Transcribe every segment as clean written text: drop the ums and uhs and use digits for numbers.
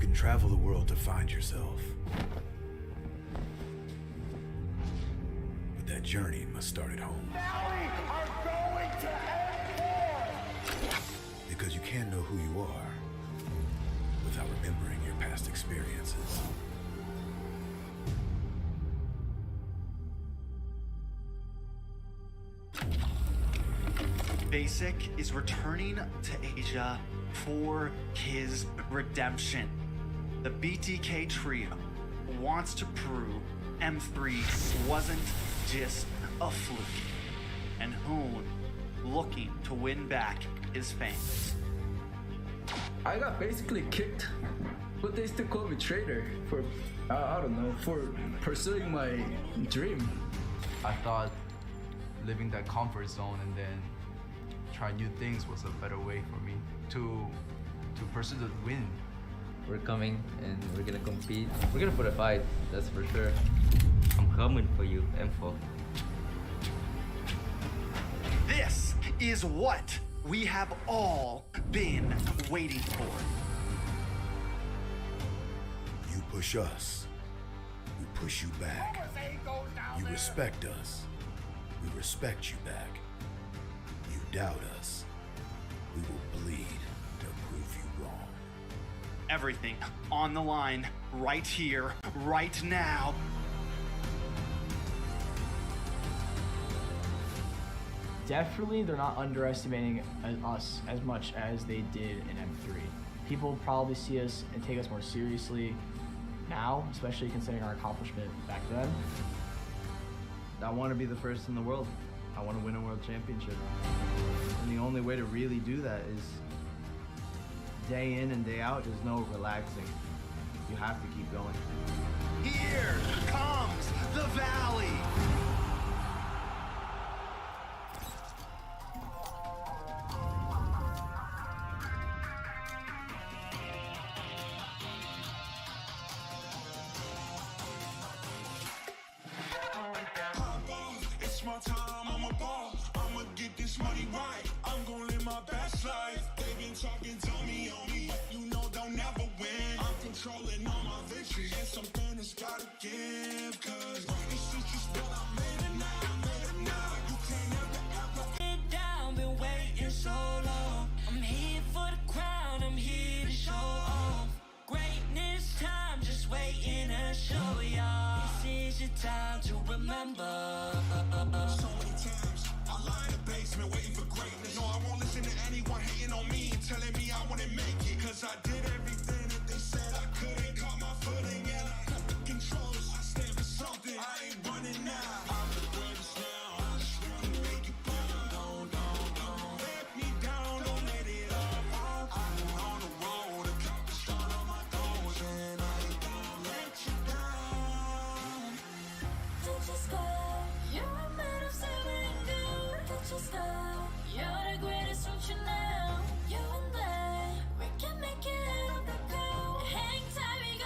can travel the world to find yourself. But that journey must start at home. Valley are going to end. Because you can't know who you are without remembering your past experiences. Basic is returning to Asia for his redemption. The BTK trio wants to prove M3 wasn't just a fluke, and Hoon looking to win back his fans. I got basically kicked, but they still call me traitor for, I don't know, for pursuing my dream. I thought living that comfort zone and then try new things was a better way for me to pursue the win. We're coming and we're gonna compete. We're gonna put a fight, that's for sure. I'm coming for you, M4. This is what we have all been waiting for. You push us, we push you back. You respect us, we respect you back. You doubt us, we will bleed to prove you wrong. Everything on the line, right here, right now. Definitely, they're not underestimating us as much as they did in M3. People probably see us and take us more seriously now, especially considering our accomplishment back then. I want to be the first in the world. I want to win a world championship. And the only way to really do that is day in and day out. There's no relaxing. You have to keep going. Here comes the Valley. It's my time, I'm a ball. I'ma get this money right. I'm gonna live my best life. They been talking, tell me on me, but you know they'll never win. I'm controlling all my victories, and something that's gotta give. Cause this is just what I made it now, You can't ever. Sit down, been waiting so long. I'm here for the crown, I'm here to show off. Greatness time, just waiting to show y'all. This is your time to remember. So many times, I lie in the basement waiting for greatness. No, I won't listen to anyone hating on me and telling me I wouldn't make it. Cause I did everything that they said I couldn't. Caught my footing and I got the controls. I stand for something, I ain't running now. I'm the greatest now, I just wanna make it proud. Don't let me down, don't let it off. I've been on the road, accomplished all of my goals, and I ain't gonna let you down. Don't just go. You're a man of selling good. Don't just go. You're the greatest, don't you know? You and I, we can make it on the go. Hang tight, we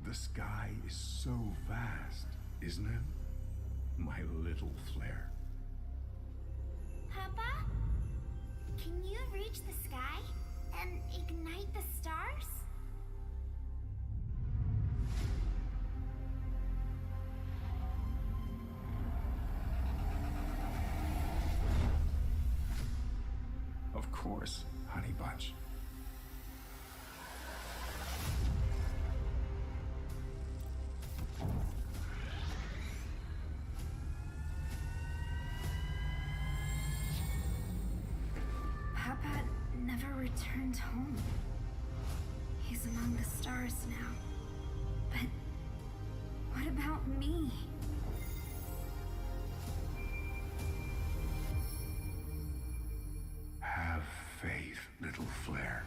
The sky is so vast, isn't it? My little flare. Papa? Can you reach the sky and ignite the stars? Of course, Honey Bunch. Papa never returned home. He's among the stars now. But what about me? Have faith, little flare.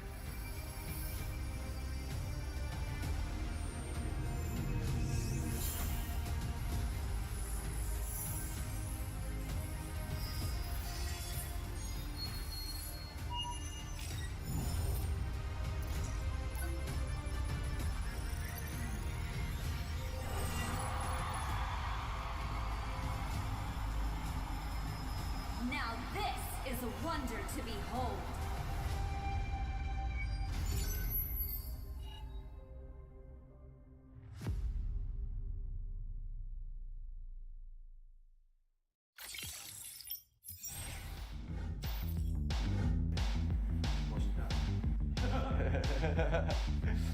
Now this is a wonder to behold.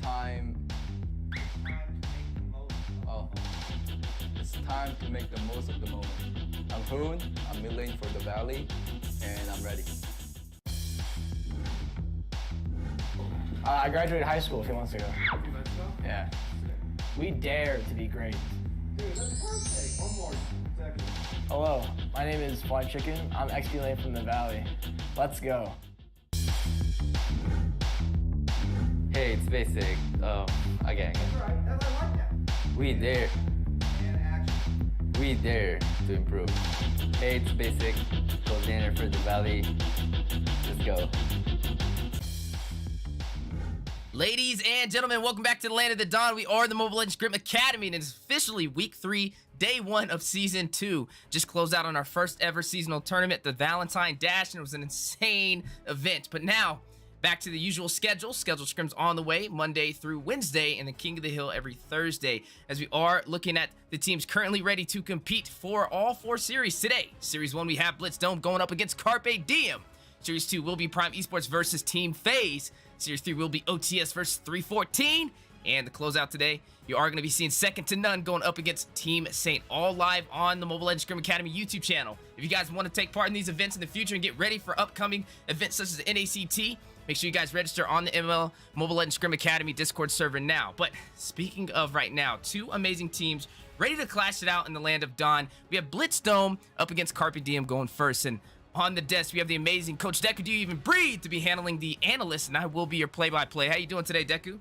Time. Oh, it's time to make the most of the moment. I'm Hoon, I'm milling for the Valley, and I'm ready. I graduated high school a few months ago. Yeah. We dare to be great. Dude, that's perfect. One more second. Hello, my name is Fly Chicken. I'm XP Lane from the Valley. Let's go. Hey, it's basic. Again. Alright, I like that. We dare. And action. We dare to improve. Hey, it's basic. Coordinator for the Valley. Let's go. Ladies and gentlemen, welcome back to the Land of the Dawn. We are the Mobile Legends Scrim Academy, and it's officially week 3, day 1 of season 2. Just closed out on our first ever seasonal tournament, the Valentine Dash, and it was an insane event. But now, back to the usual schedule. Scheduled scrims on the way, Monday through Wednesday, and the King of the Hill every Thursday, as we are looking at the teams currently ready to compete for all 4 series today. Series 1, we have Blitz Dome going up against Carpe Diem. Series 2 will be Prime Esports versus Team FaZe. Series 3 will be OTS versus 314. And the closeout today, you are going to be seeing Second to None going up against Team Saint, all live on the Mobile Legends Scrim Academy YouTube channel. If you guys want to take part in these events in the future and get ready for upcoming events such as the NACT, make sure you guys register on the ML Mobile Legends Scrim Academy Discord server now. But speaking of right now, 2 amazing teams ready to clash it out in the Land of Dawn. We have Blitz Dome up against Carpe Diem going first, and on the desk, we have the amazing Coach Deku. Do you even breathe to be handling the analyst, and I will be your play-by-play. How you doing today, Deku?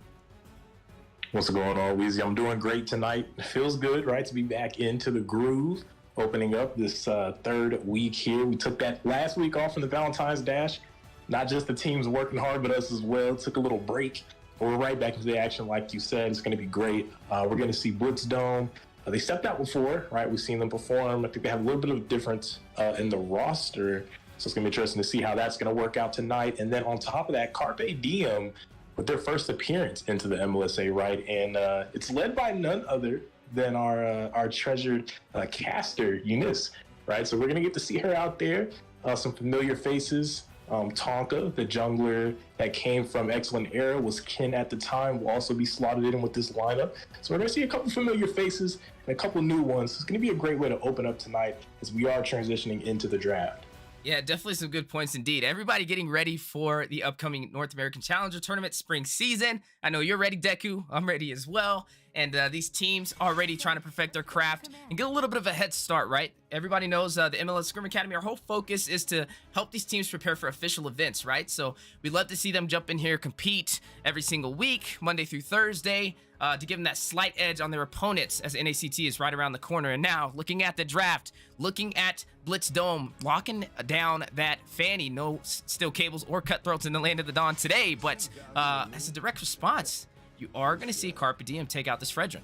What's going on, Weezy? I'm doing great tonight. It feels good, right, to be back into the groove, opening up this 3rd week here. We took that last week off in the Valentine's Dash. Not just the teams working hard, but us as well. Took a little break. But we're right back into the action, like you said. It's going to be great. We're going to see Blitz Dome. They stepped out before, right? We've seen them perform. I think they have a little bit of a difference in the roster. So it's going to be interesting to see how that's going to work out tonight. And then on top of that, Carpe Diem with their first appearance into the MLSA, right? And it's led by none other than our treasured caster, Eunice, right? So we're going to get to see her out there. Some familiar faces. Tonka, the jungler that came from Excellent Era, was Ken at the time, will also be slotted in with this lineup. So we're going to see a couple familiar faces and a couple new ones. It's going to be a great way to open up tonight as we are transitioning into the draft. Yeah, definitely some good points indeed. Everybody getting ready for the upcoming North American Challenger Tournament spring season. I know you're ready, Deku. I'm ready as well. And these teams are already trying to perfect their craft and get a little bit of a head start, right? Everybody knows the MLS Scrim Academy, our whole focus is to help these teams prepare for official events, right? So we'd love to see them jump in here, compete every single week, Monday through Thursday, to give them that slight edge on their opponents as NACT is right around the corner. And now, looking at the draft, looking at Blitz Dome, locking down that Fanny. No steel cables or cutthroats in the Land of the Dawn today, but as a direct response, you are going to see Carpe Diem take out this Fredrin.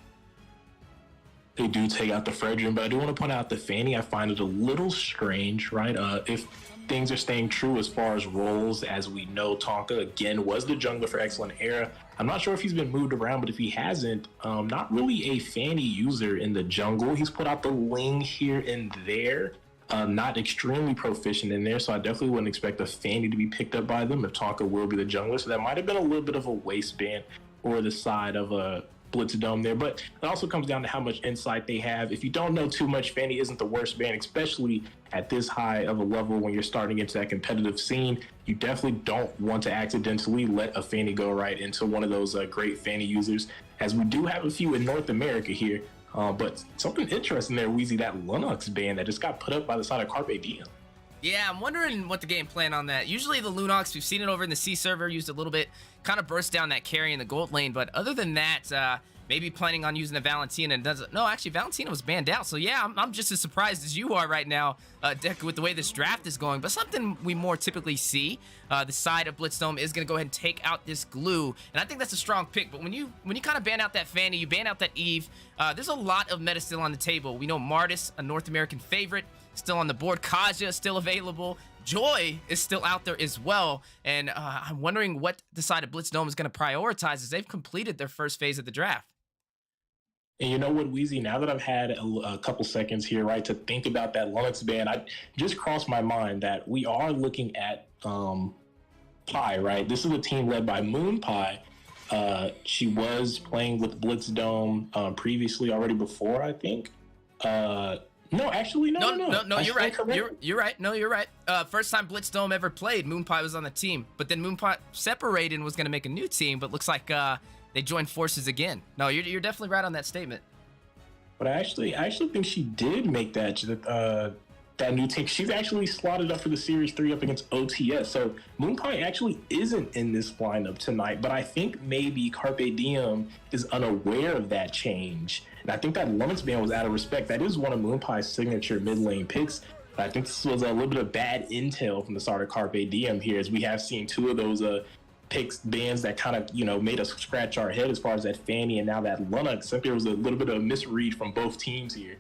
They do take out the Fredrin, but I do want to point out the Fanny. I find it a little strange, right? If things are staying true as far as roles, as we know, Tonka, again, was the jungler for Excellent Era. I'm not sure if he's been moved around, but if he hasn't, not really a Fanny user in the jungle. He's put out the Ling here and there. Not extremely proficient in there, so I definitely wouldn't expect a Fanny to be picked up by them if Tonka will be the jungler. So that might have been a little bit of a waistband or the side of a Blitz Dome there, but it also comes down to how much insight they have. If you don't know too much, Fanny isn't the worst ban, especially at this high of a level when you're starting into that competitive scene. You definitely don't want to accidentally let a Fanny go right into one of those great Fanny users, as we do have a few in North America here. But something interesting there, Weezy, that Lunox ban that just got put up by the side of Carpe Diem. Yeah, I'm wondering what the game plan on that. Usually the Lunox, we've seen it over in the C server, used a little bit, kind of burst down that carry in the gold lane. But other than that, maybe planning on using the Valentina and doesn't. No, actually, Valentina was banned out. So yeah, I'm just as surprised as you are right now, Deku, with the way this draft is going. But something we more typically see, the side of Blitzdome is going to go ahead and take out this glue. And I think that's a strong pick. But when you kind of ban out that Fanny, you ban out that Eve, there's a lot of meta still on the table. We know Martis, a North American favorite, still on the board. Kaja is still available. Joy is still out there as well. And I'm wondering what the side of Blitzdome is going to prioritize as they've completed their first phase of the draft. And you know what, Weezy, now that I've had a couple seconds here, right, to think about that Lunox ban, I just crossed my mind that we are looking at Pi, right? This is a team led by Moon Pie. She was playing with Blitzdome previously already before, I think. No, actually, no, you're right. You're right. No, you're right. First time Blitzdome ever played, Moon Pie was on the team. But then Moon Pie separated and was going to make a new team, but looks like they joined forces again. No, you're definitely right on that statement. But I actually think she did make that new team. She's actually slotted up for the Series 3 up against OTS. So Moon Pie actually isn't in this lineup tonight, but I think maybe Carpe Diem is unaware of that change. And I think that Lunox ban was out of respect. That is one of Moon Pie's signature mid lane picks. But I think this was a little bit of bad intel from the start of Carpe Diem here, as we have seen two of those picks, bands that kind of, made us scratch our head as far as that Fanny and now that Lunox. I think there was a little bit of a misread from both teams here.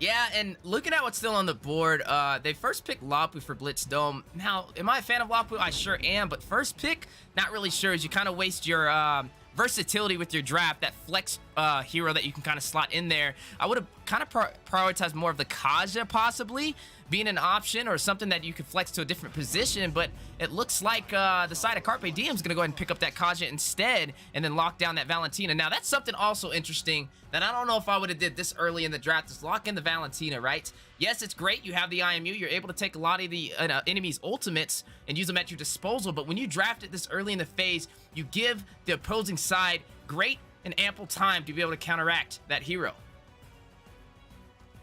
Yeah, and looking at what's still on the board, they first picked Lapu for Blitzdome. Now, am I a fan of Lapu? I sure am, but first pick, not really sure, as you kind of waste your versatility with your draft, that flex hero that you can kind of slot in there. I would have kind of prioritized more of the Kaja possibly being an option, or something that you could flex to a different position, but it looks like the side of Carpe Diem is going to go ahead and pick up that Kaja instead and then lock down that Valentina. Now, that's something also interesting that I don't know if I would have did this early in the draft, is lock in the Valentina, right? Yes, it's great. You have the IMU. You're able to take a lot of the enemy's ultimates and use them at your disposal, but when you draft it this early in the phase, you give the opposing side great and ample time to be able to counteract that hero.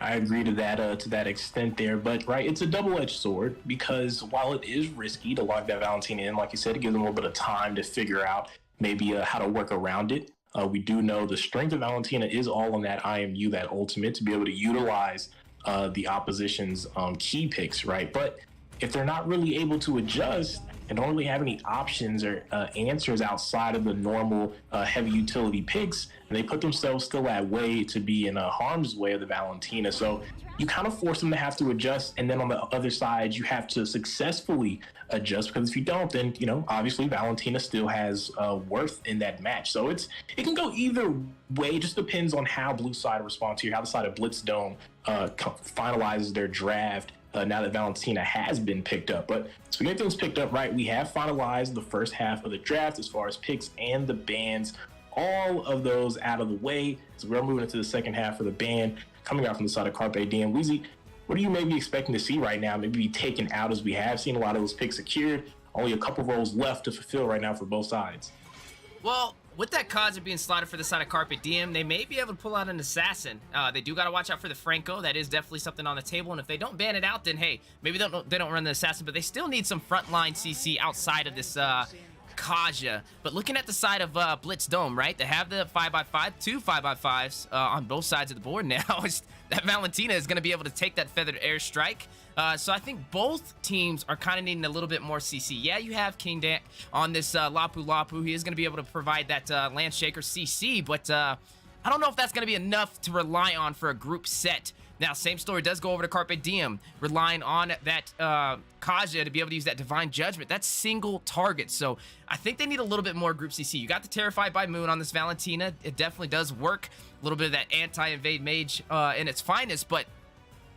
I agree to that extent there, but right, it's a double-edged sword, because while it is risky to lock that Valentina in, like you said, it gives them a little bit of time to figure out maybe how to work around it. We do know the strength of Valentina is all on that IMU, that ultimate, to be able to utilize the opposition's key picks, right? But if they're not really able to adjust and don't really have any options or answers outside of the normal heavy utility picks, and they put themselves still at way to be in harm's way of the Valentina. So you kind of force them to have to adjust, and then on the other side, you have to successfully adjust, because if you don't, then, obviously Valentina still has worth in that match. So it can go either way. It just depends on how blue side responds here, how the side of Blitzdome finalizes their draft now that Valentina has been picked up. But so getting things picked up right, we have finalized the first half of the draft as far as picks and the bans, all of those out of the way. So we're moving into the second half of the ban, coming out from the side of Carpe Diem. Weezy, what are you maybe expecting to see right now? Maybe be taken out, as we have seen a lot of those picks secured. Only a couple roles left to fulfill right now for both sides. Well, with that Kaja being slotted for the side of Carpe Diem, they may be able to pull out an assassin. They do got to watch out for the Franco. That is definitely something on the table. And if they don't ban it out, then hey, maybe they don't run the assassin, but they still need some frontline CC outside of this Kaja. But looking at the side of Blitzdome, right? They have the 5x5, two 5x5s on both sides of the board now. that Valentina is going to be able to take that feathered airstrike. So I think both teams are kind of needing a little bit more CC. Yeah, you have King Dan on this Lapu Lapu. He is going to be able to provide that Land Shaker CC, but I don't know if that's going to be enough to rely on for a group set. Now, same story does go over to Carpe Diem, relying on that Kaja to be able to use that Divine Judgment. That's single target, so I think they need a little bit more group CC. You got the Terrified by Moon on this Valentina. It definitely does work. A little bit of that anti-invade mage in its finest, but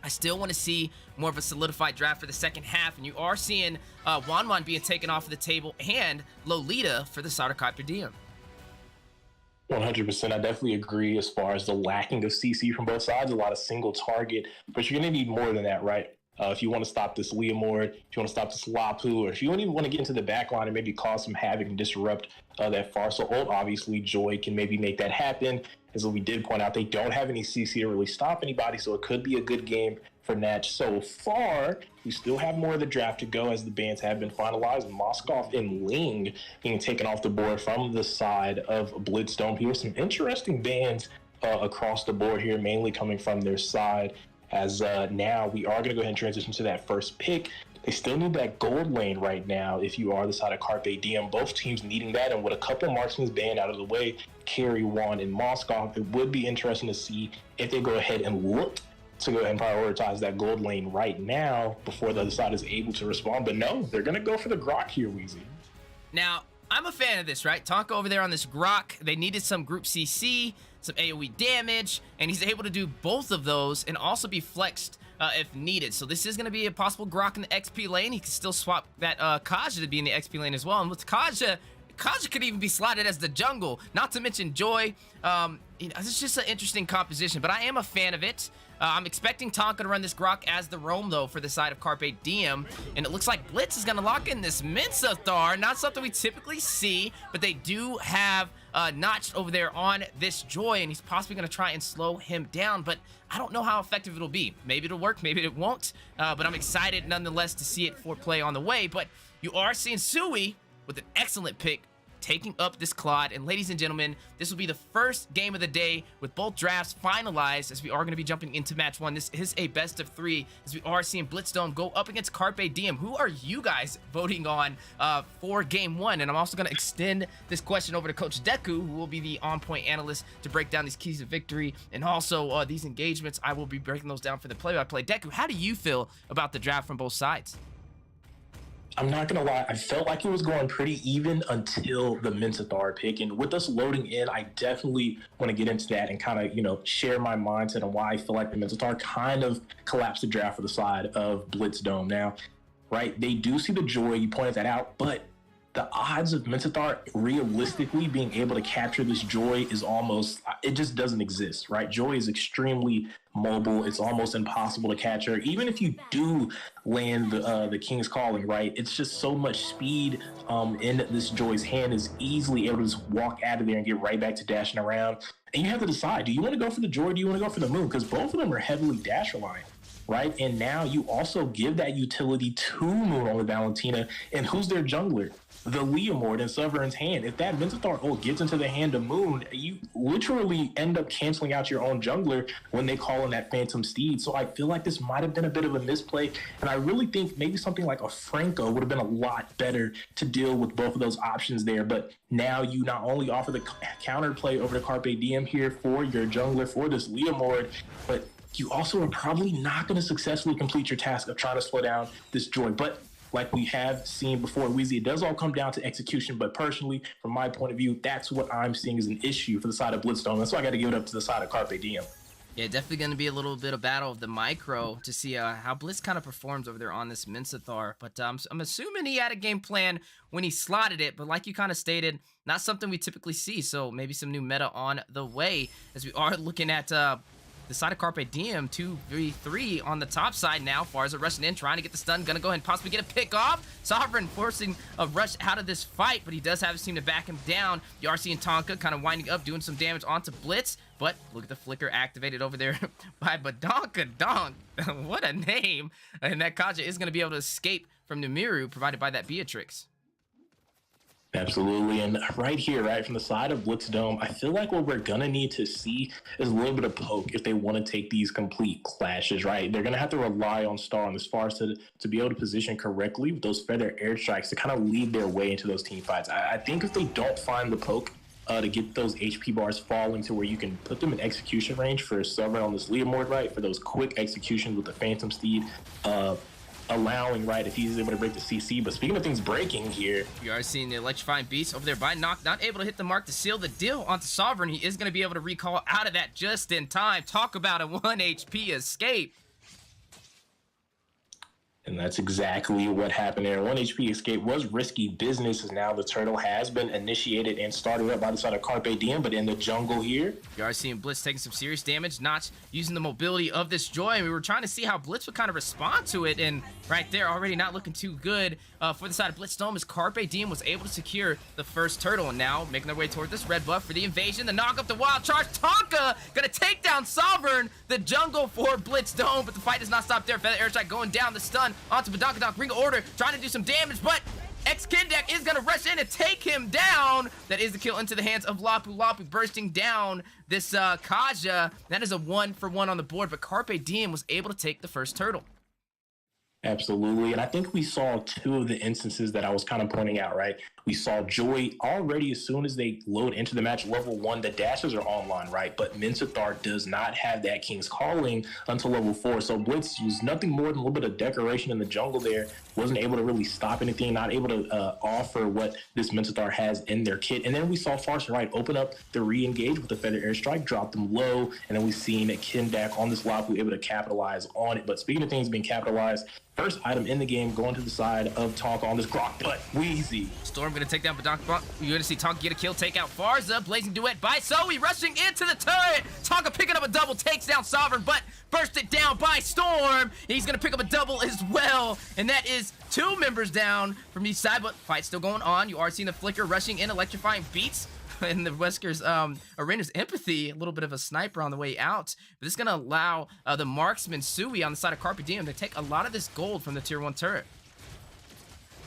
I still want to see more of a solidified draft for the second half, and you are seeing Wanwan being taken off of the table and Lolita for the Carpe Diem. 100%. I definitely agree as far as the lacking of CC from both sides, a lot of single target, but you're going to need more than that, right? If you want to stop this Leomord, if you want to stop this Lapu, or if you even want to get into the back line and maybe cause some havoc and disrupt that Farsa ult, obviously Joy can maybe make that happen. As we did point out, they don't have any CC to really stop anybody, so it could be a good game for Natch so far. We still have more of the draft to go as the bans have been finalized. Moskov and Ling being taken off the board from the side of Blitzdome here. Some interesting bans across the board here, mainly coming from their side. As now we are going to go ahead and transition to that first pick. They still need that gold lane right now if you are the side of Carpe Diem. Both teams needing that, and with a couple marksmans banned out of the way, Carry, Juan, and Moskov, it would be interesting to see if they go ahead and look to go ahead and prioritize that gold lane right now before the other side is able to respond. But no, they're going to go for the Grok here, Weezy. Now, I'm a fan of this, right? Tonka over there on this Grok, they needed some group CC, some AoE damage, and he's able to do both of those and also be flexed if needed. So this is going to be a possible Grok in the XP lane. He can still swap that Kaja to be in the XP lane as well. And with Kaja could even be slotted as the jungle, not to mention Joy. It's just an interesting composition, but I am a fan of it. I'm expecting Tonka to run this Grok as the roam, though, for the side of Carpe Diem. And it looks like Blitz is going to lock in this Mensa Thar. Not something we typically see, but they do have Notch over there on this Joy, and he's possibly going to try and slow him down. But I don't know how effective it'll be. Maybe it'll work, maybe it won't. But I'm excited, nonetheless, to see it for play on the way. But you are seeing Sui with an excellent pick, taking up this Claude. And ladies and gentlemen, this will be the first game of the day with both drafts finalized, as we are going to be jumping into match one. This is a best of three, as we are seeing Blitzdome go up against Carpe Diem. Who are you guys voting on for game one? And I'm also going to extend this question over to Coach Deku, who will be the on-point analyst to break down these keys of victory and also these engagements. I will be breaking those down for the play-by-play. Deku, how do you feel about the draft from both sides? I'm not going to lie, I felt like it was going pretty even until the Mensathar pick. And with us loading in, I definitely want to get into that and kind of, share my mindset on why I feel like the Mensathar kind of collapsed the draft for the side of Blitzdome. Now, right, they do see the Joy, you pointed that out, but the odds of Mensathar realistically being able to capture this Joy is almost, it just doesn't exist, right? Joy is extremely mobile. It's almost impossible to catch her. Even if you do land the King's Calling, right? It's just so much speed in this Joy's hand, is easily able to just walk out of there and get right back to dashing around. And you have to decide, do you want to go for the Joy or do you want to go for the Moon? Because both of them are heavily dash reliant. Right, and now you also give that utility to Moon on the Valentina, and who's their jungler? The Leomord in Sovereign's hand. If that Mensathar ult gets into the hand of Moon, you literally end up canceling out your own jungler when they call in that Phantom Steed. So I feel like this might have been a bit of a misplay, and I really think maybe something like a Franco would have been a lot better to deal with both of those options there. But now you not only offer the counterplay over to Carpe Diem here for your jungler, for this Leomord, but you also are probably not going to successfully complete your task of trying to slow down this Joy. But like we have seen before, Weezy, it does all come down to execution. But personally, from my point of view, that's what I'm seeing as an issue for the side of Blitzdome. That's why I got to give it up to the side of Carpe Diem. Yeah, definitely going to be a little bit of battle of the micro to see how Blitz kind of performs over there on this Mensathar. But I'm assuming he had a game plan when he slotted it. But like you kind of stated, not something we typically see. So maybe some new meta on the way, as we are looking at the side of Carpe Diem, 2v3 on the top side now. Farza rushing in, trying to get the stun. Gonna go ahead and possibly get a pick off. Sovereign forcing a rush out of this fight, but he does have his team to back him down. You are seeing Tonka kind of winding up, doing some damage onto Blitz, but look at the flicker activated over there by Badonka Donk. What a name. And that Kaja is gonna be able to escape from Numiru, provided by that Beatrix. Absolutely. And right here, right from the side of Blitz Dome, I feel like what we're going to need to see is a little bit of poke if they want to take these complete clashes, right? They're going to have to rely on Star on as far as to be able to position correctly with those feather airstrikes to kind of lead their way into those team fights. I think if they don't find the poke to get those HP bars falling to where you can put them in execution range for Sovereign on this leaderboard, right? For those quick executions with the Phantom Steed, allowing, right, if he's able to break the CC. But speaking of things breaking here, you are seeing the electrifying beast over there by Nock, not able to hit the mark to seal the deal onto Sovereign. He is going to be able to recall out of that just in time. Talk about a 1 HP escape. And that's exactly what happened there. 1 HP escape was risky business, as now the turtle has been initiated and started up by the side of Carpe Diem, but in the jungle here. You are seeing Blitz taking some serious damage, not using the mobility of this Joy, and we were trying to see how Blitz would kind of respond to it, and right there, already not looking too good for the side of Blitz Dome, as Carpe Diem was able to secure the first turtle, and now making their way toward this red buff for the invasion, the knock up the wild charge. Tonka gonna take down Sovereign, the jungle for Blitz Dome, but the fight does not stop there. Feather airstrike going down, the stun onto Badonkadonk, Ring of Order, trying to do some damage, but X-Kindak is going to rush in and take him down. That is the kill into the hands of Lapu. Lapu bursting down this Kaja. That is a 1-for-1 on the board, but Carpe Diem was able to take the first turtle. Absolutely. And I think we saw two of the instances that I was kind of pointing out, right? We saw Joy already as soon as they load into the match level 1, the dashes are online, right? But Minsathar does not have that King's Calling until level 4. So Blitz was nothing more than a little bit of decoration in the jungle there. Wasn't able to really stop anything, not able to offer what this Minsathar has in their kit. And then we saw Farsa, right, open up the re-engage with the Feather Airstrike, drop them low. And then we've seen Kindak on this Lapu able to capitalize on it. But speaking of things being capitalized, first item in the game going to the side of Tonka on this Grok, but Wheezy. Storm gonna take down Badonkadonk. You're gonna see Tonka get a kill, take out Farza. Blazing duet by Zoe, rushing into the turret. Tonka picking up a double, takes down Sovereign, but burst it down by Storm. He's gonna pick up a double as well, and that is 2 members down from each side, but fight still going on. You are seeing the Flicker rushing in, electrifying beats. In the Wesker's Arena's Empathy, a little bit of a sniper on the way out, but this is going to allow the marksman Sui on the side of Carpe Diem to take a lot of this gold from the tier 1 turret.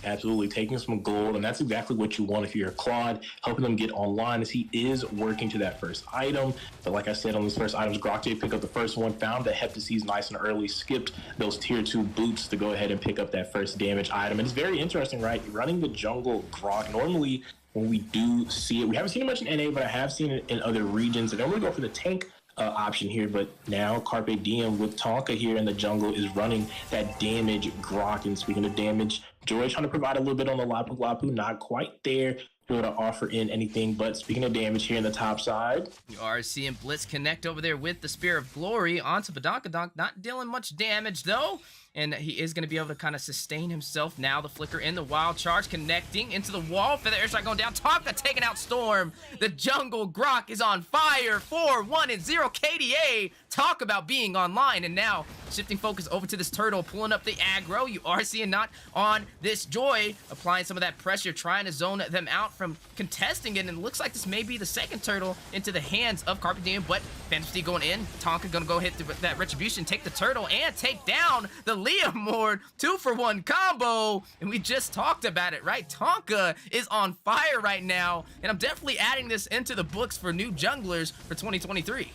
Absolutely, taking some gold, and that's exactly what you want if you're a Claude, helping them get online as he is working to that first item. But like I said, on those first items, Grok did pick up the first one, found the Heptases nice and early, skipped those tier 2 boots to go ahead and pick up that first damage item. And it's very interesting, right? Running the jungle Grok, normally when we do see it, we haven't seen it much in NA, but I have seen it in other regions. I don't really go for the tank option here, but now Carpe Diem with Tonka here in the jungle is running that damage Grok. And speaking of damage, Joy trying to provide a little bit on the Lapu Lapu, not quite there able to offer in anything. But speaking of damage here in the top side, you are seeing Blitz connect over there with the Spear of Glory onto Badonkadonk, not dealing much damage though. And he is going to be able to kind of sustain himself now. The Flicker in the wild charge, connecting into the wall. Feather airstrike going down. Tonka taking out Storm. The jungle Grok is on fire. 4-1-0 KDA. Talk about being online. And now shifting focus over to this turtle, pulling up the aggro. You are seeing not on this Joy, applying some of that pressure, trying to zone them out from contesting it. And it looks like this may be the second turtle into the hands of Carpe Diem, but Phantom Steed going in. Tonka going to go hit that Retribution, take the turtle, and take down the Liam Ward. 2-for-1 combo, and we just talked about it, right? Tonka is on fire right now, and I'm definitely adding this into the books for new junglers for 2023.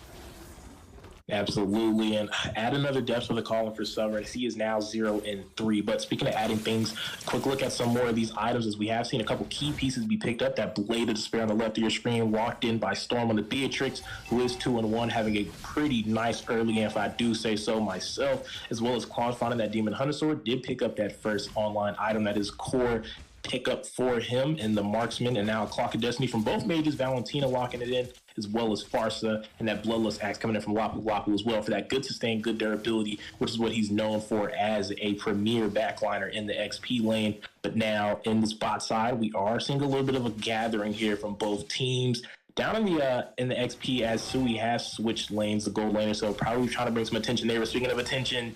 Absolutely, and add another depth for the column for Sovereign. He is now 0-3. But speaking of adding things, quick look at some more of these items, as we have seen a couple key pieces be picked up. That Blade of Despair on the left of your screen, walked in by Storm on the Beatrix, who is 2-1, having a pretty nice early game, if I do say so myself, as well as Claude finding that Demon Hunter Sword. Did pick up that first online item that is core pickup for him in the Marksman, and now Clock of Destiny from both mages, Valentina locking it in, as well as Farsa, and that Bloodlust Axe coming in from Lapu Lapu as well for that good sustain, good durability, which is what he's known for as a premier backliner in the XP lane. But now in this bot side, we are seeing a little bit of a gathering here from both teams. Down in the XP, as Sui has switched lanes, the gold laner, so probably trying to bring some attention there. But speaking of attention,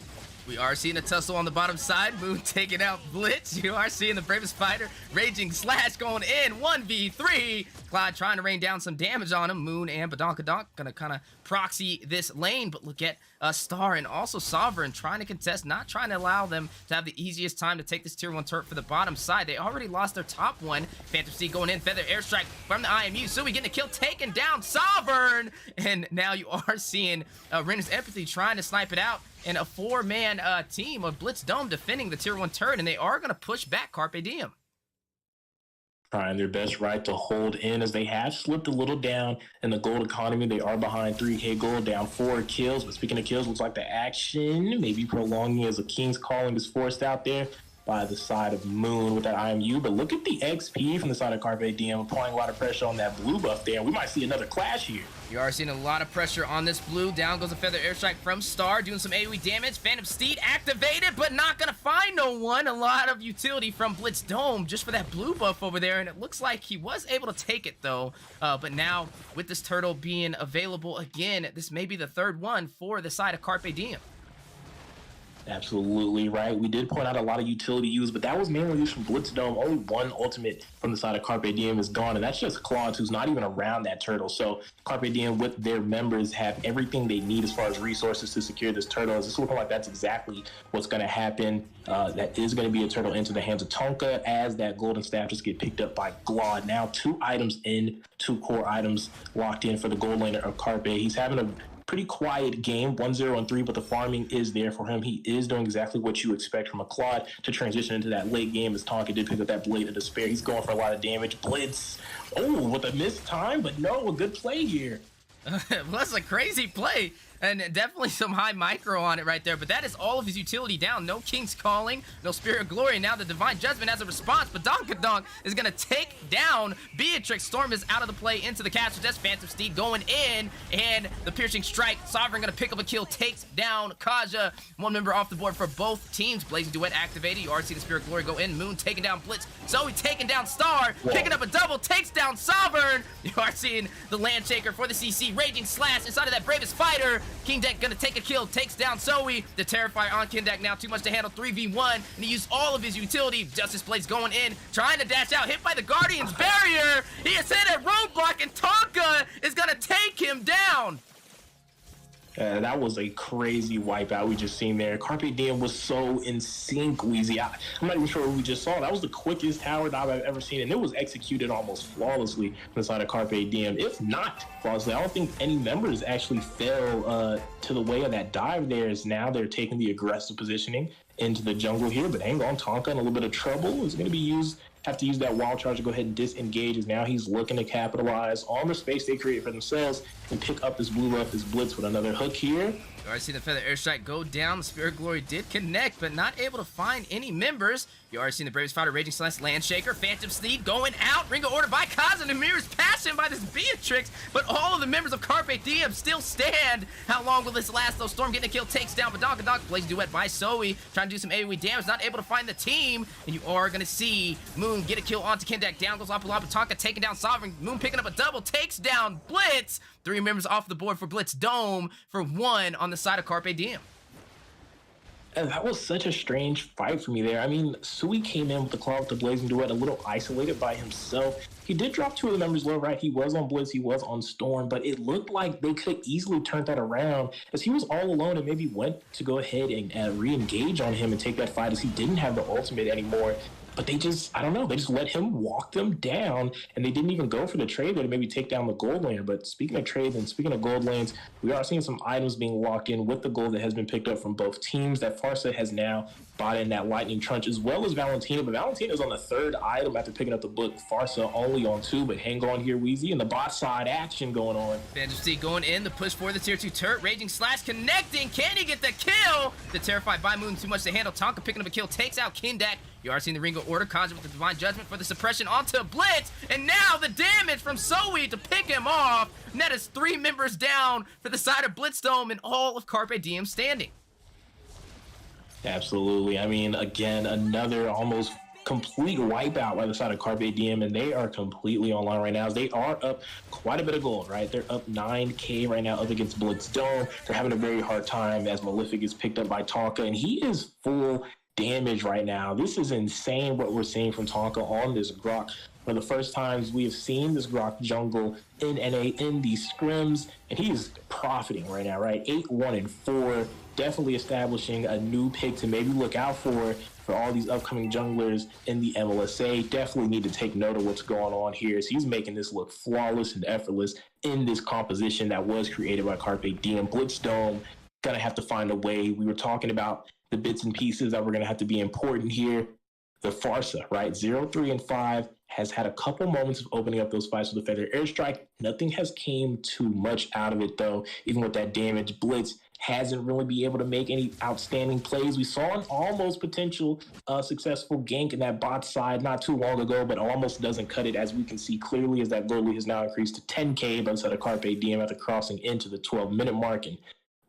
We are seeing a tussle on the bottom side. Moon taking out Blitz. You are seeing the bravest fighter. Raging Slash going in. 1v3. Clyde trying to rain down some damage on him. Moon and Badonkadonk gonna kind of proxy this lane. But look at Star and also Sovereign trying to contest, not trying to allow them to have the easiest time to take this tier 1 turret for the bottom side. They already lost their top one. Phantom Seed going in. Feather Airstrike from the IMU. So we getting a kill, taking down Sovereign. And now you are seeing Renner's Empathy trying to snipe it out. And a 4-man team of Blitz Dome defending the tier 1 turret, and they are going to push back Carpe Diem. Trying their best right to hold in as they have slipped a little down in the gold economy. They are behind 3K gold, down 4 kills. But speaking of kills, looks like the action maybe prolonging as the King's Calling is forced out there by the side of Moon with that IMU. But look at the XP from the side of Carpe Diem, applying a lot of pressure on that blue buff there. We might see another clash here. You are seeing a lot of pressure on this blue. Down goes a Feather Airstrike from Star, doing some AoE damage. Phantom Steed activated, but not gonna find no one. A lot of utility from Blitz Dome just for that blue buff over there, and it looks like he was able to take it though. But now, with this turtle being available again, this may be the 3rd one for the side of Carpe Diem. Absolutely right. We did point out a lot of utility use, but that was mainly used from Blitz Dome. Only one ultimate from the side of Carpe Diem is gone, and that's just Claude, who's not even around that turtle. So Carpe Diem with their members have everything they need as far as resources to secure this turtle. It's looking like that's exactly what's going to happen. That is going to be a turtle into the hands of Tonka as that golden staff just get picked up by Glod. Now 2 items in, 2 core items locked in for the gold laner of Carpe. He's having a pretty quiet game, 1-0-3, but the farming is there for him. He is doing exactly what you expect from a Claude to transition into that late game as Tonka did pick up that Blade of Despair. He's going for a lot of damage. Blitz, with a missed time, but no, a good play here. Well, that's a crazy play. And definitely some high micro on it right there. But that is all of his utility down. No King's Calling, no Spirit of Glory. Now the Divine Judgment as a response. But Donkadonk is going to take down Beatrix. Storm is out of the play into the castle. That's Phantom Steed going in. And the Piercing Strike. Sovereign going to pick up a kill. Takes down Kaja. 1 member off the board for both teams. Blazing Duet activated. You already see the Spirit of Glory go in. Moon taking down Blitz. Zoe taking down Star. Whoa. Picking up a double. Takes down Sovereign. You are seeing the Land Shaker for the CC. Raging Slash inside of that Bravest Fighter. King Deck gonna take a kill, takes down Zoe. The Terrifier on Kindak now, too much to handle, 3v1, and he used all of his utility. Justice Blade's going in, trying to dash out, hit by the Guardian's barrier. He has hit a roadblock, and Tonka is gonna take him down. That was a crazy wipeout we just seen there. Carpe Diem was so in sync, Wheezy. I'm not even sure what we just saw. That was the quickest tower dive I've ever seen, and it was executed almost flawlessly from the side of Carpe Diem. If not flawlessly, I don't think any members actually fell to the way of that dive there, as now they're taking the aggressive positioning into the jungle here. But hang on, Tonka in a little bit of trouble. Is going to be have to use that wild charge to go ahead and disengage, as now he's looking to capitalize on the space they create for themselves and pick up this blue buff, this Blitz with another hook here. You already see the Feather Airstrike go down. The Spirit Glory did connect, but not able to find any members. You already seen the Bravest Fighter, Raging Slash, Land Shaker, Phantom Steed going out. Ring of Order by Kaza. Namir's passed him by this Beatrix, but all of the members of Carpe Diem still stand. How long will this last, though? Storm getting a kill, takes down Badonkadonk. Blazing Duet by Zoe, trying to do some AoE damage, not able to find the team. And you are going to see Moon get a kill onto Kindak. Down goes Lapu Lapu Tonka, taking down Sovereign. Moon picking up a double, takes down Blitz. 3 members off the board for Blitz Dome for 1 on the side of Carpe Diem. That was such a strange fight for me there. I mean, Sui came in with the Claw with the Blazing Duet, a little isolated by himself. He did drop 2 of the members low, right? He was on Blitz, he was on Storm, but it looked like they could easily turn that around, as he was all alone and maybe went to go ahead and re-engage on him and take that fight, as he didn't have the ultimate anymore. But they just, I don't know, they just let him walk them down, and they didn't even go for the trade there to maybe take down the gold laner. But speaking of trades and speaking of gold lanes, we are seeing some items being locked in with the gold that has been picked up from both teams. That Farsa has now bought in that Lightning Trunch, as well as Valentina. But Valentina is on the 3rd item after picking up the book. Farsa only on 2, but hang on here, Wheezy, and the bot side action going on. Phantom Steed going in, the push for the tier 2 turret. Raging Slash connecting. Can he get the kill? The Terrified by Moon, too much to handle. Tonka picking up a kill, takes out Kindak. You are seeing the Ring of Order, Kaja with the Divine Judgment for the suppression onto Blitz, and now the damage from Zoe to pick him off. And that is 3 members down for the side of Blitz Dome and all of Carpe Diem standing. Absolutely. I mean, again, another almost complete wipeout by the side of Carpe Diem, and they are completely online right now. They are up quite a bit of gold, right? They're up 9K right now up against Blitz Dome. They're having a very hard time as Malefic is picked up by Tonka, and he is full damage right now. This is insane what we're seeing from Tonka on this Grok. For the first times we have seen this Grok jungle in NA in these scrims, and he is profiting right now, right? 8-1-4, definitely establishing a new pick to maybe look out for all these upcoming junglers in the MLSA. Definitely need to take note of what's going on here. So he's making this look flawless and effortless in this composition that was created by Carpe Diem. Blitz Dome gonna have to find a way. We were talking about the bits and pieces that were gonna have to be important here. The Farsa, right? 0-3-5 has had a couple moments of opening up those fights with the Feather Airstrike. Nothing has came too much out of it, though. Even with that damage, Blitz hasn't really been able to make any outstanding plays. We saw an almost potential successful gank in that bot side not too long ago, but almost doesn't cut it, as we can see clearly as that goal lead has now increased to 10K by the side of Carpe Diem after crossing into the 12-minute mark. And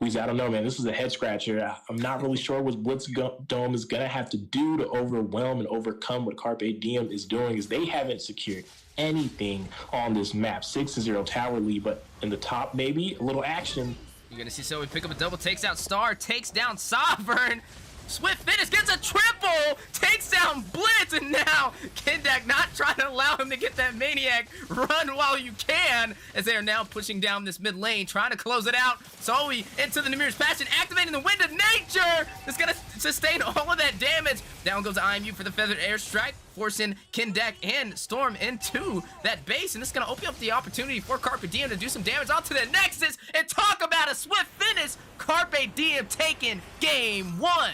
I don't know, man. This is a head scratcher. I'm not really sure what Blitz Dome is going to have to do to overwhelm and overcome what Carpe Diem is doing, is they haven't secured anything on this map. 6-0 tower lead, but in the top, maybe a little action. You're going to see Zoe pick up a double, takes out Star, takes down Sovereign. Swift finish, gets a triple, takes down Blitz, and now Kindak not trying to allow him to get that Maniac run while you can, as they are now pushing down this mid lane, trying to close it out. Zoe into the Namir's Passion, activating the Wind of Nature. It's going to sustain all of that damage. Down goes IMU for the Feathered Airstrike, forcing Kindak and Storm into that base, and this is going to open up the opportunity for Carpe Diem to do some damage onto the Nexus, and talk about a swift finish. Carpe Diem taking game 1.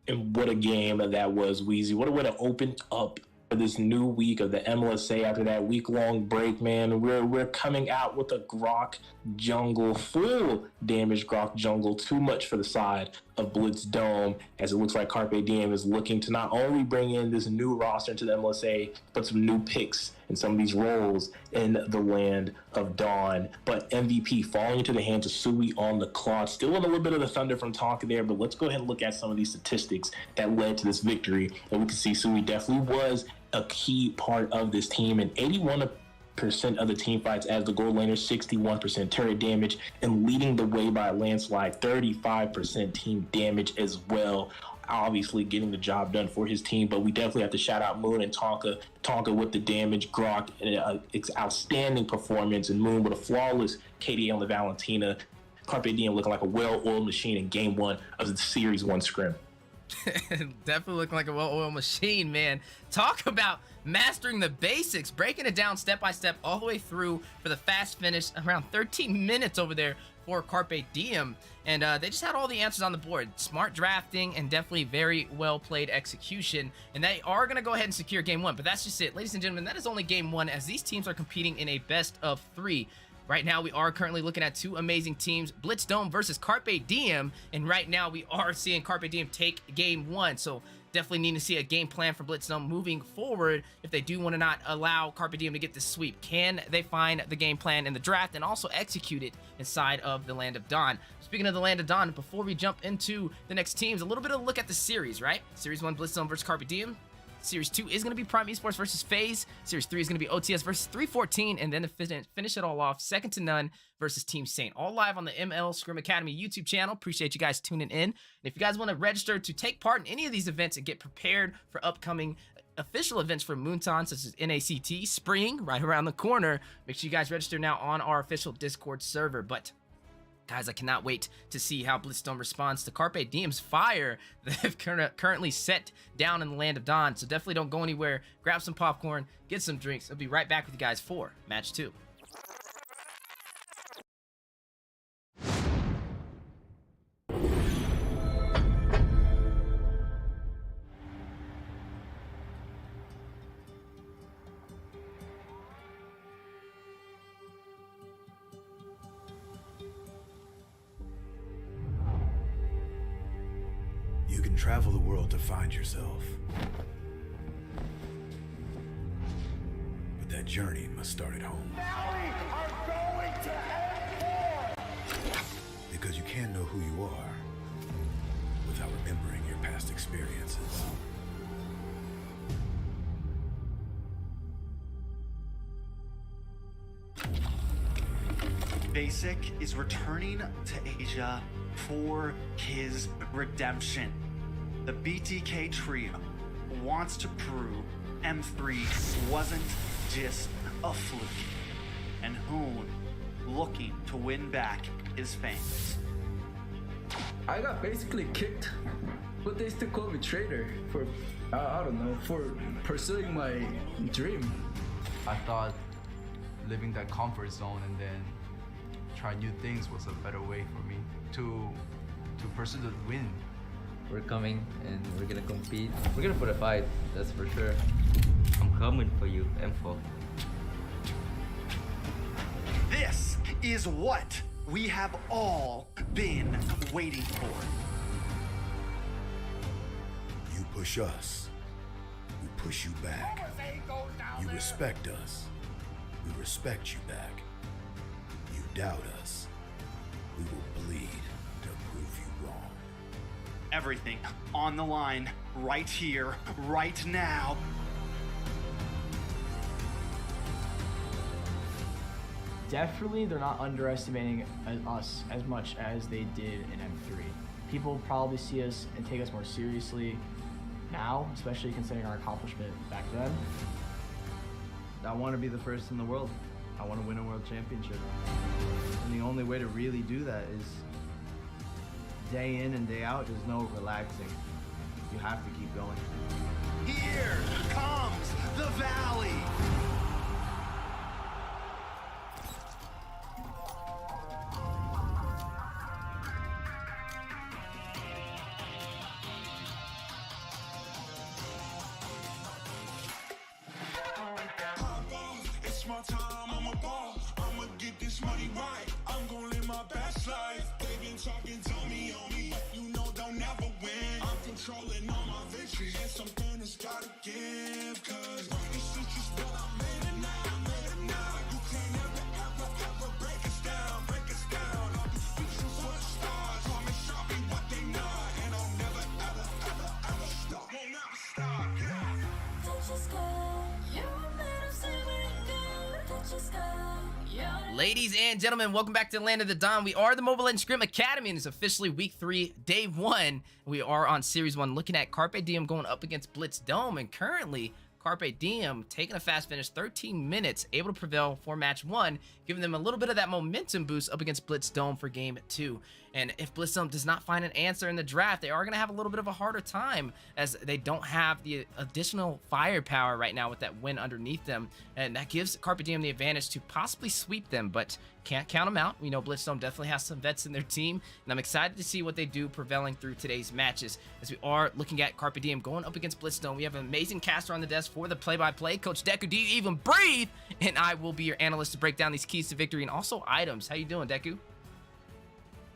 And what a game that was, Wheezy. What a way to open up for this new week of the MLSA after that week-long break, man. We're coming out with a Grok jungle, full damage Grok jungle. Too much for the side of Blitz Dome, as it looks like Carpe Diem is looking to not only bring in this new roster into the MLSA, but some new picks in some of these roles in the land of Dawn. But MVP falling into the hands of Sui on the clock. Still a little bit of the thunder from Tonka there, but let's go ahead and look at some of these statistics that led to this victory. And we can see Sui definitely was a key part of this team, and 81% of the team fights as the gold laner, 61% turret damage, and leading the way by a landslide, 35% team damage as well. Obviously getting the job done for his team, but we definitely have to shout out Moon and Tonka. Tonka with the damage, Grok, it's outstanding performance, and Moon with a flawless KDA on the Valentina. Carpe Diem looking like a well-oiled machine in game 1 of the Series 1 scrim. Definitely looking like a well-oiled machine, man. Talk about mastering the basics, breaking it down step by step all the way through for the fast finish, around 13 minutes over there for Carpe Diem. And they just had all the answers on the board. Smart drafting and definitely very well played execution. And they are going to go ahead and secure game 1. But that's just it. Ladies and gentlemen, that is only game 1, as these teams are competing in a best of 3. Right now, we are currently looking at 2 amazing teams, Blitz Dome versus Carpe Diem, and right now we are seeing Carpe Diem take game 1, so definitely need to see a game plan for Blitz Dome moving forward if they do want to not allow Carpe Diem to get this sweep. Can they find the game plan in the draft and also execute it inside of the Land of Dawn? Speaking of the Land of Dawn, before we jump into the next teams, a little bit of a look at the series, right? Series 1, Blitz Dome versus Carpe Diem. Series 2 is going to be Prime Esports versus FaZe. Series 3 is going to be OTS versus 314. And then to finish it all off, Second to None versus Team Saint. All live on the ML Scrim Academy YouTube channel. Appreciate you guys tuning in. And if you guys want to register to take part in any of these events and get prepared for upcoming official events for Moonton, such as NACT, Spring, right around the corner, make sure you guys register now on our official Discord server. But guys, I cannot wait to see how Blitz Dome responds to Carpe Diem's fire that they've currently set down in the Land of Dawn. So definitely don't go anywhere. Grab some popcorn, get some drinks. I'll be right back with you guys for Match 2. You can travel the world to find yourself. But that journey must start at home. Now we are going to end war! Because you can't know who you are without remembering your past experiences. Basic is returning to Asia for his redemption. The BTK trio wants to prove M3 wasn't just a fluke, and Hoon looking to win back his fans. I got basically kicked, but they still call me traitor for, I don't know, for pursuing my dream. I thought living that comfort zone and then try new things was a better way for me to pursue the win. We're coming and we're gonna compete. We're gonna put a fight, that's for sure. I'm coming for you, M4. This is what we have all been waiting for. You push us, we push you back. You respect us, we respect you back. You doubt us, we will bleed to prove you wrong. Everything on the line right here, right now. Definitely, they're not underestimating us as much as they did in M3. People probably see us and take us more seriously now, especially considering our accomplishment back then. I want to be the first in the world. I want to win a world championship. And the only way to really do that is day in and day out. There's no relaxing. You have to keep going. Here comes the valley. It's my time, I'm a ball. I'ma get this money right. I'm gonna live my best life. They've been talking to me on me, but you know they'll never win. I'm controlling all my victories, and something has gotta give. Cause this is just what I made it now, made it now. You can't ever break us down, break us down. I'll be speechless for the stars. Promise I'll be what they not, and I'll never ever stop. Won't never stop, yeah. Touch your sky, you're a man of saving good. Touch your sky, you're Ladies and gentlemen, welcome back to the Land of the Dawn. We are the Mobile Legends Scrim Academy, and it's officially week 3, day 1. We are on series 1, looking at Carpe Diem going up against Blitz Dome, and currently Carpe Diem taking a fast finish, 13 minutes, able to prevail for match 1, giving them a little bit of that momentum boost up against Blitz Dome for game 2. And if Blitz Dome does not find an answer in the draft, they are going to have a little bit of a harder time, as they don't have the additional firepower right now with that win underneath them, and that gives Carpe Diem the advantage to possibly sweep them, but can't count them out. We know Blitz Dome definitely has some vets in their team, and I'm excited to see what they do prevailing through today's matches, as we are looking at Carpe Diem going up against Blitz Dome. We have an amazing caster on the desk for the play-by-play. Coach Deku, do you even breathe? And I will be your analyst to break down these keys to victory and also items. How you doing, Deku?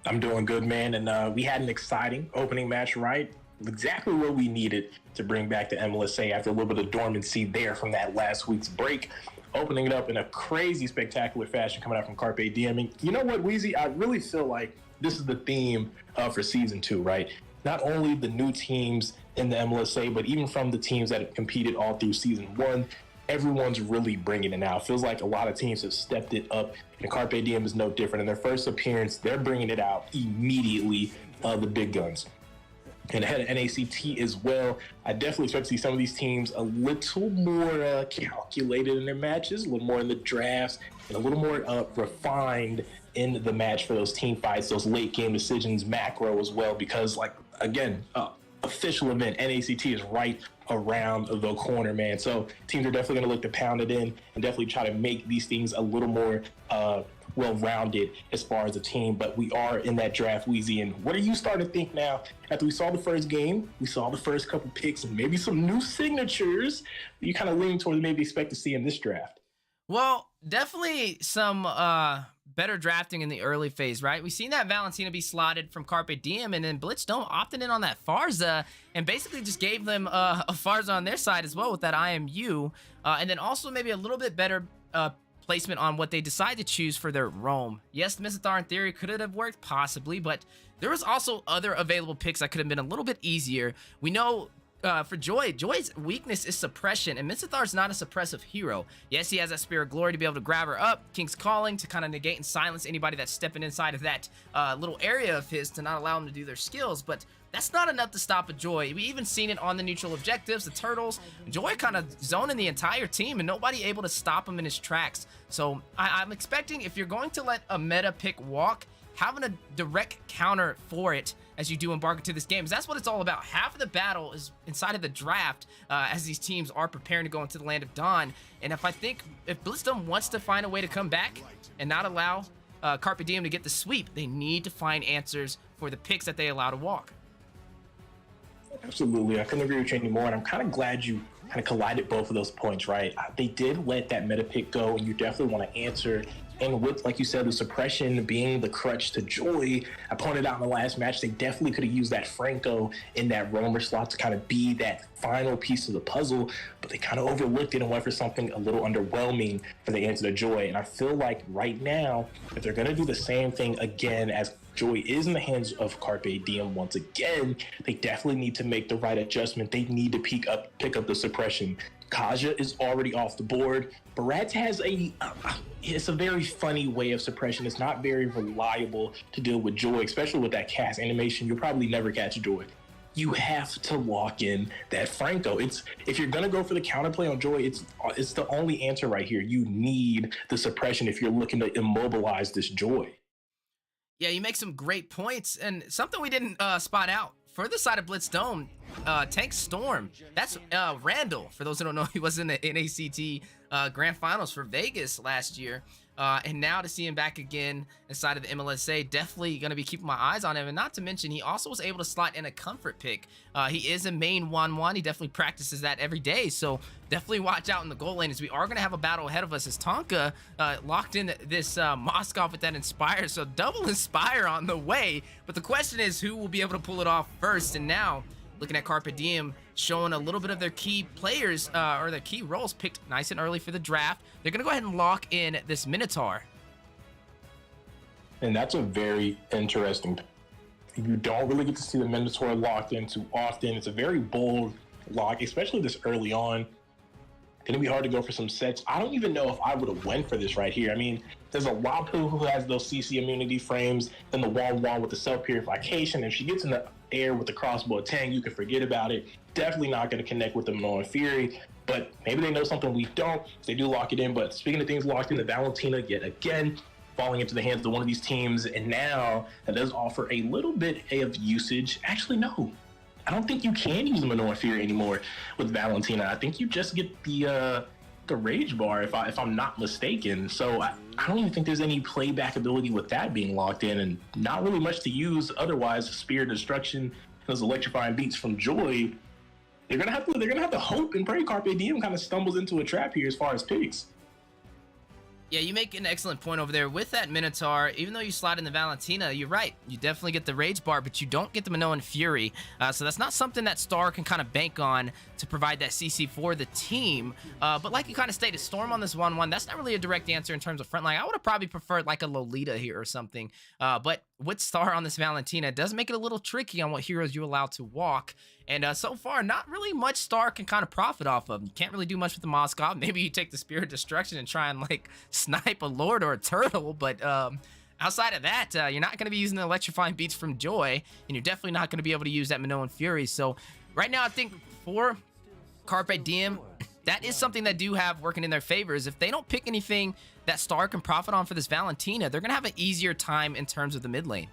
I'm doing good, man. And we had an exciting opening match, right? Exactly what we needed to bring back the MLSA after a little bit of dormancy there from that last week's break. Opening it up in a crazy, spectacular fashion coming out from Carpe Diem. And you know what, Weezy? I really feel like this is the theme for Season 2, right? Not only the new teams in the MLSA, but even from the teams that have competed all through Season 1, everyone's really bringing it out. It feels like a lot of teams have stepped it up, and Carpe Diem is no different. In their first appearance, they're bringing it out immediately, the big guns. And ahead of NACT as well, I definitely expect to see some of these teams a little more calculated in their matches, a little more in the drafts, and a little more refined in the match for those team fights, those late game decisions, macro as well, because, like, again, official event, NACT is right around the corner, man. So teams are definitely going to look to pound it in and definitely try to make these things a little more well-rounded as far as a team. But we are in that draft, Weezy, and what are you starting to think now after we saw the first game, we saw the first couple picks, and maybe some new signatures you kind of leaning towards maybe expect to see in this draft? Well, definitely some better drafting in the early phase, right? We've seen that Valentina be slotted from Carpe Diem, and then Blitz Dome opted in on that Farza and basically just gave them a Farza on their side as well with that IMU, and then also maybe a little bit better placement on what they decide to choose for their roam. Yes, the Mizithar in theory could have worked possibly, but there was also other available picks that could have been a little bit easier. We know for Joy's weakness is suppression, and Mizithar's not a suppressive hero. Yes, he has that Spirit of Glory to be able to grab her up, King's Calling to kind of negate and silence anybody that's stepping inside of that little area of his to not allow them to do their skills, but that's not enough to stop a Joy. We even seen it on the neutral objectives, the turtles. Joy kind of zoning the entire team and nobody able to stop him in his tracks. So I'm expecting if you're going to let a meta pick walk, having a direct counter for it as you do embark into this game, because that's what it's all about. Half of the battle is inside of the draft as these teams are preparing to go into the Land of Dawn. And if Blitzdom wants to find a way to come back and not allow Carpe Diem to get the sweep, they need to find answers for the picks that they allow to walk. Absolutely. I couldn't agree with you anymore. And I'm kind of glad you kind of collided both of those points, right? They did let that meta pick go, and you definitely want to answer. And with, like you said, the suppression being the crutch to Joy, I pointed out in the last match, they definitely could have used that Franco in that roamer slot to kind of be that final piece of the puzzle, but they kind of overlooked it and went for something a little underwhelming for the answer to Joy. And I feel like right now, if they're going to do the same thing again as Joy is in the hands of Carpe Diem once again, they definitely need to make the right adjustment. They need to pick up the suppression. Kaja is already off the board. Barat has it's a very funny way of suppression. It's not very reliable to deal with Joy, especially with that cast animation. You'll probably never catch Joy. You have to lock in that Franco. If you're gonna go for the counterplay on Joy, it's the only answer right here. You need the suppression if you're looking to immobilize this Joy. Yeah, you make some great points, and something we didn't spot out. For the side of Blitzdom, Tank Storm, that's Randall. For those who don't know, he was in the NACT Grand Finals for Vegas last year. And now to see him back again inside of the MLSA, definitely going to be keeping my eyes on him. And not to mention, he also was able to slot in a comfort pick. He is a main 1-1. He definitely practices that every day. So definitely watch out in the goal lane, as we are going to have a battle ahead of us as Tonka locked in this Moskov with that Inspire. So double Inspire on the way. But the question is, who will be able to pull it off first? And now, looking at Carpe Diem, showing a little bit of their key players or their key roles picked nice and early for the draft. They're going to go ahead and lock in this Minotaur. And that's a very interesting. You don't really get to see the Minotaur locked in too often. It's a very bold lock, especially this early on. Going to be hard to go for some sets. I don't even know if I would have went for this right here. I mean, there's a Wapu who has those CC immunity frames, then the Wong with the self-purification. If she gets in the air with the crossbow Tang, you can forget about it. Definitely not going to connect with the Minoan Fury, but maybe they know something we don't. They do lock it in. But speaking of things locked in, the Valentina yet again falling into the hands of one of these teams, and now that does offer a little bit of usage. Actually, no. I don't think you can use the Minoan Fury anymore with Valentina. I think you just get the Rage Bar, if I'm not mistaken. So I don't even think there's any playback ability with that being locked in, and not really much to use otherwise. Spear Destruction, those electrifying beats from Joy. They're gonna have to hope and pray Carpe Diem kind of stumbles into a trap here as far as picks. Yeah, you make an excellent point over there. With that Minotaur, even though you slide in the Valentina, you're right. You definitely get the Rage Bar, but you don't get the Minoan Fury. So that's not something that Star can kind of bank on to provide that CC for the team. But like you kind of stated, Storm on this 1-1, that's not really a direct answer in terms of frontline. I would have probably preferred like a Lolita here or something. But with Star on this Valentina, it does make it a little tricky on what heroes you're allowed to walk. And so far, not really much Star can kind of profit off of. You can't really do much with the Moskov. Maybe you take the Spirit Destruction and try and like snipe a Lord or a Turtle. But outside of that, you're not going to be using the electrifying beats from Joy. And you're definitely not going to be able to use that Minoan Fury. So right now, I think for Carpe Diem, that is something that do have working in their favors. If they don't pick anything that Star can profit on for this Valentina, they're going to have an easier time in terms of the mid lane.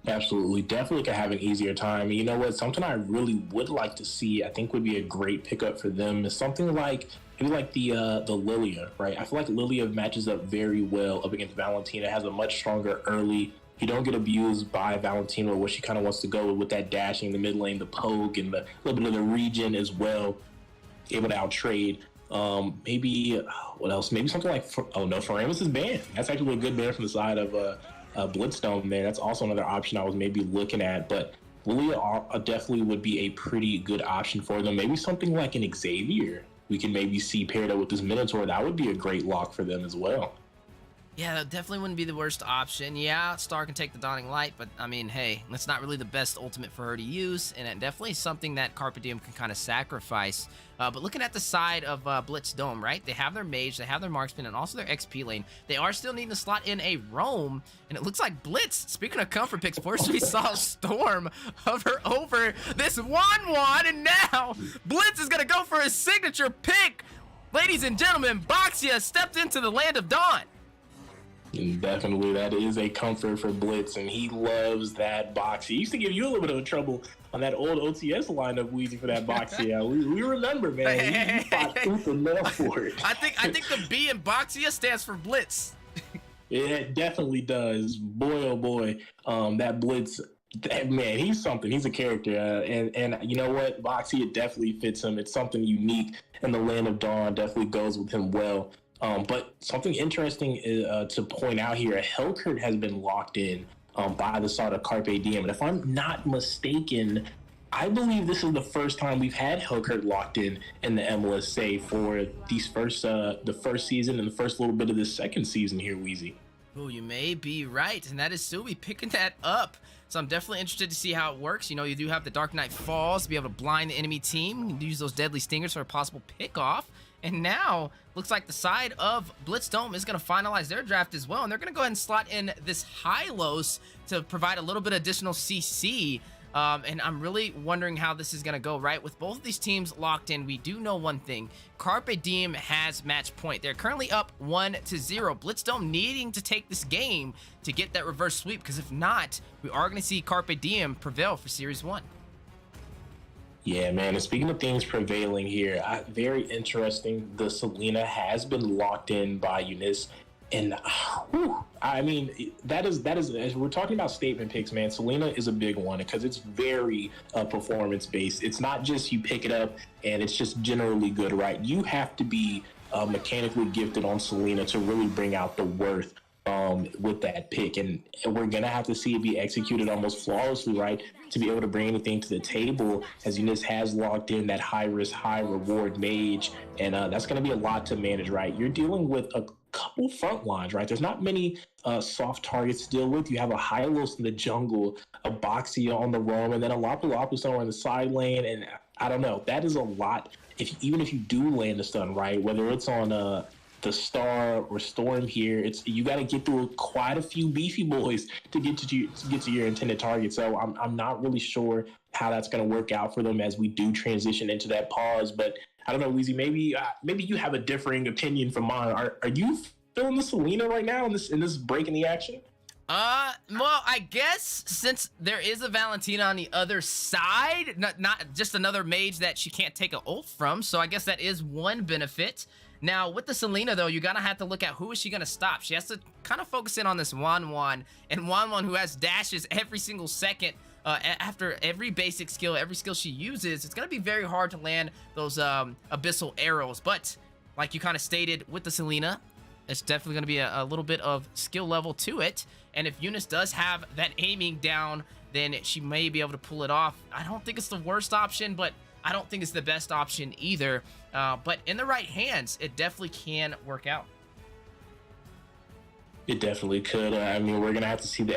Absolutely. Definitely could have an easier time. You know what? Something I really would like to see, I think would be a great pickup for them, is something like maybe like the Lilia, right? I feel like Lilia matches up very well up against Valentina, has a much stronger early. You don't get abused by Valentina, where she kind of wants to go with that dashing, the mid lane, the poke, and the little bit of the regen as well. Able to outtrade. Maybe, what else? Maybe something like, Faramus is banned. That's actually a good ban from the side of Blitzdom there. That's also another option I was maybe looking at, but Lilia definitely would be a pretty good option for them. Maybe something like an Xavier we can maybe see paired up with this Minotaur, that would be a great lock for them as well. Yeah, that definitely wouldn't be the worst option. Yeah, Star can take the Dawning Light, but I mean, hey, that's not really the best ultimate for her to use, and it definitely something that Carpe Diem can kind of sacrifice. But looking at the side of Blitz Dome, right? They have their Mage, they have their Marksman, and also their XP lane. They are still needing to slot in a Roam, and it looks like Blitz, speaking of comfort picks, first we saw Storm hover over this Wan, and now Blitz is going to go for his signature pick. Ladies and gentlemen, Boxia stepped into the land of Dawn. And definitely, that is a comfort for Blitz, and he loves that box. He used to give you a little bit of trouble on that old OTS lineup, Weezy, for that box. Yeah, we remember, man. He fought tooth and nail for it. I think the B in Boxia stands for Blitz. It definitely does. Boy, oh boy, that Blitz. Man, he's something. He's a character, and you know what? Boxia definitely fits him. It's something unique, and the Land of Dawn definitely goes with him well. But something interesting to point out here, Hellcurt has been locked in by the side of Carpe Diem. And if I'm not mistaken, I believe this is the first time we've had Hellcurt locked in the MLSA for these the first season and the first little bit of the second season here, Weezy. Oh, you may be right, and that is Subi picking that up. So I'm definitely interested to see how it works. You know, you do have the Dark Knight Falls to be able to blind the enemy team. You can use those Deadly Stingers for a possible pick-off. And now, looks like the side of Blitz Dome is going to finalize their draft as well. And they're going to go ahead and slot in this Hylos to provide a little bit of additional CC. And I'm really wondering how this is going to go, right? With both of these teams locked in, we do know one thing. Carpe Diem has match point. They're currently up 1-0. Blitz Dome needing to take this game to get that reverse sweep, because if not, we are going to see Carpe Diem prevail for Series 1. Yeah, man. And speaking of things prevailing here, very interesting. The Selena has been locked in by Eunice. And I mean, that is, as we're talking about statement picks, man, Selena is a big one because it's very performance based. It's not just you pick it up and it's just generally good, right? You have to be mechanically gifted on Selena to really bring out the worth with that pick, and we're gonna have to see it be executed almost flawlessly, right, to be able to bring anything to the table, as Eunice has locked in that high risk high reward mage, and that's gonna be a lot to manage, right? You're dealing with a couple front lines, right? There's not many soft targets to deal with. You have a Hylos in the jungle, a Boxia on the roam, and then a Lapu Lapu somewhere in the side lane, and I don't know, that is a lot. Even if you do land a stun, right, whether it's on the Star or Storm here, you got to get through quite a few beefy boys to get to your intended target. So I'm not really sure how that's going to work out for them as we do transition into that pause. But I don't know, Weezy, maybe you have a differing opinion from mine. Are you feeling the Selena right now in this break in the action? Well, I guess since there is a Valentina on the other side, not just another mage that she can't take an ult from, so I guess that is one benefit. Now, with the Selena, though, you're going to have to look at who is she going to stop. She has to kind of focus in on this Wan, and Wan who has dashes every single second after every basic skill, every skill she uses. It's going to be very hard to land those abyssal arrows, but like you kind of stated with the Selena, it's definitely going to be a little bit of skill level to it, and if Eunice does have that aiming down, then she may be able to pull it off. I don't think it's the worst option, but I don't think it's the best option either. But in the right hands, it definitely can work out. It definitely could. I mean, we're going to have to see the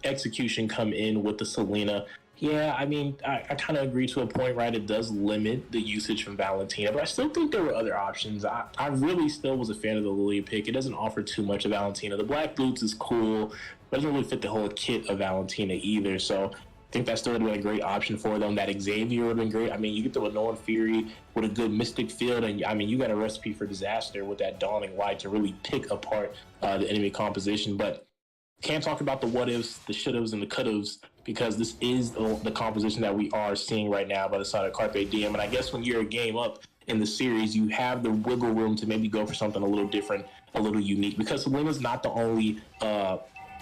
execution come in with the Selena. Yeah, I mean, I kind of agree to a point, right? It does limit the usage from Valentina, but I still think there were other options. I really still was a fan of the Lilia pick. It doesn't offer too much of Valentina. The Black Boots is cool, but it doesn't really fit the whole kit of Valentina either. So I think that still would have been a great option for them. That Xavier would have been great. I mean, you get the Renown Fury with a good Mystic Field, and I mean, you got a recipe for disaster with that Dawning Light to really pick apart the enemy composition. But can't talk about the what-ifs, the should-haves, and the could-haves, because this is the composition that we are seeing right now by the side of Carpe Diem. And I guess when you're a game up in the series, you have the wiggle room to maybe go for something a little different, a little unique, because Selena's not the only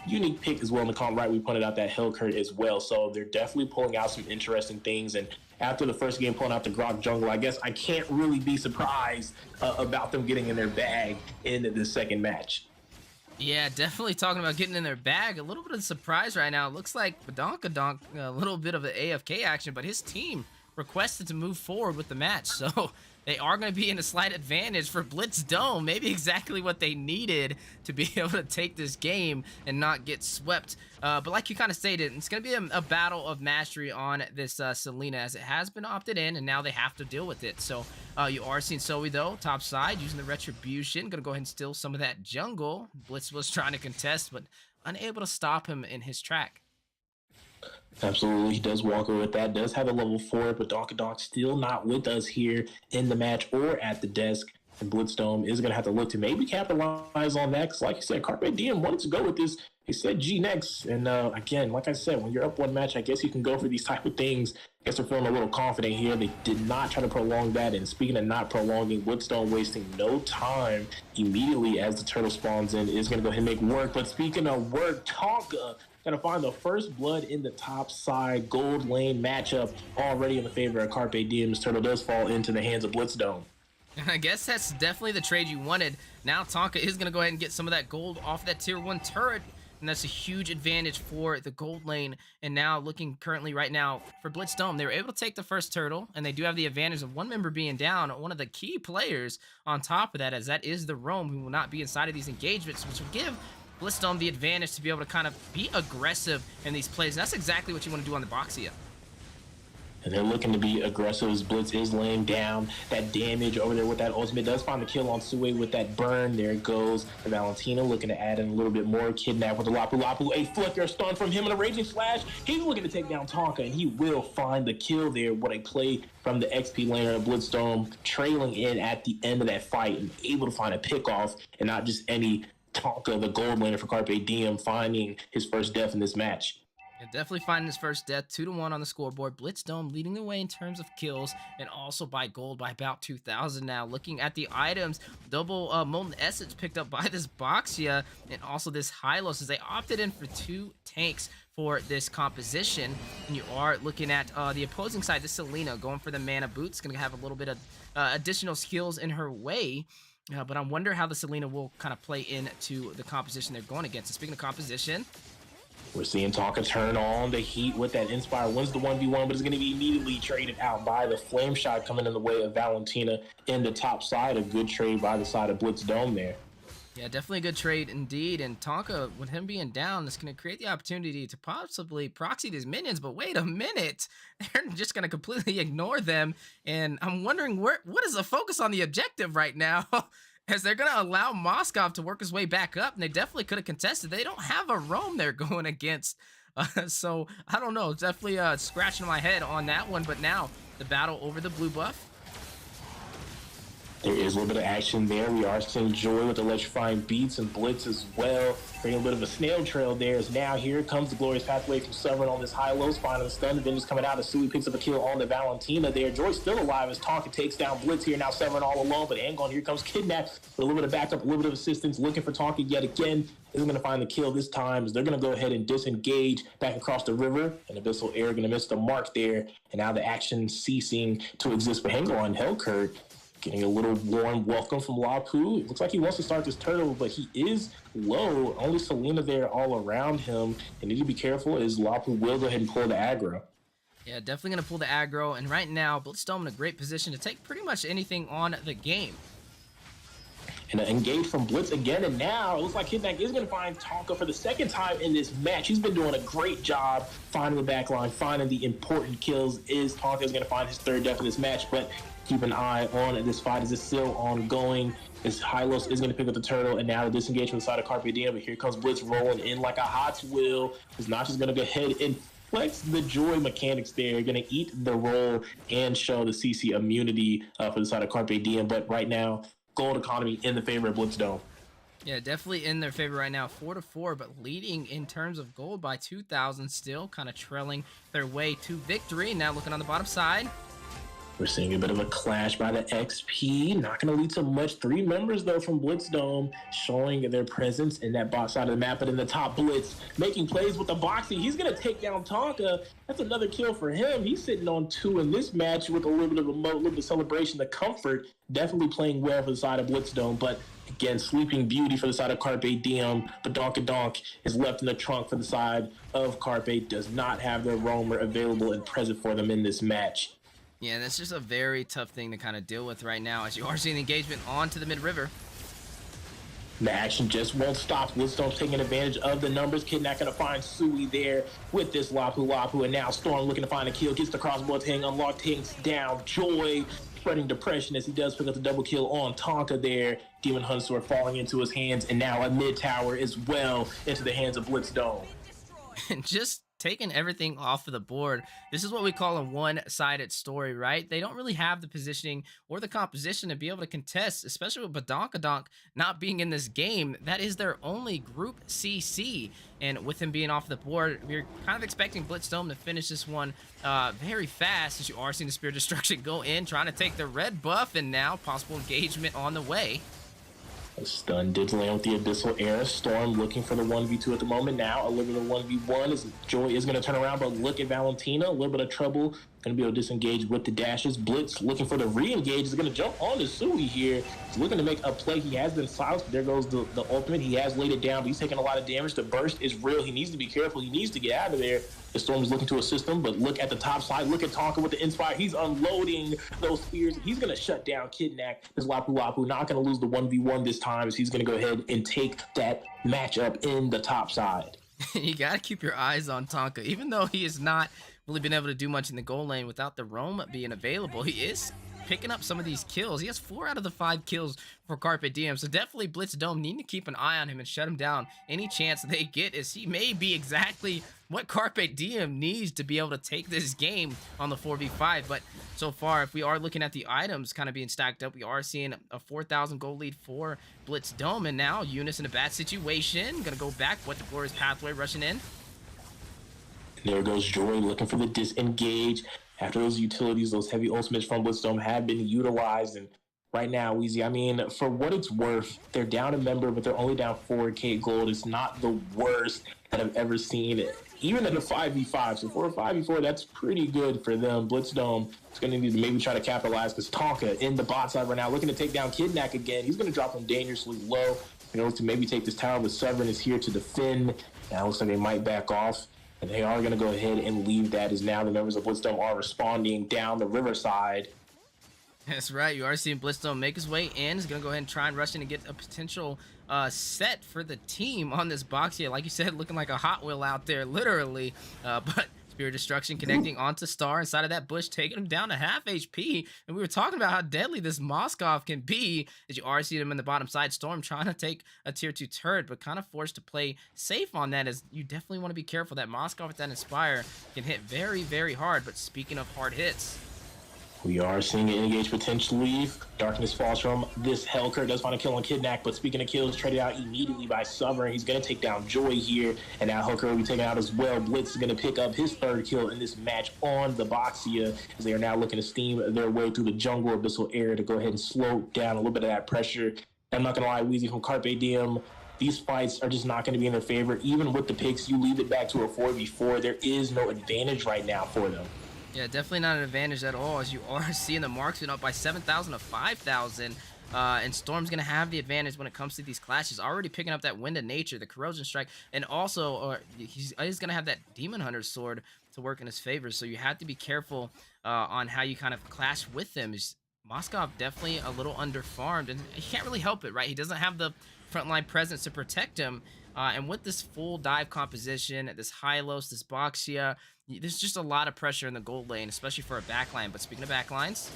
unique pick as well in the comp, right? We pointed out that Hellcurt as well. So they're definitely pulling out some interesting things. And after the first game pulling out the Grok jungle, I guess I can't really be surprised about them getting in their bag in the second match. Yeah, definitely talking about getting in their bag. A little bit of surprise right now. It looks like Badonkadonk, a little bit of the AFK action, but his team requested to move forward with the match. So they are going to be in a slight advantage for Blitz Dome. Maybe exactly what they needed to be able to take this game and not get swept. But like you kind of stated, it's going to be a battle of mastery on this Selena, as it has been opted in, and now they have to deal with it. So you are seeing Zoe, though, top side, using the Retribution. Going to go ahead and steal some of that jungle. Blitz was trying to contest, but unable to stop him in his track. Absolutely, he does walk away with that. Does have a level 4, but Donkadonk still not with us here in the match or at the desk. And Blitzdome is going to have to look to maybe capitalize on that. Because like you said, Carpe Diem wanted to go with this. He said G next. And again, like I said, when you're up one match, I guess you can go for these type of things. I guess they're feeling a little confident here. They did not try to prolong that. And speaking of not prolonging, Blitzdome wasting no time immediately as the turtle spawns in is going to go ahead and make work. But speaking of work, Tonka going to find the first blood in the top side gold lane matchup already in the favor of Carpe Diem's. Turtle does fall into the hands of Blitzdome. And I guess that's definitely the trade you wanted. Now Tonka is going to go ahead and get some of that gold off that tier 1 turret. And that's a huge advantage for the gold lane. And now looking currently right now for Blitzdome, they were able to take the first turtle. And they do have the advantage of one member being down. One of the key players on top of that, as that is the Roam, who will not be inside of these engagements, which will give Blitzdome the advantage to be able to kind of be aggressive in these plays. And that's exactly what you want to do on the Boxia. And they're looking to be aggressive as Blitz is laying down that damage over there with that ultimate. Does find the kill on Sue with that burn. There it goes. And Valentina looking to add in a little bit more. Kidnap with the Lapu Lapu. A flicker stun from him and a raging slash. He's looking to take down Tonka, and he will find the kill there. What a play from the XP laner of Blitzdome, trailing in at the end of that fight and able to find a pick off, and not just any Tonka, the gold laner for Carpe Diem, finding his first death in this match. Yeah, definitely finding his first death, 2-1 on the scoreboard. Blitzdome leading the way in terms of kills, and also by gold by about 2,000 now. Looking at the items, double Molten Essence picked up by this Boxia, and also this Hylos, as they opted in for 2 tanks for this composition. And you are looking at the opposing side, the Selena, going for the Mana Boots, going to have a little bit of additional skills in her way. But I wonder how the Selena will kind of play into the composition they're going against. And speaking of composition, we're seeing Tonka turn on the heat with that Inspire. Wins the 1v1, but is going to be immediately traded out by the Flame Shot coming in the way of Valentina in the top side. A good trade by the side of Blitzdome there. Yeah, definitely a good trade indeed. And Tonka, with him being down, is going to create the opportunity to possibly proxy these minions. But wait a minute, they're just going to completely ignore them. And I'm wondering what is the focus on the objective right now? As they're going to allow Moskov to work his way back up. And they definitely could have contested. They don't have a roam they're going against. So I don't know. Definitely scratching my head on that one. But now the battle over the blue buff. There is a little bit of action there. We are seeing Joy with electrifying beats and Blitz as well. Creating a bit of a snail trail there. As now here comes the glorious pathway from Severn on this high low, finding the stun. Then just coming out as Sui picks up a kill on the Valentina there. Joy still alive as Tonka takes down Blitz here. Now Severn all alone, but Angon here comes Kidnap with a little bit of backup, a little bit of assistance, looking for Tonka yet again. Isn't going to find the kill this time, as they're going to go ahead and disengage back across the river. And Abyssal Air going to miss the mark there. And now the action ceasing to exist for Hengo on Hellkurt. Getting a little warm welcome from Lapu. It looks like he wants to start this turtle, but he is low. Only Selena there all around him. And need to be careful as Lapu will go ahead and pull the aggro. Yeah, definitely going to pull the aggro. And right now, Blitzdome in a great position to take pretty much anything on the game. And engage from Blitz again, and now it looks like Kidnak is going to find Tonka for the second time in this match. He's been doing a great job finding the backline, finding the important kills. Tonka is going to find his third death in this match, but keep an eye on this fight as it's still ongoing. As Hylos is going to pick up the turtle, and now the disengage from the side of Carpe Diem, but here comes Blitz rolling in like a Hot Wheel. He's not just going to go ahead and flex the Joy mechanics there. Going to eat the roll and show the CC immunity for the side of Carpe Diem, but right now, gold economy in the favor of Blitzdome. Yeah, definitely in their favor right now, 4-4, but leading in terms of gold by 2,000, still kind of trailing their way to victory. Now looking on the bottom side, we're seeing a bit of a clash by the XP. Not going to lead to much. 3 members, though, from Blitzdome showing their presence in that bot side of the map. But in the top, Blitz making plays with the boxing. He's going to take down Tonka. That's another kill for him. He's sitting on 2 in this match with a little bit of a little bit of celebration. The comfort definitely playing well for the side of Blitzdome. But again, Sleeping Beauty for the side of Carpe Diem. But Donkadonk is left in the trunk for the side of Carpe. Does not have their roamer available and present for them in this match. Yeah, that's just a very tough thing to kind of deal with right now as you are seeing the engagement onto the mid-river. The action just won't stop. Blitzstone's taking advantage of the numbers. Kidnap gonna find Sui there with this Lapu, and now Storm looking to find a kill. Gets the crossbow Ting unlocked, Ting's down. Joy spreading depression as he does pick up the double kill on Tonka there. Demon Hunt Sword falling into his hands, and now a mid tower as well into the hands of Blitzdome. And just taking everything off of the board. This is what we call a one-sided story, right? They don't really have the positioning or the composition to be able to contest, especially with Badonkadonk not being in this game. That is their only group CC, and with him being off the board, we're kind of expecting Blitzdome to finish this one very fast, as you are seeing the Spirit Destruction go in, trying to take the red buff, and now possible engagement on the way. A stun did land with the Abyssal Air. Storm looking for the 1v2 at the moment now. A little bit of 1v1 as Joy is going to turn around, but look at Valentina. A little bit of trouble. Going to be able to disengage with the dashes. Blitz looking for the re-engage. Is going to jump on to Sui here. He's looking to make a play. He has been silenced, but there goes the ultimate. He has laid it down, but he's taking a lot of damage. The burst is real. He needs to be careful. He needs to get out of there. The Storm is looking to assist him, but look at the top side. Look at Tonka with the Inspire. He's unloading those spears. He's going to shut down Kidnap. This Lapu not going to lose the 1v1 this time, as he's going to go ahead and take that matchup in the top side. You got to keep your eyes on Tonka. Even though he has not really been able to do much in the goal lane without the roam being available, he is picking up some of these kills. He has 4 out of the 5 kills for Carpe Diem, so definitely Blitzdome need to keep an eye on him and shut him down any chance they get, as he may be exactly what Carpe Diem needs to be able to take this game on the 4v5. But so far, if we are looking at the items kind of being stacked up, we are seeing a 4,000 gold lead for Blitzdome, and now Eunice in a bad situation. Gonna go back with the Glorious Pathway rushing in. There goes Joy looking for the disengage. After those utilities, those heavy ultimates from Blitzdome have been utilized, and right now, Weezy, I mean, for what it's worth, they're down a member, but they're only down 4k gold. It's not the worst that I've ever seen, even in a 5v5. So for a 5v4, that's pretty good for them. Blitzdome is going to need to maybe try to capitalize, because Tonka in the bot side right now, looking to take down Kidnap again. He's going to drop him dangerously low, to maybe take this tower, but Severin is here to defend. Now it looks like they might back off. And they are going to go ahead and leave that, as now the members of Blitzdome are responding down the riverside. That's right. You are seeing Blitzdome make his way in. He's going to go ahead and try and rush in and get a potential set for the team on this box here. Like you said, looking like a Hot Wheel out there, literally. But Spirit Destruction connecting onto Star inside of that bush, taking him down to half HP. And we were talking about how deadly this Moskov can be, as you are seeing him in the bottom side. Storm trying to take a tier 2 turret, but kind of forced to play safe on that, as you definitely want to be careful. That Moskov with that Inspire can hit very, very hard. But speaking of hard hits, we are seeing an engage potentially. Darkness falls from this Helker. Does find a kill on Kidnap, but speaking of kills, traded out immediately by Summer. He's going to take down Joy here, and now Helker will be taken out as well. Blitz is going to pick up his 3rd kill in this match on the Boxia, as they are now looking to steam their way through the jungle Abyssal Air to go ahead and slow down a little bit of that pressure. I'm not going to lie, Weezy, from Carpe Diem, these fights are just not going to be in their favor. Even with the picks, you leave it back to a 4v4. There is no advantage right now for them. Yeah, definitely not an advantage at all, as you are seeing the marksman up by 7,000 to 5,000. And Storm's going to have the advantage when it comes to these clashes. Already picking up that Wind of Nature, the Corrosion Strike, and also he's going to have that Demon Hunter Sword to work in his favor. So you have to be careful on how you kind of clash with them. Moskov definitely a little underfarmed, and he can't really help it, right? He doesn't have the frontline presence to protect him. And with this full dive composition, this Hylos, this Boxia, there's just a lot of pressure in the gold lane, especially for a backline. But speaking of backlines,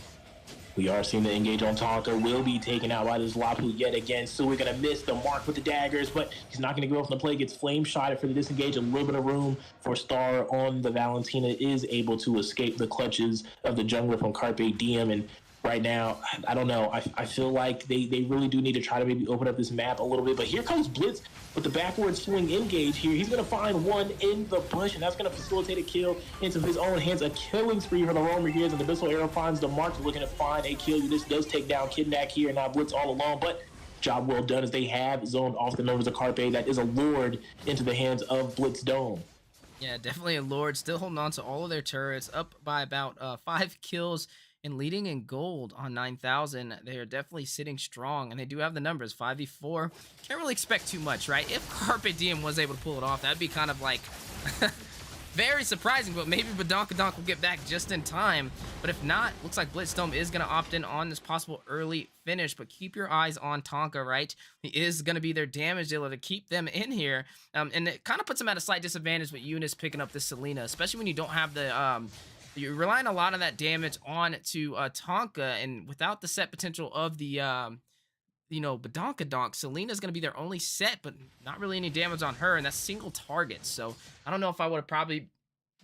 we are seeing the engage on Tonka. Will be taken out by this Lapu yet again. So we're going to miss the mark with the daggers, but he's not going to go off the play. Gets flame shotted for the disengage. A little bit of room for Star on the Valentina. Is able to escape the clutches of the jungler from Carpe Diem. And right now, I don't know. I feel like they really do need to try to maybe open up this map a little bit. But here comes Blitz with the backward swing engage here. He's going to find one in the bush, and that's going to facilitate a kill into his own hands. A killing spree for the roamer here, and the Abyssal Arrow finds the mark, looking to find a kill. This does take down Kidnap here, and now Blitz all alone, but job well done, as they have zoned off the members of Carpe. That is a Lord into the hands of Blitzdome. Yeah, definitely a Lord. Still holding on to all of their turrets, up by about 5 kills and leading in gold on 9,000. They are definitely sitting strong, and they do have the numbers. 5v4. Can't really expect too much, right? If Carpe Diem was able to pull it off, that'd be kind of like Very surprising, but maybe Badonkadonk will get back just in time. But if not, looks like Blitzdome is going to opt in on this possible early finish. But keep your eyes on Tonka, right? He is going to be their damage dealer to keep them in here. And it kind of puts them at a slight disadvantage with Eunice picking up this Selena, especially when you don't have the... you're relying a lot of that damage on to Tonka, and without the set potential of the... Badonkadonk, Selena's going to be their only set, but not really any damage on her, and that's single targets. So I don't know if I would have probably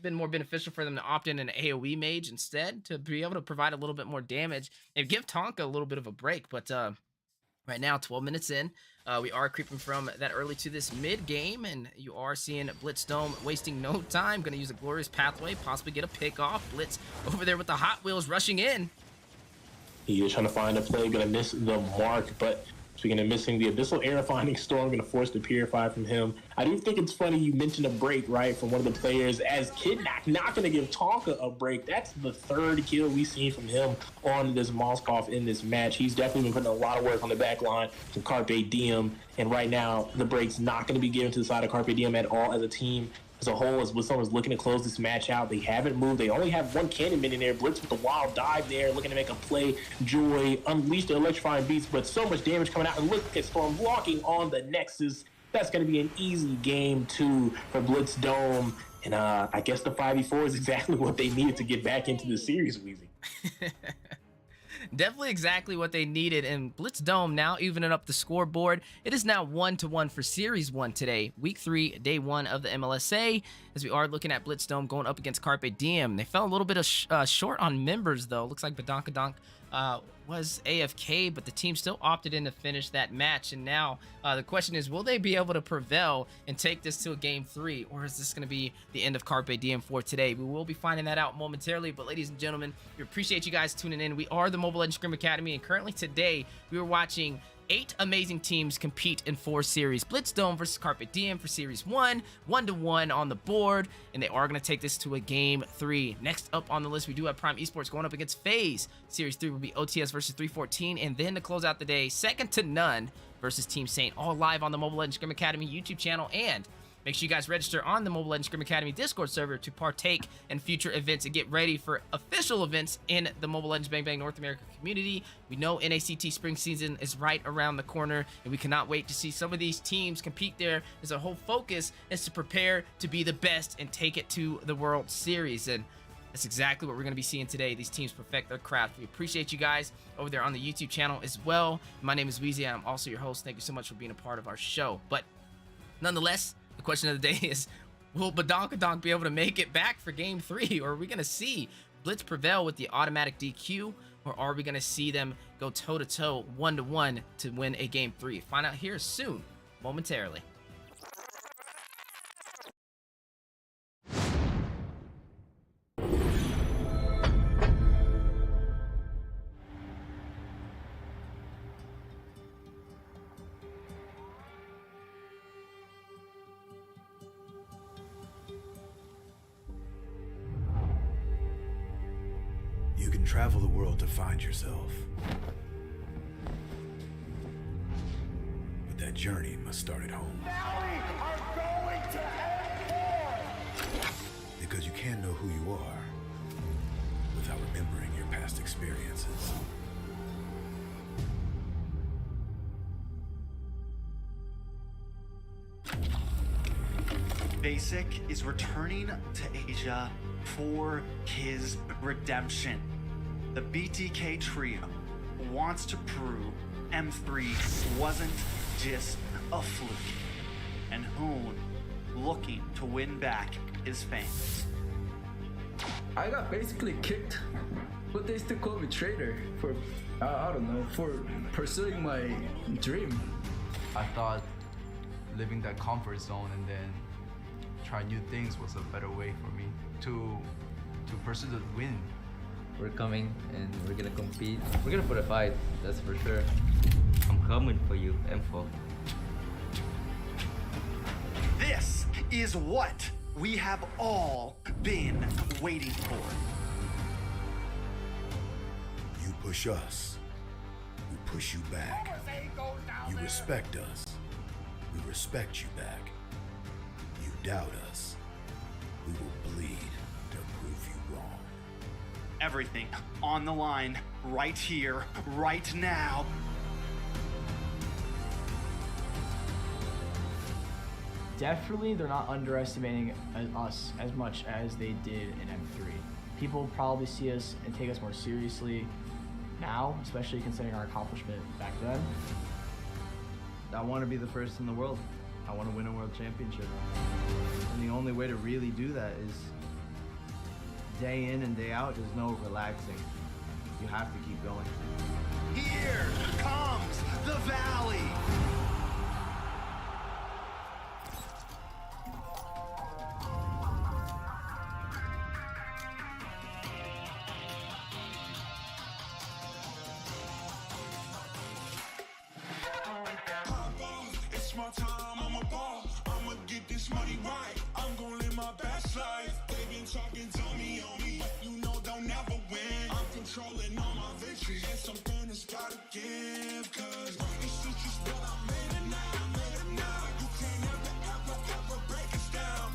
been more beneficial for them to opt in an AoE mage instead to be able to provide a little bit more damage and give Tonka a little bit of a break. But right now, 12 minutes in, we are creeping from that early to this mid game, and you are seeing Blitzdome wasting no time. Going to use a glorious pathway, possibly get a pick off. Blitz over there with the Hot Wheels rushing in. He is trying to find a play, going to miss the mark, but speaking of missing, the Abyssal Air Finding Storm going to force the Purify from him. I do think it's funny you mentioned a break, right, from one of the players, as Kidnack not going to give Tonka a break. That's the third kill we've seen from him on this Moskov in this match. He's definitely been putting a lot of work on the back line from Carpe Diem, and right now the break's not going to be given to the side of Carpe Diem at all as a team. As a whole, as someone's looking to close this match out, they haven't moved. They only have one Cannonman in there. Blitz with the wild dive there, looking to make a play. Joy unleash the electrifying beats, but so much damage coming out. And look at Storm walking on the Nexus. That's going to be an easy game, too, for Blitzdome. And I guess the 5v4 is exactly what they needed to get back into the series, Weezy. Definitely exactly what they needed, and Blitzdome now evening up the scoreboard. It is now 1-1 for Series 1 today, Week 3, Day 1 of the MLSA, as we are looking at Blitzdome going up against Carpe Diem. They fell a little bit of short on members, though. Looks like Badonkadonk was AFK, but the team still opted in to finish that match. And now the question is, will they be able to prevail and take this to a Game 3, or is this going to be the end of Carpe Diem for today? We will be finding that out momentarily, but ladies and gentlemen, we appreciate you guys tuning in. We are the Mobile Legends Scrim Academy, and currently today we are watching 8 amazing teams compete in 4 series. Blitzdome versus Carpe Diem for Series 1, 1-1 on the board, and they are going to take this to a Game 3. Next up on the list, we do have Prime Esports going up against FaZe. Series 3 will be OTS versus 314, and then to close out the day, Second to None versus Team Saint, all live on the Mobile Legends Scrim Academy YouTube channel. And make sure you guys register on the Mobile Legends Scrim Academy Discord server to partake in future events and get ready for official events in the Mobile Legends Bang Bang North America community. We know NACT spring season is right around the corner, and we cannot wait to see some of these teams compete there, as our whole focus is to prepare to be the best and take it to the World Series. And that's exactly what we're going to be seeing today. These teams perfect their craft. We appreciate you guys over there on the YouTube channel as well. My name is Weezy. I'm also your host. Thank you so much for being a part of our show. But nonetheless, the question of the day is, will Badonkadonk be able to make it back for Game 3? Or are we going to see Blitz prevail with the automatic DQ? Or are we going to see them go toe-to-toe, 1-1 to win a Game 3? Find out here soon, momentarily. You can travel the world to find yourself. But that journey must start at home. Because you can't know who you are without remembering your past experiences. Basic is returning to Asia for his redemption. The BTK trio wants to prove M3 wasn't just a fluke, and Hoon looking to win back his fans. I got basically kicked, but they still call me traitor for, I don't know, for pursuing my dream. I thought living that comfort zone and then try new things was a better way for me to pursue the win. We're coming and we're gonna compete. We're gonna put a fight, that's for sure. I'm coming for you, M4. This is what we have all been waiting for. You push us, we push you back. You respect us, we respect you back. You doubt us, We will bleed to prove you wrong. Everything on the line, right here, right now. Definitely, they're not underestimating us as much as they did in M3. People probably see us and take us more seriously now, especially considering our accomplishment back then. I want to be the first in the world. I want to win a world championship. And the only way to really do that is day in and day out. There's no relaxing. You have to keep going. Here comes the Valley. It's my time, I'm a ball. I'ma get this money right. I'm gonna live my best life. They been talking, tell me on me, but you know they'll never win. I'm controlling all my victories, and something that's gotta give. Cause it's just what I made it now, You can't ever break us down,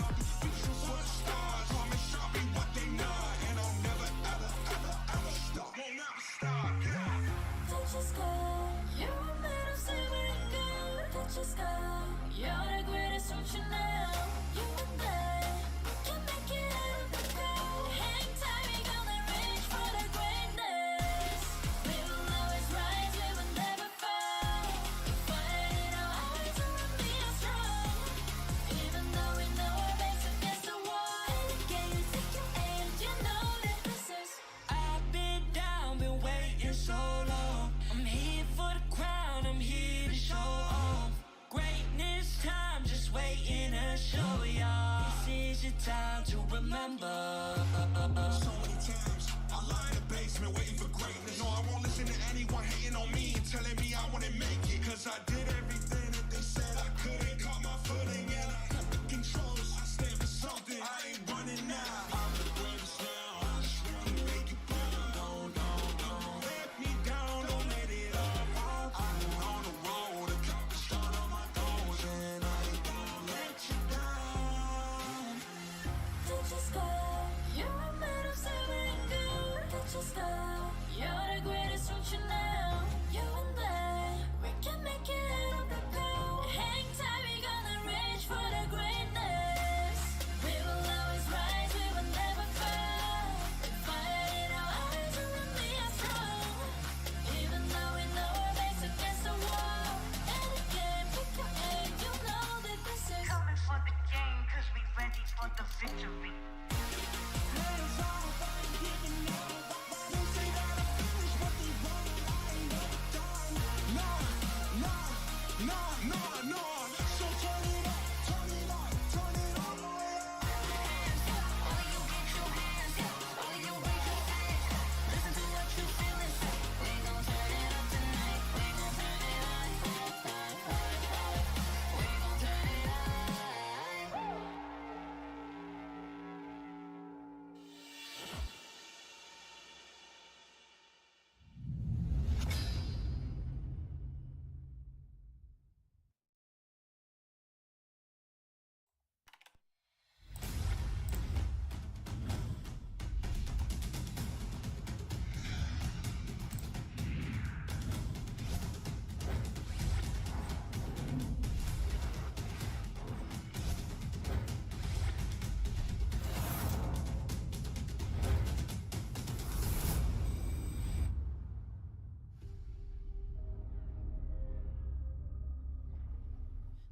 I'll be speechless for the stars. Promise I'll be what they not, and I'll never ever stop. Won't never stop, yeah. Touch your sky, you're a man of saving good. Touch your sky, you're the greatest option now. You and I, we can make it out of the cold. Hang tight, we gonna reach for the greatness. We will always rise, we will never fall. Fighting our eyes and we are strong. Even though we know our backs against the wall. And again, you take your aim, you know that this is. I've been down, been waiting so long. I'm here for the crown, I'm here to show off. Greatness time, just waiting to show y'all. This is your time to remember. So many times I lie in the basement waiting for greatness. No, I won't listen to anyone hating on me and telling me I wouldn't make it. Cause I did everything that they said I couldn't. Caught my footing and I got the controls. I stand for something, I ain't running now. I'm the greatest now, I just wanna make it down. Don't let me down, don't let it up. I'm on the road, accomplish all of my goals. And I ain't gonna let you down. Touch your sky, you're a man of saving good. Touch your sky, you're the greatest option now. You and I, we can make it out of the cold. Hang tight, we gonna reach for the greatness. We will always rise, we will never fall. Fighting our eyes and we are strong. Even though we know our backs against the wall. And again, pick your aim, you know that this is Coming for the game, cause we ready for the victory. No. So turn it up, turn it all the way up. All of you get your hands up, all of you raise your hands. Listen to what you feel inside. We gon' turn it up tonight. We gon' turn it on. We gon' turn it on.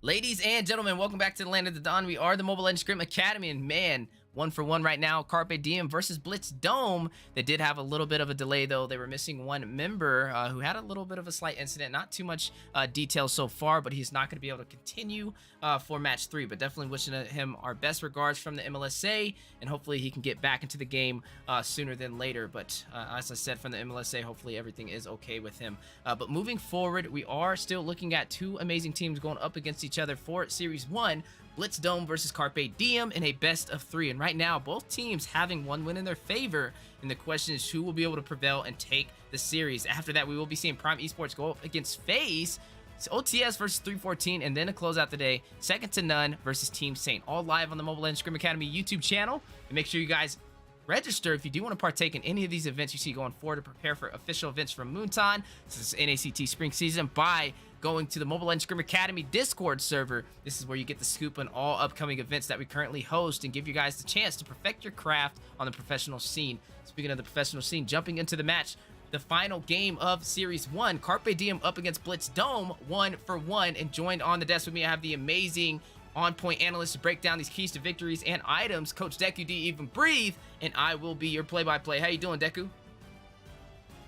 Ladies and gentlemen, welcome back to the Land of the Dawn. We are the Mobile Legends Scrim Academy, and man, 1-for-1 right now. Carpe Diem versus Blitz Dome. They did have a little bit of a delay, though. They were missing one member who had a little bit of a slight incident. Not too much detail so far, but he's not going to be able to continue for match 3. But definitely wishing him our best regards from the MLSA, and hopefully he can get back into the game sooner than later. But as I said, from the MLSA, hopefully everything is okay with him. But moving forward, we are still looking at two amazing teams going up against each other for Series 1. Blitz Dome versus Carpe Diem in a best of 3. And right now, both teams having one win in their favor. And the question is who will be able to prevail and take the series. After that, we will be seeing Prime Esports go up against FaZe. It's OTS versus 314, and then to close out the day, Second to None versus Team Saint. All live on the Mobile Legends Scrim Academy YouTube channel. And make sure you guys register if you do want to partake in any of these events you see going forward to prepare for official events from Moonton. This is NACT spring season by going to the Mobile Legends Scrim Academy Discord server. This is where you get the scoop on all upcoming events that we currently host and give you guys the chance to perfect your craft on the professional scene. Speaking of the professional scene, jumping into the match, the final game of Series 1, Carpe Diem up against Blitz Dome, 1-for-1, and joined on the desk with me, I have the amazing on-point analyst to break down these keys to victories and items, Coach Deku D Even Breathe, and I will be your play-by-play. How you doing, Deku?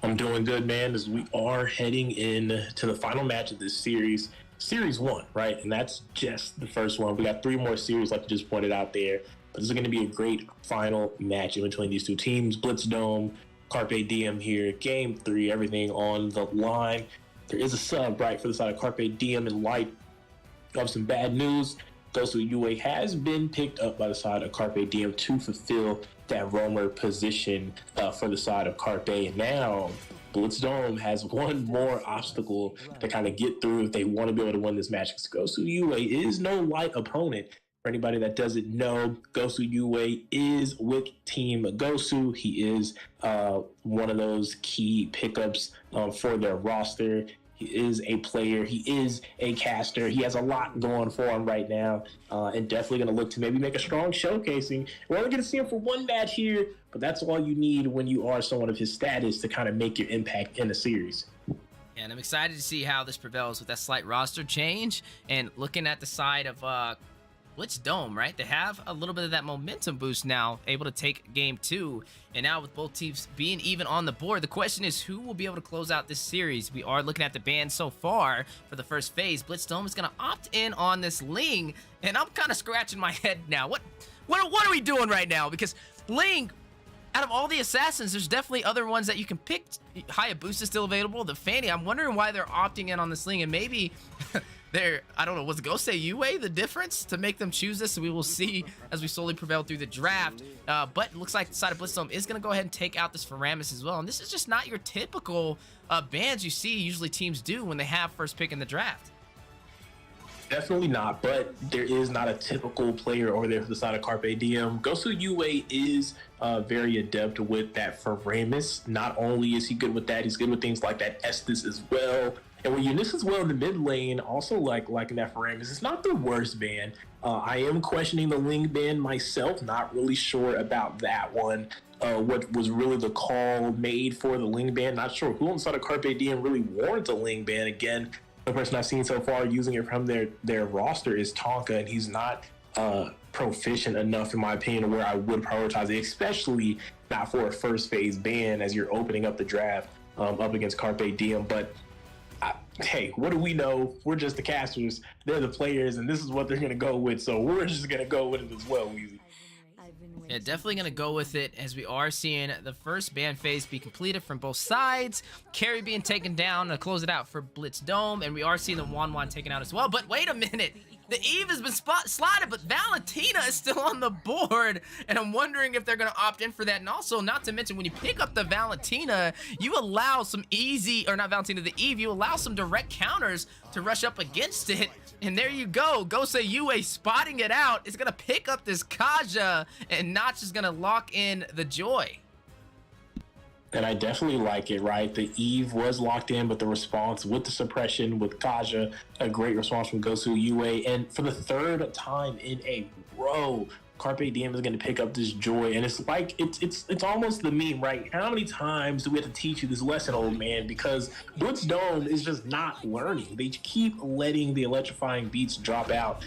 I'm doing good, man, as we are heading in to the final match of this series, Series 1, right? And that's just the first one. We got 3 more series, like you just pointed out there. But this is going to be a great final match in between these two teams. Blitz Dome, Carpe Diem here, Game 3, everything on the line. There is a sub, right, for the side of Carpe Diem in light of some bad news. Gosu Yue has been picked up by the side of Carpe Diem to fulfill that roamer position for the side of Carpe. And now Blitz Dome has one more obstacle to kind of get through if they want to be able to win this match. Because Gosu Yue is no light opponent. For anybody that doesn't know, Gosu Yue is with Team Gosu. He is one of those key pickups for their roster. He is a player. He is a caster. He has a lot going for him right now, and definitely going to look to maybe make a strong showcasing. We're only going to see him for one match here, but that's all you need when you are someone of his status to kind of make your impact in the series. And I'm excited to see how this prevails with that slight roster change. And looking at the side of Blitz Dome, right? They have a little bit of that momentum boost now, able to take game 2. And now with both teams being even on the board, the question is who will be able to close out this series? We are looking at the band so far for the first phase. Blitz Dome is going to opt in on this Ling, and I'm kind of scratching my head now. What are we doing right now? Because Ling, out of all the assassins, there's definitely other ones that you can pick. Hayabusa is still available. The Fanny, I'm wondering why they're opting in on this Ling, and maybe I don't know, was Gosei Yue the difference to make them choose this? So we will see as we slowly prevail through the draft. But it looks like the side of Blitz Dome is going to go ahead and take out this Faramis as well. And this is just not your typical bans you see usually teams do when they have first pick in the draft. Definitely not, but there is not a typical player over there for the side of Carpe Diem. Gosu Yue is very adept with that Faramis. Not only is he good with that, he's good with things like that Estes as well. And when Eunice is well in the mid lane, also liking that Faramis, it's not the worst ban. I am questioning the Ling ban myself, not really sure about that one. What was really the call made for the Ling ban? Not sure who on the side of Carpe Diem really warrants a Ling ban. Again, the person I've seen so far using it from their roster is Tonka, and he's not proficient enough, in my opinion, where I would prioritize it, especially not for a first phase ban as you're opening up the draft up against Carpe Diem. But hey, what do we know? We're just the casters. They're the players, and this is what they're going to go with. So we're just going to go with it as well, Weezy. Yeah, definitely going to go with it as we are seeing the first ban phase be completed from both sides. Carry being taken down to close it out for Blitz Dome, and we are seeing the Wan taken out as well. But wait a minute. The Eve has been slotted, but Valentina is still on the board, and I'm wondering if they're going to opt in for that. And also, not to mention, when you pick up the Valentina, you allow some easy, or not Valentina, the Eve, you allow some direct counters to rush up against it. And there you go. Gosei Yue spotting it out. Is going to pick up this Kaja, and Notch is going to lock in the Joy. And I definitely like it, right? The Eve was locked in, but the response with the suppression with Kaja, a great response from Gosu Yue. And for the third time in a row, Carpe Diem is going to pick up this Joy. And it's like, it's almost the meme, right? How many times do we have to teach you this lesson, old man? Because Blitz Dome is just not learning. They keep letting the electrifying beats drop out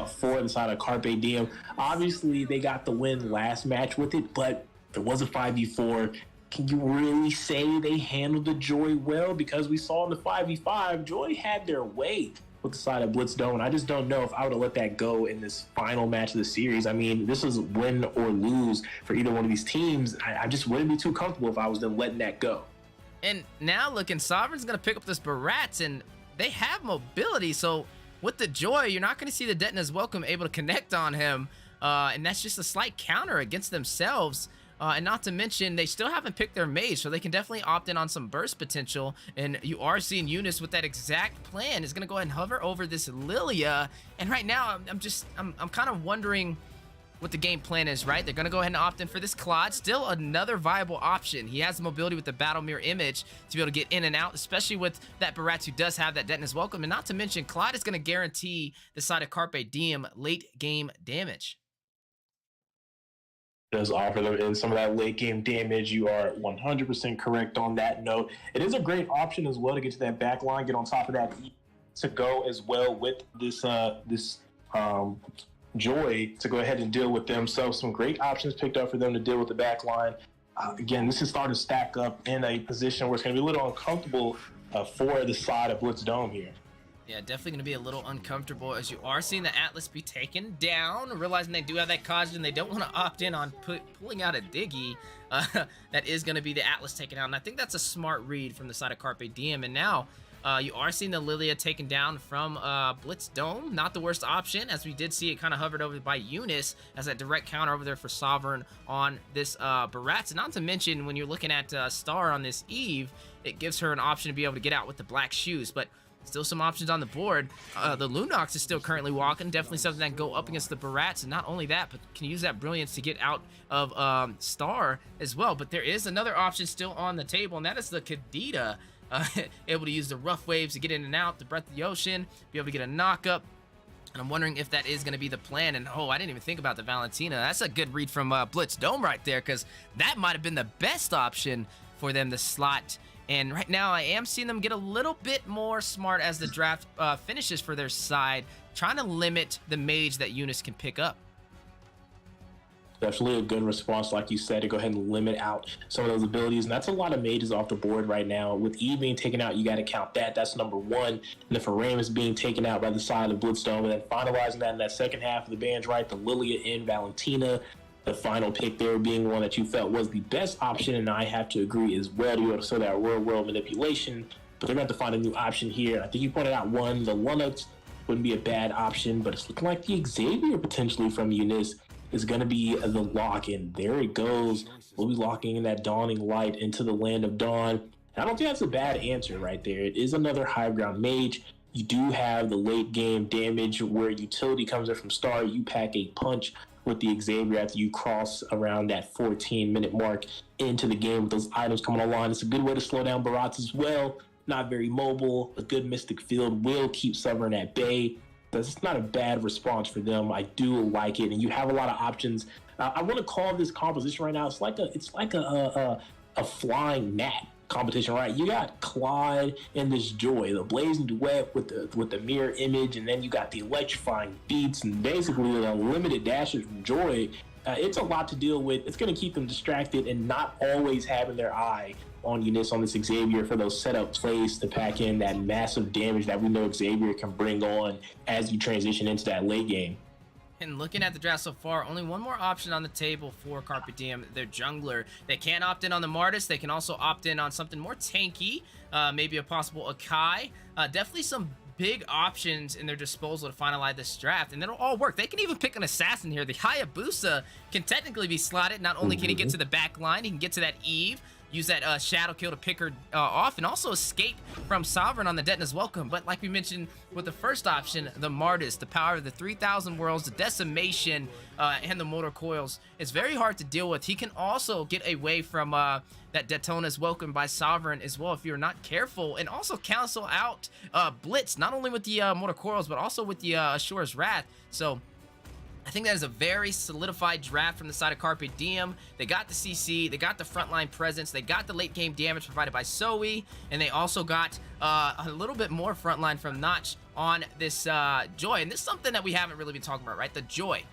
for the side of Carpe Diem. Obviously, they got the win last match with it, but there was a 5v4. Can you really say they handled the Joy well? Because we saw in the 5v5, Joy had their way with the side of Blitz Dome. And I just don't know if I would have let that go in this final match of the series. I mean, this is win or lose for either one of these teams. I just wouldn't be too comfortable if I was then letting that go. And now looking, Sovereign's going to pick up this Barats, and they have mobility. So with the Joy, you're not going to see the Detna's Welcome able to connect on him. And that's just a slight counter against themselves. And not to mention, they still haven't picked their mage, so they can definitely opt in on some burst potential. And you are seeing Eunice with that exact plan is going to go ahead and hover over this Lilia. And right now, I'm kind of wondering what the game plan is, right? They're going to go ahead and opt in for this Claude. Still another viable option. He has the mobility with the Battle Mirror image to be able to get in and out, especially with that Barats who does have that Detonus Welcome. And not to mention, Claude is going to guarantee the side of Carpe Diem late game damage. Does offer them in some of that late game damage. You are 100% correct on that note. It is a great option as well to get to that back line, get on top of that to go as well with this Joy to go ahead and deal with them. So some great options picked up for them to deal with the back line. Again, this is starting to stack up in a position where it's going to be a little uncomfortable for the side of Blitz Dome here. Yeah, definitely going to be a little uncomfortable as you are seeing the Atlas be taken down, realizing they do have that Kajin. They don't want to opt in on pulling out a Diggy. That is going to be the Atlas taken out, and I think that's a smart read from the side of Carpe Diem. And now you are seeing the Lilia taken down from Blitz Dome. Not the worst option, as we did see it kind of hovered over by Eunice as that direct counter over there for Sovereign on this Barats. And not to mention, when you're looking at Star on this Eve, it gives her an option to be able to get out with the black shoes. But still some options on the board. The Lunox is still currently walking. Definitely something that can go up against the Barats. And not only that, but can use that Brilliance to get out of Star as well. But there is another option still on the table, and that is the Kadita. Able to use the rough waves to get in and out, the Breath of the Ocean, be able to get a knockup. And I'm wondering if that is going to be the plan. And I didn't even think about the Valentina. That's a good read from Blitz Dome right there, because that might have been the best option for them to slot. And right now, I am seeing them get a little bit more smart as the draft finishes for their side, trying to limit the mage that Eunice can pick up. Definitely a good response, like you said, to go ahead and limit out some of those abilities. And that's a lot of mages off the board right now. With Eve being taken out, you got to count that. That's number one. And then for Ramus being taken out by the side of Blitz Dome, and then finalizing that in that second half of the band's right, the Lilia and Valentina. The final pick there being one that you felt was the best option, and I have to agree as well to be able to show that real-world manipulation. But they're going to have to find a new option here. I think you pointed out one, the Linux wouldn't be a bad option, but it's looking like the Xavier potentially from Eunice is going to be the lock, and there it goes. We'll be locking in that dawning light into the land of dawn. And I don't think that's a bad answer right there. It is another high ground mage. You do have the late game damage where utility comes in from Star. You pack a punch with the Xavier after you cross around that 14-minute mark into the game with those items coming online. It's a good way to slow down Barats as well. Not very mobile. A good Mystic Field will keep Sovereign at bay. That's not a bad response for them. I do like it, and you have a lot of options. I want to call this composition right now. It's like a flying gnat competition, right? You got Clyde and this Joy, the blazing duet with the mirror image, and then you got the electrifying beats and basically the unlimited dashes from Joy. It's a lot to deal with. It's going to keep them distracted and not always having their eye on Eunice on this Xavier for those setup plays to pack in that massive damage that we know Xavier can bring on as you transition into that late game. And looking at the draft so far, only one more option on the table for Carpe Diem, their jungler. They can opt in on the Martis. They can also opt in on something more tanky, maybe a possible Akai. Definitely some big options in their disposal to finalize this draft, and it'll all work. They can even pick an assassin here. The Hayabusa can technically be slotted. Not only can he get to the back line, he can get to that Eve, use that Shadow Kill to pick her off, and also escape from Sovereign on the Detonus Welcome. But like we mentioned with the first option, the Martis, the power of the 3,000 worlds, the decimation, and the motor coils, it's very hard to deal with. He can also get away from that Detonus Welcome by Sovereign as well if you're not careful, and also cancel out Blitz, not only with the motor coils, but also with the Ashura's Wrath. So I think that is a very solidified draft from the side of Carpe Diem. They got the CC, they got the frontline presence, they got the late game damage provided by Zoe, and they also got a little bit more frontline from Notch on this Joy. And this is something that we haven't really been talking about, right? The Joy.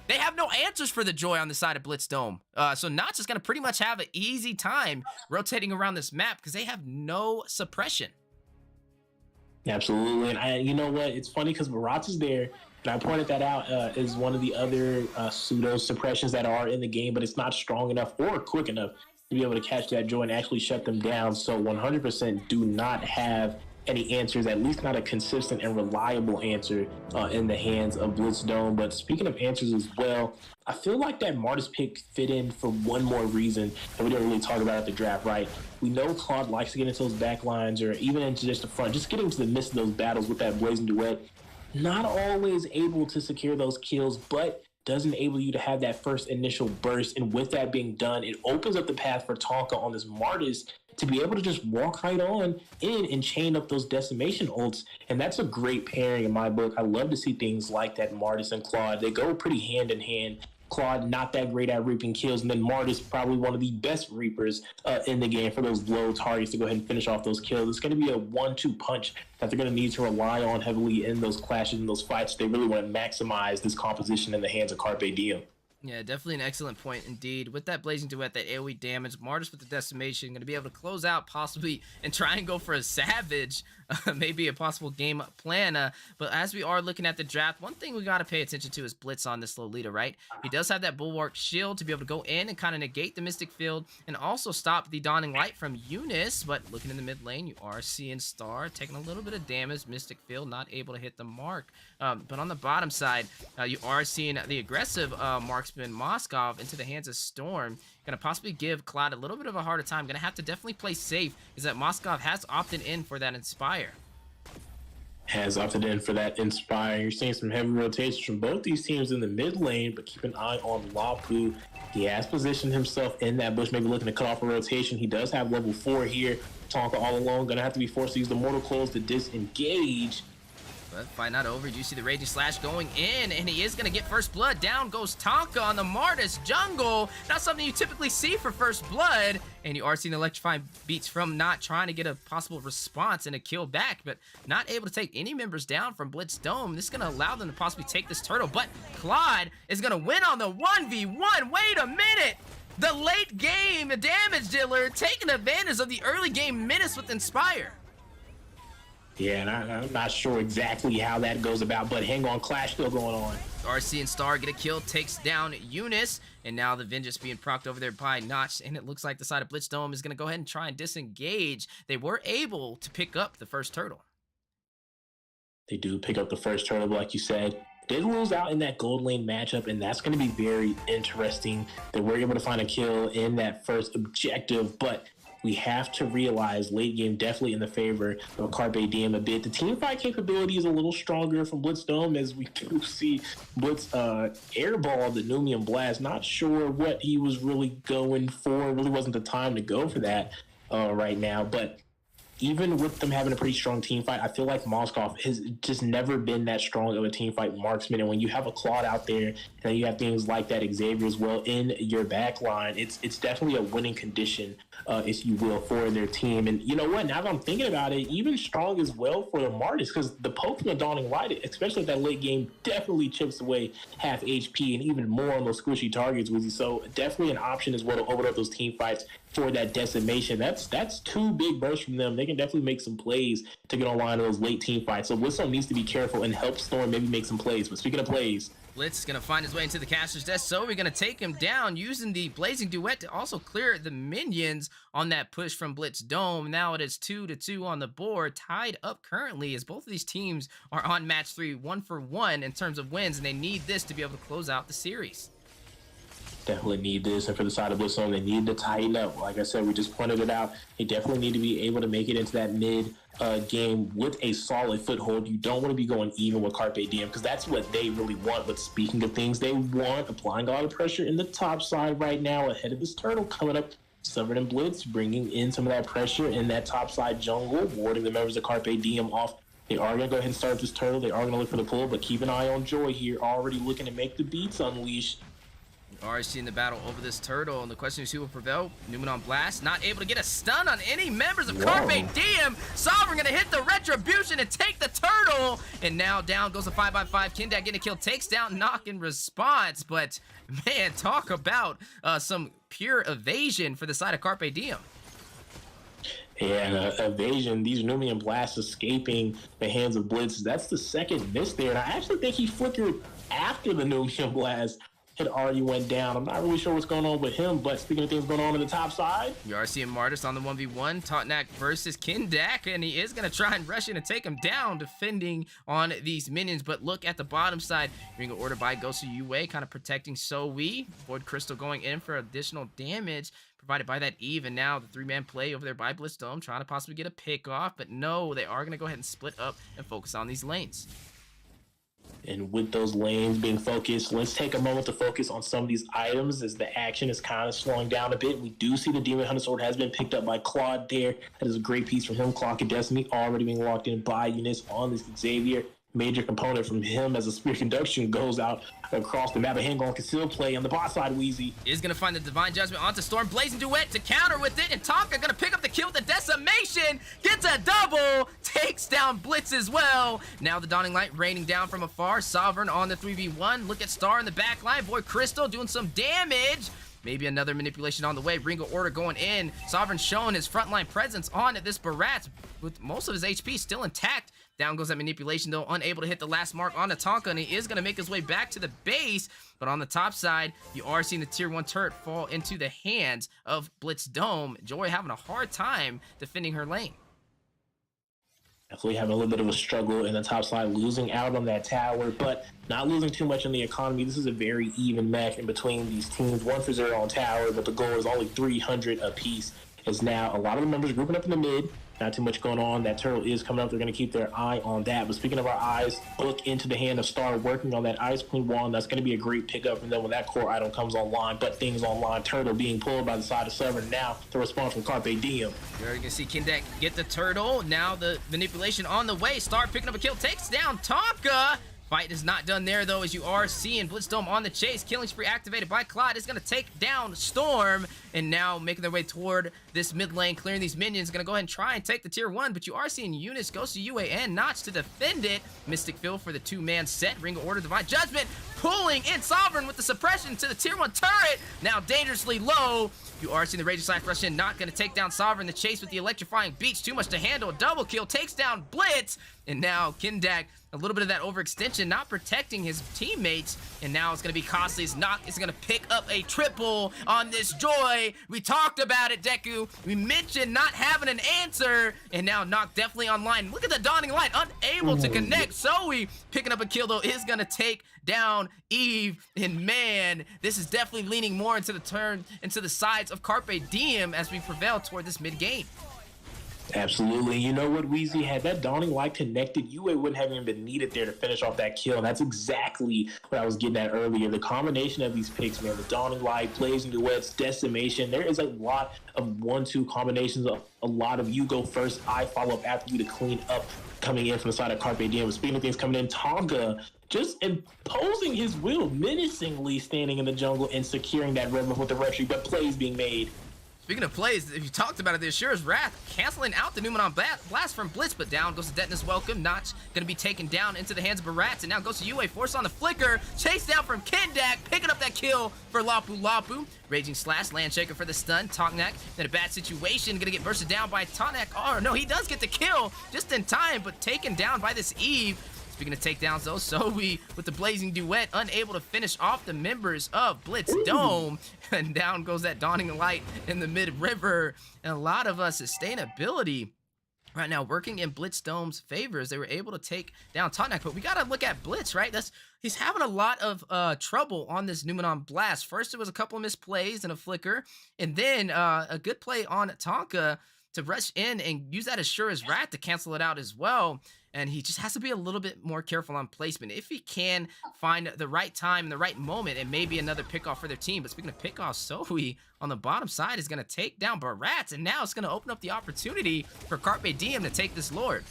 They have no answers for the Joy on the side of Blitz Dome. So Notch is going to pretty much have an easy time rotating around this map because they have no suppression. Absolutely. And you know what? It's funny because Barats is there. And I pointed that out as one of the other pseudo suppressions that are in the game, but it's not strong enough or quick enough to be able to catch that Joy and actually shut them down. So 100% do not have any answers, at least not a consistent and reliable answer in the hands of Blitz Dome. But speaking of answers as well, I feel like that Martis pick fit in for one more reason that we didn't really talk about at the draft, right? We know Claude likes to get into those back lines or even into just the front, just getting to the midst of those battles with that blazing duet. Not always able to secure those kills, but does enable you to have that first initial burst. And with that being done, it opens up the path for Tonka on this Martis to be able to just walk right on in and chain up those decimation ults. And that's a great pairing in my book. I love to see things like that, Martis and Claude. They go pretty hand in hand. Claude not that great at reaping kills, and then Martis probably one of the best reapers in the game for those low targets to go ahead and finish off those kills. It's going to be a 1-2 punch that they're going to need to rely on heavily in those clashes and those fights. They really want to maximize this composition in the hands of Carpe Diem. Yeah, definitely an excellent point indeed. With that Blazing Duet, that AoE damage, Martis with the Decimation, going to be able to close out possibly and try and go for a Savage, maybe a possible game plan. But as we are looking at the draft, one thing we got to pay attention to is Blitz on this Lolita, right? He does have that Bulwark Shield to be able to go in and kind of negate the Mystic Field and also stop the Dawning Light from Eunice. But looking in the mid lane, you are seeing Star taking a little bit of damage. Mystic Field not able to hit the mark. But on the bottom side, you are seeing the aggressive marksman Moskov into the hands of Storm. Gonna possibly give Cloud a little bit of a harder time. Gonna have to definitely play safe, is that Moskov has opted in for that Inspire. Has opted in for that Inspire. You're seeing some heavy rotations from both these teams in the mid lane, but keep an eye on Lapu. He has positioned himself in that bush, maybe looking to cut off a rotation. He does have level 4 here. Tonka all alone, gonna have to be forced to use the Mortal Coils to disengage. But fight not over. You see the Raging Slash going in, and he is going to get first blood. Down goes Tonka on the Martis jungle. Not something you typically see for first blood. And you are seeing electrifying beats from not trying to get a possible response and a kill back, but not able to take any members down from Blitz Dome. This is going to allow them to possibly take this turtle, but Claude is going to win on the 1v1. Wait a minute. The late game damage dealer taking advantage of the early game menace with Inspire. Yeah, and I'm not sure exactly how that goes about, but hang on, clash still going on. RC and Star get a kill, takes down Eunice, and now the Vengeance being procced over there by Notch, and it looks like the side of Blitz Dome is going to go ahead and try and disengage. They were able to pick up the first turtle. They do pick up the first turtle, but like you said, did lose out in that gold lane matchup, and that's going to be very interesting. They were able to find a kill in that first objective, but we have to realize late game definitely in the favor of Carpe Diem a bit. The team fight capability is a little stronger from Blitz Dome, as we do see Blitz airball the Numium Blast. Not sure what he was really going for. It really wasn't the time to go for that right now, but even with them having a pretty strong team fight, I feel like Moskov has just never been that strong of a team fight marksman. And when you have a Claude out there, and then you have things like that Xavier as well in your back line, it's definitely a winning condition, if you will, for their team. And you know what? Now that I'm thinking about it, even strong as well for the Martis, because the poke from the Dawning Light, especially at that late game, definitely chips away half HP and even more on those squishy targets with you. So definitely an option as well to open up those team fights for that decimation. That's 2 big bursts from them. They can definitely make some plays to get online in those late team fights. So Blitz needs to be careful and help Storm maybe make some plays. But speaking of plays, Blitz is going to find his way into the caster's desk, so we're going to take him down using the Blazing Duet to also clear the minions on that push from Blitz Dome. Now it is 2-2 on the board, tied up currently as both of these teams are on match 3, 1-for-1 in terms of wins, and they need this to be able to close out the series. Definitely need this, and for the side of Blitz Dome, they need to tighten up. Like I said, we just pointed it out. They definitely need to be able to make it into that mid game with a solid foothold. You don't want to be going even with Carpe Diem, because that's what they really want. But speaking of things they want, applying a lot of pressure in the top side right now ahead of this turtle coming up. Severed and Blitz bringing in some of that pressure in that top side jungle, warding the members of Carpe Diem off. They are going to go ahead and start this turtle. They are going to look for the pull, but keep an eye on Joy here, already looking to make the beats unleash. Already seeing the battle over this turtle, and the question is who will prevail. Numenon Blast not able to get a stun on any members of Carpe Diem. Sovereign gonna hit the Retribution and take the turtle, and now down goes a 5x5. Kindak getting a kill, takes down Knock in response, but man, talk about some pure evasion for the side of Carpe Diem. Yeah, evasion, these Numian Blasts escaping the hands of Blitz. That's the second miss there, and I actually think he flickered after the Numian Blast had already went down. I'm not really sure what's going on with him, but speaking of things going on the top side. You are seeing Martis on the 1v1, Totnak versus Kindak, and he is going to try and rush in and take him down, defending on these minions. But look at the bottom side. Ring of Order by Gosu Yue, kind of protecting Soe. Void Crystal going in for additional damage provided by that Eve, and now the 3-man play over there by Blitzdome, trying to possibly get a pick off, but no, they are going to go ahead and split up and focus on these lanes. And with those lanes being focused, let's take a moment to focus on some of these items as the action is kind of slowing down a bit. We do see the Demon Hunter Sword has been picked up by Claude there. That is a great piece from him. Clock of Destiny already being locked in by units on this Xavier. Major component from him as a Spear Conduction goes out across the map. A handgun can still play on the bot side. Wheezy is going to find the Divine Judgment onto Storm. Blazing Duet to counter with it, and Tonka going to pick up the kill with the Decimation. Gets a double, takes down Blitz as well. Now the Dawning Light raining down from afar. Sovereign on the 3v1. Look at Star in the back line. Void Crystal doing some damage. Maybe another manipulation on the way. Ring of Order going in. Sovereign showing his frontline presence on this Barat with most of his HP still intact. Down goes that manipulation, though, unable to hit the last mark on the Tonka, and he is going to make his way back to the base. But on the top side, you are seeing the tier 1 turret fall into the hands of Blitzdome. Joy having a hard time defending her lane. Definitely having a little bit of a struggle in the top side, losing out on that tower, but not losing too much in the economy. This is a very even match in between these teams. 1-0 on tower, but the goal is only 300 apiece. As now a lot of the members grouping up in the mid. Not too much going on. That turtle is coming up. They're going to keep their eye on that. But speaking of our eyes, look into the hand of Star working on that Ice Queen wand. That's going to be a great pickup from them when that core item comes online. But things online. Turtle being pulled by the side of Sovereign. Now the response from Carpe Diem. You're going to see Kindak get the turtle. Now the manipulation on the way. Star picking up a kill. Takes down Tonka. Fight is not done there, though, as you are seeing Blitzdome on the chase. Killing spree activated by Clyde is going to take down Storm, and now making their way toward this mid lane, clearing these minions. Going to go ahead and try and take the tier 1, but you are seeing Eunice, Ghost of Yue, and Notch to defend it. Mystic Fill for the 2-man set. Ring of Order, Divine Judgment, pulling in Sovereign with the suppression to the tier 1 turret. Now dangerously low. You are seeing the Rage Slash rush in, not going to take down Sovereign. The chase with the electrifying beats, too much to handle. Double kill, takes down Blitz, and now Kindak, a little bit of that overextension, not protecting his teammates, and now it's going to be costly. His Knock is going to pick up a triple on this Joy. We talked about it, Deku. We mentioned not having an answer, and now Knock definitely online. Look at the Dawning Light, unable to connect. Zoe picking up a kill, though, is going to take down Eve, and man, this is definitely leaning more into the sides of Carpe Diem as we prevail toward this mid game. Absolutely. You know what, Wheezy, had that Dawning Light connected, Yue wouldn't have even been needed there to finish off that kill. And that's exactly what I was getting at earlier. The combination of these picks, man, the Dawning Light, Blazing Duets, Decimation. There is a lot of 1-2 combinations, a lot of you go first, I follow up after you to clean up coming in from the side of Carpe Diem. Speaking of things coming in, Tonga just imposing his will, menacingly standing in the jungle and securing that river with the retry, but plays being made. Speaking of plays, if you talked about it, the Asura's Wrath canceling out the Numenon Blast from Blitz, but down goes to Detonus Welcome. Notch going to be taken down into the hands of Barats, and now goes to Yue, forced on the flicker. Chase down from Kindak, picking up that kill for Lapu Lapu. Raging Slash, Landshaker for the stun. Toknak in a bad situation, going to get bursted down by Toknak. Oh, no, he does get the kill just in time, but taken down by this Eve. Speaking of takedowns, though, Zoe with the Blazing Duet, unable to finish off the members of Blitzdome. And down goes that Dawning Light in the mid-river. And a lot of sustainability right now working in Blitzdome's favor as they were able to take down Totnak. But we got to look at Blitz, right? He's having a lot of trouble on this Numenon Blast. First, it was a couple of misplays and a flicker. And then a good play on Tonka to rush in and use that Asura's Wrath to cancel it out as well. And he just has to be a little bit more careful on placement. If he can find the right time and the right moment, it may be another pickoff for their team. But speaking of pickoffs, Zoe on the bottom side is going to take down Barats, and now it's going to open up the opportunity for Carpe Diem to take this Lord.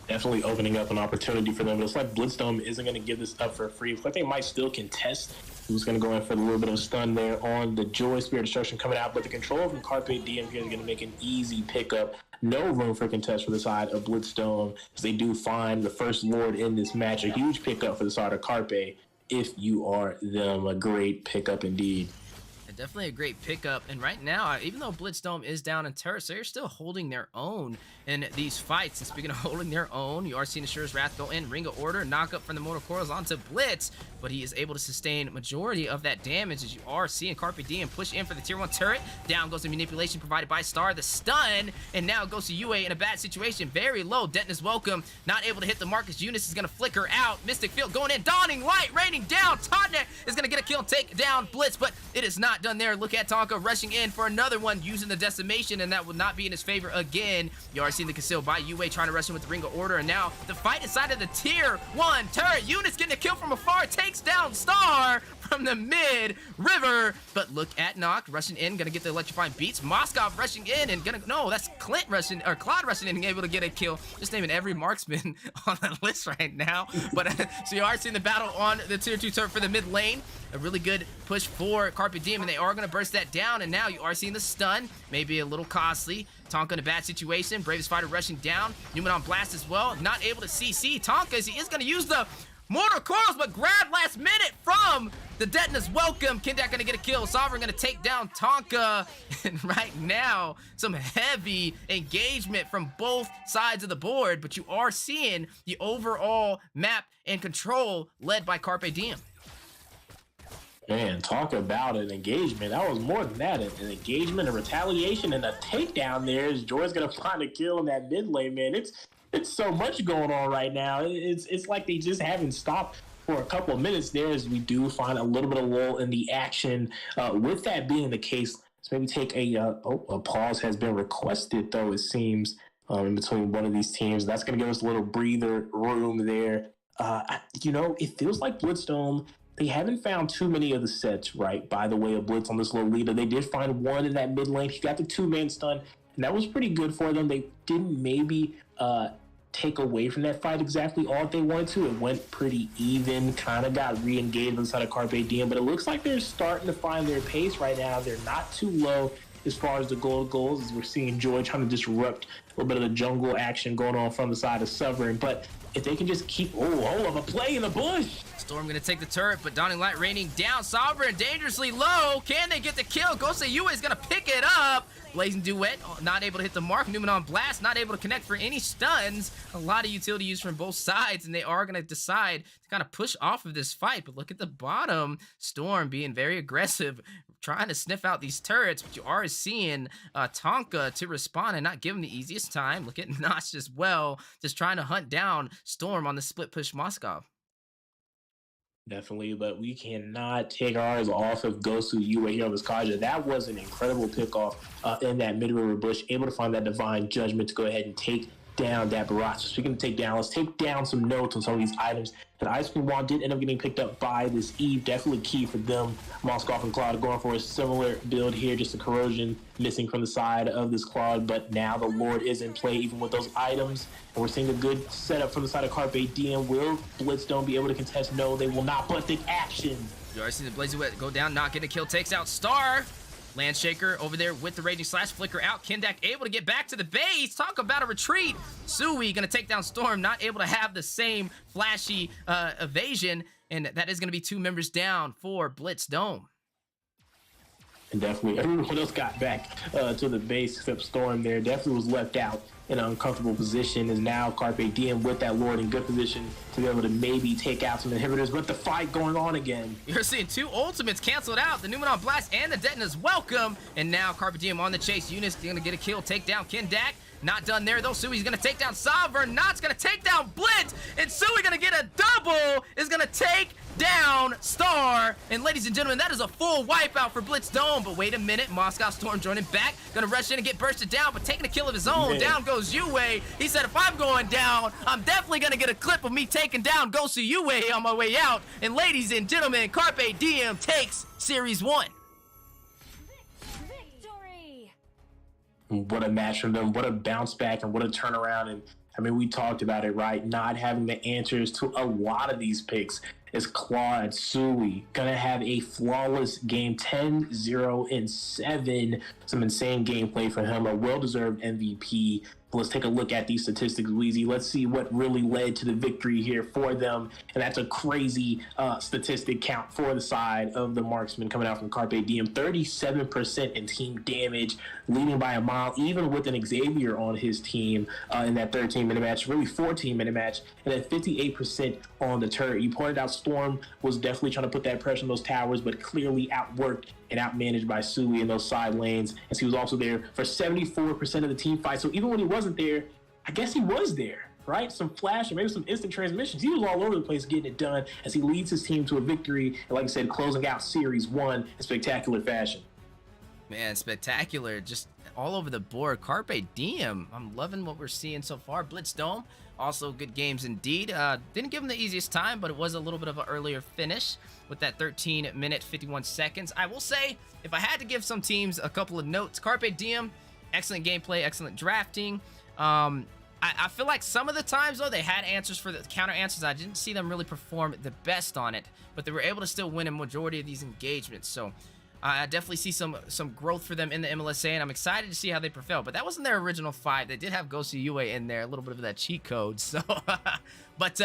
Definitely opening up an opportunity for them. But it's like Blitzdome isn't going to give this up for free. I think they might still contest. Who's going to go in for a little bit of a stun there on the Joy Spirit Destruction coming out. But the control from Carpe Diem here is going to make an easy pickup. No room for contest for the side of Blitzdome as they do find the first Lord in this match. A huge pickup for the side of Carpe if you are them. A great pickup indeed. definitely a great pickup. And right now, even though Blitzdome is down in turrets, they're still holding their own in these fights. And speaking of holding their own, you are seeing Asura's Wrath go in, Ring of Order, knock up from the Mortal Coils onto Blitz, but he is able to sustain majority of that damage, as you are seeing Carpe Diem push in for the tier 1 turret. Down goes the manipulation provided by Star, the stun, and now goes to UA in a bad situation. Very low. Denton is welcome, not able to hit the mark as Eunice is going to flicker out. Mystic Field going in, Dawning Light raining down. Totnet is going to get a kill and take down Blitz, but it is not done there. Look at Tonka rushing in for another one, using the decimation, and that will not be in his favor again. You are seeing the conceal by UA trying to rush in with the Ring of Order, and now the fight inside of the tier 1 turret. Eunice getting a kill from afar, takes down Star from the mid river, but look at Noct rushing in, gonna get the electrifying beats. Moskov rushing in and gonna, no, that's Clint rushing, or Claude rushing in and able to get a kill. Just naming every marksman on the list right now. But so you are seeing the battle on the tier 2 turret for the mid lane. A really good push for Carpe Diem, and they are gonna burst that down, and now you are seeing the stun, maybe a little costly. Tonka in a bad situation, Bravest Fighter rushing down, Newman on blast as well, not able to CC Tonka as he is gonna use the Mortal Coils, but grabbed last minute from the Detona's welcome. Kindak gonna get a kill. Sovereign gonna take down Tonka. And right now, some heavy engagement from both sides of the board, but you are seeing the overall map and control led by Carpe Diem. Man, talk about an engagement. That was more than that. An engagement, a retaliation, and a takedown there. As Joy's gonna find a kill in that mid lane, man. It's so much going on right now. It's like they just haven't stopped for a couple of minutes there, as we do find a little bit of lull in the action. With that being the case, let's maybe take a pause has been requested, though, it seems, in between one of these teams. That's going to give us a little breather room there. It feels like Blitzdome, they haven't found too many of the sets, right, by the way of Blitz on this little leader. They did find one in that mid lane. He got the 2-man stun, and that was pretty good for them. They didn't maybe take away from that fight exactly all that they wanted to. It went pretty even, kind of got re-engaged inside of Carpe Diem, but it looks like they're starting to find their pace right now. They're not too low as far as the goals, as we're seeing Joy trying to disrupt a little bit of the jungle action going on from the side of Sovereign. But if they can just keep, hold up, a play in the bush. Storm gonna take the turret, but Dawning Light raining down. Sovereign dangerously low. Can they get the kill? Ghost of Yue is gonna pick it up. Blazing Duet, not able to hit the mark. Newman on blast, not able to connect for any stuns. A lot of utility use from both sides, and they are gonna decide to kind of push off of this fight. But look at the bottom. Storm being very aggressive, trying to sniff out these turrets, but you are seeing Tonka to respond and not give him the easiest time. Look at Notch as well, just trying to hunt down Storm on the split push Moskov. Definitely, but we cannot take our eyes off of Gosu Yue here on this Kaja. That was an incredible pickoff in that mid-river bush, able to find that divine judgment to go ahead and take down that barrage. So speaking of take down, let's take down some notes on some of these items. The Ice Cream Wand did end up getting picked up by this Eve. Definitely key for them. Moskov and Cloud going for a similar build here, just a corrosion missing from the side of this Cloud, but now the Lord is in play even with those items. And we're seeing a good setup from the side of Carpe Diem. Will Blitzdome be able to contest? No, they will not, but the action. You already seen the Blazing Wet go down, not getting a kill, takes out Star. Landshaker over there with the Raging Slash, flicker out. Kindak able to get back to the base. Talk about a retreat. Sui gonna take down Storm, not able to have the same flashy evasion, and that is gonna be 2 members down for Blitzdome. And definitely everyone else got back to the base except Storm there. Definitely was left out in an uncomfortable position. Is now Carpe Diem with that Lord in good position to be able to maybe take out some inhibitors, but the fight going on again. You're seeing 2 ultimates canceled out. The Newman on blast and the Detona's welcome. And now Carpe Diem on the chase. Eunice gonna get a kill, take down Kindak. Not done there though. Sui's gonna take down Sovereign. Not's gonna take down Blitz. And Sui gonna get a double. Is gonna take down Star. And ladies and gentlemen, that is a full wipeout for Blitzdome. But wait a minute, Moscow Storm joining back. Gonna rush in and get bursted down, but taking a kill of his own. Man. Down goes Yue. He said, if I'm going down, I'm definitely gonna get a clip of me taking down Gosu Yue on my way out. And ladies and gentlemen, Carpe Diem takes Series 1. What a match from them, what a bounce back, and what a turnaround. And I mean, we talked about it, right? Not having the answers to a lot of these picks. Is Claude, Sui gonna have a flawless game, 10-0-7. Some insane gameplay for him, a well-deserved MVP. Let's take a look at these statistics, Weezy. Let's see what really led to the victory here for them. And that's a crazy statistic count for the side of the marksman coming out from Carpe Diem. 37% in team damage, leading by a mile, even with an Xavier on his team in that 13-minute match, really 14-minute match, and then 58% on the turret. You pointed out Storm was definitely trying to put that pressure on those towers, but clearly outworked and outmanaged by Sui in those side lanes, as he was also there for 74% of the team fight. So even when he wasn't there, I guess he was there, right? Some flash or maybe some instant transmissions. He was all over the place getting it done as he leads his team to a victory, and like I said, closing out Series 1 in spectacular fashion. Man, spectacular. Just all over the board. Carpe Diem. I'm loving what we're seeing so far. Blitz Dome, also good games indeed. Didn't give him the easiest time, but it was a little bit of an earlier finish with that 13-minute, 51 seconds. I will say, if I had to give some teams a couple of notes, Carpe Diem, excellent gameplay, excellent drafting. I feel like some of the times, though, they had answers for the counter answers. I didn't see them really perform the best on it, but they were able to still win a majority of these engagements. So I definitely see some growth for them in the MLSA, and I'm excited to see how they prevail. But that wasn't their original 5. They did have Ghost Yue in there, a little bit of that cheat code. So, but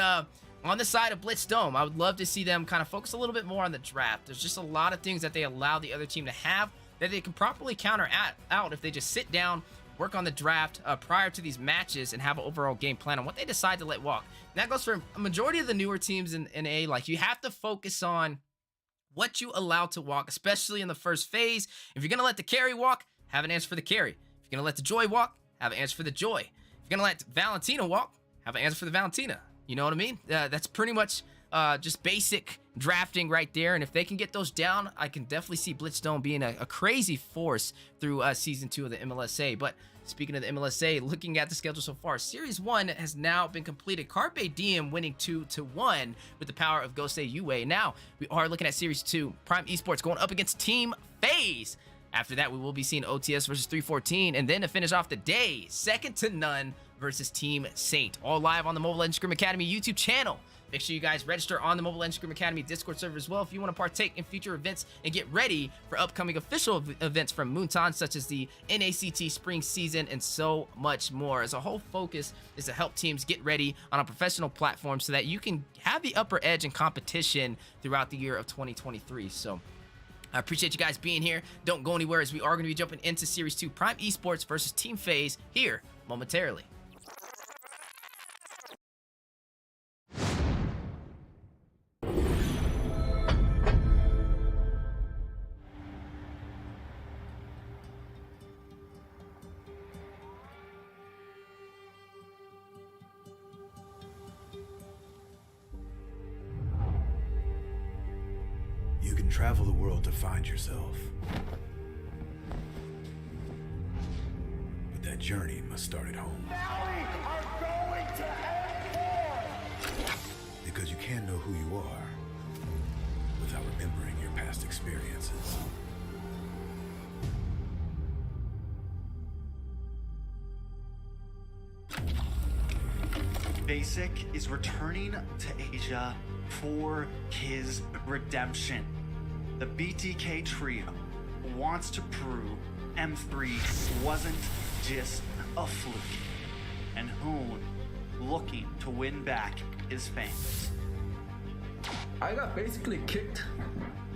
on the side of Blitz Dome, I would love to see them kind of focus a little bit more on the draft. There's just a lot of things that they allow the other team to have that they can properly counter out if they just sit down, work on the draft prior to these matches, and have an overall game plan on what they decide to let walk. And that goes for a majority of the newer teams in A. Like, you have to focus on what you allow to walk, especially in the first phase. If you're going to let the carry walk, have an answer for the carry. If you're going to let the Joy walk, have an answer for the Joy. If you're going to let Valentina walk, have an answer for the Valentina. You know what I mean? That's pretty much just basic drafting right there. And if they can get those down, I can definitely see Blitz Dome being a crazy force through Season 2 of the MLSA. But speaking of the MLSA, looking at the schedule so far, Series 1 has now been completed. Carpe Diem winning 2-1 with the power of Gosei Yue. Now, we are looking at Series 2. Prime Esports going up against Team FaZe. After that, we will be seeing OTS versus 314. And then to finish off the day, Second to None versus Team Saint. All live on the Mobile Legends Scrim Academy YouTube channel. Make sure you guys register on the Mobile Legends Scrim Academy Discord server as well if you want to partake in future events and get ready for upcoming official events from Moonton, such as the NACT Spring Season and so much more. As a whole focus is to help teams get ready on a professional platform so that you can have the upper edge in competition throughout the year of 2023. So I appreciate you guys being here. Don't go anywhere, as we are going to be jumping into Series 2 Prime Esports versus Team FaZe here momentarily. You can travel the world to find yourself. But that journey must start at home. Because you can't know who you are without remembering your past experiences. Basic is returning to Asia for his redemption. The BTK trio wants to prove M3 wasn't just a fluke, and Hoon looking to win back his fans. I got basically kicked,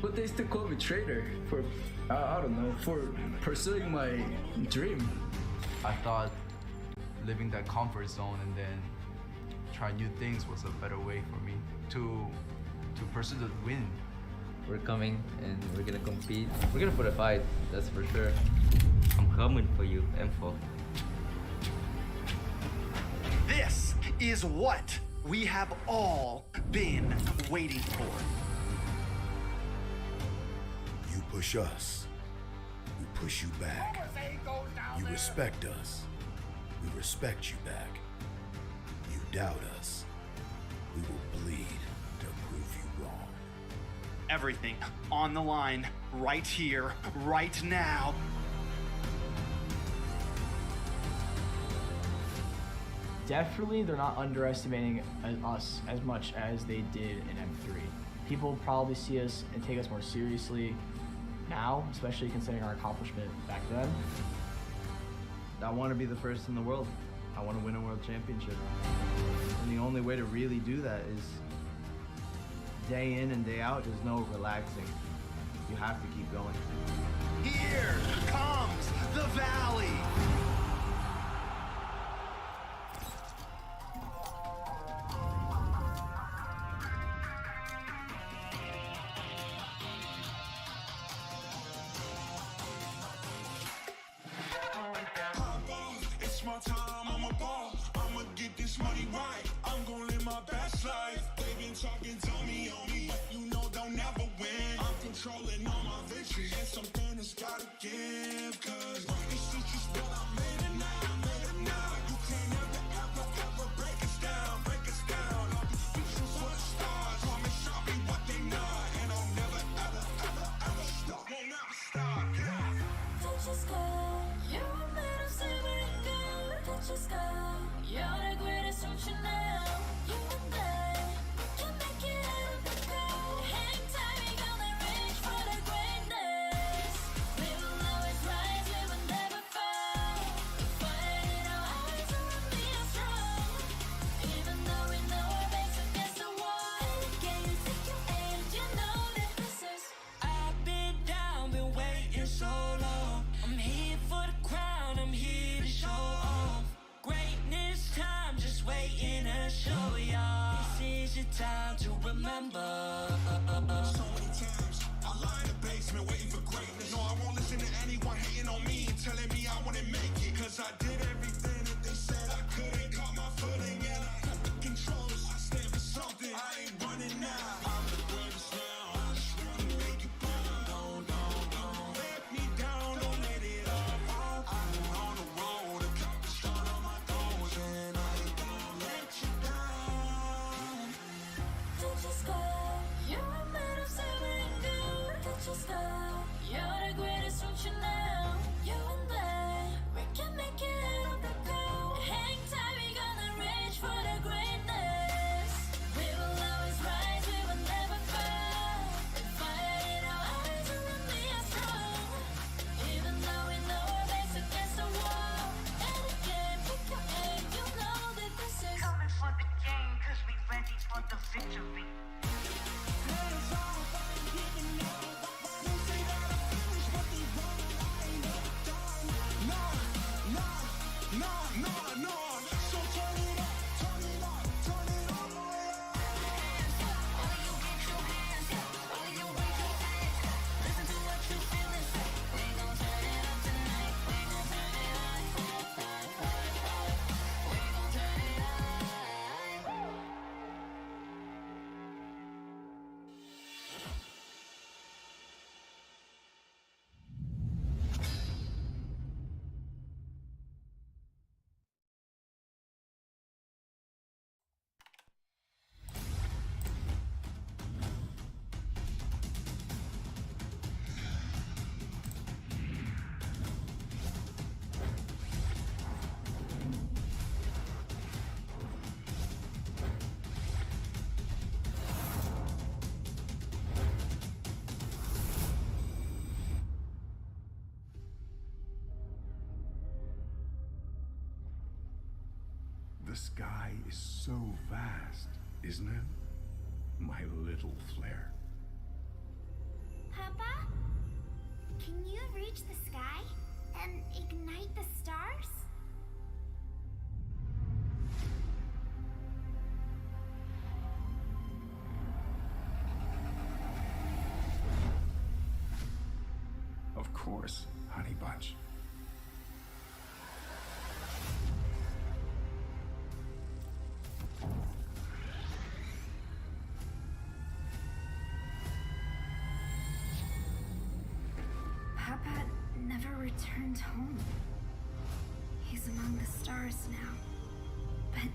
but they still call me traitor for, I don't know, for pursuing my dream. I thought living that comfort zone and then try new things was a better way for me to pursue the win. We're coming and we're gonna compete. We're gonna put a fight, that's for sure. I'm coming for you, M4. This is what we have all been waiting for. You push us, we push you back. You respect us, we respect you back. You doubt us, we will bleed to prove you wrong. Everything on the line right here, right now. Definitely, they're not underestimating us as much as they did in M3. People probably see us and take us more seriously now, especially considering our accomplishment back then. I want to be the first in the world. I want to win a world championship. And the only way to really do that is day in and day out. There's no relaxing. You have to keep going. Here comes the valley. It's my time, I'm a ball. I'ma get this money right. I'm gonna live my best life. They been talking, tell me on me, but you know they'll never win. I'm controlling all my victories, and something has gotta give. Cause this shit just what I made it now, made it now. You can't ever break us down, break us down. I'll be speechless for the stars. Promise I'll be what they not, and I'll never ever stop. Won't never stop, yeah. Touch your sky, you're a man of silver and gold. Touch your sky, you're the greatest option now. You and I can make it out of the cold. Hang tight, we gonna reach for the greatness. We will always rise, we will never fall. We fight in our eyes and we'll be strong. Even though we know our backs against the wall. And again, you take your aim, you know that this is. I've been down, been waiting so long. I'm here for the crown, I'm here to show off. Greatness time, just waiting to show y'all. This is your time to remember. So many times I lie in the basement waiting for greatness. No, I won't listen to anyone hating on me and telling me I wouldn't make it. Cause I did everything that they said I couldn't. Caught my footing and I cut the controls. I stand for something, I ain't running now. I'm the greatest now. I just wanna make it proud. Don't let me down, don't let it off. I've been on the road, accomplished all of my goals, and I ain't gonna let you down. Touch your sky, you're a man of silver and gold. Touch your sky, you're the greatest option now. You and I, we can make it out of the cold. Hang tight, we gonna reach for the greatness. We will always rise, we will never fall. We fight in our eyes and we'll be strong. Even though we know our backs against the wall. And again, pick your aim, you know that this is. Coming for the game, cause we ready for the victory. No. So turn it up, turn it up, turn it all the way up. All you get your hands up, all you raise your hands up. Listen to what you feel and say. We gon' turn it up tonight. We gon' turn it up. We gon' turn it up. The sky is so vast, isn't it? My little flare. Papa? Can you reach the sky and ignite the stars? Of course, honey bunch. Papa never returned home. He's among the stars now. But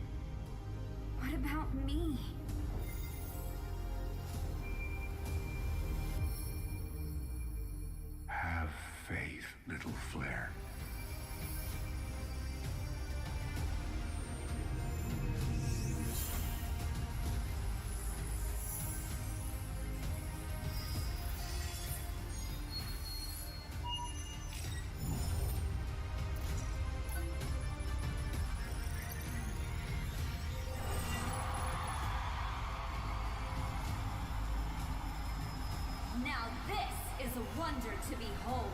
what about me? Have faith, little flare. This is a wonder to behold.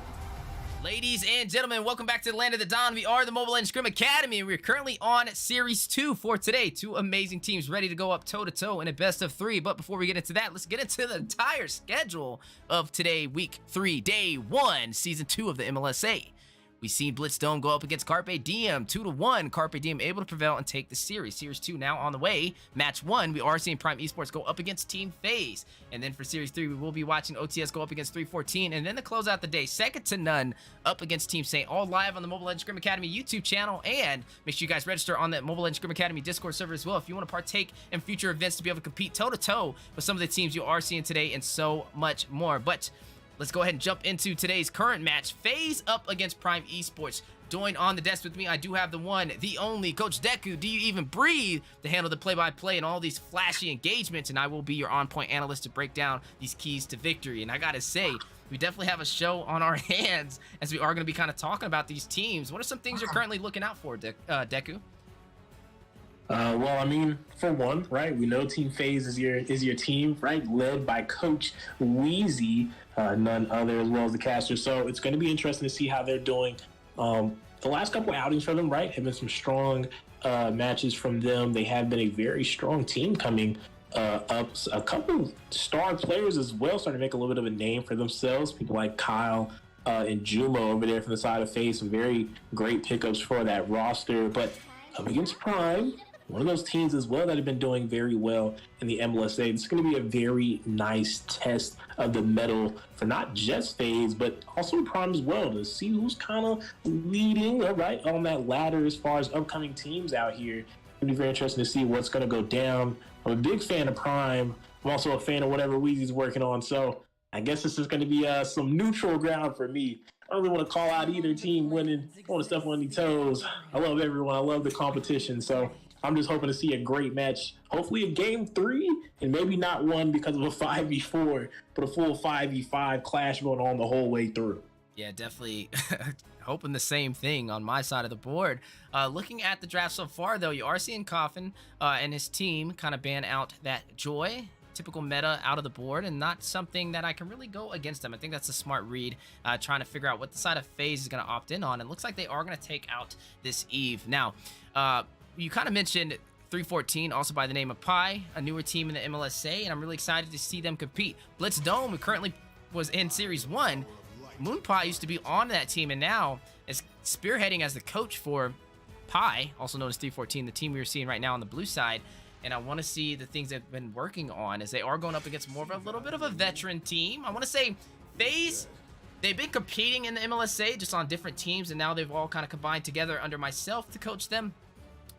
Ladies and gentlemen, welcome back to the Land of the Dawn. We are the Mobile Legends Scrim Academy, and we're currently on Series 2 for today. Two amazing teams ready to go up toe-to-toe in a best of 3. But before we get into that, let's get into the entire schedule of today, Week 3, Day 1, Season 2 of the MLSA. We've seen Blitzdome go up against Carpe Diem, 2-1. Carpe Diem able to prevail and take the series. Series 2 now on the way. Match 1, we are seeing Prime Esports go up against Team FaZe. And then for Series 3, we will be watching OTS go up against 314. And then to close out the day, second to none up against Team Saint. All live on the Mobile Legends Scrim Academy YouTube channel. And make sure you guys register on the Mobile Legends Scrim Academy Discord server as well if you want to partake in future events to be able to compete toe-to-toe with some of the teams you are seeing today and so much more. But let's go ahead and jump into today's current match. FaZe up against Prime Esports. Joined on the desk with me, I do have the one, the only, Coach Deku. Do you even breathe to handle the play-by-play and all these flashy engagements? And I will be your on-point analyst to break down these keys to victory. And I gotta say, we definitely have a show on our hands as we are going to be kind of talking about these teams. What are some things you're currently looking out for, Deku? Well, I mean, for one, right, we know Team FaZe is your team, right, led by Coach Wheezy, none other, as well as the caster. So it's going to be interesting to see how they're doing. The last couple outings for them, right, have been some strong matches from them. They have been a very strong team coming up. A couple star players as well starting to make a little bit of a name for themselves. People like Kyle and Jumo over there from the side of FaZe, some very great pickups for that roster. But up against Prime, one of those teams as well that have been doing very well in the MLSA. It's going to be a very nice test of the mettle for not just FaZe, but also Prime as well, to see who's kind of leading, right, on that ladder as far as upcoming teams out here. It'll be very interesting to see what's going to go down. I'm a big fan of Prime. I'm also a fan of whatever Weezy's working on, so I guess this is going to be some neutral ground for me. I don't really want to call out either team winning. I want to step on any toes. I love everyone. I love the competition, so I'm just hoping to see a great match, hopefully a game 3, and maybe not one because of a 5v4, but a full 5v5 clash going on the whole way through. Yeah, definitely hoping the same thing on my side of the board. Looking at the draft so far, though, you are seeing Coffin and his team kind of ban out that Joy. Typical meta out of the board, and not something that I can really go against them. I think that's a smart read, trying to figure out what the side of FaZe is going to opt in on. It looks like they are going to take out this Eve. Now, you kind of mentioned 314, also by the name of Pi, a newer team in the MLSA, and I'm really excited to see them compete. Blitzdome, who currently was in Series 1, Moonpie used to be on that team, and now is spearheading as the coach for Pi, also known as 314, the team we are seeing right now on the blue side. And I want to see the things they've been working on, as they are going up against more of a little bit of a veteran team. I want to say FaZe, they've been competing in the MLSA just on different teams, and now they've all kind of combined together under myself to coach them.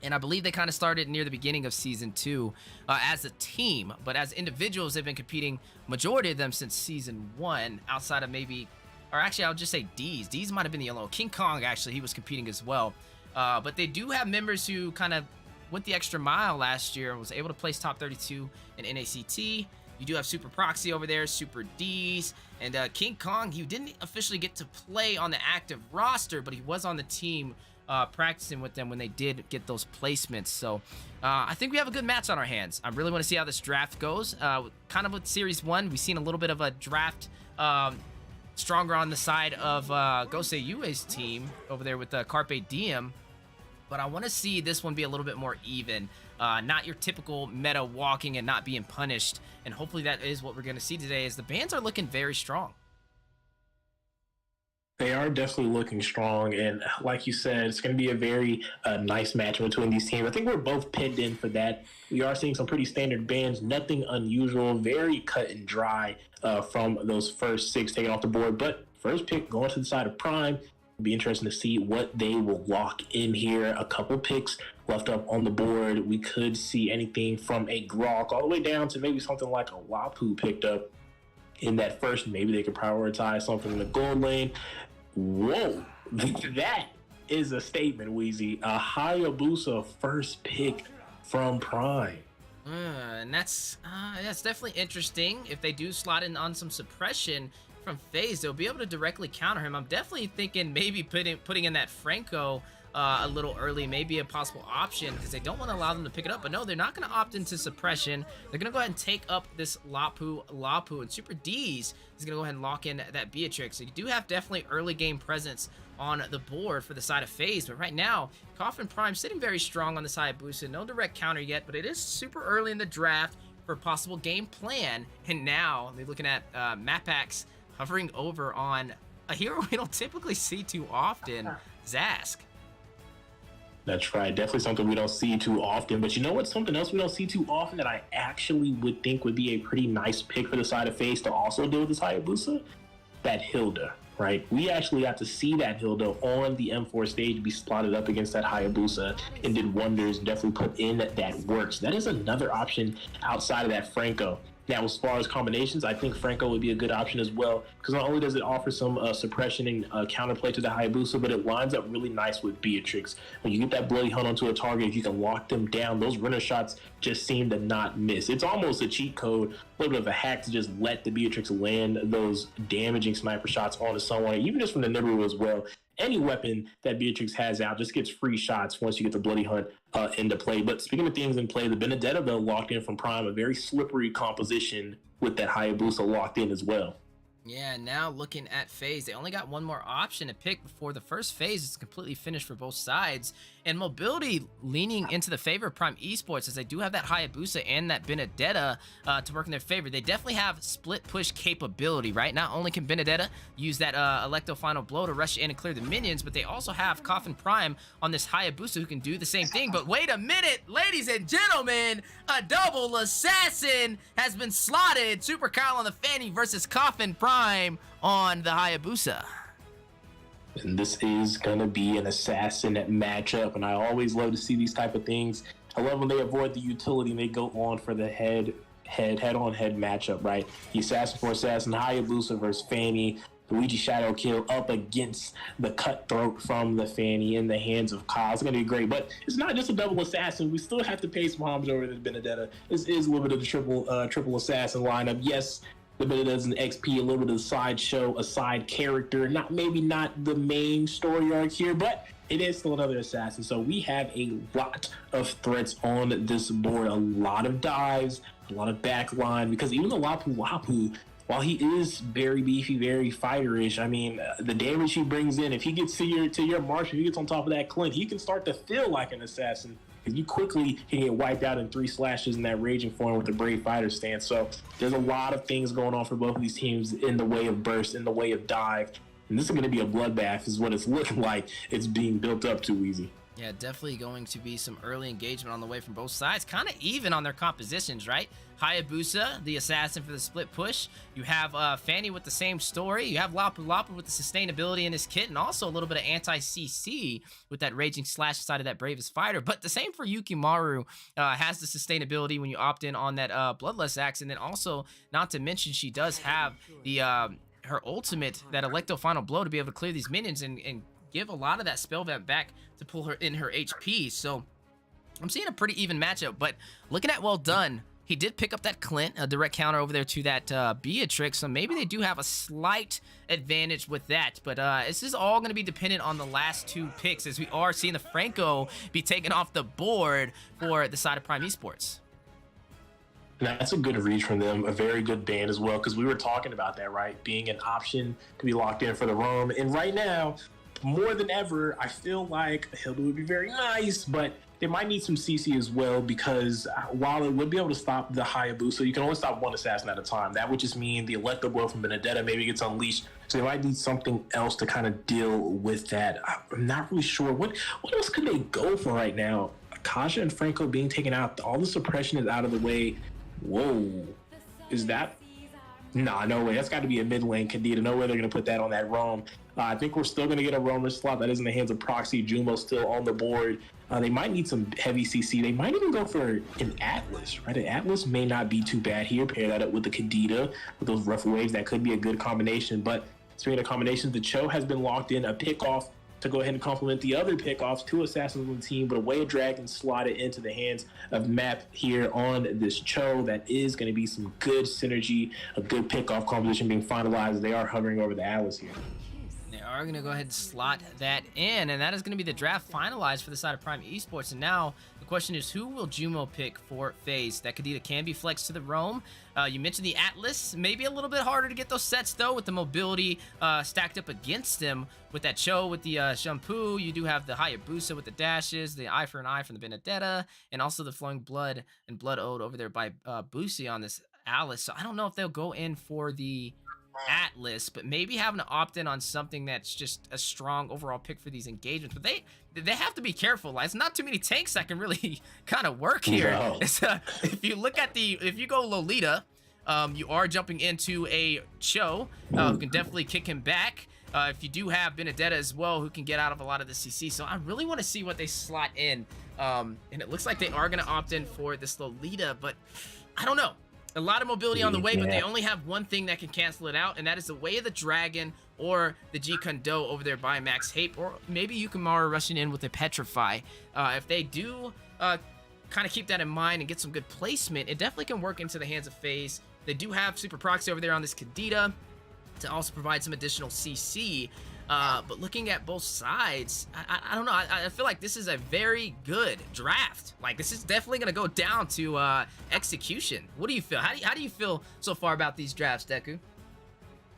And I believe they kind of started near the beginning of Season 2 as a team. But as individuals, they've been competing, majority of them, since Season 1, outside of maybe, or actually, I'll just say D's. D's might have been the yellow. King Kong, actually, he was competing as well. But they do have members who kind of went the extra mile last year and was able to place top 32 in NACT. You do have Super Proxy over there, Super D's, and King Kong, he didn't officially get to play on the active roster, but he was on the team practicing with them when they did get those placements. So I think we have a good match on our hands. I really want to see how this draft goes. Kind of with Series 1, we've seen a little bit of a draft stronger on the side of Gosei Yue's team over there with Carpe Diem. But I want to see this one be a little bit more even. Not your typical meta walking and not being punished. And hopefully that is what we're going to see today, as the bans are looking very strong. They are definitely looking strong, and like you said, it's going to be a very nice match between these teams. I think we're both pinned in for that. We are seeing some pretty standard bans, nothing unusual, very cut and dry from those first 6 taken off the board. But first pick going to the side of Prime. It'll be interesting to see what they will lock in here. A couple picks left up on the board. We could see anything from a Grok all the way down to maybe something like a Wapu picked up in that first. Maybe they could prioritize something in the gold lane. Whoa, that is a statement, Wheezy. A Hayabusa first pick from Prime. And that's definitely interesting. If they do slot in on some suppression from FaZe, they'll be able to directly counter him. I'm definitely thinking maybe putting in that Franco a little early may be a possible option because they don't want to allow them to pick it up. But no, they're not going to opt into suppression. They're going to go ahead and take up this Lapu, and Super D's is going to go ahead and lock in that Beatrix. So you do have definitely early game presence on the board for the side of FaZe, but right now, Coffin Prime sitting very strong on this Hayabusa. No direct counter yet, but it is super early in the draft for a possible game plan. And now they're looking at Mapax hovering over on a hero we don't typically see too often, Zask. That's right. Definitely something we don't see too often. But you know what? Something else we don't see too often that I actually would think would be a pretty nice pick for the side of FaZe to also deal with this Hayabusa? That Hilda. Right, we actually got to see that Hilda on the M4 stage be slotted up against that Hayabusa and did wonders, definitely put in that work. So that is another option outside of that Franco. Now, as far as combinations, I think Franco would be a good option as well, because not only does it offer some suppression and counterplay to the Hayabusa, but it lines up really nice with Beatrix. When you get that Bloody Hunt onto a target, if you can lock them down, those runner shots just seem to not miss. It's almost a cheat code, a little bit of a hack to just let the Beatrix land those damaging sniper shots onto someone, even just from the Nibiru as well. Any weapon that Beatrix has out just gets free shots once you get the Bloody Hunt into play. But speaking of things in play, the Benedetta, though, locked in from Prime, a very slippery composition with that Hayabusa locked in as well. Yeah, now looking at FaZe, they only got one more option to pick before the first phase is completely finished for both sides. And Mobility leaning into the favor of Prime Esports, as they do have that Hayabusa and that Benedetta to work in their favor. They definitely have split push capability, right? Not only can Benedetta use that Electo Final Blow to rush in and clear the minions, but they also have Coffin Prime on this Hayabusa who can do the same thing. But wait a minute, ladies and gentlemen, a double assassin has been slotted. Super Kyle on the Fanny versus Coffin Prime on the Hayabusa. And this is going to be an assassin matchup, and I always love to see these type of things. I love when they avoid the utility and they go on for the head-on-head matchup, right? The assassin for assassin, Hayabusa versus Fanny, Luigi Shadow Kill up against the cutthroat from the Fanny in the hands of Kyle. It's going to be great, but it's not just a double assassin. We still have to pay some homage over to Benedetta. This is a little bit of the triple assassin lineup. Yes, the Benedetta's an XP, a little bit of the sideshow, a side character. Maybe not the main story arc here, but it is still another assassin. So we have a lot of threats on this board, a lot of dives, a lot of backline, because even the Lapu, while he is very beefy, very fighterish, I mean, the damage he brings in, if he gets to your Marshall, he gets on top of that Clint, he can start to feel like an assassin. Because you quickly can get wiped out in 3 slashes in that raging form with the Brave Fighter stance. So there's a lot of things going on for both of these teams in the way of burst, in the way of dive. And this is going to be a bloodbath is what it's looking like. It's being built up too easy. Yeah, definitely going to be some early engagement on the way from both sides. Kind of even on their compositions, right? Hayabusa, the assassin for the split push. You have Fanny with the same story. You have Lapu with the sustainability in his kit, and also a little bit of anti-CC with that Raging Slash side of that Bravest Fighter. But the same for Yukimaru, has the sustainability when you opt in on that Bloodless Axe. And then also, not to mention, she does have the her ultimate, that Electo Final Blow, to be able to clear these minions and give a lot of that spell vamp back to pull her in her HP. So I'm seeing a pretty even matchup, but looking at Well Done, he did pick up that Clint, a direct counter over there to that Beatrix, so maybe they do have a slight advantage with that, but this is all going to be dependent on the last 2 picks, as we are seeing the Franco be taken off the board for the side of Prime Esports. That's a good reach from them, a very good ban as well, because we were talking about that, right? Being an option to be locked in for the roam, and right now, more than ever, I feel like Hilda would be very nice, but they might need some CC as well, because while it would be able to stop the Hayabusa, you can only stop 1 assassin at a time. That would just mean the Electro Blow from Benedetta maybe gets unleashed, so they might need something else to kind of deal with that. I'm not really sure. What else could they go for right now? Kasha and Franco being taken out, all the suppression is out of the way. Whoa. Is that... Nah, no way. That's got to be a mid lane Kadita. No way they're going to put that on that roam. I think we're still going to get a roamer slot that is in the hands of Proxy. Jumbo still on the board. They might need some heavy CC. They might even go for an Atlas, right? An Atlas may not be too bad here. Pair that up with the Kadita, with those rough waves. That could be a good combination. But speaking of combinations, the Cho has been locked in. A pickoff to go ahead and complement the other pickoffs. 2 assassins on the team, but a way of dragon slotted into the hands of Map here on this Cho. That is going to be some good synergy, a good pickoff composition being finalized. They are hovering over the Atlas here. They are going to go ahead and slot that in, and that is going to be the draft finalized for the side of Prime Esports. And now the question is, who will Jumo pick for FaZe? That Kadita can be flexed to the Roam. You mentioned the Atlas, maybe a little bit harder to get those sets though, with the mobility stacked up against him with that Cho with the shampoo. You do have the Hayabusa with the dashes, the eye for an eye from the Benedetta, and also the Flowing Blood and Blood Ode over there by Boosie on this Alice. So I don't know if they'll go in for the Atlas, but maybe having to opt in on something that's just a strong overall pick for these engagements. But they have to be careful. Like, it's not too many tanks that can really kind of work here. No. If you look at if you go Lolita, you are jumping into a Cho who can definitely kick him back. If you do have Benedetta as well, who can get out of a lot of the CC. So I really want to see what they slot in. And it looks like they are going to opt in for this Lolita, but I don't know. A lot of mobility on the way, but they only have one thing that can cancel it out, and that is the Way of the Dragon or the G Kundo over there by Max Hape, or maybe Yukimura rushing in with a Petrify. If they do kind of keep that in mind and get some good placement, it definitely can work into the hands of FaZe. They do have Super Proxy over there on this Kadita to also provide some additional CC. But looking at both sides, I don't know. I feel like this is a very good draft. Like, this is definitely going to go down to execution. What do you feel? How do you feel so far about these drafts, Deku?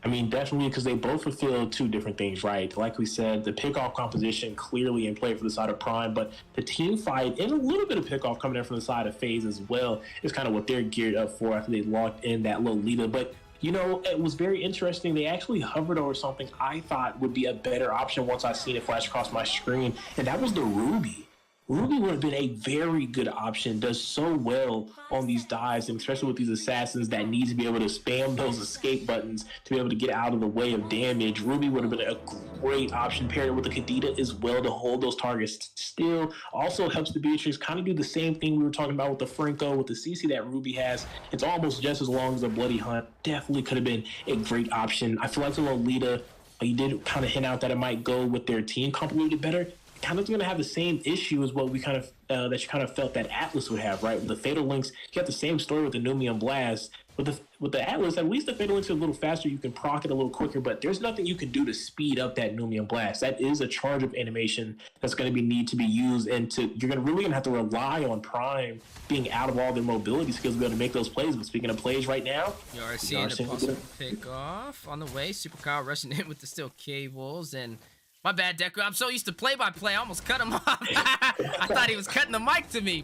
I mean, definitely, because they both fulfill two different things, right? Like we said, the pickoff composition clearly in play for the side of Prime, but the team fight and a little bit of pickoff coming in from the side of FaZe as well is kind of what they're geared up for after they locked in that Lolita. But you know, it was very interesting. They actually hovered over something I thought would be a better option once I seen it flash across my screen, and that was the Ruby. Ruby would have been a very good option, does so well on these dives, and especially with these assassins that need to be able to spam those escape buttons to be able to get out of the way of damage. Ruby would have been a great option paired with the Kadita as well to hold those targets still. Also helps the Beatrix kind of do the same thing we were talking about with the Franco, with the CC that Ruby has. It's almost just as long as the Bloody Hunt. Definitely could have been a great option. I feel like the Lolita, you did kind of hint out that it might go with their team complemented better. Kind of going to have the same issue as what we kind of that you kind of felt that Atlas would have, right? With the Fatal Links, you got the same story with the Numian Blast. With the Atlas, at least the Fatal Links are a little faster. You can proc it a little quicker, but there's nothing you can do to speed up that Numian Blast. That is a charge of animation that's going to need to be used, and you're really going to have to rely on Prime being out of all their mobility skills to be able to make those plays. But speaking of plays right now, you are seeing a possible pick off on the way. Super Kyle rushing in with the steel cables, and my bad, Deku. I'm so used to play-by-play, I almost cut him off. I thought he was cutting the mic to me.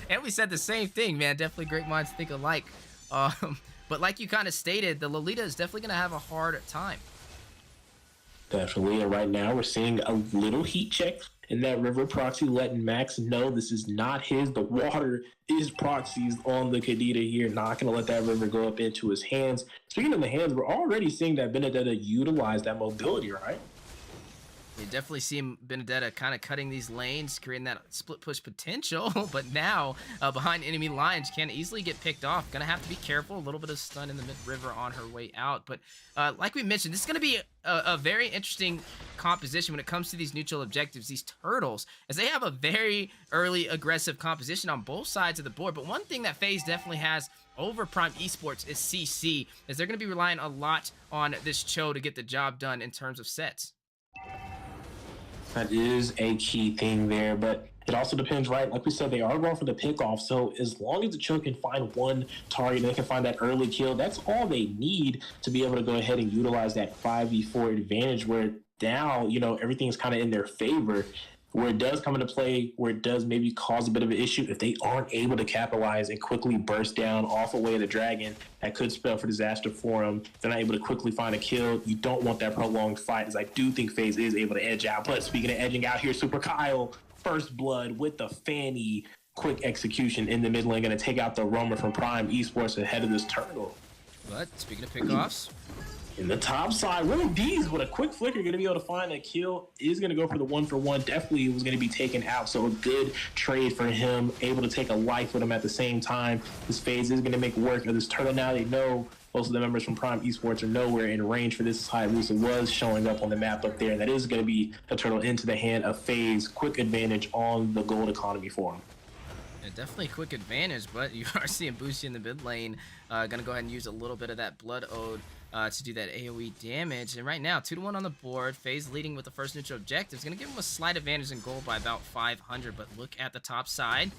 And we said the same thing, man. Definitely great minds think alike. But like you kind of stated, the Lolita is definitely going to have a hard time. Definitely. And right now we're seeing a little heat check in that River Proxy, letting Max know this is not his. The water is Proxy's on the Kadita here. Not going to let that River go up into his hands. Speaking of the hands, we're already seeing that Benedetta utilize that mobility, right? You definitely see Benedetta kind of cutting these lanes, creating that split push potential, but now behind enemy lines can easily get picked off. Gonna have to be careful. A little bit of stun in the mid-river on her way out, but like we mentioned, this is gonna be a very interesting composition when it comes to these neutral objectives, these turtles, as they have a very early aggressive composition on both sides of the board. But one thing that FaZe definitely has over Prime Esports is CC, as they're gonna be relying a lot on this Cho to get the job done in terms of sets. That is a key thing there, but it also depends, right? Like we said, they are going for the pickoff, so as long as the Cho can find one target and they can find that early kill, that's all they need to be able to go ahead and utilize that 5v4 advantage, where now, you know, everything's kind of in their favor. Where it does come into play, where it does maybe cause a bit of an issue, if they aren't able to capitalize and quickly burst down off a Way of the Dragon, that could spell for disaster for them. If they're not able to quickly find a kill, you don't want that prolonged fight, as I do think FaZe is able to edge out. But speaking of edging out here, Super Kyle, first blood with the Fanny, quick execution in the mid lane, going to take out the roamer from Prime Esports ahead of this turtle. But speaking of pickoffs, in the top side, Will D's with a quick flicker going to be able to find a kill. Is going to go for the 1-for-1. Definitely was going to be taken out, so a good trade for him. Able to take a life with him at the same time. This FaZe is going to make work of this turtle. Now they know most of the members from Prime Esports are nowhere in range for this. Hayabusa was showing up on the map up there, and that is going to be a turtle into the hand of FaZe. Quick advantage on the gold economy for him. Yeah, definitely a quick advantage, but you are seeing Boosie in the mid lane. Gonna go ahead and use a little bit of that Blood Ode to do that AoE damage. And right now, 2-1 on the board. FaZe leading with the first neutral objective. Is going to give him a slight advantage in gold by about 500. But look at the top side.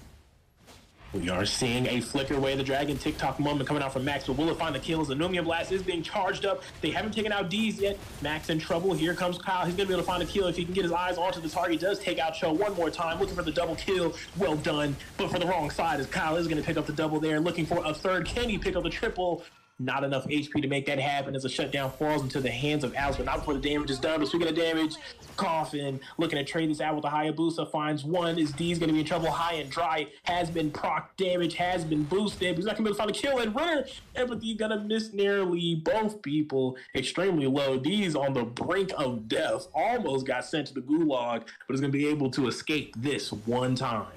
We are seeing a flicker away the dragon TikTok moment coming out from Max, but will it find the kills? The Numian Blast is being charged up. They haven't taken out D's yet. Max in trouble. Here comes Kyle. He's going to be able to find a kill if he can get his eyes onto the target. He does take out Cho one more time, looking for the double kill. Well done, but for the wrong side as Kyle is going to pick up the double there, looking for a third. Can he pick up the triple? Not enough HP to make that happen as a shutdown falls into the hands of Alex, but not before the damage is done. But speaking of damage, Coffin looking to trade this out with the Hayabusa, finds one. Is D's going to be in trouble? High and dry, has been proc damage, has been boosted. He's not going to be able to find a kill, and Runner Empathy going to miss nearly both people extremely low. D's on the brink of death, almost got sent to the gulag, but is going to be able to escape this one time.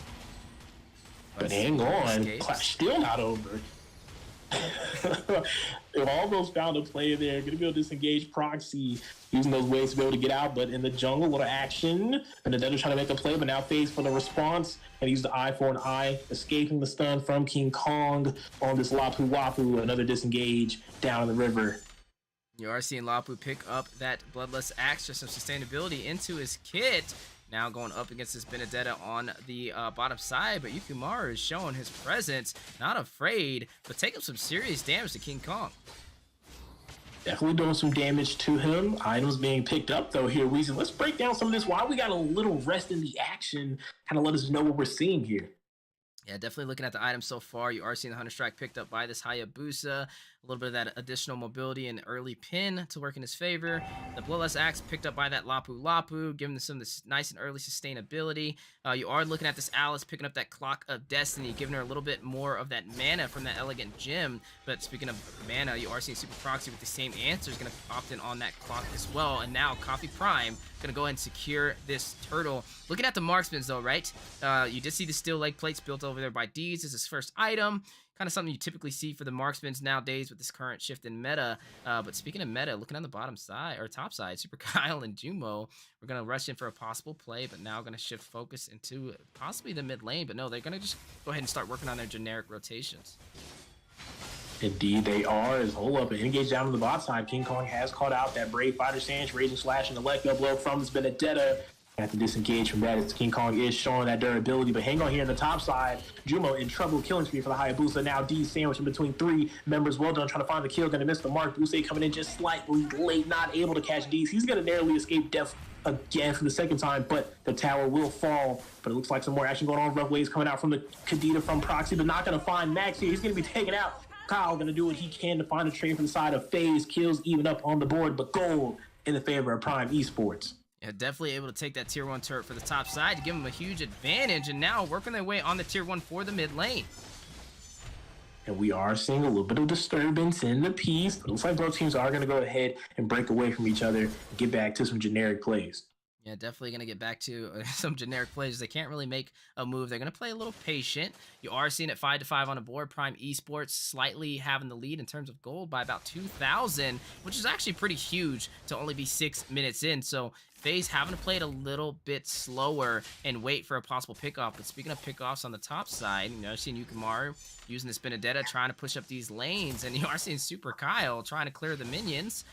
But hang on, Clash still not over. They've almost found a player there. Gonna be able to disengage Proxy, using those ways to be able to get out, but in the jungle, a little action. And the Dead's trying to make a play, but now FaZe for the response. And use the eye for an eye, escaping the stun from King Kong on this Lapu Wapu. Another disengage down in the river. You are seeing Lapu pick up that Bloodless Axe, just some sustainability into his kit. Now going up against this Benedetta on the bottom side, but Yukimaru is showing his presence, not afraid, but taking some serious damage to King Kong. Definitely doing some damage to him. Items being picked up, though, here, Weezy. Let's break down some of this. Why we got a little rest in the action, kind of let us know what we're seeing here. Yeah, definitely looking at the items so far. You are seeing the Hunter Strike picked up by this Hayabusa. A little bit of that additional mobility and early pin to work in his favor. The Bloodless Axe picked up by that Lapu Lapu, giving them some of this nice and early sustainability. You are looking at this Alice picking up that Clock of Destiny, giving her a little bit more of that mana from that Elegant Gem. But speaking of mana, you are seeing Super Proxy with the same answers going to opt in on that clock as well. And now Coffee Prime going to go ahead and secure this turtle. Looking at the marksmans though, right? You did see the steel leg plates built over there by D's as his first item. Kind of something you typically see for the marksmans nowadays with this current shift in meta. But speaking of meta, looking on the bottom side or top side, Super Kyle and Jumo, we're going to rush in for a possible play, but now going to shift focus into possibly the mid lane. But no, they're going to just go ahead and start working on their generic rotations. Indeed, they are. As hold up and engage down on the bot side, King Kong has caught out that Brave Fighter Stance, Raging Slash, and the leg up blow from this Benedetta. Have to disengage from that as King Kong is showing that durability. But hang on here on the top side. Jumo in trouble, killing spree for the Hayabusa. Now D sandwiched in between three members. Well done, trying to find the kill. Going to miss the mark. Buse coming in just slightly late, not able to catch D's. He's going to narrowly escape death again for the second time, but the tower will fall. But it looks like some more action going on. Rough waves coming out from the Kadita from Proxy, but not going to find Max here. He's going to be taken out. Kyle going to do what he can to find a trade from the side of FaZe. Kills even up on the board, but gold in the favor of Prime Esports. Yeah, definitely able to take that tier 1 turret for the top side to give them a huge advantage, and now working their way on the tier 1 for the mid lane. And we are seeing a little bit of disturbance in the piece. It looks like both teams are going to go ahead and break away from each other and get back to some generic plays. Yeah, definitely going to get back to some generic plays. They can't really make a move. They're going to play a little patient. You are seeing it 5-5 on the board. Prime Esports slightly having the lead in terms of gold by about 2,000, which is actually pretty huge to only be 6 minutes in. So FaZe having to play it a little bit slower and wait for a possible pickoff. But speaking of pickoffs on the top side, you know, seeing Yukimaru using this Benedetta trying to push up these lanes, and you are seeing Super Kyle trying to clear the minions.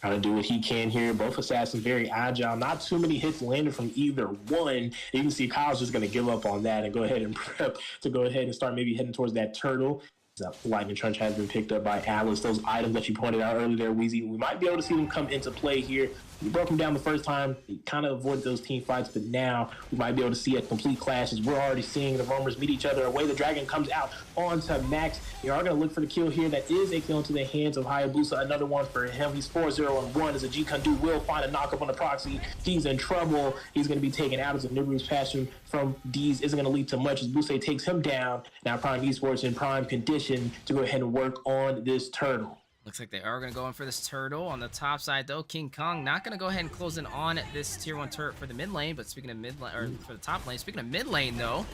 Trying to do what he can here. Both assassins very agile. Not too many hits landed from either one. You can see Kyle's just going to give up on that and go ahead and prep to go ahead and start maybe heading towards that turtle. That Lightning Trench has been picked up by Alice. Those items that you pointed out earlier there, Weezy, we might be able to see them come into play here. We broke them down the first time. We kind of avoided those team fights, but now we might be able to see a complete clash as we're already seeing the roamers meet each other. Away the dragon comes out onto Max. They are going to look for the kill here. That is a kill into the hands of Hayabusa. Another one for him. He's 4-0-1 as a G-Kundu will find a knockup on the Proxy. He's in trouble. He's going to be taken out as a Nibiru's passion from D's isn't going to lead to much as Buse takes him down. Now Prime Esports in prime condition to go ahead and work on this turtle. Looks like they are going to go in for this turtle. On the top side, though, King Kong not going to go ahead and close in on this tier 1 turret for the mid lane. But speaking of mid lane, or for the top lane, speaking of mid lane, though,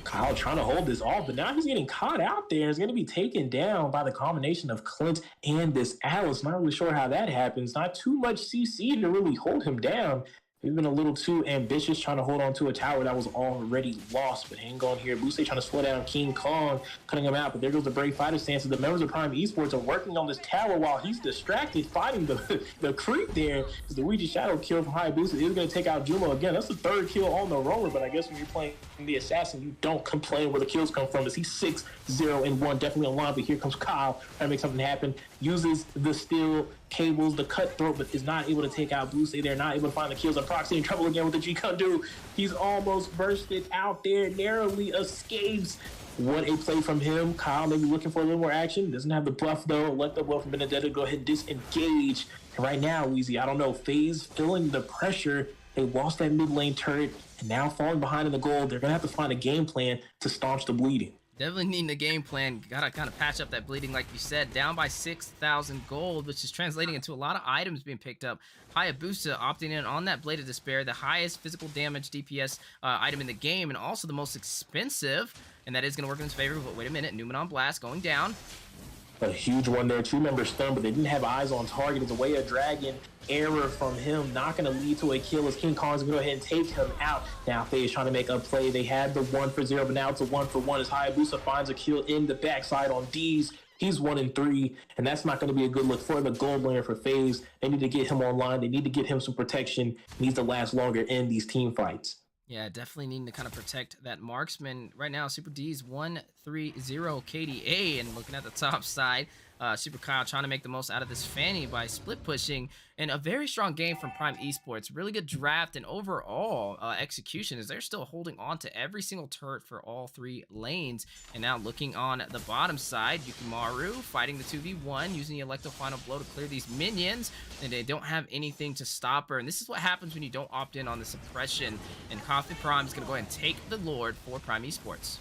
Kyle trying to hold this off, but now he's getting caught out there. He's going to be taken down by the combination of Clint and this Alice. Not really sure how that happens. Not too much CC to really hold him down. He's been a little too ambitious trying to hold on to a tower that was already lost. But hang on here. Buse trying to slow down King Kong, cutting him out. But there goes the Brave Fighter stances. The members of Prime Esports are working on this tower while he's distracted fighting the creep there. The Luigi Shadow kill from Hayabusa is going to take out Jumo again. That's the third kill on the roller. But I guess when you're playing the assassin, you don't complain where the kills come from. As he's 6-0-1, definitely on line. But here comes Kyle trying to make something happen. Uses the steel cables, the cutthroat, but is not able to take out Buse. They're not able to find the kills on Proxy. In trouble again with the G-Kundu. He's almost bursted out there, narrowly escapes. What a play from him. Kyle maybe looking for a little more action. Doesn't have the buff though. Let the will from Benedetta go ahead and disengage. And right now, Weezy, I don't know, FaZe feeling the pressure. They lost that mid lane turret and now falling behind in the goal. They're going to have to find a game plan to staunch the bleeding. Definitely needing a game plan. Gotta kind of patch up that bleeding, like you said. Down by 6,000 gold, which is translating into a lot of items being picked up. Hayabusa opting in on that Blade of Despair, the highest physical damage DPS item in the game, and also the most expensive. And that is going to work in his favor. But wait a minute, Newman on Blast going down. A huge one there. 2 members stunned, but they didn't have eyes on target. It's a way of dragon error from him. Not going to lead to a kill as King Kong's going to go ahead and take him out. Now FaZe trying to make a play. They had the 1-for-0, but now it's a 1-for-1 as Hayabusa finds a kill in the backside on D's. He's 1-3, and that's not going to be a good look for the gold laner for FaZe. They need to get him online. They need to get him some protection. He needs to last longer in these team fights. Yeah, definitely needing to kind of protect that marksman. Right now, Super D's 1-3-0 KDA, and looking at the top side, Super Kyle trying to make the most out of this Fanny by split pushing, and a very strong game from Prime Esports. Really good draft and overall execution as they're still holding on to every single turret for all 3 lanes. And now looking on the bottom side, Yukimaru fighting the 2v1, using the Electro Final Blow to clear these minions, and they don't have anything to stop her. And this is what happens when you don't opt in on the suppression. And Coffee Prime is going to go ahead and take the Lord for Prime Esports.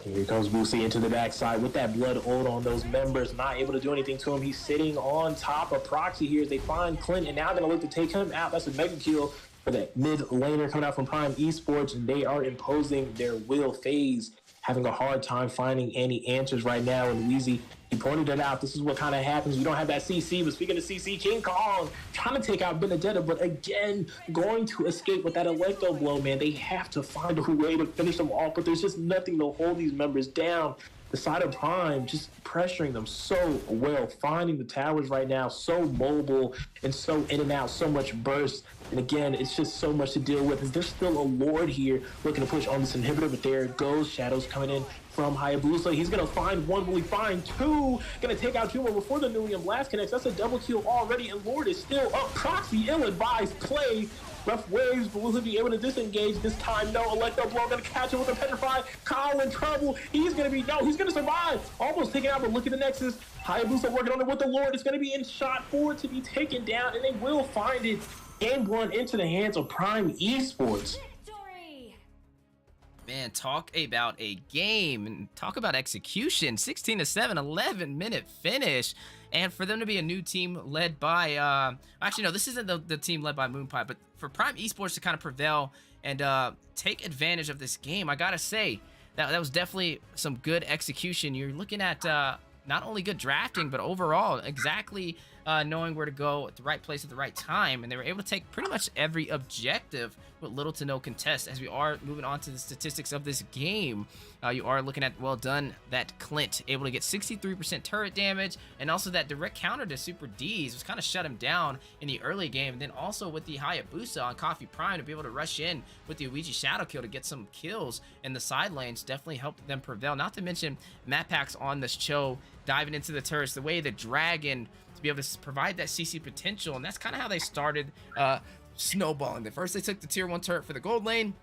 Here comes Buse into the backside with that blood ult on those members. Not able to do anything to him. He's sitting on top of Proxy here as they find Clint, and now going to look to take him out. That's a mega kill for that mid laner coming out from Prime Esports, and they are imposing their will. FaZe having a hard time finding any answers right now. And Weezy, he pointed it out. This is what kind of happens. You don't have that CC, but speaking of CC, King Kong trying to take out Benedetta, but again, going to escape with that Electro Blow, man. They have to find a way to finish them off, but there's just nothing to hold these members down. The side of Prime just pressuring them so well, finding the towers right now, so mobile and so in and out, so much burst. And again, it's just so much to deal with. Is there still a Lord here looking to push on this inhibitor? But there it goes. Shadows coming in from Hayabusa. He's going to find 1, will he find 2? Going to take out Jumo before the Nulian Blast connects. That's a double kill already, and Lord is still up. Proxy, ill-advised play. Rough waves, but will he be able to disengage this time? No. Electro Blow going to catch him with a Petrify. Kyle in trouble. He's going to be, no, he's going to survive. Almost taken out, but look at the Nexus. Hayabusa working on it with the Lord. It's going to be in shot for it to be taken down, and they will find it. Game 1 into the hands of Prime Esports. Man, talk about a game and talk about execution. 16-7, 11-minute finish. And for them to be a new team led by, actually, no, this isn't the team led by Moonpie, but for Prime Esports to kind of prevail and take advantage of this game, I gotta say, that was definitely some good execution. You're looking at not only good drafting, but overall, exactly knowing where to go at the right place at the right time. And they were able to take pretty much every objective with little to no contest. As we are moving on to the statistics of this game, you are looking at, well done, that Clint able to get 63% turret damage, and also that direct counter to Super D's was kind of shut him down in the early game. And then also with the Hayabusa on Coffee Prime to be able to rush in with the Ouija Shadow kill to get some kills in the side lanes definitely helped them prevail. Not to mention Matt Packs on this show diving into the turrets, the way the Dragon to be able to provide that CC potential, and that's kind of how they started snowballing. First they took the tier 1 turret for the gold lane.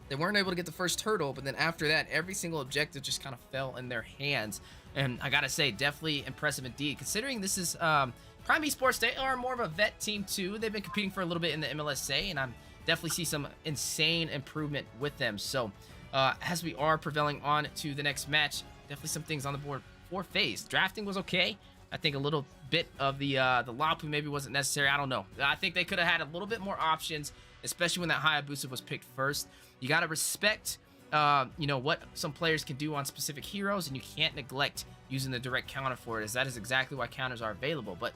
They weren't able to get the first turtle, but then after that, every single objective just kind of fell in their hands. And I gotta say, definitely impressive indeed, considering this is Prime Esports. They are more of a vet team too. They've been competing for a little bit in the MLSA, and I definitely see some insane improvement with them. So as we are prevailing on to the next match, definitely some things on the board for FaZe. Drafting was okay. I think a little bit of the Lapu maybe wasn't necessary. I don't know. I think they could have had a little bit more options, especially when that Hayabusa was picked first. You got to respect, what some players can do on specific heroes, and you can't neglect using the direct counter for it, as that is exactly why counters are available. But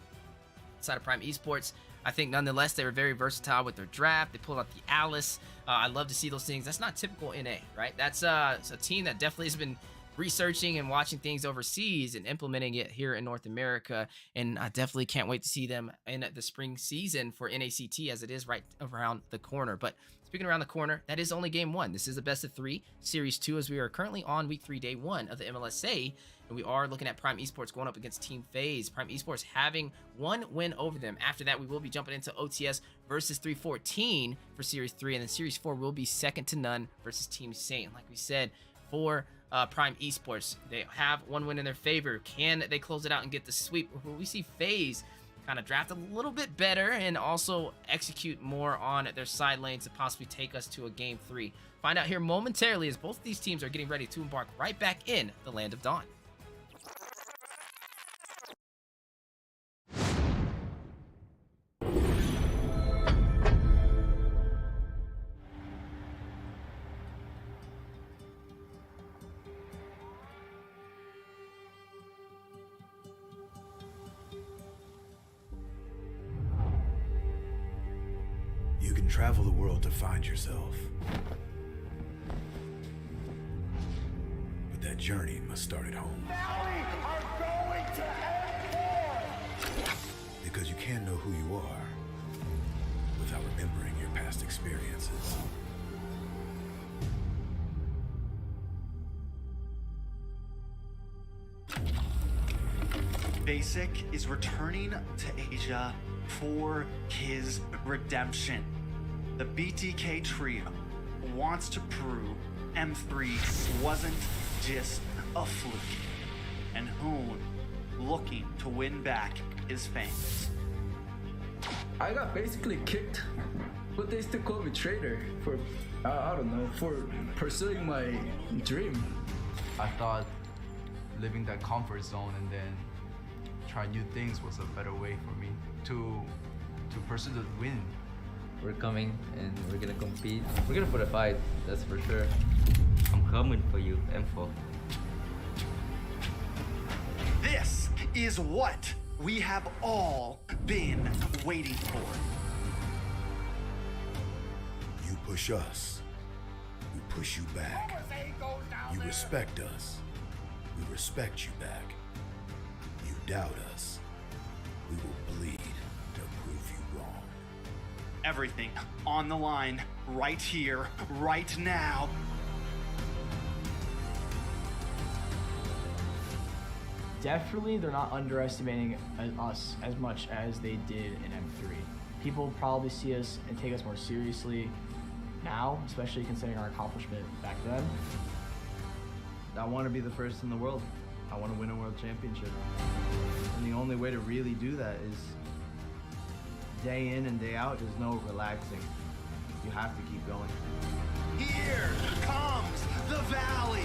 outside of Prime Esports, I think nonetheless they were very versatile with their draft. They pulled out the Alice. I love to see those things. That's not typical NA, right? That's it's a team that definitely has been researching and watching things overseas and implementing it here in North America. And I definitely can't wait to see them in the spring season for NACT, as it is right around the corner. But speaking around the corner, that is only game 1. This is a best of 3 series 2, as we are currently on week 3, day 1 of the MLSA. And we are looking at Prime Esports going up against Team FaZe. Prime Esports having 1 win over them. After that, we will be jumping into OTS versus 314 for series 3. And then series 4 will be second to none versus Team Saint. Like we said, for Prime Esports, they have 1 win in their favor. Can they close it out and get the sweep? We see FaZe kind of draft a little bit better and also execute more on their side lanes to possibly take us to a game 3. Find out here momentarily as both of these teams are getting ready to embark right back in the Land of Dawn. You can travel the world to find yourself. But that journey must start at home. Because you can't know who you are without remembering your past experiences. Basic is returning to Asia for his redemption. The BTK trio wants to prove M3 wasn't just a fluke, and Hoon looking to win back his fans. I got basically kicked, but they still call me traitor for, I don't know, for pursuing my dream. I thought living that comfort zone and then try new things was a better way for me to pursue the win. We're coming and we're gonna compete. We're gonna put a fight, that's for sure. I'm coming for you, M4. This is what we have all been waiting for. You push us, we push you back. You respect us, we respect you back. You doubt us, we will bleed to prove you wrong. Everything on the line, right here, right now. Definitely, they're not underestimating us as much as they did in M3. People probably see us and take us more seriously now, especially considering our accomplishment back then. I want to be the first in the world. I want to win a world championship. And the only way to really do that is day in and day out. There's no relaxing. You have to keep going. Here comes the Valley.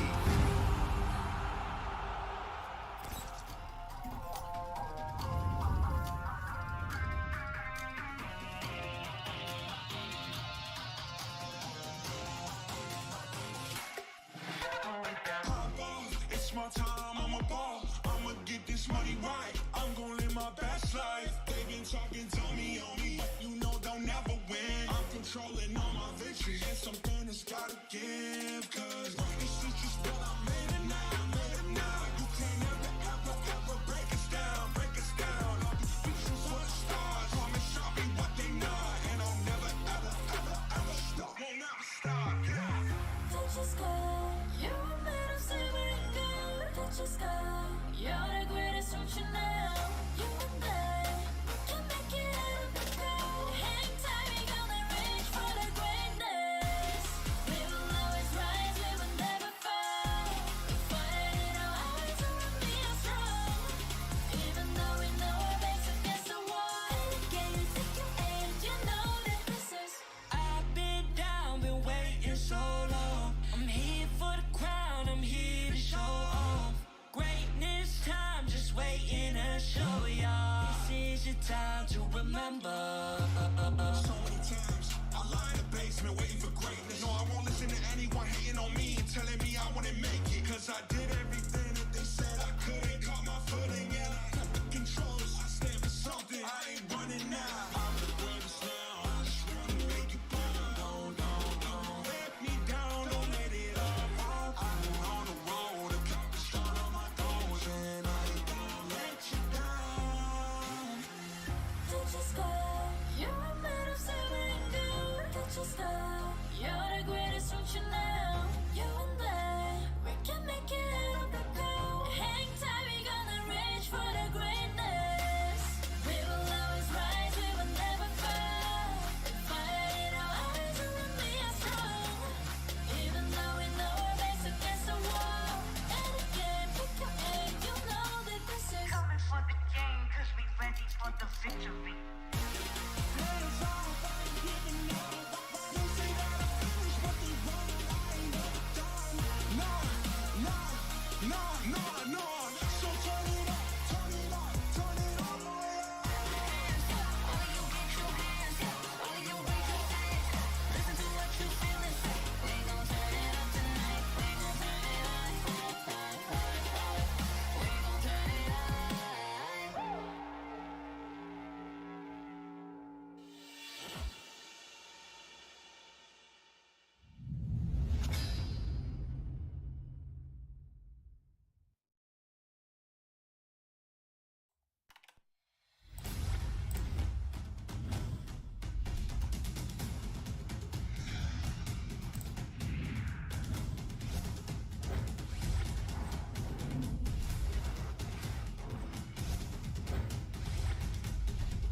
It's my time, I'm a ball. I'ma get this money right. I'm gonna live my best life. They been talking, tell me on me, but you know they'll never win. I'm controlling all my victories, and something that's gotta give. Cause this is just what I made it now, You can't ever break us down. All these pictures for the stars, promise I'll be what they not, and I'll never ever stop. Won't never stop, yeah. Touch your sky, you're a man of saving good. Touch your sky, you're the greatest option now. You and I can make it out of the crowd. Hang tight, we gonna reach for the greatness. We will always rise, we will never fall. Fighting our eyes to remain strong. Even though we know our backs against the wall. Can you take your aim? You know that this is. I've been down, been waiting so long. I'm here for the crown, I'm here to show off. Greatness time, just waiting to show y'all. This is your time to remember. So many times I lie in the basement waiting for greatness. No, I won't listen to anyone hating on me and telling me I wouldn't make it. Cause I did everything that they said I couldn't. Caught my footing and I kept the controls. I stand for something, I ain't running now. I'm the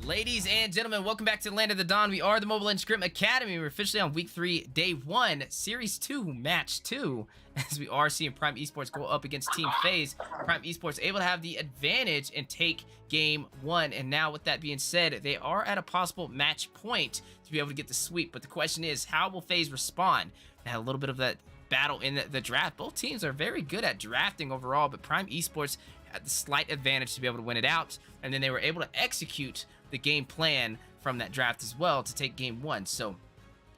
Ladies and gentlemen, welcome back to the Land of the Dawn. We are the Mobile Legends Scrim Academy. We're officially on week 3, day 1, series 2, match 2. As we are seeing Prime Esports go up against Team FaZe. Prime Esports able to have the advantage and take game 1. And now with that being said, they are at a possible match point to be able to get the sweep. But the question is, how will FaZe respond? They had a little bit of that battle in the draft. Both teams are very good at drafting overall, but Prime Esports had the slight advantage to be able to win it out. And then they were able to execute the game plan from that draft as well to take game 1. So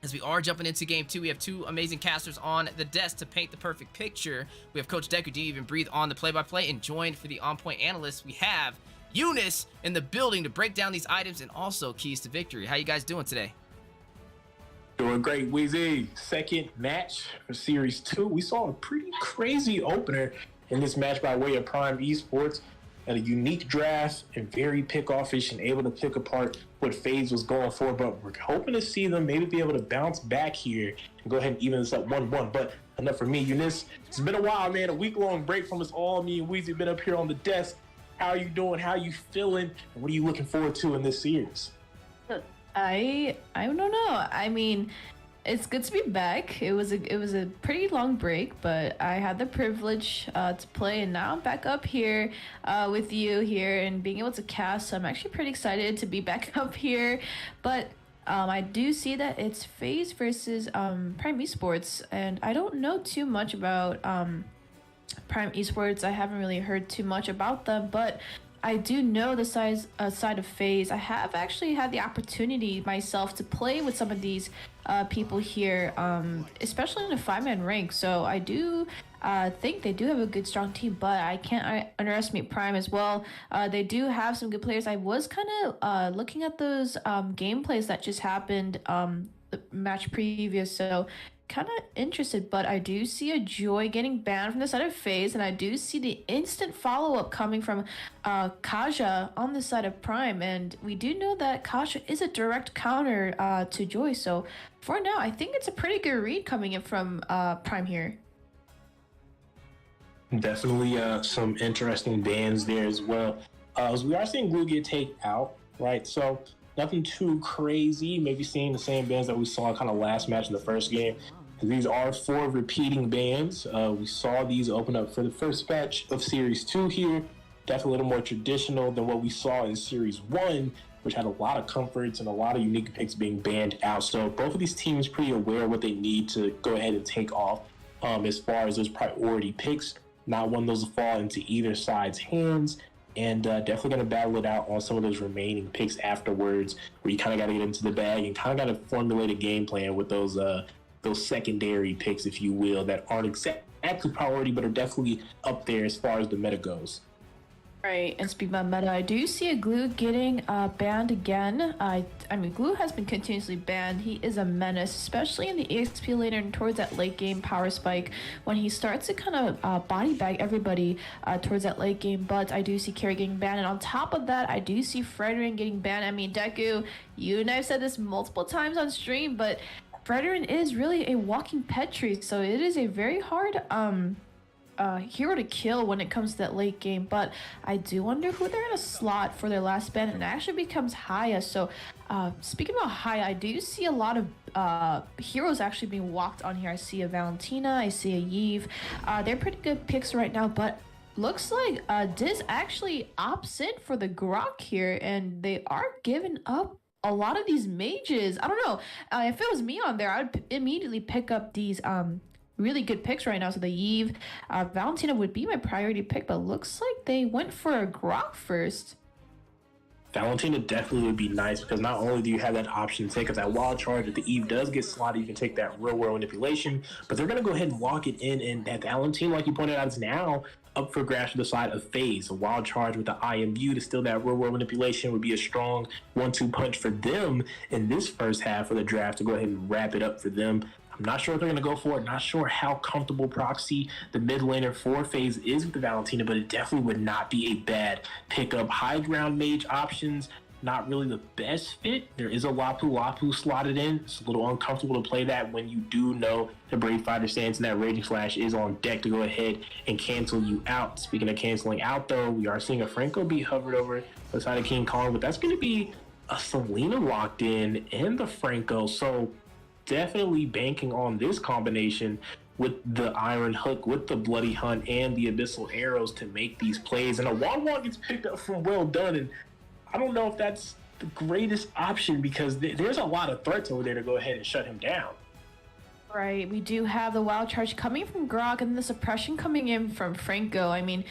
as we are jumping into game 2, we have 2 amazing casters on the desk to paint the perfect picture. We have Coach Deku, do you even breathe on the play-by-play? And joined for the on-point analyst, we have Eunice in the building to break down these items and also keys to victory. How you guys doing today? Doing great, Weezy. Second match for Series 2. We saw a pretty crazy opener in this match by way of Prime Esports. Had a unique draft and very pick-offish and able to pick apart what FaZe was going for. But we're hoping to see them maybe be able to bounce back here and go ahead and even this up 1-1. But enough for me. Eunice, it's been a while, man. A week-long break from us all. Me and Weezy been up here on the desk. How are you doing? How are you feeling? And what are you looking forward to in this series? I don't know. I mean, it's good to be back. It was a pretty long break, but I had the privilege to play, and now I'm back up here with you here and being able to cast. So I'm actually pretty excited to be back up here. But I do see that it's FaZe versus Prime Esports, and I don't know too much about Prime Esports. I haven't really heard too much about them, but I do know the side of FaZe. I have actually had the opportunity myself to play with some of these people here, especially in a 5-man rank. So I do think they do have a good, strong team, but I can't underestimate Prime as well. They do have some good players. I was kind of looking at those gameplays that just happened the match previous, so kind of interested, but I do see a Joy getting banned from the side of FaZe, and I do see the instant follow-up coming from Kaja on the side of Prime, and we do know that Kaja is a direct counter to Joy, so for now, I think it's a pretty good read coming in from Prime here. Definitely some interesting bans there as well. As we are seeing Glue get taken out, right? So nothing too crazy. Maybe seeing the same bans that we saw kind of last match in the first game. These are 4 repeating bans. We saw these open up for the first match of Series 2 here. Definitely a little more traditional than what we saw in Series 1, which had a lot of comforts and a lot of unique picks being banned out. So both of these teams pretty aware of what they need to go ahead and take off as far as those priority picks. Not one of those will fall into either side's hands. And definitely going to battle it out on some of those remaining picks afterwards, where you kind of got to get into the bag and kind of got to formulate a game plan with those secondary picks, if you will, that aren't exactly priority, but are definitely up there as far as the meta goes. Right, and speaking about meta, I do see a Glue getting banned again. I mean, Glue has been continuously banned. He is a menace, especially in the EXP lane and towards that late game power spike when he starts to kind of body bag everybody towards that late game. But I do see Carry getting banned, and on top of that, I do see Frederick getting banned. I mean, Deku, you and I've said this multiple times on stream, but Frederick is really a walking Petri, so it is a very hard hero to kill when it comes to that late game. But I do wonder who they're gonna slot for their last ban, and it actually becomes Haya. So speaking about Haya, I do see a lot of heroes actually being walked on here. I see a Valentina, I see a Yves. They're pretty good picks right now, but looks like Diz actually opts in for the Grok here, and they are giving up a lot of these mages. I don't know, if it was me on there, I'd immediately pick up these really good picks right now. So the Yves, Valentina would be my priority pick, but looks like they went for a Grok first. Valentina definitely would be nice, because not only do you have that option to take up that wild charge, if the Eve does get slotted, you can take that real world manipulation, but they're going to go ahead and lock it in, and that Valentina, like you pointed out, is now up for grabs to the side of FaZe. A wild charge with the IMU to steal that real world manipulation would be a strong 1-2 punch for them in this first half of the draft to go ahead and wrap it up for them. I'm not sure if they're going to go for it. Not sure how comfortable Proxy, the mid laner for FaZe, is with the Valentina, but it definitely would not be a bad pickup. High ground mage options, not really the best fit. There is a Lapu slotted in. It's a little uncomfortable to play that when you do know the Brave Fighter stance and that Raging Flash is on deck to go ahead and cancel you out. Speaking of canceling out, though, we are seeing a Franco be hovered over the side of King Kong, but that's going to be a Selena locked in and the Franco. So definitely banking on this combination with the Iron Hook, with the Bloody Hunt, and the Abyssal Arrows to make these plays. And a 1-1 gets picked up from Well Done, and I don't know if that's the greatest option because there's a lot of threats over there to go ahead and shut him down. Right, we do have the wild charge coming from Grok and the suppression coming in from Franco. I mean,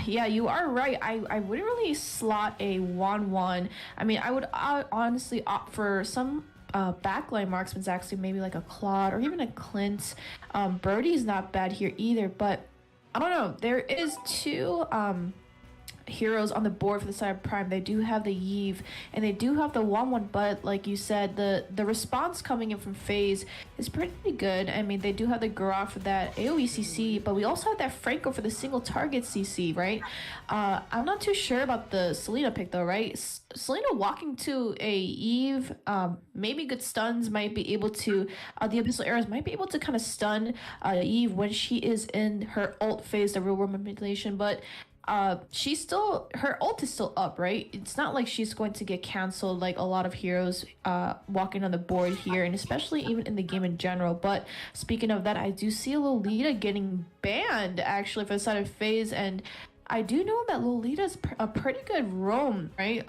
yeah, you are right. I wouldn't really slot a 1-1. I mean, I would honestly opt for some backline marksman's actually, maybe like a Claude or even a Clint. Birdie's not bad here either, but I don't know. There is two heroes on the board for the side of Prime. They do have the Yve and they do have the 1-1, but like you said, the response coming in from FaZe is pretty good. I mean, they do have the Garrosh for that AoE CC, but we also have that Franco for the single target CC, right? I'm not too sure about the Selena pick though, right? Selena walking to a Yve, maybe good stuns might be able to, the Abyssal Arrows might be able to kind of stun Yve when she is in her ult phase, the real world manipulation, but she's still, her ult is still up, right? It's not like she's going to get canceled like a lot of heroes walking on the board here, and especially even in the game in general. But speaking of that, I do see Lolita getting banned actually for the side of FaZe, and I do know that Lolita's a pretty good roam, right?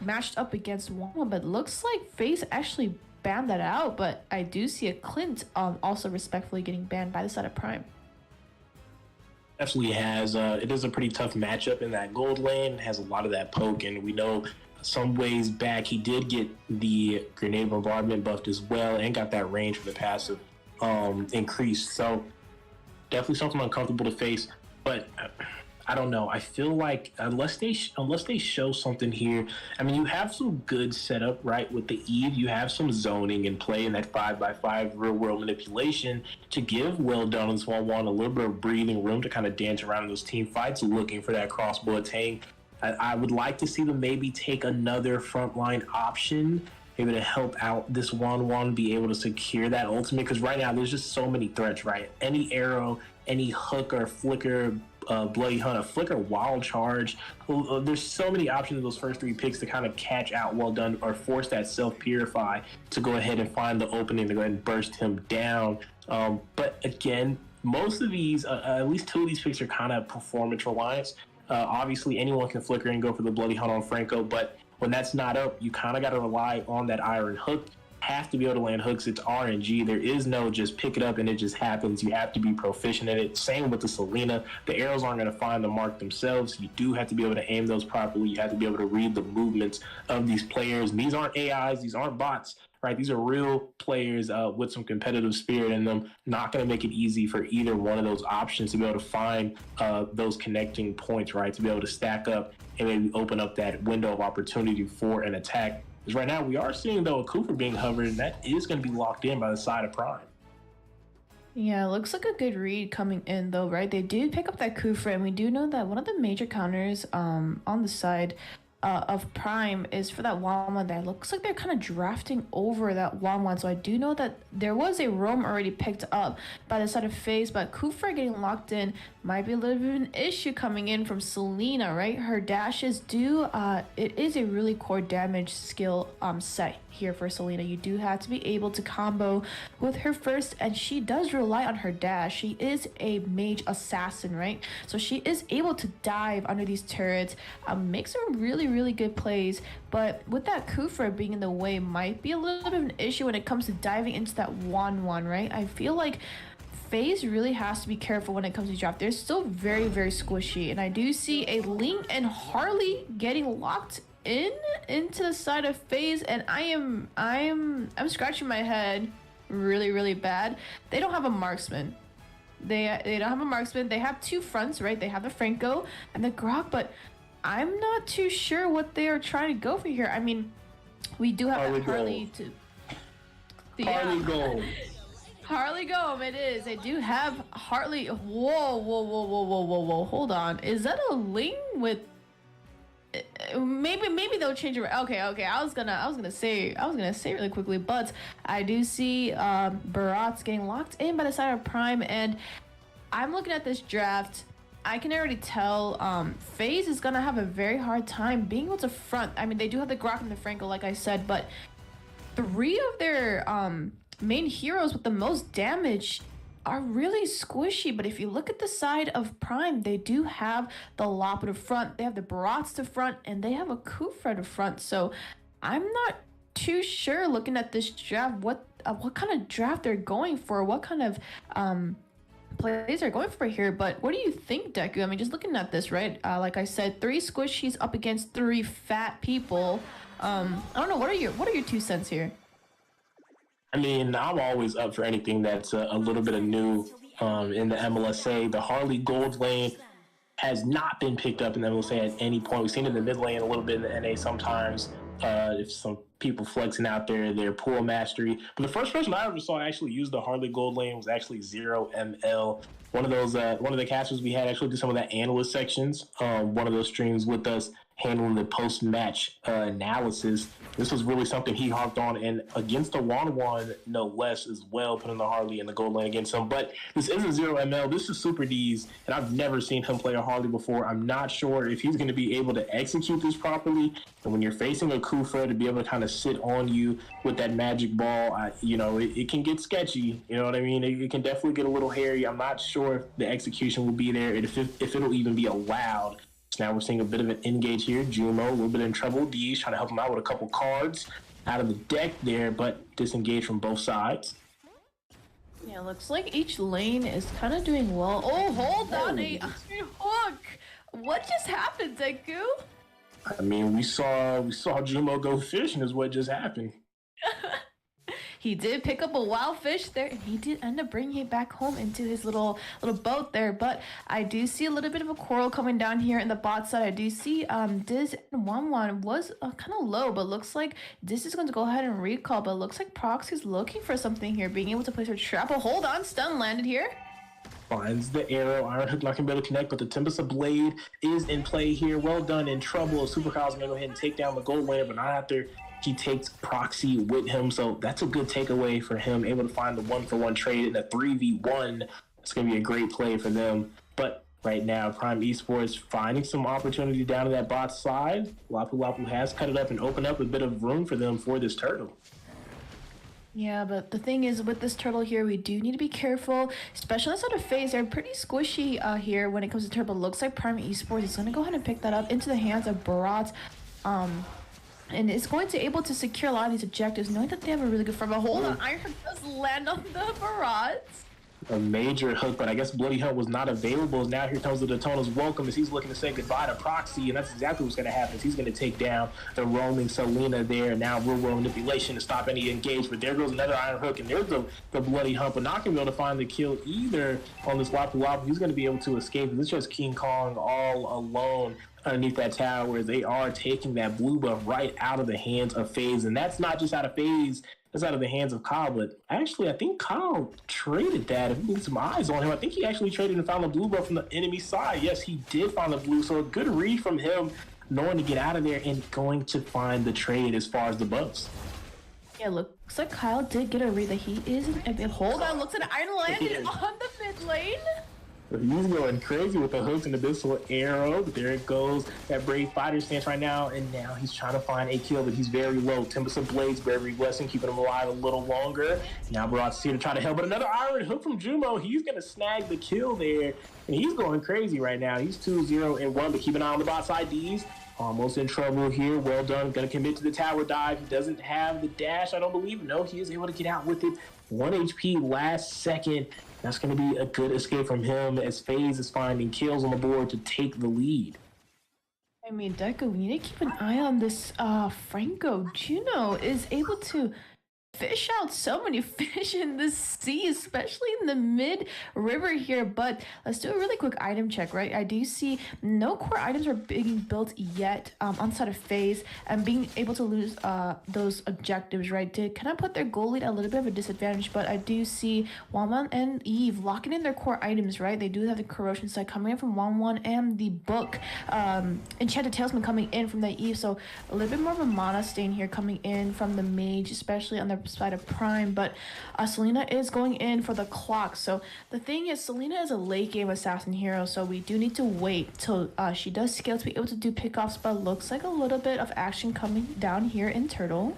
Matched up against one, but looks like FaZe actually banned that out. But I do see a Clint also respectfully getting banned by the side of Prime. Definitely has. It is a pretty tough matchup in that gold lane. Has a lot of that poke, and we know some ways back he did get the grenade bombardment buffed as well, and got that range for the passive increased. So definitely something uncomfortable to face. But I don't know. I feel like unless they show something here, I mean, you have some good setup, right? With the Eve, you have some zoning and play in that 5x5 real world manipulation to give Well Done and 1-1 a little bit of breathing room to kind of dance around in those team fights, looking for that crossbow hang. I would like to see them maybe take another frontline option, maybe to help out this 1-1, be able to secure that ultimate, because right now there's just so many threats, right? Any arrow, any hook or flicker, Bloody Hunt, a flicker, wild charge. There's so many options in those first three picks to kind of catch out Well Done or force that self-purify to go ahead and find the opening to go ahead and burst him down. But again, most of these, at least two of these picks are kind of performance reliance. Obviously, anyone can flicker and go for the Bloody Hunt on Franco, but when that's not up, you kind of got to rely on that Iron Hook. Have to be able to land hooks. It's RNG. There is no just pick it up and it just happens. You have to be proficient at it. Same with the Selena. The arrows aren't going to find the mark themselves. You do have to be able to aim those properly. You have to be able to read the movements of these players. And these aren't AIs. These aren't bots, right? These are real players with some competitive spirit in them. Not going to make it easy for either one of those options to be able to find those connecting points, right? To be able to stack up and maybe open up that window of opportunity for an attack. Because right now we are seeing, though, a Cooper being hovered, and that is going to be locked in by the side of Prime. Yeah, it looks like a good read coming in, though, right? They did pick up that Kufra, and we do know that one of the major counters on the side of Prime is for that 1-1 that looks like they're kind of drafting over that 1-1. So I do know that there was a roam already picked up by the side of FaZe, but Kufra getting locked in might be a little bit of an issue coming in from Selena, right? Her dashes do, it is a really core damage skill set here for Selena. You do have to be able to combo with her first, and she does rely on her dash. She is a mage assassin, right? So she is able to dive under these turrets, make some really good plays, but with that Kufra being in the way might be a little bit of an issue when it comes to diving into that 1-1, right? I feel like FaZe really has to be careful when it comes to draft. They're still very squishy, and I do see a Link and Harley getting locked into the side of FaZe, and I'm scratching my head really bad. They don't have a marksman. They don't have a marksman. They have two fronts, right? They have the Franco and the Grok, but I'm not too sure what they are trying to go for here. I mean, we do have Harley to... Harley Gold. Harley Gome, it is. They do have Harley. Whoa. Hold on. Is that a Ling with... Maybe they'll change it. Okay. I was gonna say really quickly, but I do see Barat's getting locked in by the side of Prime, and I'm looking at this draft. I can already tell FaZe is gonna have a very hard time being able to front. I mean, they do have the Grok and the Franco, like I said, but 3 of their main heroes with the most damage are really squishy. But if you look at the side of Prime, they do have the Loppa to front, they have the Barats to front, and they have a Kufra to front. So I'm not too sure, looking at this draft, what kind of draft they're going for, what kind of plays are going for here. But what do you think, Deku? I mean, just looking at this, right? Like I said, 3 squishies up against 3 fat people. I don't know. What are your 2 cents here? I mean, I'm always up for anything that's a little bit of new in the MLSA. The Harley Gold lane has not been picked up in the MLSA at any point. We've seen it in the mid lane, a little bit in the NA sometimes. If some people flexing out their pool mastery. But the first person I ever saw actually use the Harley Gold lane was actually 0ML. One of the casters we had actually did some of that analyst sections. One of those streams with us handling the post-match analysis. This was really something he hopped on, and against the 1-1, no less, as well, putting the Harley in the gold lane against him. But this isn't 0ML. This is Super D's, and I've never seen him play a Harley before. I'm not sure if he's going to be able to execute this properly. And when you're facing a Kufra, to be able to kind of sit on you with that magic ball, it can get sketchy. You know what I mean? It can definitely get a little hairy. I'm not sure if the execution will be there, and if it'll even be allowed. So now we're seeing a bit of an engage here. Jumo, a little bit in trouble. D's trying to help him out with a couple cards out of the deck there, but disengaged from both sides. Yeah, looks like each lane is kind of doing well. Oh, hold on, a hook. What just happened, Deku? I mean, we saw Jumo go fishing is what just happened. He did pick up a wild fish there, and he did end up bringing it back home into his little boat there. But I do see a little bit of a quarrel coming down here in the bot side. I do see Diz and Wanwan was kind of low, but looks like Diz is going to go ahead and recall. But looks like Proxy's looking for something here, being able to place her trap. Oh, hold on, stun landed here. Finds the arrow. Iron Hook not going to be able to connect, but the Tempest of Blade is in play here. Well done, in trouble. Super Kyle's going to go ahead and take down the gold laner, but not after he takes Proxy with him. So that's a good takeaway for him, able to find the 1-for-1 trade in a 3v1. It's going to be a great play for them. But right now, Prime Esports finding some opportunity down to that bot side. Lapu Lapu has cut it up and opened up a bit of room for them for this turtle. Yeah, but the thing is, with this turtle here, we do need to be careful, especially on the side of FaZe. They're pretty squishy here when it comes to turtle. Looks like Prime Esports is going to go ahead and pick that up into the hands of Barat. And it's going to able to secure a lot of these objectives, knowing that they have a really good front. But hold on, Iron Hook does land on the Barats. A major hook, but I guess Bloody Hunt was not available. Now here comes the Daytona's welcome as he's looking to say goodbye to Proxy, and that's exactly what's going to happen. He's going to take down the roaming Selena there. Now real-world manipulation to stop any engagement. There goes another Iron Hook, and there's the Bloody Hunt, but not going to be able to find the kill either on this Lapu Lapu. He's going to be able to escape. It's just King Kong all alone underneath that tower, where they are taking that blue buff right out of the hands of FaZe. And that's not just out of FaZe, that's out of the hands of Kyle. But actually, I think Kyle traded that. If we need some eyes on him, I think he actually traded and found the blue buff from the enemy side. Yes, he did find the blue. So a good read from him, knowing to get out of there and going to find the trade as far as the buffs. Yeah, looks like Kyle did get a read that he is. Hold on, looks like Iron landed on the mid lane. He's going crazy with the hooks and the Abyssal Arrow. But there it goes. That Brave Fighter stance right now. And now he's trying to find a kill, but he's very low. Tempest of Blades, very blessing, keeping him alive a little longer. Now Barat's here to try to help. But another Iron Hook from Jumo. He's going to snag the kill there. And he's going crazy right now. He's 2-0-1, but keep an eye on the bot side. D's almost in trouble here. Well done. Going to commit to the tower dive. He doesn't have the dash, I don't believe. No, he is able to get out with it. 1 HP last second. That's going to be a good escape from him as FaZe is finding kills on the board to take the lead. I mean, Deku, we need to keep an eye on this Franco. Juno is able to fish out so many fish in the sea, especially in the mid river here. But let's do a really quick item check, right? I do see no core items are being built yet on the side of FaZe, and being able to lose those objectives, right, did kind of put their goal lead at a little bit of a disadvantage. But I do see Wanwan and Eve locking in their core items, right? They do have the corrosion side coming in from Wanwan and the book Enchanted Talisman coming in from the Eve. So a little bit more of a mana stain here coming in from the mage, especially on the side of Prime, but Selena is going in for the clock. So the thing is, Selena is a late game assassin hero, so we do need to wait till she does scale to be able to do pickoffs, but looks like a little bit of action coming down here in Turtle.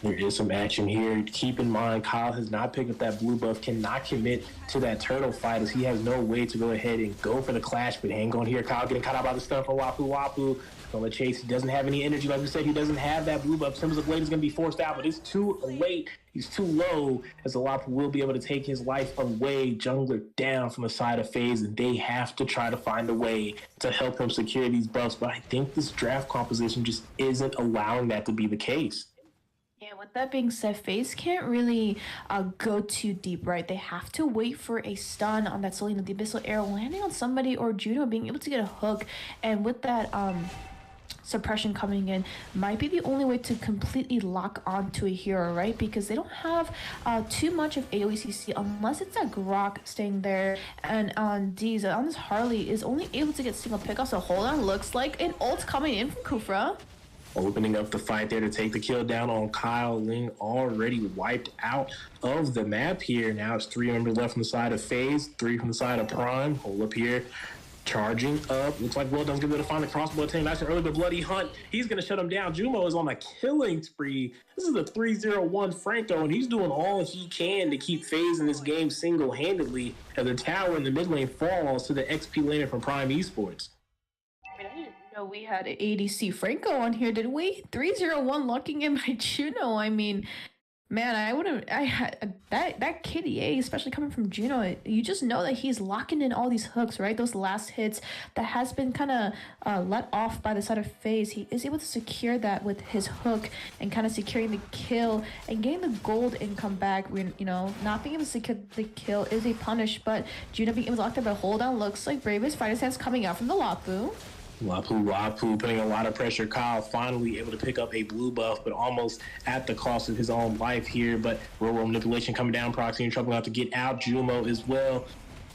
There is some action here. Keep in mind, Kyle has not picked up that blue buff, cannot commit to that turtle fight as he has no way to go ahead and go for the clash. But hang on here, Kyle getting caught out by the stun from Wapu Wapu. Gonna chase. He doesn't have any energy. Like we said, he doesn't have that blue buff. Symbols of Blade is going to be forced out, but it's too late. He's too low as the Wapu will be able to take his life away. Jungler down from the side of FaZe, and they have to try to find a way to help him secure these buffs. But I think this draft composition just isn't allowing that to be the case. Yeah, with that being said, FaZe can't really go too deep, right? They have to wait for a stun on that Selena, the Abyssal Arrow landing on somebody, or Juno being able to get a hook. And with that suppression coming in, might be the only way to completely lock onto a hero, right? Because they don't have too much of AoE CC unless it's a Grok staying there. And on D's, on this Harley is only able to get single pickoff. So hold on, looks like an ult coming in from Kufra. Opening up the fight there to take the kill down on Kyle. Ling already wiped out of the map here. Now it's 3 members left from the side of FaZe, 3 from the side of Prime. Hold up here. Charging up. Looks like Will Dunn's going to be able to find the crossbow attack. Nice and early, but Bloody Hunt. He's going to shut him down. Jumo is on a killing spree. This is a 3-0-1 Franco, and he's doing all he can to keep FaZe in this game single-handedly as the tower in the mid lane falls to the XP laner from Prime Esports. I didn't know we had an ADC Franco on here, did we? 3-0-1 locking in by Juno. I mean, man, I had that kitty, especially coming from Juno. You just know that he's locking in all these hooks, right? Those last hits that has been kind of let off by the side of FaZe. He is able to secure that with his hook and kind of securing the kill and getting the gold income back. Not being able to secure the kill is a punish, but Juno being able to lock that. But hold on, looks like Bravest Fighter Stance coming out from the Lapu. Wapu putting a lot of pressure. Kyle finally able to pick up a blue buff, but almost at the cost of his own life here. But real world manipulation coming down. Proxy in trouble, have to get out. Jumo as well,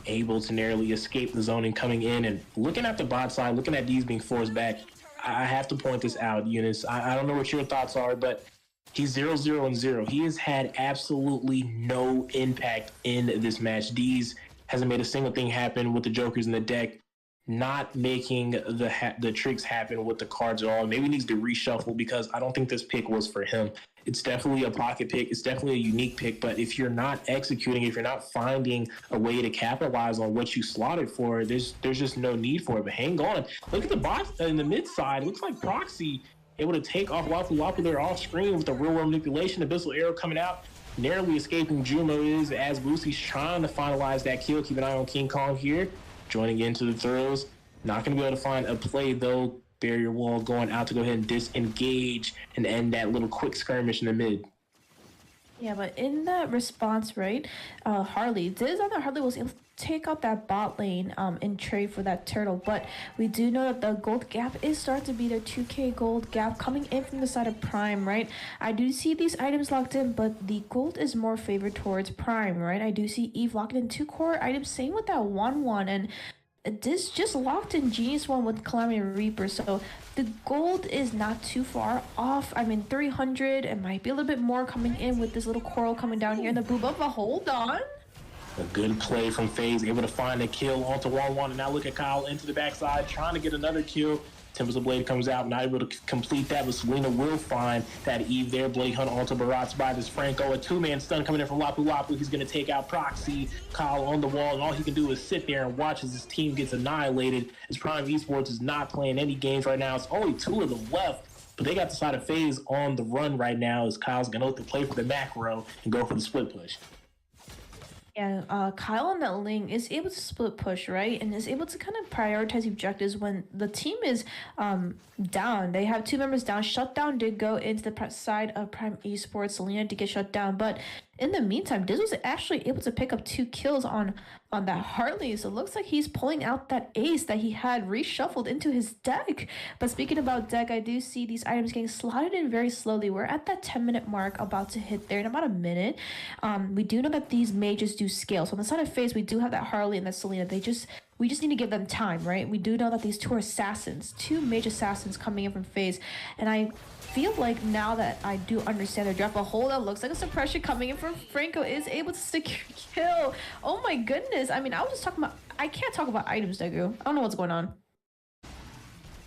able to narrowly escape the zoning coming in. And looking at the bot side, looking at these being forced back, I have to point this out, Eunice. I don't know what your thoughts are, but he's 0-0-0. He has had absolutely no impact in this match. Deez hasn't made a single thing happen with the Jokers in the deck. Not making the tricks happen with the cards at all. Maybe he needs to reshuffle because I don't think this pick was for him. It's definitely a pocket pick. It's definitely a unique pick. But if you're not executing, if you're not finding a way to capitalize on what you slotted for, there's just no need for it. But hang on. Look at the bot in the mid side. It looks like Proxy able to take off Wapu Wapu there off screen with the real world manipulation. Abyssal Arrow coming out. Narrowly escaping Jumo is as Boosie's trying to finalize that kill. Keep an eye on King Kong here. Joining into the throws. Not going to be able to find a play, though. Barrier wall going out to go ahead and disengage and end that little quick skirmish in the mid. Yeah, but in that response, right, Harley was able to take out that bot lane in trade for that turtle. But we do know that the gold gap is starting to be their 2k gold gap coming in from the side of Prime, right? I do see these items locked in, but the gold is more favored towards Prime, right? I do see Eve locked in 2 core items, same with that 1-1, and this just locked in Genius 1 with Calamity Reaper, so the gold is not too far off. I mean, 300, it might be a little bit more coming in with this little coral coming down here in the boob. But hold on. A good play from FaZe, able to find a kill onto 1-1, and now look at Kyle into the backside, trying to get another kill. Tempest of Blade comes out, not able to complete that, but Selena will find that Eve there. Blade Hunt onto Barat's by this Franco. A 2-man stun coming in from Lapu Lapu. He's going to take out Proxy. Kyle on the wall, and all he can do is sit there and watch as his team gets annihilated. As Prime Esports is not playing any games right now. It's only 2 of them left, but they got the side of FaZe on the run right now as Kyle's going to look to play for the macro and go for the split push. Yeah, Kyle on that lane is able to split push, right? And is able to kind of prioritize objectives when the team is down. They have 2 members down. Shutdown did go into the side of Prime Esports. Selena did get shut down. But in the meantime, Diz was actually able to pick up 2 kills on that Harley. So it looks like he's pulling out that ace that he had reshuffled into his deck. But speaking about deck, I do see these items getting slotted in very slowly. We're at that 10-minute mark, about to hit there in about a minute. We do know that these mages do scale. So on the side of FaZe, we do have that Harley and that Selena. They just we just need to give them time, right? We do know that these two major assassins coming in from FaZe, and I feel like now that I do understand their draft, a hole that looks like a suppression coming in from Franco is able to secure kill. Oh my goodness. I mean, I was just talking about, I can't talk about items, Degu. I don't know what's going on.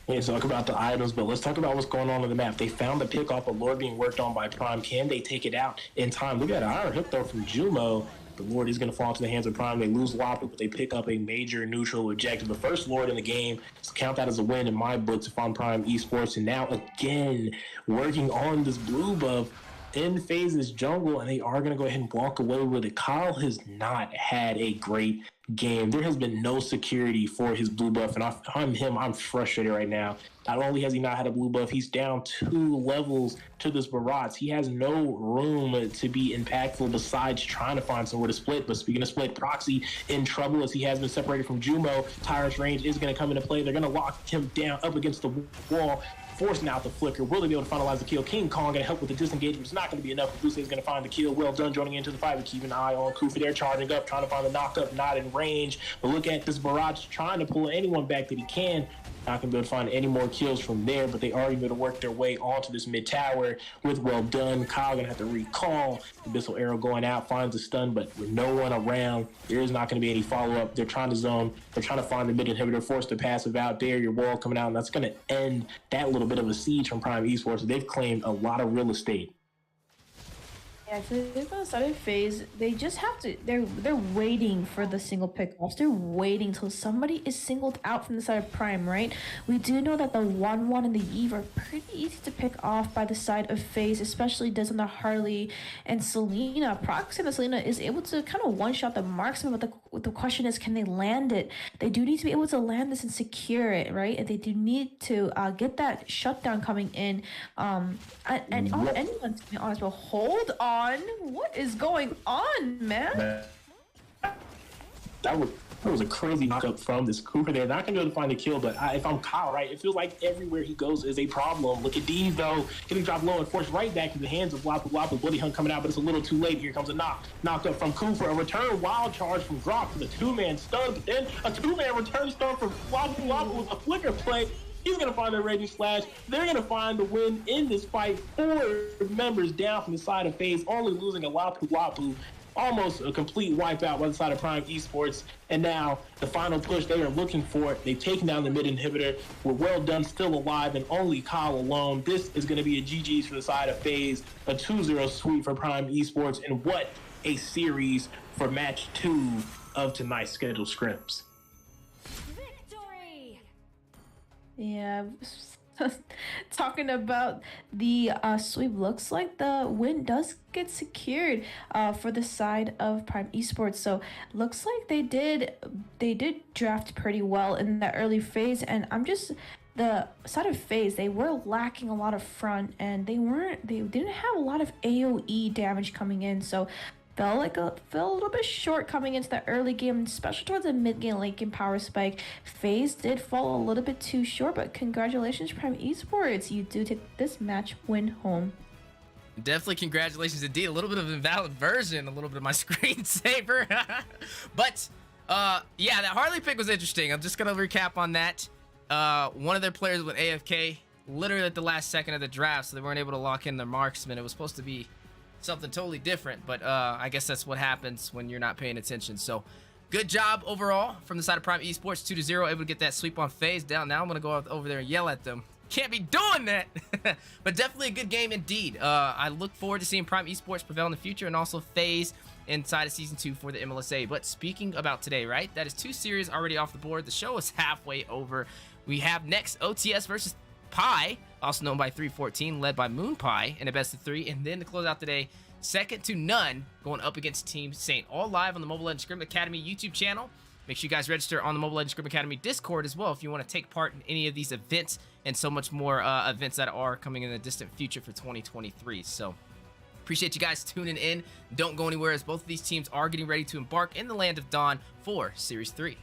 Let's talk about the items, but let's talk about what's going on the map. They found the pick off a Lord being worked on by Prime. Can they take it out in time? Look at an iron hook throw from Jumo. The Lord is going to fall into the hands of Prime. They lose Wapu, but they pick up a major neutral objective. The first Lord in the game. So count that as a win in my books if I'm Prime Esports. And now again, working on this blue buff in FaZe's jungle, and they are going to go ahead and walk away with it. Kyle has not had a great game. There has been no security for his blue buff, and I'm frustrated right now. Not only has he not had a blue buff, he's down 2 levels to this Barats. He has no room to be impactful besides trying to find somewhere to split. But speaking of split, Proxy in trouble as he has been separated from Jumo. Tyrant's range is going to come into play. They're going to lock him down up against the wall, forcing out the flicker. Will they be able to finalize the kill? King Kong going to help with the disengagement. It's not going to be enough. Luce is going to find the kill. Well done joining into the fight. We keep an eye on Kufa there, charging up, trying to find the knock-up, not in range. But look at this Barrage trying to pull anyone back that he can. Not going to be able to find any more kills from there, but they are going to work their way onto this mid tower with Well Done. Kyle going to have to recall. The Abyssal Arrow going out, finds a stun, but with no one around, there is not going to be any follow-up. They're trying to zone. They're trying to find the mid inhibitor, force the passive out there. Your wall coming out, and that's going to end that little bit of a siege from Prime Esports. They've claimed a lot of real estate. Yeah, so they've got a started phase. They just have to. They're waiting for the single pickoffs. They're waiting till somebody is singled out from the side of Prime, right? We do know that the 1-1 and the Eve are pretty easy to pick off by the side of FaZe, especially does on the Harley and Selena. Prox and Selena is able to kind of one-shot the marksman, but the question is, can they land it? They do need to be able to land this and secure it, right? And they do need to get that shutdown coming in. And anyone, to be honest, but hold on. What is going on, man? That was a crazy knockup from this Cooper there. Not going to be able to find the kill, but if I'm Kyle, right, it feels like everywhere he goes is a problem. Look at D's, though, getting dropped low and forced right back into the hands of Wapu. Bloody Hunt coming out, but it's a little too late. Here comes a knocked up from Cooper. A return wild charge from Drop for the 2-man stun, but then a 2-man return stun from Wapu with a flicker play. He's going to find a raging slash. They're going to find the win in this fight. 4 members down from the side of FaZe, only losing a Wapu. Almost a complete wipeout by the side of Prime Esports. And now the final push they are looking for. They've taken down the mid inhibitor. We're Well Done still alive and only Kyle alone. This is going to be a GG's for the side of FaZe. A 2-0 sweep for Prime Esports. And what a series for match 2 of tonight's scheduled scrims. Yeah, talking about the sweep, looks like the win does get secured for the side of Prime Esports. So looks like they did draft pretty well in that early phase, and the side of FaZe, they were lacking a lot of front, and they didn't have a lot of AoE damage coming in, so felt a little bit short coming into the early game, especially towards the mid game, late game power spike. FaZe did fall a little bit too short, but congratulations, Prime Esports. You do take this match win home. Definitely congratulations indeed. A little bit of an invalid version, a little bit of my screensaver. But yeah, that Harley pick was interesting. I'm just gonna recap on that. One of their players went AFK literally at the last second of the draft, so they weren't able to lock in their marksman. It was supposed to be something totally different, but I guess that's what happens when you're not paying attention. So good job overall from the side of Prime Esports. 2-0, able to get that sweep on FaZe down. Now I'm gonna go over there and yell at them. Can't be doing that. But definitely a good game indeed. I look forward to seeing Prime Esports prevail in the future, and also FaZe inside of season 2 for the MLSA. But speaking about today, right, that is 2 series already off the board. The show is halfway over. We have next OTS versus Pi, also known by 314, led by Moon Pie in a best of 3. And then to close out today, second to none, going up against Team Saint. All live on the Mobile Legends Scrim Academy YouTube channel. Make sure you guys register on the Mobile Legends Scrim Academy Discord as well if you want to take part in any of these events and so much more events that are coming in the distant future for 2023. So appreciate you guys tuning in. Don't go anywhere, as both of these teams are getting ready to embark in the Land of Dawn for Series 3.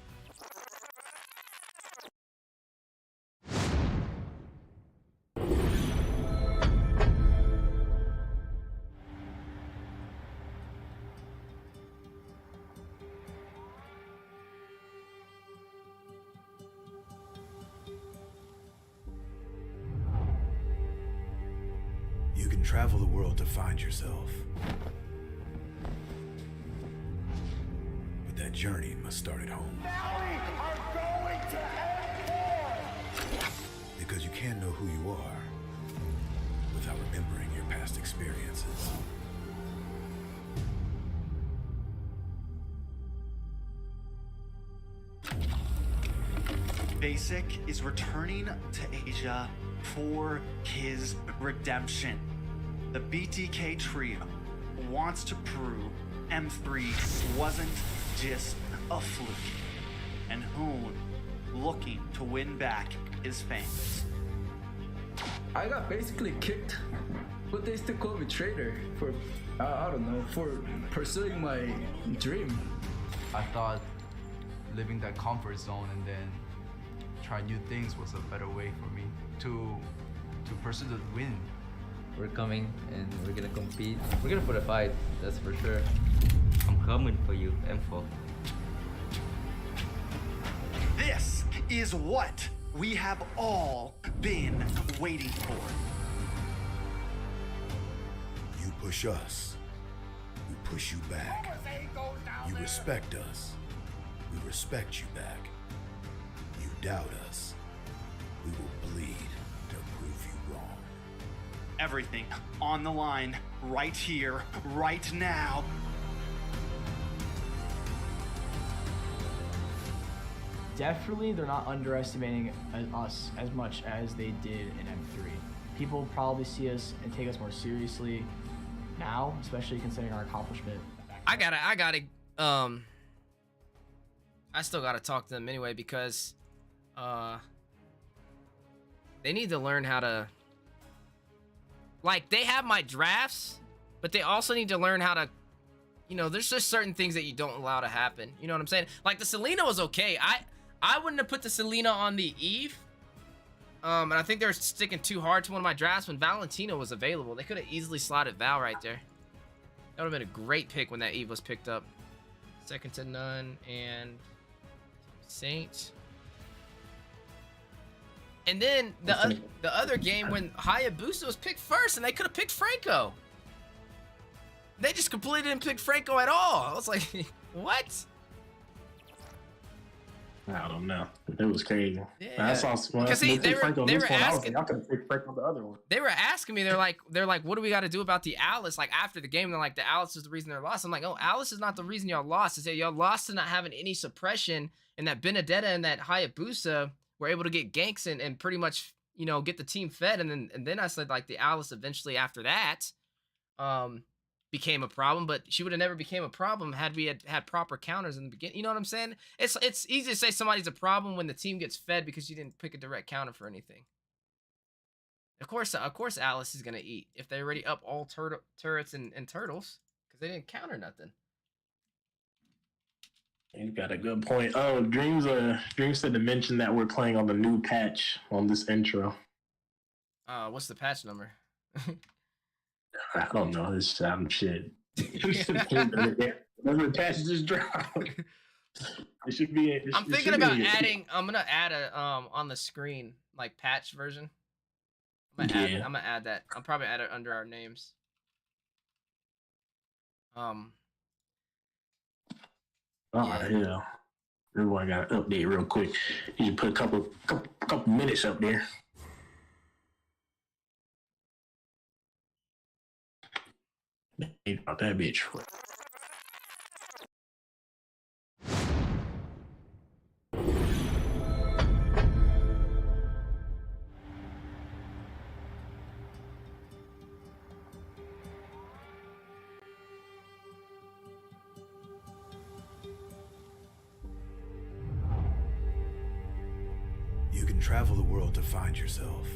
can travel the world to find yourself. But that journey must start at home. Now we are going to end Because you can't know who you are without remembering your past experiences. Basic is returning to Asia for his redemption. The BTK trio wants to prove M3 wasn't just a fluke, and Hoon looking to win back his fans. I got basically kicked, but they still call me traitor for, I don't know, for pursuing my dream. I thought living that comfort zone and then try new things was a better way for me to pursue the win. We're coming and we're gonna compete. We're gonna put a fight, that's for sure. I'm coming for you, M4. This is what we have all been waiting for. You push us, we push you back. You respect us, we respect you back. You doubt us, we will bleed to prove you wrong. Everything on the line, right here, right now. Definitely, they're not underestimating us as much as they did in M3. People probably see us and take us more seriously now, especially considering our accomplishment. I still gotta talk to them anyway because they need to learn how to, like, they have my drafts, but they also need to learn how to, you know, there's just certain things that you don't allow to happen. You know what I'm saying? Like the Selena was okay. I wouldn't have put the Selena on the Eve. And I think they're sticking too hard to one of my drafts when Valentina was available. They could have easily slotted Val right there. That would have been a great pick when that Eve was picked up. Second to none and Saint. And then the other game when Hayabusa was picked first and they could have picked Franco. They just completely didn't pick Franco at all. I was like, what? I don't know. It was crazy. Yeah. I saw Because they were asking. I could have picked Frank on the other one. They were asking me. They're like, what do we got to do about the Alice? Like after the game, they're like, the Alice is the reason they're lost. I'm like, oh, Alice is not the reason y'all lost. It's that y'all lost to not having any suppression, and that Benedetta and that Hayabusa were able to get ganks and pretty much, you know, get the team fed. And then I said like the Alice eventually after that, became a problem, but she would have never became a problem had we had proper counters in the beginning. You know what I'm saying? It's easy to say somebody's a problem when the team gets fed because you didn't pick a direct counter for anything. Of course, Alice is gonna eat if they already up all turrets and turtles because they didn't counter nothing. You got a good point. Oh, Dreams said to mention that we're playing on the new patch on this intro. What's the patch number? I don't know. It's shit. Whatever patch just dropped. It should be. I'm thinking about adding. I'm gonna add a on the screen like patch version. I'm gonna add that. I'll probably add it under our names. Oh yeah. Everyone got to update real quick. You should put a couple minutes up there. About that bitch. You can travel the world to find yourself.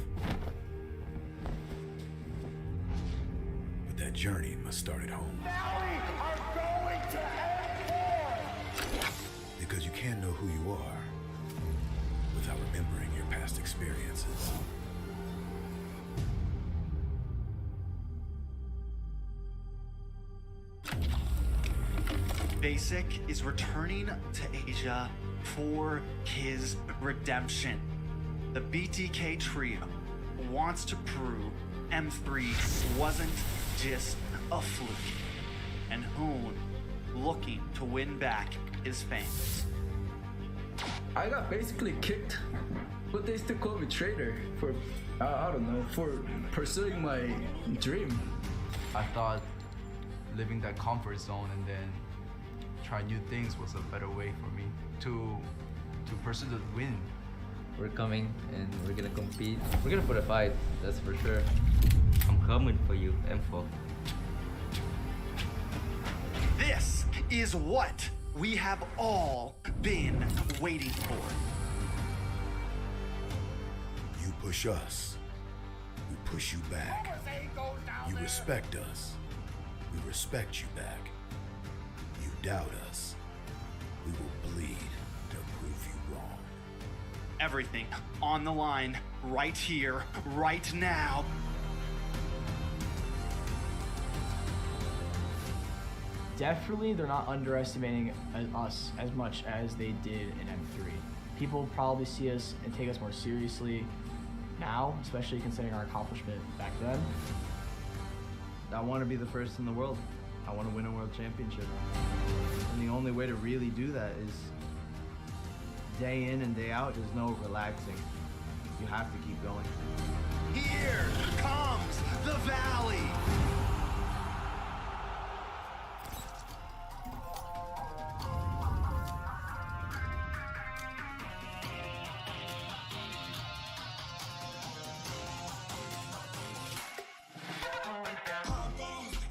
But that journey must start at home. Now we are going to end Because you can't know who you are without remembering your past experiences. Basic is returning to Asia for his redemption. The BTK trio wants to prove M3 wasn't just a fluke. And Hoon looking to win back his fans. I got basically kicked, but they still call me traitor for, I don't know, for pursuing my dream. I thought living that comfort zone and then try new things was a better way for me to pursue the win. We're coming and we're gonna compete. We're gonna put a fight, that's for sure. I'm coming for you, M4. This is what we have all been waiting for. You push us, we push you back. You respect us, we respect you back. You doubt us, we will bleed to prove you wrong. Everything on the line right here, right now. Definitely, they're not underestimating us as much as they did in M3. People probably see us and take us more seriously now, especially considering our accomplishment back then. I want to be the first in the world. I want to win a world championship. And the only way to really do that is day in and day out. There's no relaxing. You have to keep going. Here comes the Valley.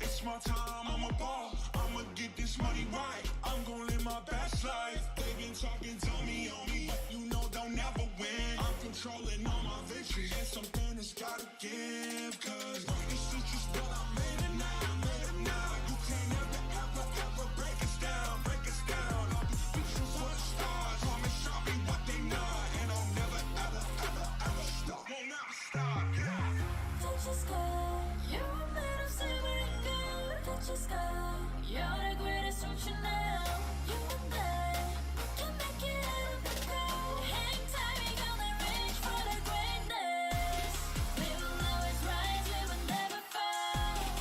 It's my time, I'm a ball. I'ma get this money right. I'm gonna live my best life. They been talking, tell me on me, but you know they'll never win. I'm controlling all my victories, and something has gotta give. Cause this is just what I made it now, I made it now. You can't ever break us down, break us down. All these bitches were stars, promise I'll be what they not, and I'll never ever stop. Won't never stop, yeah. Touch your sky, you're a man of saving good. Touch your sky, you're the greatest option now. You and I can make it out of the crowd. Hang tight, we gonna reach for the greatness. We will always rise, we will never fall.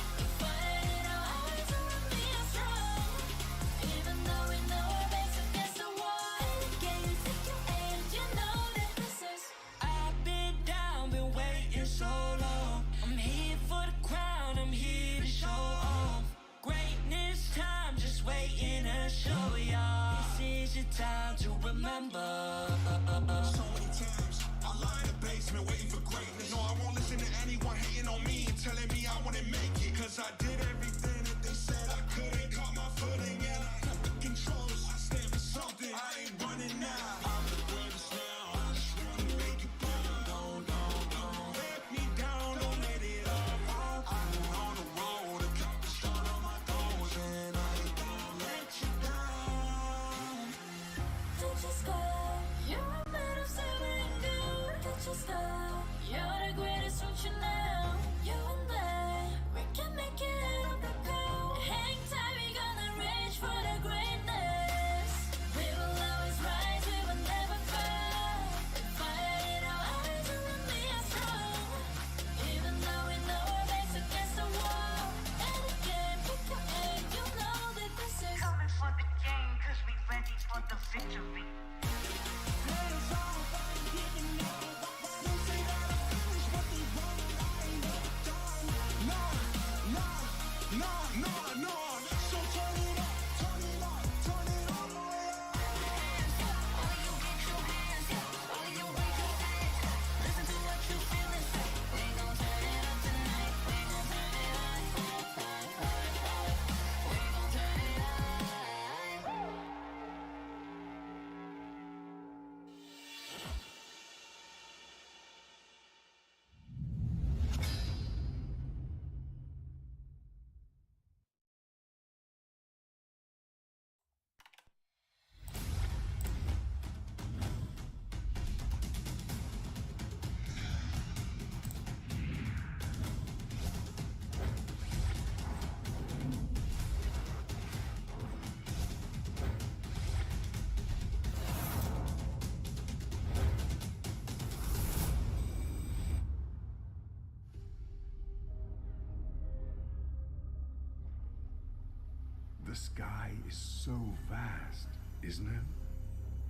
The sky is so vast, isn't it?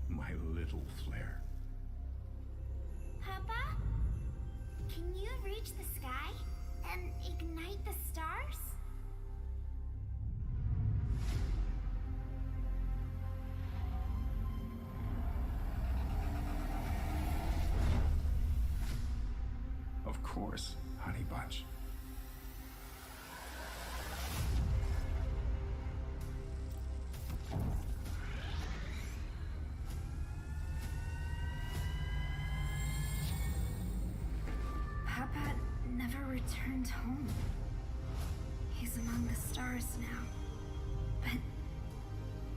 My little flare. Papa? Can you reach the sky and ignite the stars? Of course, Honey Bunch. Papa never returned home. He's among the stars now. But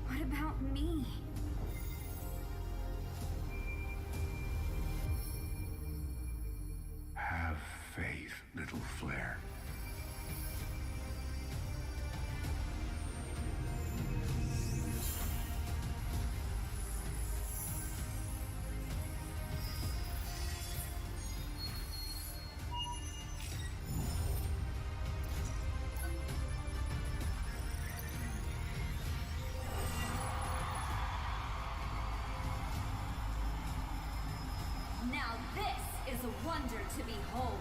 what about me? Have faith, little flare. Now this is a wonder to behold.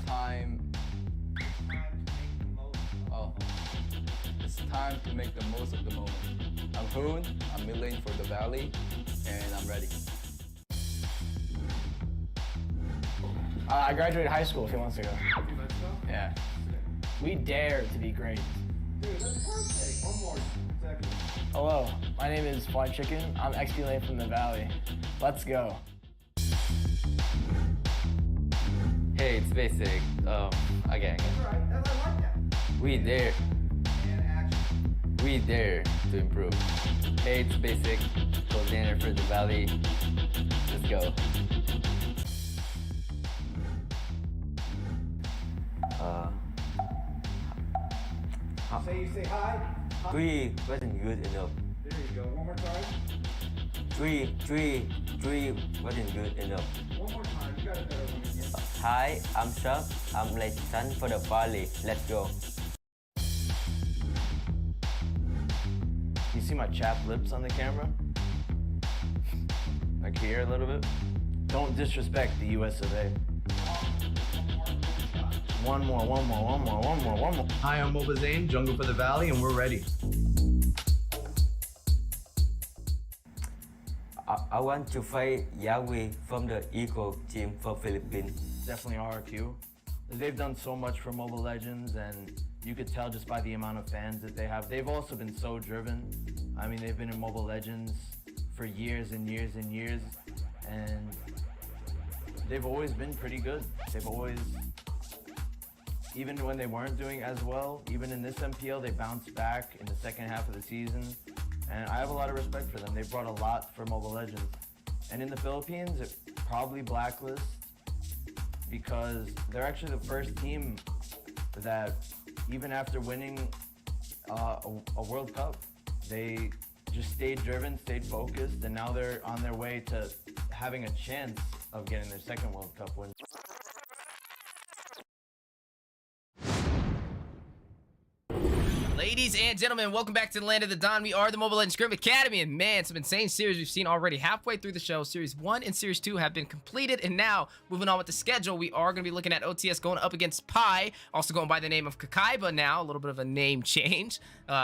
Time. Oh, it's time to make the most of the moment. I'm Hoon, I'm mid-lane for the Valley, and I'm ready. I graduated high school a few months ago. Yeah. We dare to be great. Dude, that's perfect. One more second. Hello, my name is Fly Chicken. I'm XP lane from the Valley. Let's go. Hey, it's basic. Again. We dare. We dare to improve. Hey, it's basic. Coordinator for the Valley. Let's go. You say hi. 3 wasn't good enough. There you go. One more time. 3 wasn't good enough. One more time. You got a better one again. Hi, I'm Chuck. I'm late son for the Valley. Let's go. You see my chapped lips on the camera? Like here a little bit? Don't disrespect the US of A. One more. Hi, I'm Moba Zane, Jungle for the Valley, and we're ready. I want to fight Yahweh from the Eagle team for Philippines. Definitely RRQ. They've done so much for Mobile Legends, and you could tell just by the amount of fans that they have. They've also been so driven. I mean, they've been in Mobile Legends for years and years and years, and they've always been pretty good. They've always, even when they weren't doing as well, even in this MPL, they bounced back in the second half of the season. And I have a lot of respect for them. They brought a lot for Mobile Legends. And in the Philippines, it probably blacklist because they're actually the first team that, even after winning a World Cup, they just stayed driven, stayed focused, and now they're on their way to having a chance of getting their second World Cup win. Ladies and gentlemen, welcome back to the land of the Dawn. We are the Mobile Legends Scrim Academy, and man, some insane series we've seen already halfway through the show. Series 1 and Series 2 have been completed, and now, moving on with the schedule, we are going to be looking at OTS going up against Pi, also going by the name of Kakaiba now, a little bit of a name change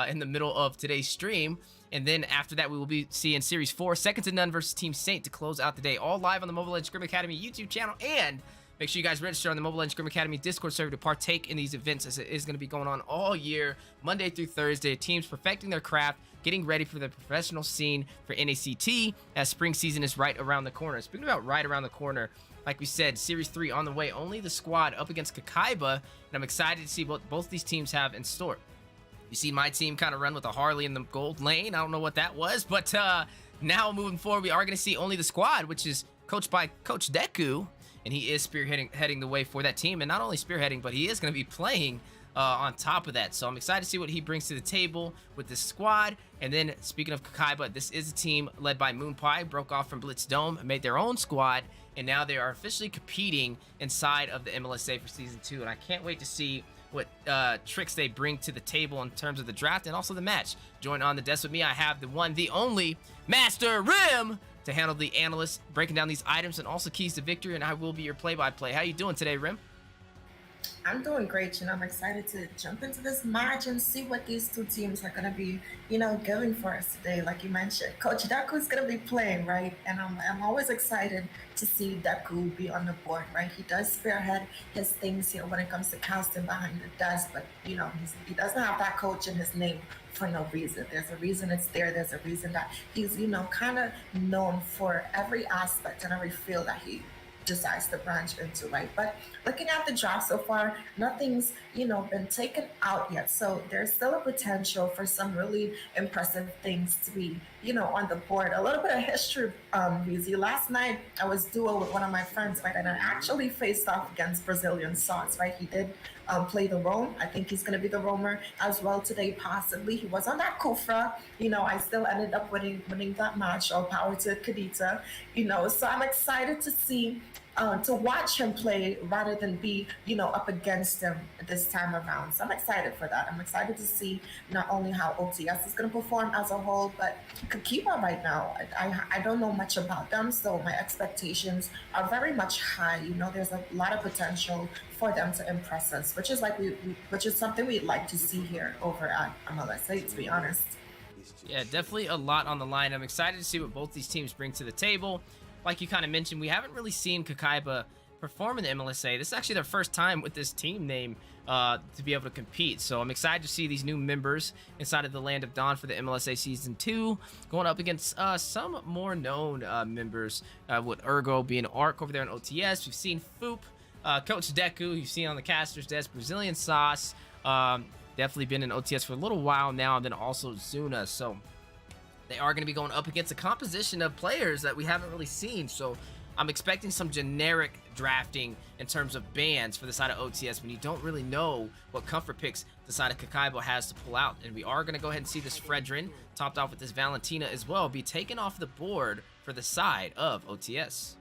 in the middle of today's stream. And then after that, we will be seeing Series 4, Second to None versus Team Saint to close out the day, all live on the Mobile Legends Scrim Academy YouTube channel, and make sure you guys register on the Mobile Legends Scrim Academy Discord server to partake in these events, as it is going to be going on all year, Monday through Thursday. Teams perfecting their craft, getting ready for the professional scene for NACT, as spring season is right around the corner. Speaking about right around the corner, like we said, Series 3 on the way. Only the squad up against Kakaiba, and I'm excited to see what both these teams have in store. You see my team kind of run with a Harley in the gold lane. I don't know what that was, but now moving forward, we are going to see only the squad, which is coached by Coach Deku, and he is heading the way for that team. And not only spearheading, but he is going to be playing on top of that. So I'm excited to see what he brings to the table with this squad. And then speaking of Kakaiba, this is a team led by Moonpie, broke off from Blitz Dome, made their own squad, and now they are officially competing inside of the MLSA for Season 2. And I can't wait to see what tricks they bring to the table in terms of the draft and also the match. Join on the desk with me, I have the one, the only, Master Rim, to handle the analyst, breaking down these items and also keys to victory, and I will be your play-by-play. How you doing today, Rim? I'm doing great. I'm excited to jump into this match and see what these two teams are going to be, giving for us today. Like you mentioned, Coach Deku is going to be playing, right? And I'm always excited to see Deku be on the board, right? He does spearhead his things here when it comes to casting behind the desk, but, he doesn't have that coach in his name for no reason. There's a reason it's there. There's a reason that he's, kind of known for every aspect and every field that he decides to branch into, right? But looking at the draft so far, nothing's, been taken out yet. So there's still a potential for some really impressive things to be, on the board. A little bit of history, Weezy. Last night, I was duo with one of my friends, right? And I actually faced off against Brazilian Sauce, right? He did play the roam. I think he's going to be the roamer as well today, possibly. He was on that Kufra. I still ended up winning that match. All power to Kadita. So I'm excited to see, to watch him play rather than be, up against him this time around. So I'm excited for that. I'm excited to see not only how OTS is going to perform as a whole, but Kakiba right now, I don't know much about them, so my expectations are very much high. There's a lot of potential for them to impress us, which is something we'd like to see here over at MLSA, to be honest. Yeah, definitely a lot on the line. I'm excited to see what both these teams bring to the table. Like you kind of mentioned, we haven't really seen Kakaiba perform in the MLSA. This is actually their first time with this team name to be able to compete. So I'm excited to see these new members inside of the Land of Dawn for the MLSA Season 2 going up against some more known members, with Ergo being Arc over there in OTS. We've seen Foop, Coach Deku, you've seen on the caster's desk, Brazilian Sauce, definitely been in OTS for a little while now, and then also Zuna. So they are going to be going up against a composition of players that we haven't really seen. So I'm expecting some generic drafting in terms of bans for the side of OTS when you don't really know what comfort picks the side of Kakaiba has to pull out. And we are going to go ahead and see this Fredrin, topped off with this Valentina as well, be taken off the board for the side of OTS.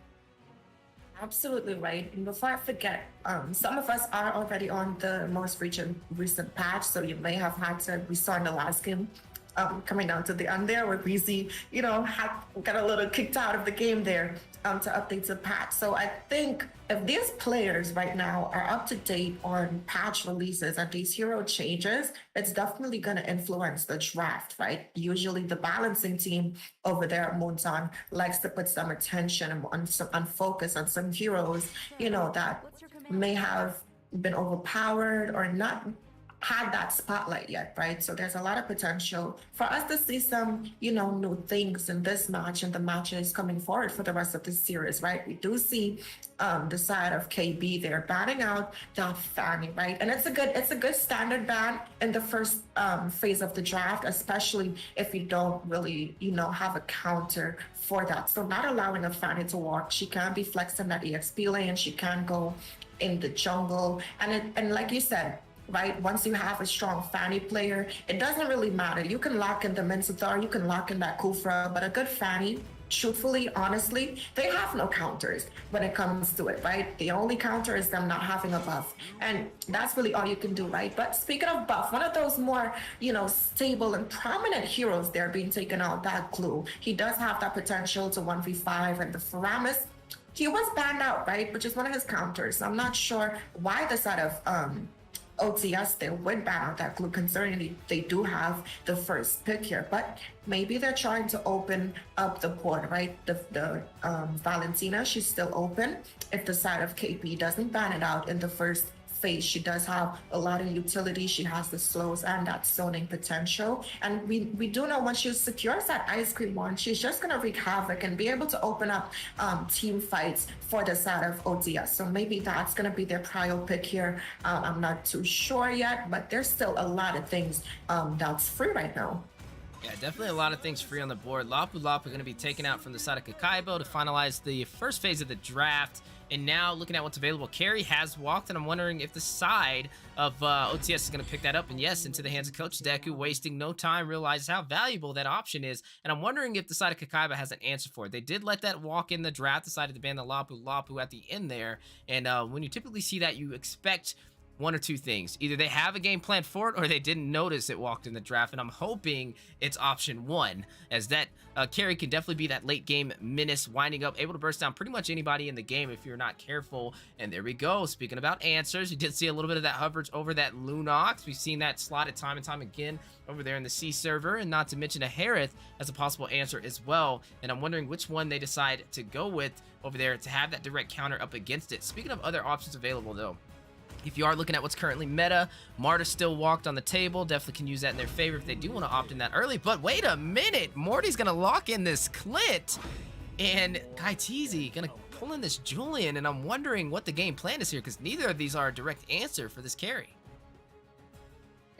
Absolutely right. And before I forget, some of us are already on the most recent patch, so you may have had to, we saw in the last game, coming down to the end there where Breezy, got a little kicked out of the game there to update the patch. So I think if these players right now are up to date on patch releases and these hero changes, it's definitely going to influence the draft, right? Usually the balancing team over there at Moonton likes to put some attention on focus on some heroes, that may have been overpowered or not had that spotlight yet, right? So there's a lot of potential for us to see some, new things in this match and the matches coming forward for the rest of the series, right? We do see the side of KB there banning out that Fanny, right? And it's a good standard ban in the first phase of the draft, especially if you don't really, have a counter for that. So not allowing a Fanny to walk. She can be flexing that EXP lane. She can go in the jungle. And like you said, right? Once you have a strong Fanny player, it doesn't really matter. You can lock in the Minsathar, you can lock in that Kufra, but a good Fanny, truthfully, honestly, they have no counters when it comes to it, right? The only counter is them not having a buff. And that's really all you can do, right? But speaking of buff, one of those more, stable and prominent heroes there being taken out, that Glue, he does have that potential to 1v5, and the Faramis, he was banned out, right? Which is one of his counters. I'm not sure why the side of OTS they would ban out that Glue, considering they do have the first pick here, but maybe they're trying to open up the board, right? The Valentina, she's still open. If the side of KP doesn't ban it out in the first phase, she does have a lot of utility. She has the slows and that zoning potential, and we do know once she secures that ice cream one, she's just gonna wreak havoc and be able to open up team fights for the side of OTS. So maybe that's gonna be their prior pick here. I'm not too sure yet, but there's still a lot of things that's free right now. Yeah, definitely a lot of things free on the board. Lapu Lapu going to be taken out from the side of Kakaibo to finalize the first phase of the draft. And now looking at what's available, Carry has walked, and I'm wondering if the side of OTS is going to pick that up. And yes, into the hands of Coach Deku, wasting no time, realizes how valuable that option is. And I'm wondering if the side of Kakaiba has an answer for it. They did let that walk in the draft, decided to ban the Lapu at the end there. And when you typically see that, you expect one or two things. Either they have a game plan for it, or they didn't notice it walked in the draft. And I'm hoping it's option one, as that Carry can definitely be that late game menace, winding up, able to burst down pretty much anybody in the game if you're not careful. And there we go. Speaking about answers, you did see a little bit of that coverage over that Lunox. We've seen that slotted time and time again over there in the C server, and not to mention a Harith as a possible answer as well. And I'm wondering which one they decide to go with over there to have that direct counter up against it. Speaking of other options available though, if you are looking at what's currently meta, Marta still walked on the table. Definitely can use that in their favor if they do want to opt in that early. But wait a minute, Morty's going to lock in this Clint. And Kaitizi going to pull in this Julian. And I'm wondering what the game plan is here, because neither of these are a direct answer for this carry.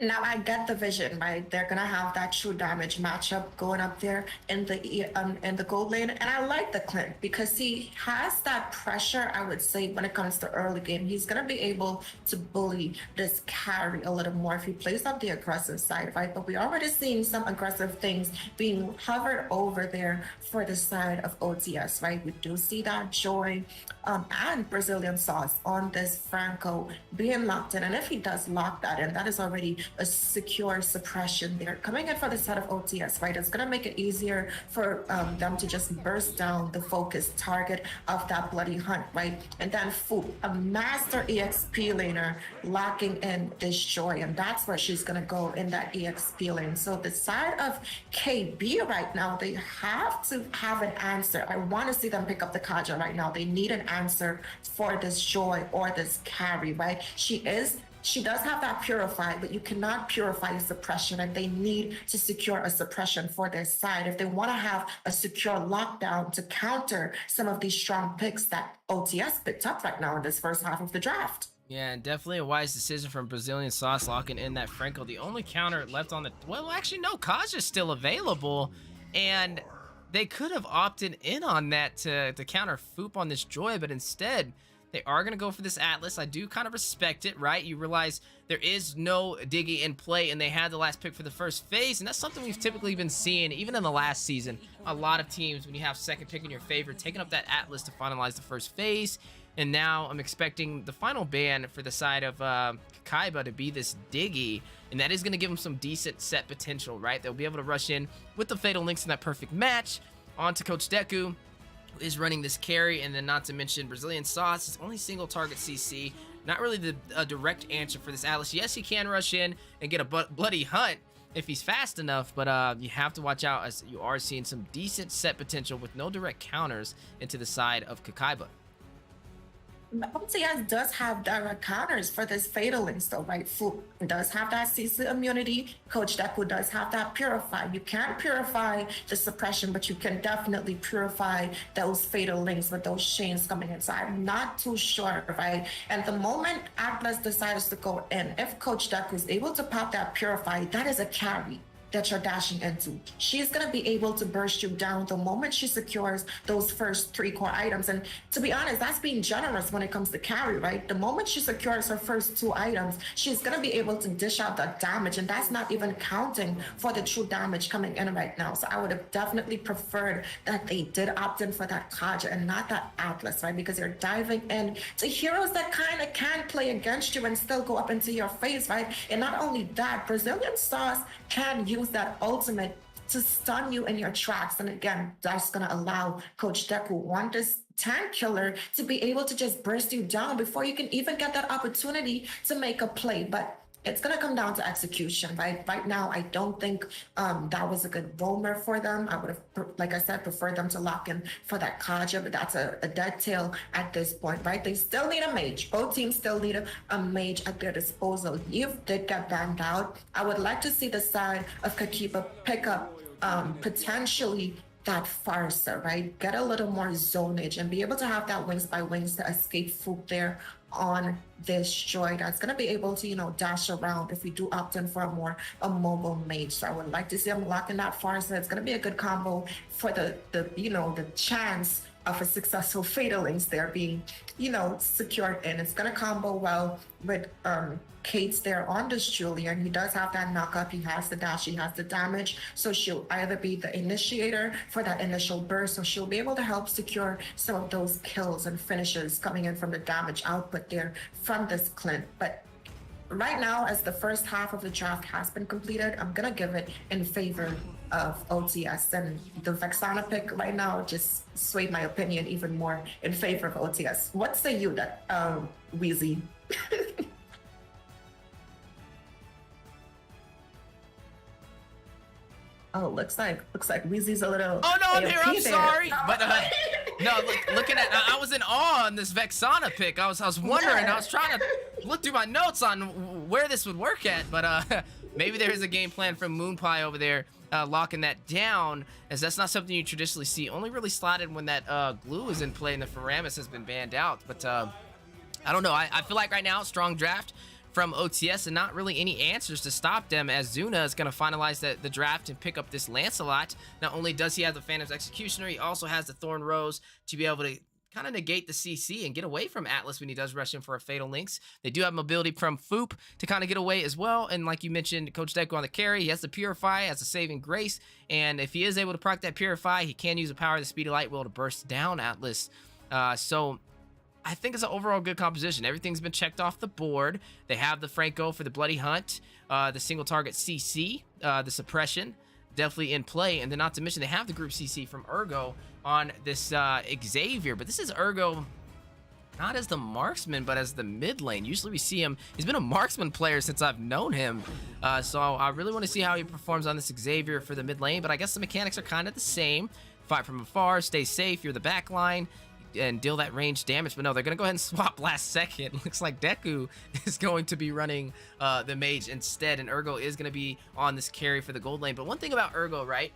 Now I get the vision, right? They're gonna have that true damage matchup going up there in the gold lane, and I like the Clint because he has that pressure. I would say when it comes to early game, he's gonna be able to bully this carry a little more if he plays on the aggressive side, right? But we already seeing some aggressive things being hovered over there for the side of OTS, right? We do see that Joy and Brazilian Sauce on this Franco being locked in, and if he does lock that in, that is already a secure suppression there coming in for the side of OTS, right? It's gonna make it easier for them to just burst down the focused target of that bloody hunt, right? And then Fu, a master EXP laner, locking in this Joy, and that's where she's gonna go in that EXP lane. So the side of KB right now, they have to have an answer. I want to see them pick up the Kaja right now. They need an answer for this Joy or this carry, right? She does have that purify, but you cannot purify a suppression, and they need to secure a suppression for their side if they want to have a secure lockdown to counter some of these strong picks that OTS picked up right now in this first half of the draft. Yeah, and definitely a wise decision from Brazilian Sauce locking in that Franco. The only counter left on the... Well, actually, no, Kaja's still available, and they could have opted in on that to counter Foop on this Joy, but instead... they are going to go for this Atlas. I do kind of respect it, right? You realize there is no Diggy in play, and they had the last pick for the first phase, and that's something we've typically been seeing, even in the last season. A lot of teams, when you have second pick in your favor, taking up that Atlas to finalize the first phase, and now I'm expecting the final ban for the side of Kaiba to be this Diggy, and that is going to give them some decent set potential, right? They'll be able to rush in with the Fatal Links in that perfect match onto Coach Deku, is running this carry, and then not to mention Brazilian Sauce is only single target CC. Not really a direct answer for this Atlas. Yes, he can rush in and get a bloody hunt if he's fast enough, but you have to watch out as you are seeing some decent set potential with no direct counters into the side of Kakaiba. OTS does have direct counters for this Fatal Links though, right? Fu does have that CC immunity. Coach Deku does have that Purify. You can't purify the suppression, but you can definitely purify those Fatal Links with those chains coming inside. I'm not too sure, right? And the moment Atlas decides to go in, if Coach Deku is able to pop that Purify, that is a carry that you're dashing into. She's gonna be able to burst you down the moment she secures those first 3 core items. And to be honest, that's being generous when it comes to carry, right? The moment she secures her first 2 items, she's gonna be able to dish out that damage, and that's not even counting for the true damage coming in right now. So I would have definitely preferred that they did opt in for that Kaja and not that Atlas, right? Because you're diving in to heroes that kind of can play against you and still go up into your face, right? And not only that, Brazilian Sauce can use that ultimate to stun you in your tracks. And again, that's going to allow Coach Deku, this tank killer, to be able to just burst you down before you can even get that opportunity to make a play. But it's going to come down to execution, right? Right now, I don't think that was a good roamer for them. I would have, like I said, preferred them to lock in for that Kaja, but that's a dead tail at this point, right? They still need a mage. Both teams still need a mage at their disposal. Eve did get banned out. I would like to see the side of Kakiba pick up potentially that Farsa, right? Get a little more zonage and be able to have that wings by wings to escape Foop there on this Joy that's going to be able to, dash around if we do opt in for a mobile mage. So I would like to see them locking that Farsa. It's going to be a good combo for the chance of a successful fatal links there being, secured in. It's gonna combo well with Kate's there on this Julian. He does have that knockup, he has the dash, he has the damage. So she'll either be the initiator for that initial burst, or she'll be able to help secure some of those kills and finishes coming in from the damage output there from this Clint. But right now, as the first half of the draft has been completed, I'm gonna give it in favor of OTS, and the Vexana pick right now just swayed my opinion even more in favor of OTS. What say you, that Wheezy? Oh, looks like Wheezy's a little. Oh no, I'm here. I'm there. sorry, but no. Looking at, I was in awe on this Vexana pick. I was wondering. I was trying to look through my notes on where this would work at, but maybe there is a game plan from Moonpie over there, locking that down, as that's not something you traditionally see. Only really slotted when that glue is in play and the Faramis has been banned out. But I don't know. I feel like right now, strong draft from OTS and not really any answers to stop them, as Zuna is going to finalize the draft and pick up this Lancelot. Not only does he have the Phantom's Executioner, he also has the Thorn Rose to be able to kind of negate the CC and get away from Atlas when he does rush in for a Fatal Links. They do have mobility from Foop to kind of get away as well. And like you mentioned, Coach Deku on the carry, he has the Purify, has a Saving Grace. And if he is able to proc that Purify, he can use the power of the Speedy Light Will to burst down Atlas. So I think it's an overall good composition. Everything's been checked off the board. They have the Franco for the Bloody Hunt, the single target CC, the suppression, definitely in play. And then not to mention they have the group CC from Ergo on this Xavier. But this is Ergo not as the marksman, but as the mid lane. Usually we see him, he's been a marksman player since I've known him. So I really want to see how he performs on this Xavier for the mid lane. But I guess the mechanics are kind of the same. Fight from afar, stay safe, you're the back line, and deal that range damage. But no, they're gonna go ahead and swap last second. Looks like Deku is going to be running the mage instead, and Ergo is gonna be on this carry for the gold lane. But one thing about Ergo, right,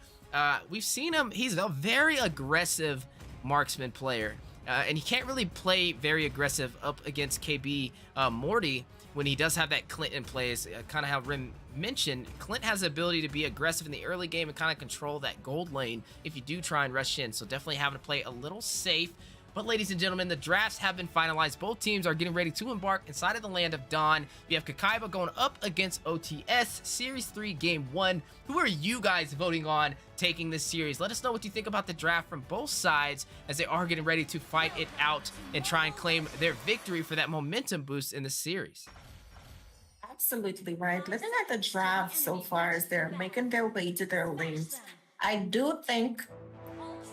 we've seen him, he's a very aggressive marksman player, and he can't really play very aggressive up against KB Morty when he does have that Clint in play. Is kind of how Rim mentioned, Clint has the ability to be aggressive in the early game and kind of control that gold lane if you do try and rush in. So definitely having to play a little safe. But ladies and gentlemen, the drafts have been finalized. Both teams are getting ready to embark inside of the land of Dawn. We have Kakaiba going up against OTS, Series 3, Game 1. Who are you guys voting on taking this series? Let us know what you think about the draft from both sides, as they are getting ready to fight it out and try and claim their victory for that momentum boost in the series. Absolutely right. Looking at the draft so far as they're making their way to their lanes, I do think,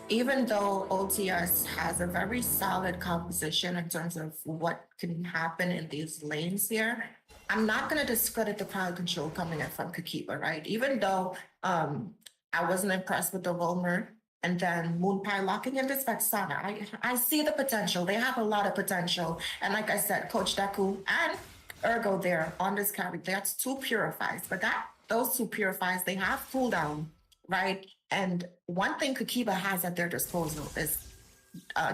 even though OTS has a very solid composition in terms of what can happen in these lanes here, I'm not going to discredit the crowd control coming in from Kakiba, right? Even though I wasn't impressed with the Roamer and then Moonpie locking in this Vexana, I see the potential. They have a lot of potential. And like I said, Coach Deku and Ergo there on this carry, that's 2 Purifies. But those 2 Purifies, they have cooldown, right? And one thing Kakiba has at their disposal is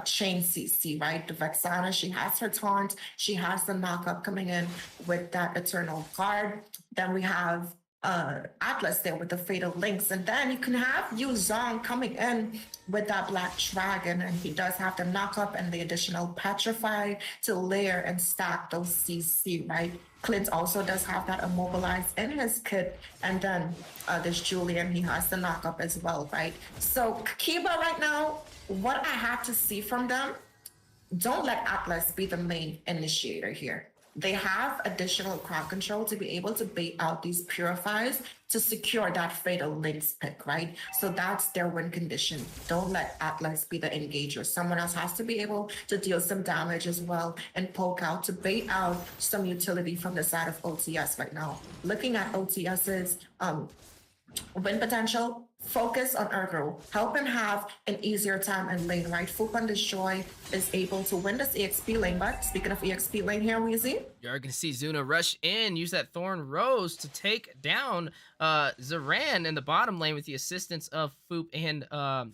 chain CC, right? The Vexana, she has her taunt, she has the knockup coming in with that Eternal Guard. Then we have Atlas there with the Fatal Links, and then you can have Yu Zhang coming in with that Black Dragon, and he does have the knockup and the additional Petrify to layer and stack those CC, right? Clint also does have that Immobilize in his kit, and then this Julian, he has the knockup as well, right? So Kiba right now, what I have to see from them, don't let Atlas be the main initiator here. They have additional crowd control to be able to bait out these Purifiers to secure that Fatal Links pick, right? So that's their win condition. Don't let Atlas be the engager. Someone else has to be able to deal some damage as well and poke out to bait out some utility from the side of OTS right now. Looking at OTS's win potential, focus on Ergo. Help him have an easier time in lane, right? Foop on Destroy is able to win this EXP lane, but speaking of EXP lane here, Weezy. You're going to see Zuna rush in, use that Thorn Rose to take down Zaran in the bottom lane with the assistance of Foop and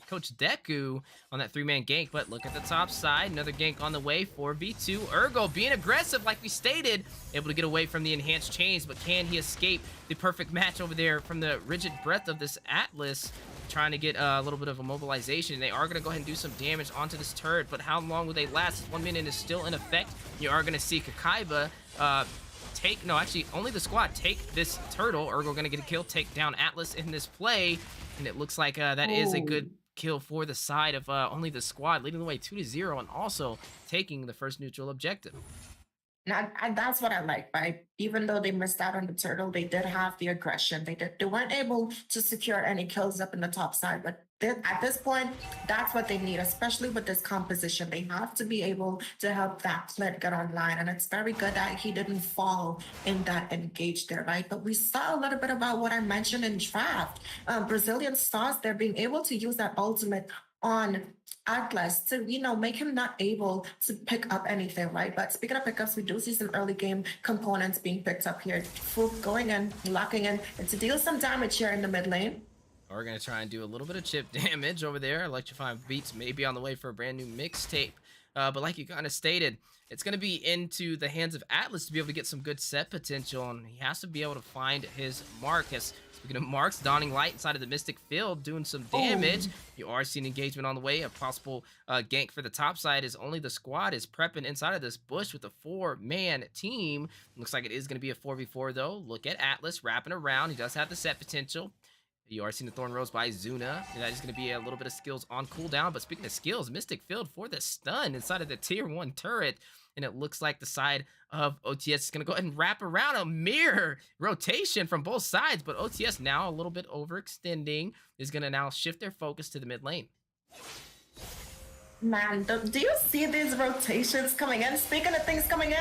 Coach Deku on that 3-man gank. But look at the top side, another gank on the way for V2. Ergo being aggressive, like we stated, able to get away from the enhanced chains, but can he escape the perfect match over there from the rigid breath of this Atlas? trying to get a little bit of a mobilization. They are going to go ahead and do some damage onto this turret, but how long will they last? 1 minute is still in effect. You are going to see Kakaiba only the squad take this turtle. Ergo going to get a kill, take down Atlas in this play, and it looks like that is a good kill for the side of only the squad, leading the way 2-0 and also taking the first neutral objective. And that's what I like, right? Even though they missed out on the turtle, they did have the aggression. They weren't able to secure any kills up in the top side, but at this point, that's what they need, especially with this composition. They have to be able to help that Clint get online, and it's very good that he didn't fall in that engage there, right? But we saw a little bit about what I mentioned in draft. Brazilian stars, they're being able to use that ultimate on Atlas to, make him not able to pick up anything, right? But speaking of pickups, we do see some early game components being picked up here. Foop going in, locking in, and to deal some damage here in the mid lane. We're going to try and do a little bit of chip damage over there. Electrifying Beats may be on the way for a brand new mixtape. But like you kind of stated, it's going to be into the hands of Atlas to be able to get some good set potential, and he has to be able to find his mark. Speaking of marks, Dawning Light inside of the Mystic Field doing some damage. You are seeing engagement on the way. A possible gank for the top side is only the squad is prepping inside of this bush with a 4-man team. Looks like it is going to be a 4v4 though. Look at Atlas wrapping around. He does have the set potential. You are seeing the Thorn Rose by Zuna, and that is going to be a little bit of skills on cooldown. But speaking of skills, Mystic Field for the stun inside of the tier 1 turret. And it looks like the side of OTS is going to go ahead and wrap around a mirror rotation from both sides. But OTS now a little bit overextending, is going to now shift their focus to the mid lane. Man, do you see these rotations coming in? Speaking of things coming in.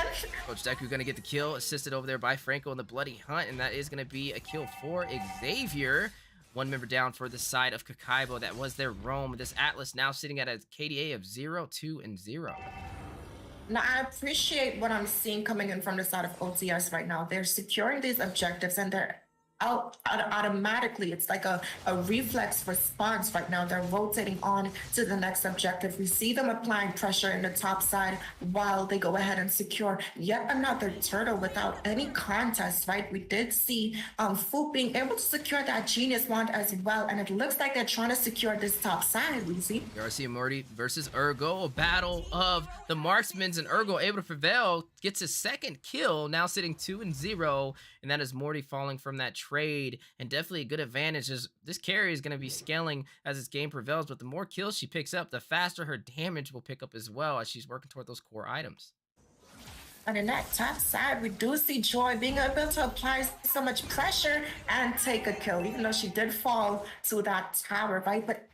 Coach Deku going to get the kill, assisted over there by Franco in the Bloody Hunt. And that is going to be a kill for Xavier. 1 member down for the side of Kakaibo. That was their roam. This Atlas now sitting at a KDA of 0, 2, and 0. Now, I appreciate what I'm seeing coming in from the side of OTS right now. They're securing these objectives, and they're automatically, it's like a reflex response right now. They're rotating on to the next objective. We see them applying pressure in the top side while they go ahead and secure yet another turtle without any contest, right? We did see Foop being able to secure that Genius Wand as well, and it looks like they're trying to secure this top side, we see. Garcia Morty versus Ergo, a battle of the marksmans, and Ergo able to prevail, gets his second kill, now sitting 2-0, and that is Morty falling from that trade, and definitely a good advantage as this carry is going to be scaling as this game prevails, but the more kills she picks up, the faster her damage will pick up as well as she's working toward those core items. And in that top side, we do see Joy being able to apply so much pressure and take a kill, even though she did fall to that tower, right? But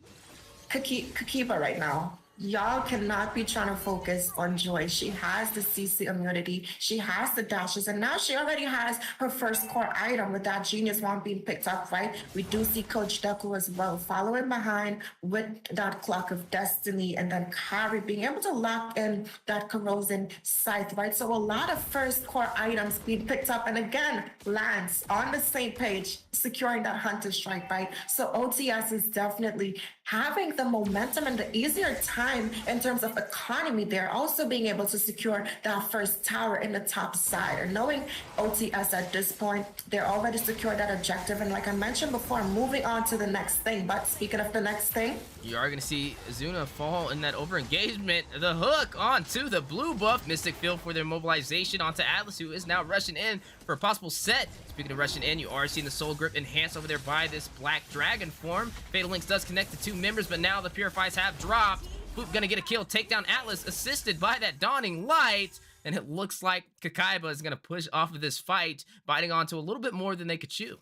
Kakiba right now, y'all cannot be trying to focus on Joy. She has the CC immunity, she has the dashes, and now she already has her first core item with that Genius Wand being picked up, right? We do see Coach Deku as well following behind with that Clock of Destiny, and then Kari being able to lock in that Corrosion Scythe, right? So a lot of first core items being picked up, and again, Lance on the same page, securing that Hunter Strike, right? So OTS is definitely having the momentum and the easier time in terms of economy. They're also being able to secure that first tower in the top side. And knowing OTS at this point, they're already secured that objective. And like I mentioned before, moving on to the next thing. But speaking of the next thing, you are going to see Zuna fall in that over-engagement. The hook onto the blue buff. Mystic Field for their mobilization onto Atlas, who is now rushing in for a possible set. Speaking of rushing in, you are seeing the Soul Grip enhanced over there by this Black Dragon form. Fatal Links does connect the 2 members, but now the Purifies have dropped. Boop gonna get a kill, take down Atlas, assisted by that Dawning Light. And it looks like Kakaiba is gonna push off of this fight, biting onto a little bit more than they could chew.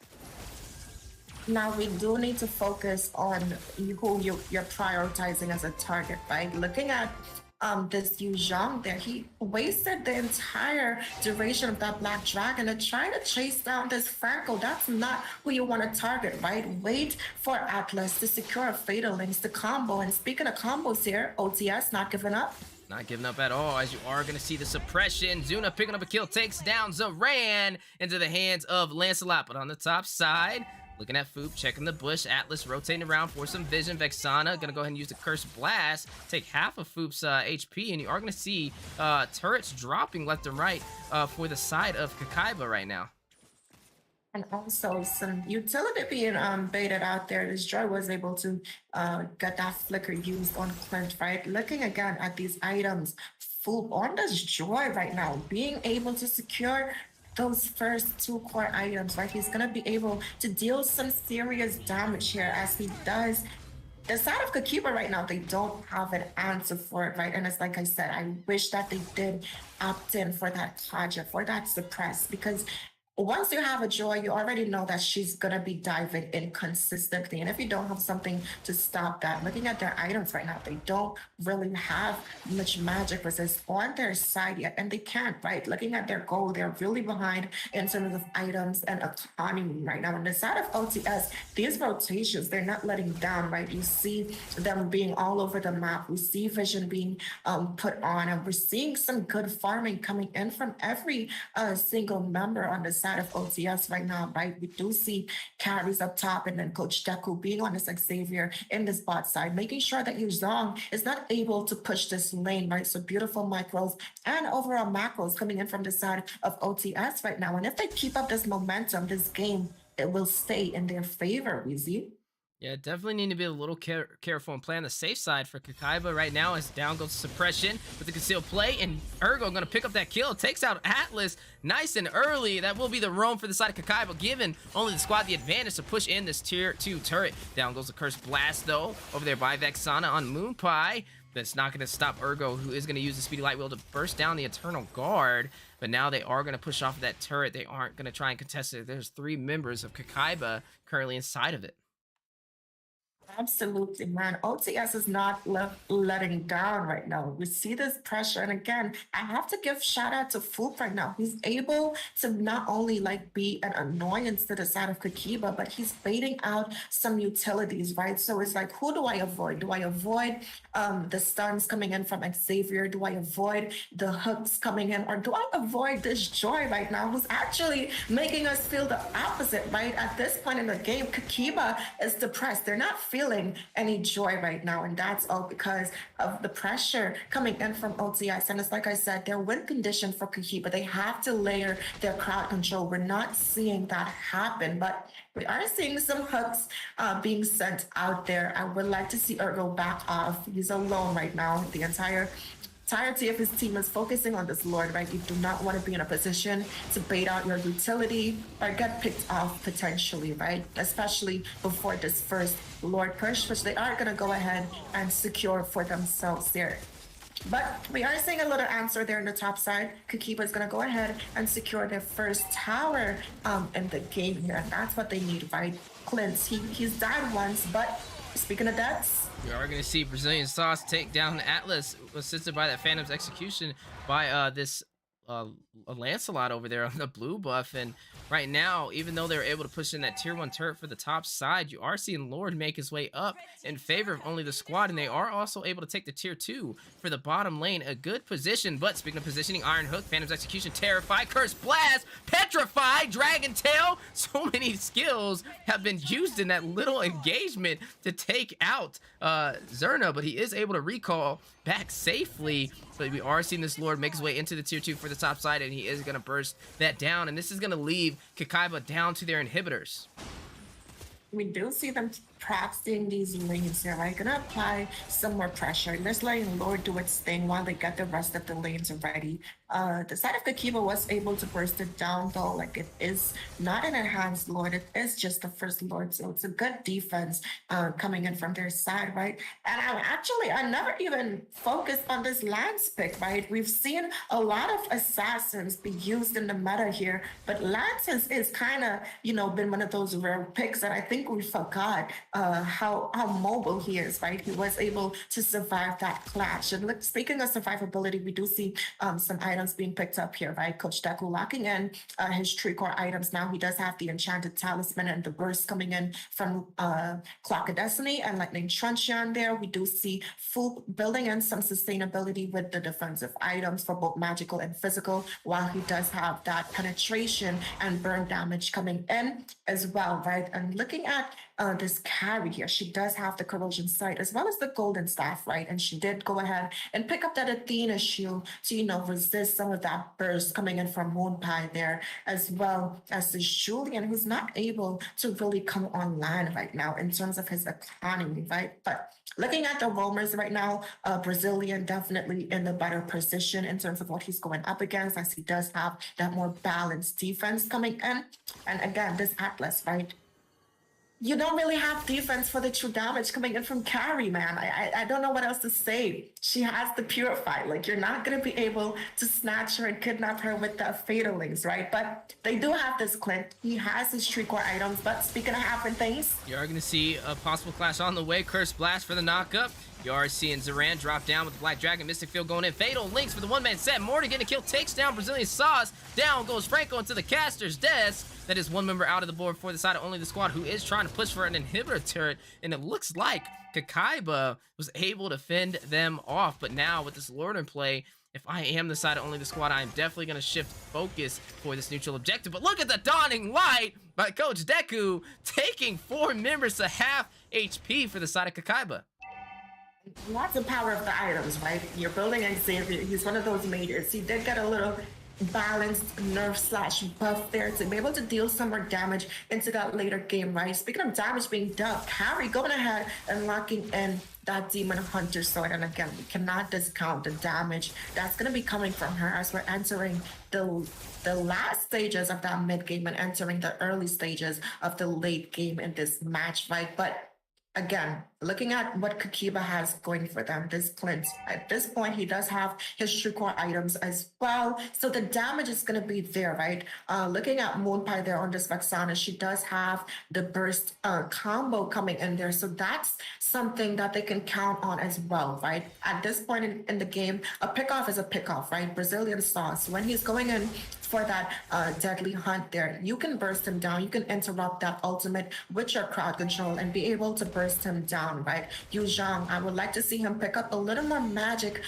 now we do need to focus on who you're prioritizing as a target, right? Looking at this Yu Zhang there, he wasted the entire duration of that Black Dragon to try to chase down this Franco. That's not who you want to target, right? Wait for Atlas to secure a Fatal Links to combo. And speaking of combos here, OTS not giving up. Not giving up at all, as you are going to see the suppression. Zuna picking up a kill, takes down Zaran into the hands of Lancelot. But on the top side, looking at Foop, checking the bush. Atlas rotating around for some vision. Vexana going to go ahead and use the Cursed Blast, take half of Foop's HP, and you are going to see turrets dropping left and right for the side of Kakaiba right now. And also some utility being baited out there. This Joy was able to get that flicker used on Clint, right? Looking again at these items, full on this Joy right now, being able to secure those first two core items, right? He's gonna be able to deal some serious damage here as he does. The side of Kakiba right now, they don't have an answer for it, right? And it's like I said, I wish that they did opt in for that Kaja, for that suppress, because once you have a Joy, you already know that she's gonna be diving in consistently. And if you don't have something to stop that, looking at their items right now, they don't really have much magic resist on their side yet, and they can't, right? Looking at their goal, they're really behind in terms of items and economy right now. On the side of OTS, these rotations, they're not letting down, right? You see them being all over the map. We see vision being put on, and we're seeing some good farming coming in from every single member on the side of OTS right now, right? We do see carries up top, and then Coach Deku being on this Xavier in this bot side, making sure that Yuzong is not able to push this lane, right? So beautiful micros and overall macros coming in from the side of OTS right now. And if they keep up this momentum, this game, it will stay in their favor, Weezy. Yeah, definitely need to be a little careful and play on the safe side for Kakaiba right now as down goes suppression with the concealed play, and Ergo gonna pick up that kill, takes out Atlas nice and early. That will be the roam for the side of Kakaiba, giving only the squad the advantage to push in this tier 2 turret. Down goes the Cursed Blast though, over there by Vexana on Moonpie. That's not gonna stop Ergo, who is gonna use the Speedy Light Wheel to burst down the Eternal Guard. But now they are gonna push off of that turret. They aren't gonna try and contest it. There's 3 members of Kakaiba currently inside of it. Absolutely, man. OTS is not letting down right now. We see this pressure. And again, I have to give shout out to Foop right now. He's able to not only like be an annoyance to the side of Kakiba, but he's baiting out some utilities, right? So it's like, who do I avoid? Do I avoid the stuns coming in from Xavier? Do I avoid the hooks coming in? Or do I avoid this Joy right now, who's actually making us feel the opposite, right? At this point in the game, Kakiba is depressed. They're not feeling any joy right now, and that's all because of the pressure coming in from OTS. And it's like I said, they're win condition for Kakiba. They have to layer their crowd control. We're not seeing that happen, but we are seeing some hooks being sent out there. I would like to see Ergo back off. He's alone right now. The entirety of his team is focusing on this Lord, right? You do not want to be in a position to bait out your utility or get picked off potentially, right? Especially before this first Lord push, which they are going to go ahead and secure for themselves there. But we are seeing a little answer there in the top side. Kakiba is going to go ahead and secure their first tower in the game here. And that's what they need, right? Clint, he's died once, but speaking of deaths, we are going to see Brazilian Sauce take down Atlas, assisted by that Phantom's execution by this Lancelot over there on the blue buff. And right now, even though they're able to push in that tier 1 turret for the top side, you are seeing Lord make his way up in favor of only the squad, and they are also able to take the tier 2 for the bottom lane. A good position, but speaking of positioning, Iron Hook, Phantom's execution, Terrify, Cursed Blast, Petrify, Dragon Tail. So many skills have been used in that little engagement to take out Zerna, but he is able to recall back safely. But we are seeing this Lord make his way into the tier 2 for the top side, and he is going to burst that down, and this is going to leave Kakaiba down to their inhibitors. We do see them practicing these lanes here, right? Gonna apply some more pressure. Let's letting Lord do its thing while they get the rest of the lanes ready. The side of Kakiba was able to burst it down though. Like, it is not an enhanced Lord, it is just the first Lord. So it's a good defense coming in from their side, right? And I never even focused on this Lance pick, right? We've seen a lot of assassins be used in the meta here, but Lance is kind of, been one of those rare picks that I think we forgot how mobile he is, right? He was able to survive that clash. And look, speaking of survivability, we do see some items being picked up here, right? Coach Deku locking in his 3 core items. Now he does have the Enchanted Talisman and the burst coming in from Clock of Destiny and Lightning Truncheon there. We do see Foop building in some sustainability with the defensive items for both magical and physical, while he does have that penetration and burn damage coming in as well, right? And looking at this carry here, she does have the corrosion sight as well as the golden staff, right? And she did go ahead and pick up that Athena shield to, you know, resist some of that burst coming in from Moonpie there, as well as the Julian, who's not able to really come online right now in terms of his economy, right? But looking at the roamers right now, Brazilian definitely in the better position in terms of what he's going up against, as he does have that more balanced defense coming in. And again, this Atlas, right? You don't really have defense for the true damage coming in from carry, man. I don't know what else to say. She has the purify. Like, you're not going to be able to snatch her and kidnap her with the fatalings, right? But they do have this Clint. He has his 3 core items. But speaking of happening things, You are going to see a possible clash on the way. Curse Blast for the knockup. You are seeing Zoran drop down with the Black Dragon. Mystic Field going in. Fatal Links for the one-man set. Morty getting a kill. Takes down Brazilian Sauce. Down goes Franco into the caster's desk. That is one member out of the board for the side of Only the Squad, who is trying to push for an inhibitor turret. And it looks like Kakaiba was able to fend them off. But now with this Lord in play, if I am the side of Only the Squad, I am definitely going to shift focus for this neutral objective. But look at the dawning light by Coach Deku, taking 4 members to half HP for the side of Kakaiba. lots of power of the items, right? You're building Xavier. He's one of those majors. He did get a little balanced nerf slash buff there to be able to deal some more damage into that later game, right? Speaking of damage being dealt, Carrie going ahead and locking in that Demon Hunter sword. And again, we cannot discount the damage that's going to be coming from her as we're entering the last stages of that mid game and entering the early stages of the late game in this match, right? But again, looking at what Kakiba has going for them, this Clint, at this point, he does have his true core items as well. So the damage is going to be there, right? Looking at Moonpie there on this Vexana, she does have the burst combo coming in there. So that's something that they can count on as well, right? At this point in the game, a pickoff is a pickoff, right? Brazilian sauce, when he's going in for that deadly hunt there, you can burst him down. You can interrupt that ultimate with your crowd control and be able to burst him down, right? Yu Zhang, I would like to see him pick up a little more magic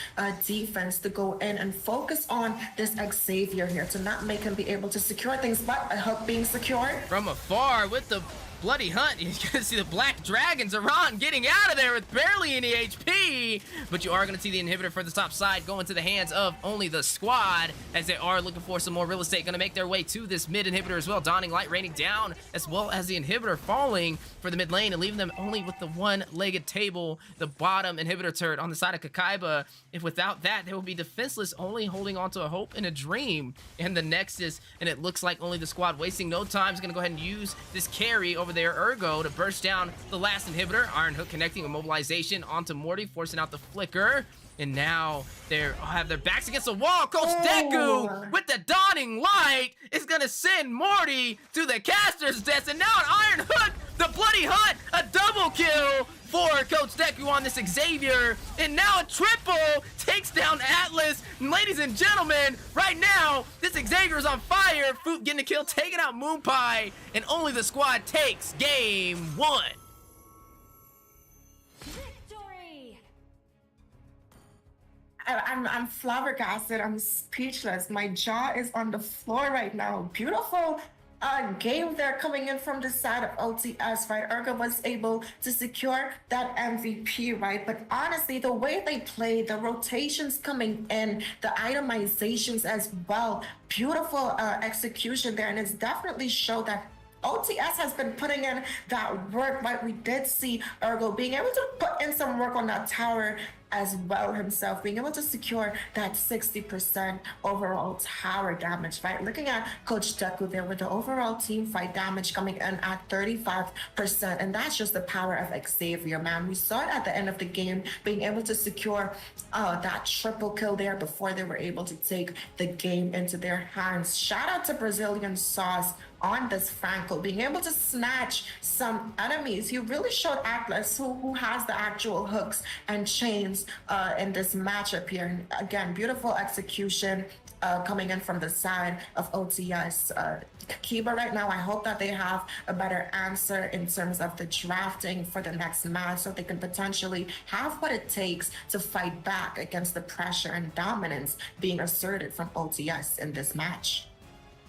defense to go in and focus on this Xavier here to not make him be able to secure things, but a hook being secured. From afar with the bloody hunt, you're gonna see the Black Dragons around getting out of there with barely any HP, but you are gonna see the inhibitor for the top side going to the hands of Only the Squad as they are looking for some more real estate, gonna make their way to this mid inhibitor as well. Dawning Light raining down, as well as the inhibitor falling for the mid lane and leaving them only with the one-legged table, the bottom inhibitor turret on the side of Kakaiba. If without that, they will be defenseless, only holding on to a hope and a dream and the Nexus, and it looks like Only the Squad wasting no time is gonna go ahead and use this carry over there, Ergo, to burst down the last inhibitor. Iron Hook connecting with mobilization onto Morty, forcing out the flicker. And now they have their backs against the wall. Coach Deku with the Dawning Light is going to send Morty to the caster's desk. And now an Iron Hook, the bloody hunt, a double kill for Coach Deku on this Xavier. And now a triple takes down Atlas. And ladies and gentlemen, right now, this Xavier is on fire. Foot getting a kill, taking out Moonpie. And Only the Squad takes game 1. I'm flabbergasted. I'm speechless. My jaw is on the floor right now. Beautiful game there coming in from the side of OTS, right? Urga was able to secure that MVP, right? But honestly, the way they played, the rotations coming in, the itemizations as well, beautiful execution there. And it's definitely showed that OTS has been putting in that work, right? We did see Ergo being able to put in some work on that tower as well himself, being able to secure that 60% overall tower damage, right? Looking at Coach Deku there with the overall team fight damage coming in at 35%, and that's just the power of Xavier, man. We saw it at the end of the game, being able to secure that triple kill there before they were able to take the game into their hands. Shout out to Brazilian Sauce on this Franco, being able to snatch some enemies. He really showed Atlas who has the actual hooks and chains in this matchup here. And again, beautiful execution coming in from the side of OTS. Kiba right now, I hope that they have a better answer in terms of the drafting for the next match, so they can potentially have what it takes to fight back against the pressure and dominance being asserted from OTS in this match.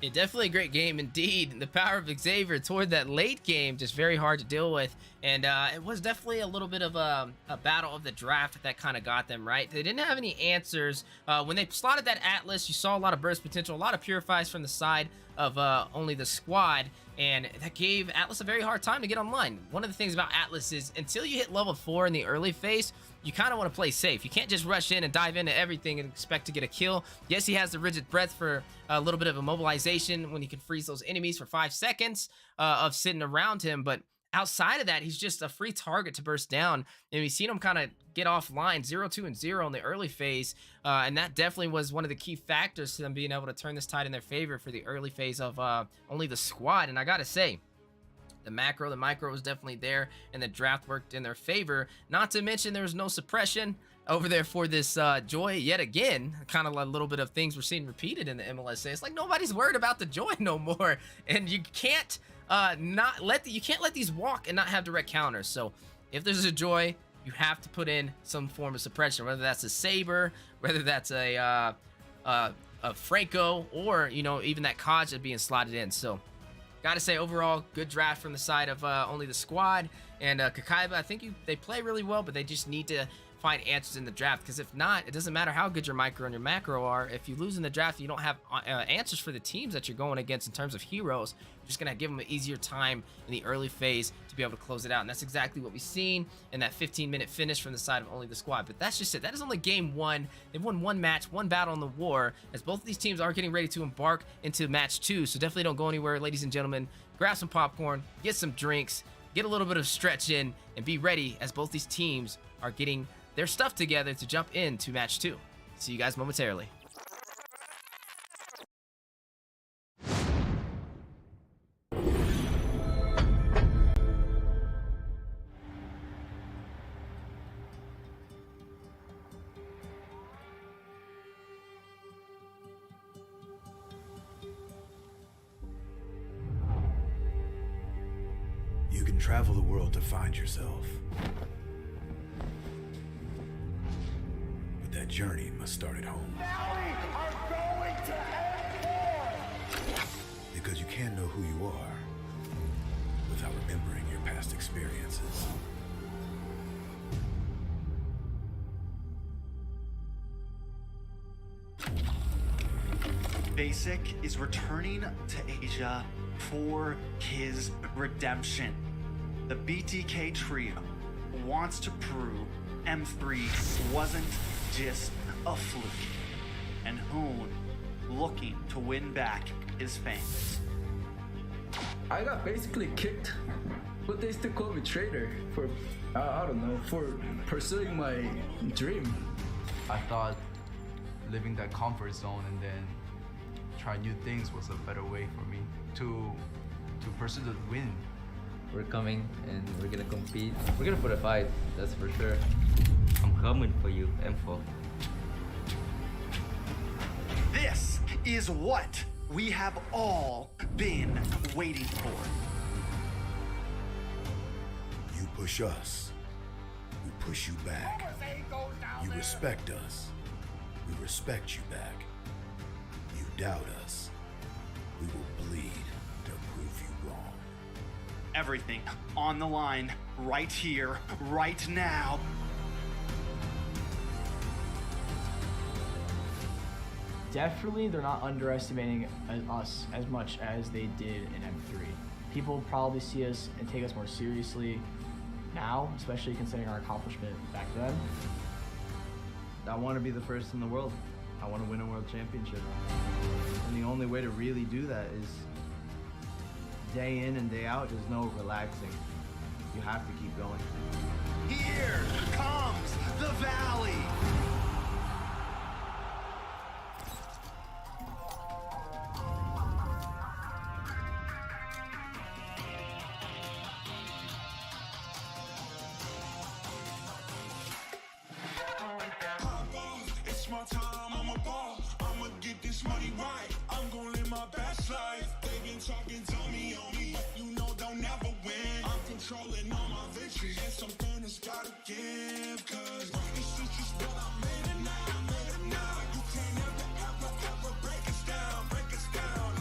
Yeah, definitely a great game indeed. The power of Xavier toward that late game, just very hard to deal with. And it was definitely a little bit of a battle of the draft that kind of got them, right? They didn't have any answers. When they slotted that Atlas, you saw a lot of burst potential, a lot of purifies from the side of only the squad. And that gave Atlas a very hard time to get online. One of the things about Atlas is until you hit level 4 in the early phase, you kind of want to play safe. You can't just rush in and dive into everything and expect to get a kill. Yes, he has the rigid breath for a little bit of immobilization when he can freeze those enemies for 5 seconds of sitting around him, but outside of that, he's just a free target to burst down. And we've seen him kind of get offline 0, 2, and 0 in the early phase. And that definitely was one of the key factors to them being able to turn this tide in their favor for the early phase of only the squad. And I got to say, the macro, the micro was definitely there, and the draft worked in their favor. Not to mention there was no suppression over there for this Joy yet again. Kind of a little bit of things we're seeing repeated in the MLSA. It's like nobody's worried about the Joy no more, and you can't you can't let these walk and not have direct counters. So if there's a Joy, you have to put in some form of suppression, whether that's a Saber, whether that's a Franco, or even that Kaja being slotted in. So gotta say, overall, good draft from the side of only the squad. And Kakaiba, I think they play really well, but they just need to find answers in the draft, because if not, it doesn't matter how good your micro and your macro are. If you lose in the draft, you don't have answers for the teams that you're going against in terms of heroes. You're just gonna give them an easier time in the early phase to be able to close it out, and that's exactly what we've seen in that 15-minute finish from the side of only the squad. But that's just it. That is only game 1. They've won 1 match, 1 battle in the war, as both of these teams are getting ready to embark into match 2. So definitely don't go anywhere, ladies and gentlemen. Grab some popcorn, get some drinks, get a little bit of stretch in, and be ready as both these teams are getting their stuff together to jump into match 2. See you guys momentarily. You can travel the world to find yourself. But that journey must start at home. Because you can't know who you are without remembering your past experiences. Basic is returning to Asia for his redemption. The BTK trio wants to prove M3 wasn't just a fluke, and Hoon looking to win back his fans. I got basically kicked, but they still call me traitor for, I don't know, for pursuing my dream. I thought living that comfort zone and then try new things was a better way for me to pursue the win. We're coming and we're gonna compete. We're gonna put a fight, that's for sure. I'm coming for you, M4. This is what we have all been waiting for. You push us, we push you back. You respect us, we respect you back. You doubt us, we will bleed to prove you wrong. Everything on the line, right here, right now. Definitely, they're not underestimating us as much as they did in M3. People probably see us and take us more seriously now, especially considering our accomplishment back then. I want to be the first in the world. I want to win a world championship. And the only way to really do that is day in and day out. There's no relaxing. You have to keep going. Here comes the valley. It's my time, I'm a ball. I'ma get this money right. I'm gonna live my best life. They been talking, dummy on me, but you know they'll never win. I'm controlling all my victories, and something has gotta give. Cause this is just what I made it now. You can't ever break us down, break us down.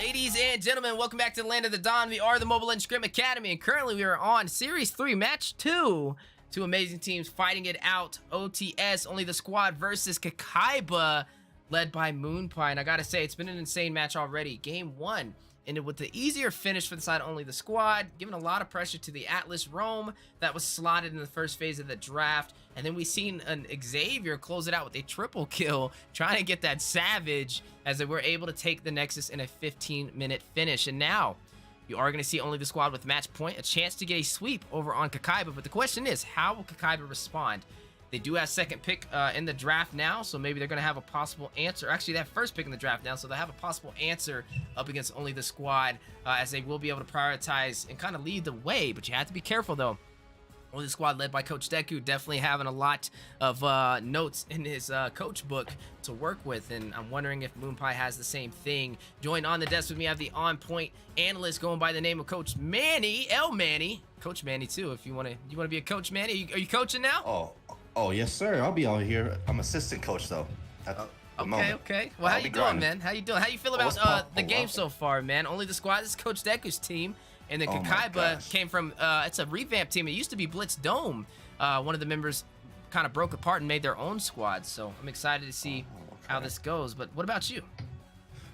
Ladies and gentlemen, welcome back to the Land of the Dawn. We are the Mobile Legends Scrim Academy, and currently we are on Series 3, Match 2. Two amazing teams fighting it out. OTS, only the squad versus Kakaiba, led by Moonpie. And I gotta say, it's been an insane match already. Game 1 ended with the easier finish for the side only the squad, giving a lot of pressure to the Atlas Roam that was slotted in the first phase of the draft. And then we seen an Xavier close it out with a triple kill, trying to get that Savage, as they were able to take the Nexus in a 15-minute finish. And now you are going to see only the squad with match point, a chance to get a sweep over on Kakaiba. But the question is, how will Kakaiba respond? They do have second pick in the draft now, so maybe they're going to have a possible answer. Actually, they have first pick in the draft now, so they'll have a possible answer up against only the squad, as they will be able to prioritize and kind of lead the way. But you have to be careful, though. Only the squad led by Coach Deku, definitely having a lot of notes in his coach book to work with, and I'm wondering if Moonpie has the same thing. Joined on the desk with me, I have the on-point analyst going by the name of Coach Manny, L Manny. Coach Manny, too, if you want to be a Coach Manny. Are you coaching now? Oh, yes, sir. I'll be out here. I'm assistant coach, though. Okay. Well, how you doing, man? How you doing? How you feel about the game so far, man? Only the squad. This is Coach Deku's team. And then Kakaiba came from, it's a revamped team. It used to be Blitz Dome. One of the members kind of broke apart and made their own squad. So I'm excited to see how this goes. But what about you?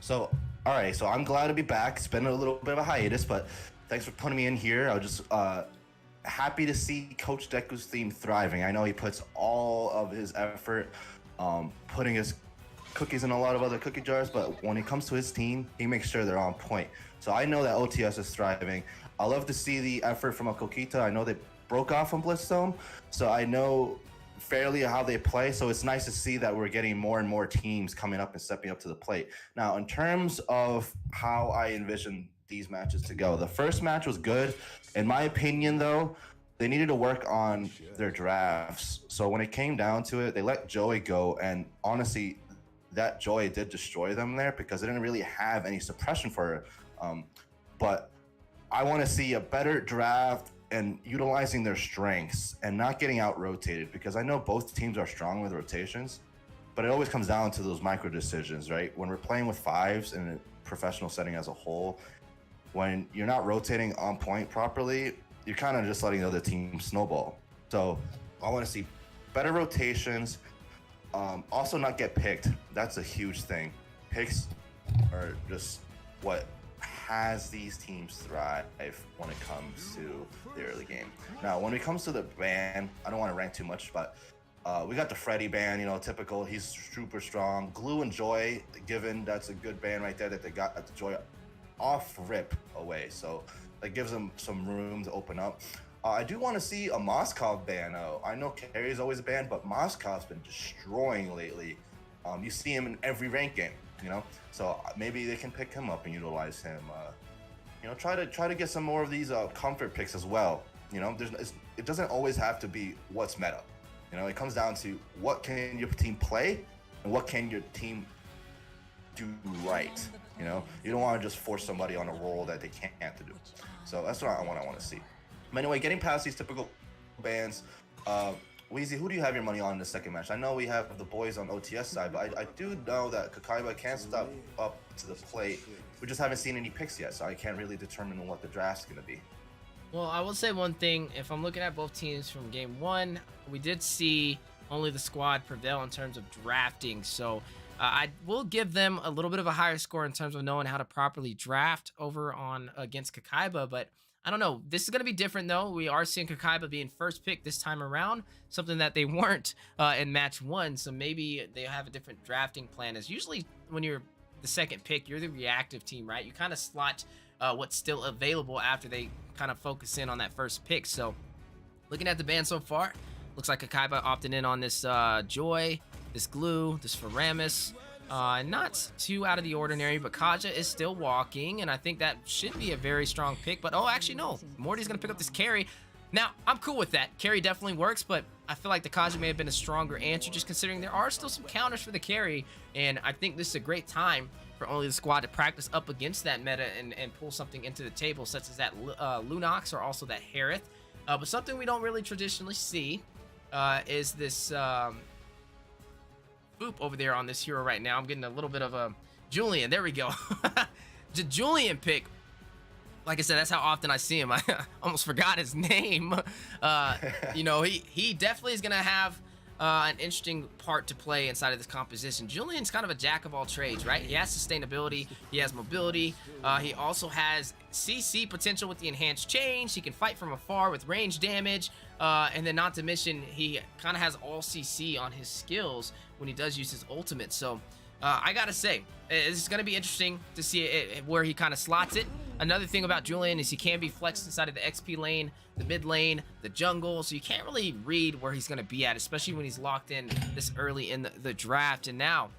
So, all right. So I'm glad to be back. It's been a little bit of a hiatus, but thanks for putting me in here. I was just happy to see Coach Deku's team thriving. I know he puts all of his effort putting his cookies in a lot of other cookie jars, but when it comes to his team, he makes sure they're on point. So I know that OTS is thriving. I love to see the effort from a Kokita. I know they broke off from Blitzdome, so I know fairly how they play. So it's nice to see that we're getting more and more teams coming up and stepping up to the plate. Now, in terms of how I envision these matches to go, the first match was good. In my opinion, though, they needed to work on their drafts. So when it came down to it, they let Joey go, and honestly, that Joey did destroy them there because they didn't really have any suppression for her. But I want to see a better draft and utilizing their strengths and not getting out rotated, because I know both teams are strong with rotations, but it always comes down to those micro decisions, right? When we're playing with fives in a professional setting as a whole, when you're not rotating on point properly, you're kind of just letting the other team snowball. So I want to see better rotations. Also not get picked. That's a huge thing. Picks are just what has these teams thrive when it comes to the early game. Now, when it comes to the ban, I don't want to rank too much, but we got the Freddy ban, typical. He's super strong. Glue and Joy, given that's a good ban right there that they got the Joy off rip away. So that gives them some room to open up. I do want to see a Moskov ban. I know Carry's always a ban, but Moskov's been destroying lately. You see him in every rank game, So maybe they can pick him up and utilize him. Try to get some more of these comfort picks as well. It doesn't always have to be what's meta. It comes down to what can your team play and what can your team do right. You don't want to just force somebody on a role that they can't do. So that's what I want to see. But anyway, getting past these typical bans, Weezy, who do you have your money on in the second match? I know we have the boys on OTS side, but I do know that Kakaiba can step up to the plate. We just haven't seen any picks yet, so I can't really determine what the draft's going to be. Well, I will say one thing. If I'm looking at both teams from game 1, we did see only the squad prevail in terms of drafting. So I will give them a little bit of a higher score in terms of knowing how to properly draft over on against Kakaiba, but I don't know. This is going to be different, though. We are seeing Kakaiba being first pick this time around, something that they weren't in match 1. So maybe they have a different drafting plan. As usually when you're the second pick, you're the reactive team, right? You kind of slot what's still available after they kind of focus in on that first pick. So looking at the ban so far, looks like Kakaiba opted in on this Joy, this Glue, this Faramis. Not too out of the ordinary, but Kaja is still walking, and I think that should be a very strong pick. But, actually, no. Morty's going to pick up this carry. Now, I'm cool with that. Carry definitely works, but I feel like the Kaja may have been a stronger answer, just considering there are still some counters for the carry, and I think this is a great time for only the squad to practice up against that meta and pull something into the table, such as that Lunox or also that Harith. But something we don't really traditionally see is this... Boop over there on this hero right now. I'm getting a little bit of a Julian. There we go. Julian pick, like I said, that's how often I see him. I almost forgot his name. You know, he definitely is going to have an interesting part to play inside of this composition. Julian's kind of a jack of all trades, right? He has sustainability, he has mobility, he also has CC potential with the enhanced change. He can fight from afar with range damage, and then not to mention he kind of has all CC on his skills when he does use his ultimate. So I gotta say, it's gonna be interesting to see where he kind of slots it. Another thing about Julian is he can be flexed inside of the XP lane, the mid lane, the jungle, so you can't really read where he's going to be at, especially when he's locked in this early in the draft. And now,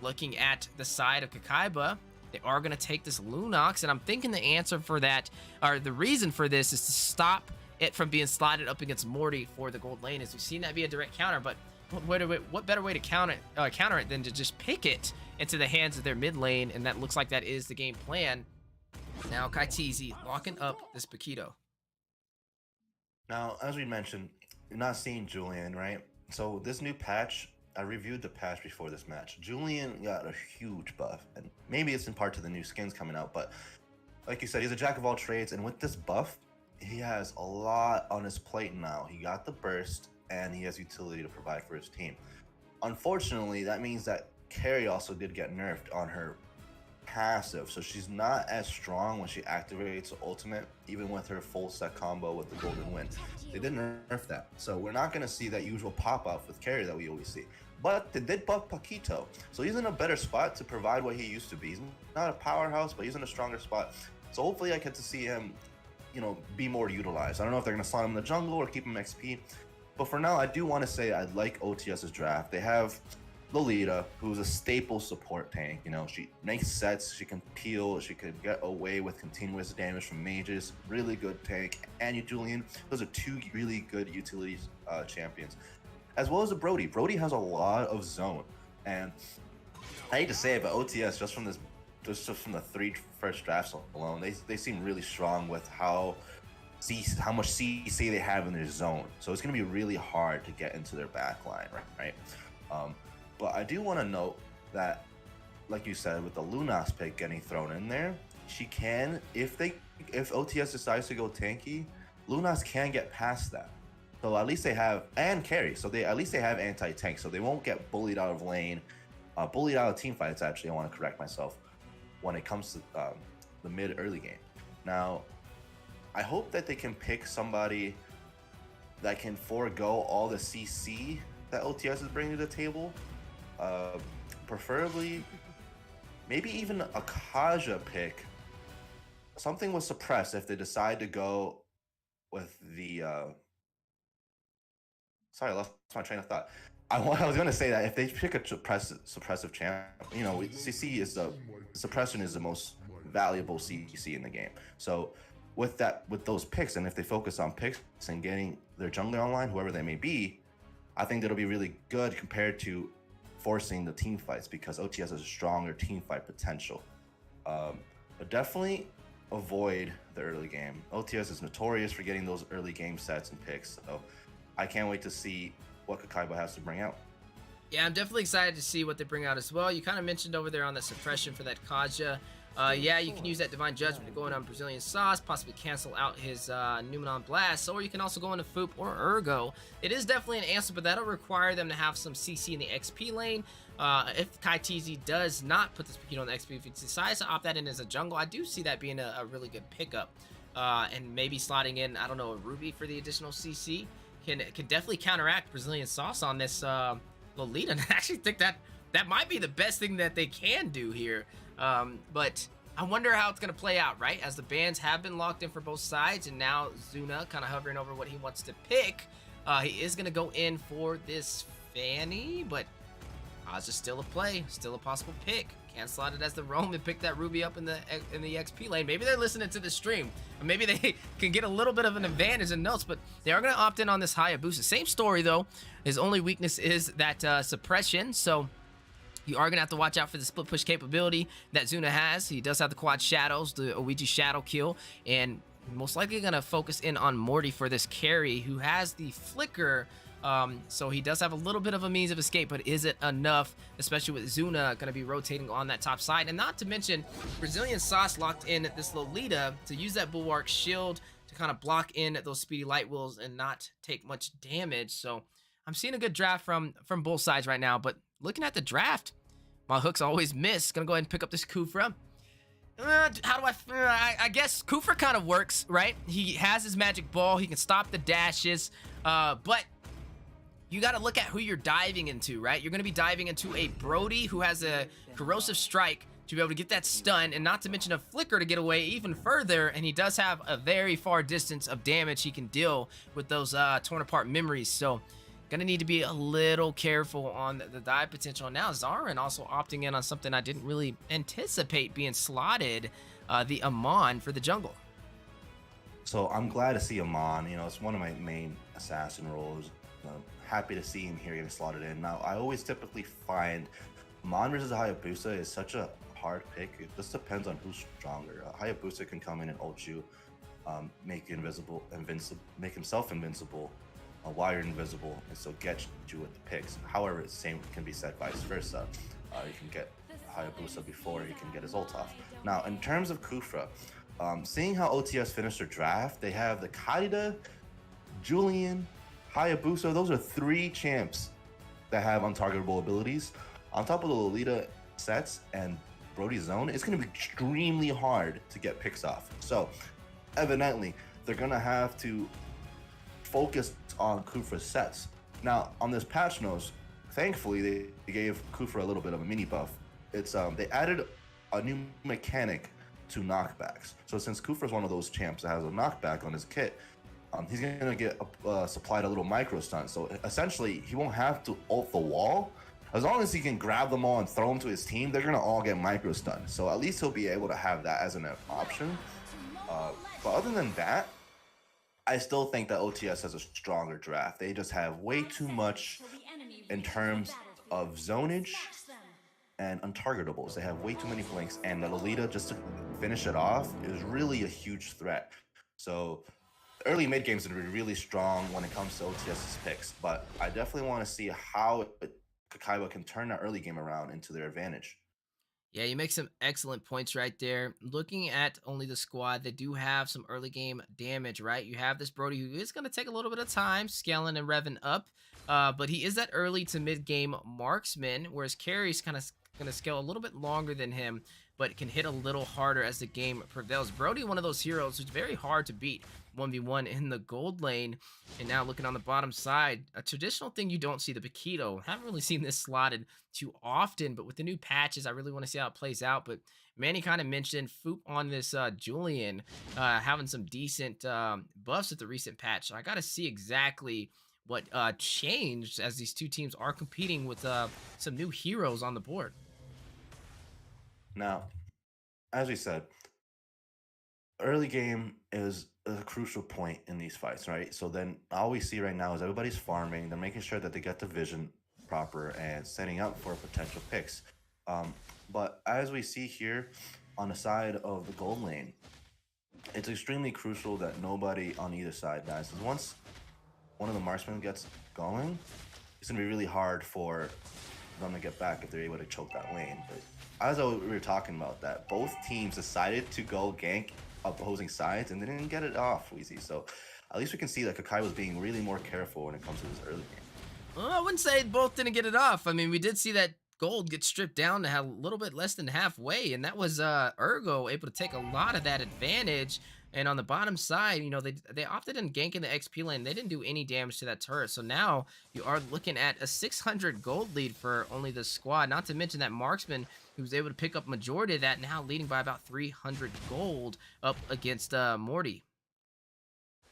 looking at the side of Kakaiba, they are going to take this Lunox, and I'm thinking the answer for that, or the reason for this, is to stop it from being slotted up against Morty for the gold lane, as we've seen that be a direct counter. But what better way to counter it than to just pick it into the hands of their mid lane, and that looks like that is the game plan. Now Kaitizi locking up this Paquito. Now, as we mentioned, you're not seeing Julian, right? So this new patch, I reviewed the patch before this match. Julian got a huge buff, and maybe it's in part to the new skins coming out, but like you said, he's a jack of all trades, and with this buff, he has a lot on his plate now. He got the burst, and he has utility to provide for his team. Unfortunately, that means that Carrie also did get nerfed on her passive, so she's not as strong when she activates the ultimate, even with her full set combo with the golden wind. They did nerf that, so we're not going to see that usual pop-up with Carrie that we always see. But they did buff Paquito, so he's in a better spot to provide what he used to be. He's not a powerhouse, but he's in a stronger spot, so hopefully I get to see him, you know, be more utilized. I don't know if they're going to slot him in the jungle or keep him XP, but for now I do want to say I like OTS's draft. They have Lolita, who's a staple support tank. You know, she makes sets, she can peel, she can get away with continuous damage from mages. Really good tank. And Julian, those are two really good utility champions. As well as a Brody. Brody has a lot of zone. And I hate to say it, but OTS, just from from the three first drafts alone, they seem really strong with how much CC they have in their zone. So it's going to be really hard to get into their backline, right? But I do want to note that, like you said, with the Lunox pick getting thrown in there, she can, if OTS decides to go tanky, Lunox can get past that. So at least they have, and carry, so at least they have anti-tank, so they won't get bullied out of lane, bullied out of team fights, actually, I want to correct myself, when it comes to the mid-early game. Now, I hope that they can pick somebody that can forego all the CC that OTS is bringing to the table. Preferably, maybe even a Kaja pick. Something with suppress if they decide to go with the. Sorry, I lost my train of thought. I was going to say that if they pick a suppressive champ, you know, CC is suppression is the most valuable CC in the game. So with those picks, and if they focus on picks and getting their jungler online, whoever they may be, I think that'll be really good compared to forcing the team fights, because OTS has a stronger team fight potential. But definitely avoid the early game. OTS is notorious for getting those early game sets and picks, so I can't wait to see what Kakaiba has to bring out. Yeah, I'm definitely excited to see what they bring out as well. You kind of mentioned over there on the suppression for that Kaja. Yeah, you can use that Divine Judgment to go in on Brazilian Sauce, possibly cancel out his Numenon Blast, or you can also go into Foop or Ergo. It is definitely an answer, but that'll require them to have some CC in the XP lane. If Kaitizi does not put this Paquito on the XP, if he decides to opt that in as a jungle, I do see that being a really good pickup. And maybe slotting in, I don't know, a Ruby for the additional CC can definitely counteract Brazilian Sauce on this Lolita. And I actually think that might be the best thing that they can do here. But I wonder how it's going to play out, right? As the bans have been locked in for both sides, and now Zuna kind of hovering over what he wants to pick. He is going to go in for this Fanny, but Oz is still a play, still a possible pick. Can't slot it as the roam and pick that Ruby up in the XP lane. Maybe they're listening to the stream, or maybe they can get a little bit of an advantage in notes, but they are going to opt in on this Hayabusa. Same story, though. His only weakness is that suppression, so you are going to have to watch out for the split push capability that Zuna has. He does have the quad shadows, the Ouija shadow kill, and most likely going to focus in on Morty for this carry, who has the flicker So he does have a little bit of a means of escape, but is it enough, especially with Zuna going to be rotating on that top side? And not to mention, Brazilian Sauce locked in this Lolita to use that Bulwark shield to kind of block in those speedy light wheels and not take much damage. So I'm seeing a good draft from both sides right now, but looking at the draft, my hooks always miss. Gonna go ahead and pick up this Kufra. How do I guess Kufra kind of works, right? He has his magic ball. He can stop the dashes, but you got to look at who you're diving into, right? You're going to be diving into a Brody who has a corrosive strike to be able to get that stun, and not to mention a flicker to get away even further, and he does have a very far distance of damage he can deal with those torn apart memories. So gonna need to be a little careful on the dive potential. Now Zarin also opting in on something I didn't really anticipate being slotted, the Amon for the jungle. So I'm glad to see Amon. You know, it's one of my main assassin roles. Happy to see him here getting slotted in. Now, I always typically find Amon versus Hayabusa is such a hard pick. It just depends on who's stronger. Hayabusa can come in and ult you, make you make himself invincible while you're invisible, and still get you with the picks. However, the same can be said vice versa. You can get Hayabusa before he can get his ult off. Now, in terms of Kufra, seeing how OTS finished their draft, they have the Kaida, Julian, Hayabusa. Those are 3 champs that have untargetable abilities. On top of the Lolita sets and Brody's zone, it's going to be extremely hard to get picks off. So, evidently, they're going to have to focus on Kufra's sets. Now, on this patch notes, thankfully, they gave Kufra a little bit of a mini buff. It's they added a new mechanic to knockbacks. So since Kufra's one of those champs that has a knockback on his kit, he's gonna get supplied a little micro stun. So essentially, he won't have to ult the wall. As long as he can grab them all and throw them to his team, they're gonna all get micro stun. So at least he'll be able to have that as an option. But other than that, I still think that OTS has a stronger draft. They just have way too much in terms of zonage and untargetables. They have way too many blinks, and the Lolita, just to finish it off, is really a huge threat. So early mid games are going to be really strong when it comes to OTS's picks, but I definitely want to see how Kakaiba can turn that early game around into their advantage. Yeah, you make some excellent points right there. Looking at only the squad, they do have some early game damage, right? You have this Brody who is going to take a little bit of time scaling and revving up, but he is that early to mid game marksman, whereas Carrie's kind of going to scale a little bit longer than him, but can hit a little harder as the game prevails. Brody, one of those heroes who's very hard to beat 1v1 in the gold lane. And now looking on the bottom side, a traditional thing you don't see, the Paquito. Haven't really seen this slotted too often, but with the new patches, I really want to see how it plays out. But Manny kind of mentioned Foop on this Julian having some decent buffs at the recent patch. So I got to see exactly what changed as these two teams are competing with some new heroes on the board. Now, as we said, early game is a crucial point in these fights, right? So then all we see right now is everybody's farming. They're making sure that they get the vision proper and setting up for potential picks. But as we see here on the side of the gold lane, it's extremely crucial that nobody on either side dies. Because once one of the marksmen gets going, it's going to be really hard for them to get back if they're able to choke that lane. But as we were talking about that, both teams decided to go gank opposing sides and they didn't get it off, Weezy. So at least we can see that Kakai was being really more careful when it comes to this early game. Well, I wouldn't say both didn't get it off. I mean, we did see that gold get stripped down to a little bit less than halfway, and that was Ergo able to take a lot of that advantage. And on the bottom side, you know, they opted in ganking the XP lane. They didn't do any damage to that turret. So now you are looking at a 600 gold lead for only the squad. Not to mention that marksman who was able to pick up majority of that, now leading by about 300 gold up against Morty.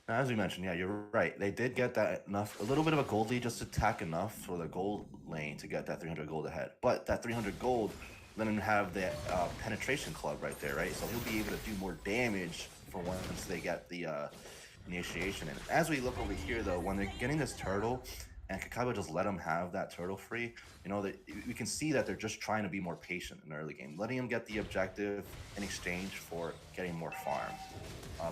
Now, as we mentioned, yeah, you're right. They did get that enough, a little bit of a gold lead just to tack enough for the gold lane to get that 300 gold ahead. But that 300 gold, let him have the penetration club right there, right? So he'll be able to do more damage for once they get the initiation in. As we look over here, though, when they're getting this turtle, and Kakaiba just let him have that turtle free, you know, we can see that they're just trying to be more patient in the early game, letting him get the objective in exchange for getting more farm.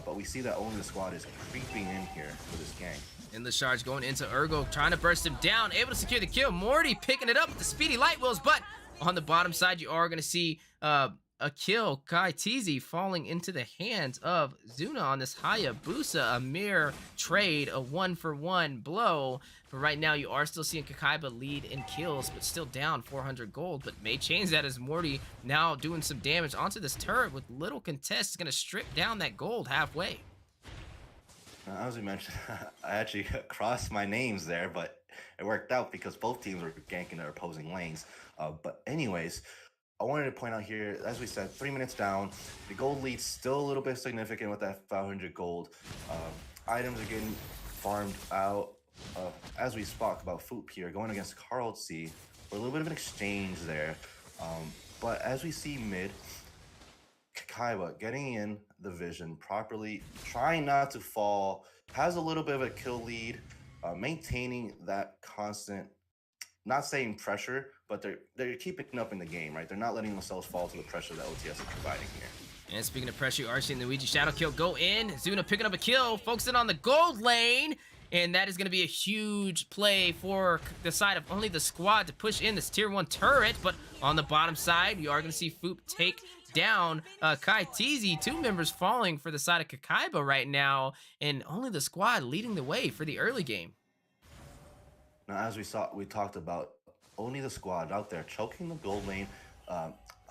But we see that only the squad is creeping in here for this gank. In the charge going into Urgo, trying to burst him down, able to secure the kill. Morty picking it up with the speedy light wheels, but on the bottom side, you are going to see a kill. Kai Teasy falling into the hands of Zuna on this Hayabusa. A mere trade, a 1-for-1 blow. But right now, you are still seeing Kakaiba lead in kills, but still down 400 gold. But may change that as Morty now doing some damage onto this turret with little contest. Is going to strip down that gold halfway. As we mentioned, I actually crossed my names there, but it worked out because both teams were ganking their opposing lanes. But anyways, I wanted to point out here, as we said, 3 minutes down. The gold lead's still a little bit significant with that 500 gold. Items are getting farmed out. As we spoke about Foop here, going against Carl C, for a little bit of an exchange there. But as we see mid, Kakaiba getting in the vision properly, trying not to fall, has a little bit of a kill lead, maintaining that constant, not saying pressure, but they're keeping up in the game, right? They're not letting themselves fall to the pressure that OTS is providing here. And speaking of pressure, you are seeing the Luigi Shadow kill go in. Zuna picking up a kill, focusing on the gold lane. And that is going to be a huge play for the side of only the squad to push in this tier 1 turret. But on the bottom side, you are going to see Foop take down Kai Teasy. 2 members falling for the side of Kakaiba right now. And only the squad leading the way for the early game. Now, as we talked about, only the squad out there choking the gold lane.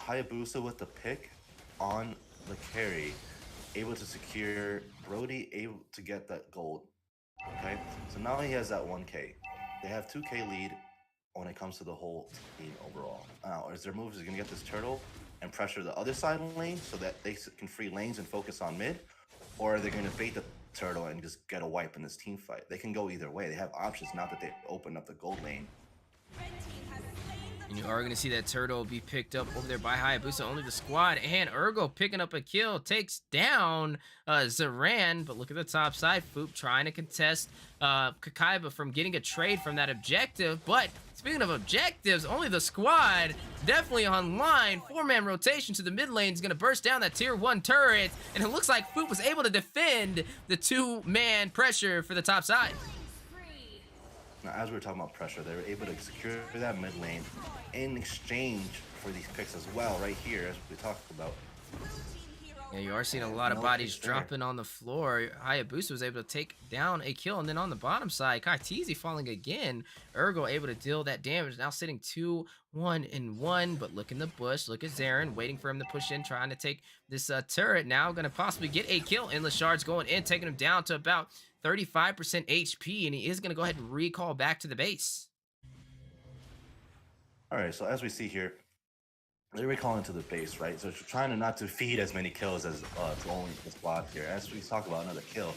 Hayabusa with the pick on the carry, able to secure Brody, able to get that gold. Okay, so now he has that 1K. They have 2K lead when it comes to the whole team overall. Now, as their moves is going to get this turtle and pressure the other side lane so that they can free lanes and focus on mid, or are they going to bait the turtle and just get a wipe in this team fight? They can go either way. They have options now that they opened up the gold lane. And you are going to see that turtle be picked up over there by Hayabusa. Only the squad and Urgo picking up a kill. Takes down Zaran. But look at the top side. Foop trying to contest Kakaiba from getting a trade from that objective. But speaking of objectives, only the squad definitely online. 4-man rotation to the mid lane is going to burst down that tier 1 turret. And it looks like Foop was able to defend the 2-man pressure for the top side. Now, as we were talking about pressure, they were able to secure that mid lane in exchange for these picks as well, right here, as we talked about. Yeah, you are seeing a lot of bodies dropping on the floor. Hayabusa was able to take down a kill, and then on the bottom side, Kai Teasy falling again. Urgo able to deal that damage, now sitting 2-1-1, but look in the bush, look at Zarin, waiting for him to push in, trying to take this turret. Now gonna possibly get a kill, and Lashard's going in, taking him down to about 35% HP, and he is going to go ahead and recall back to the base. All right, so as we see here, they're recalling to the base, right? So trying to not to feed as many kills as to only the squad here. As we talk about another kill.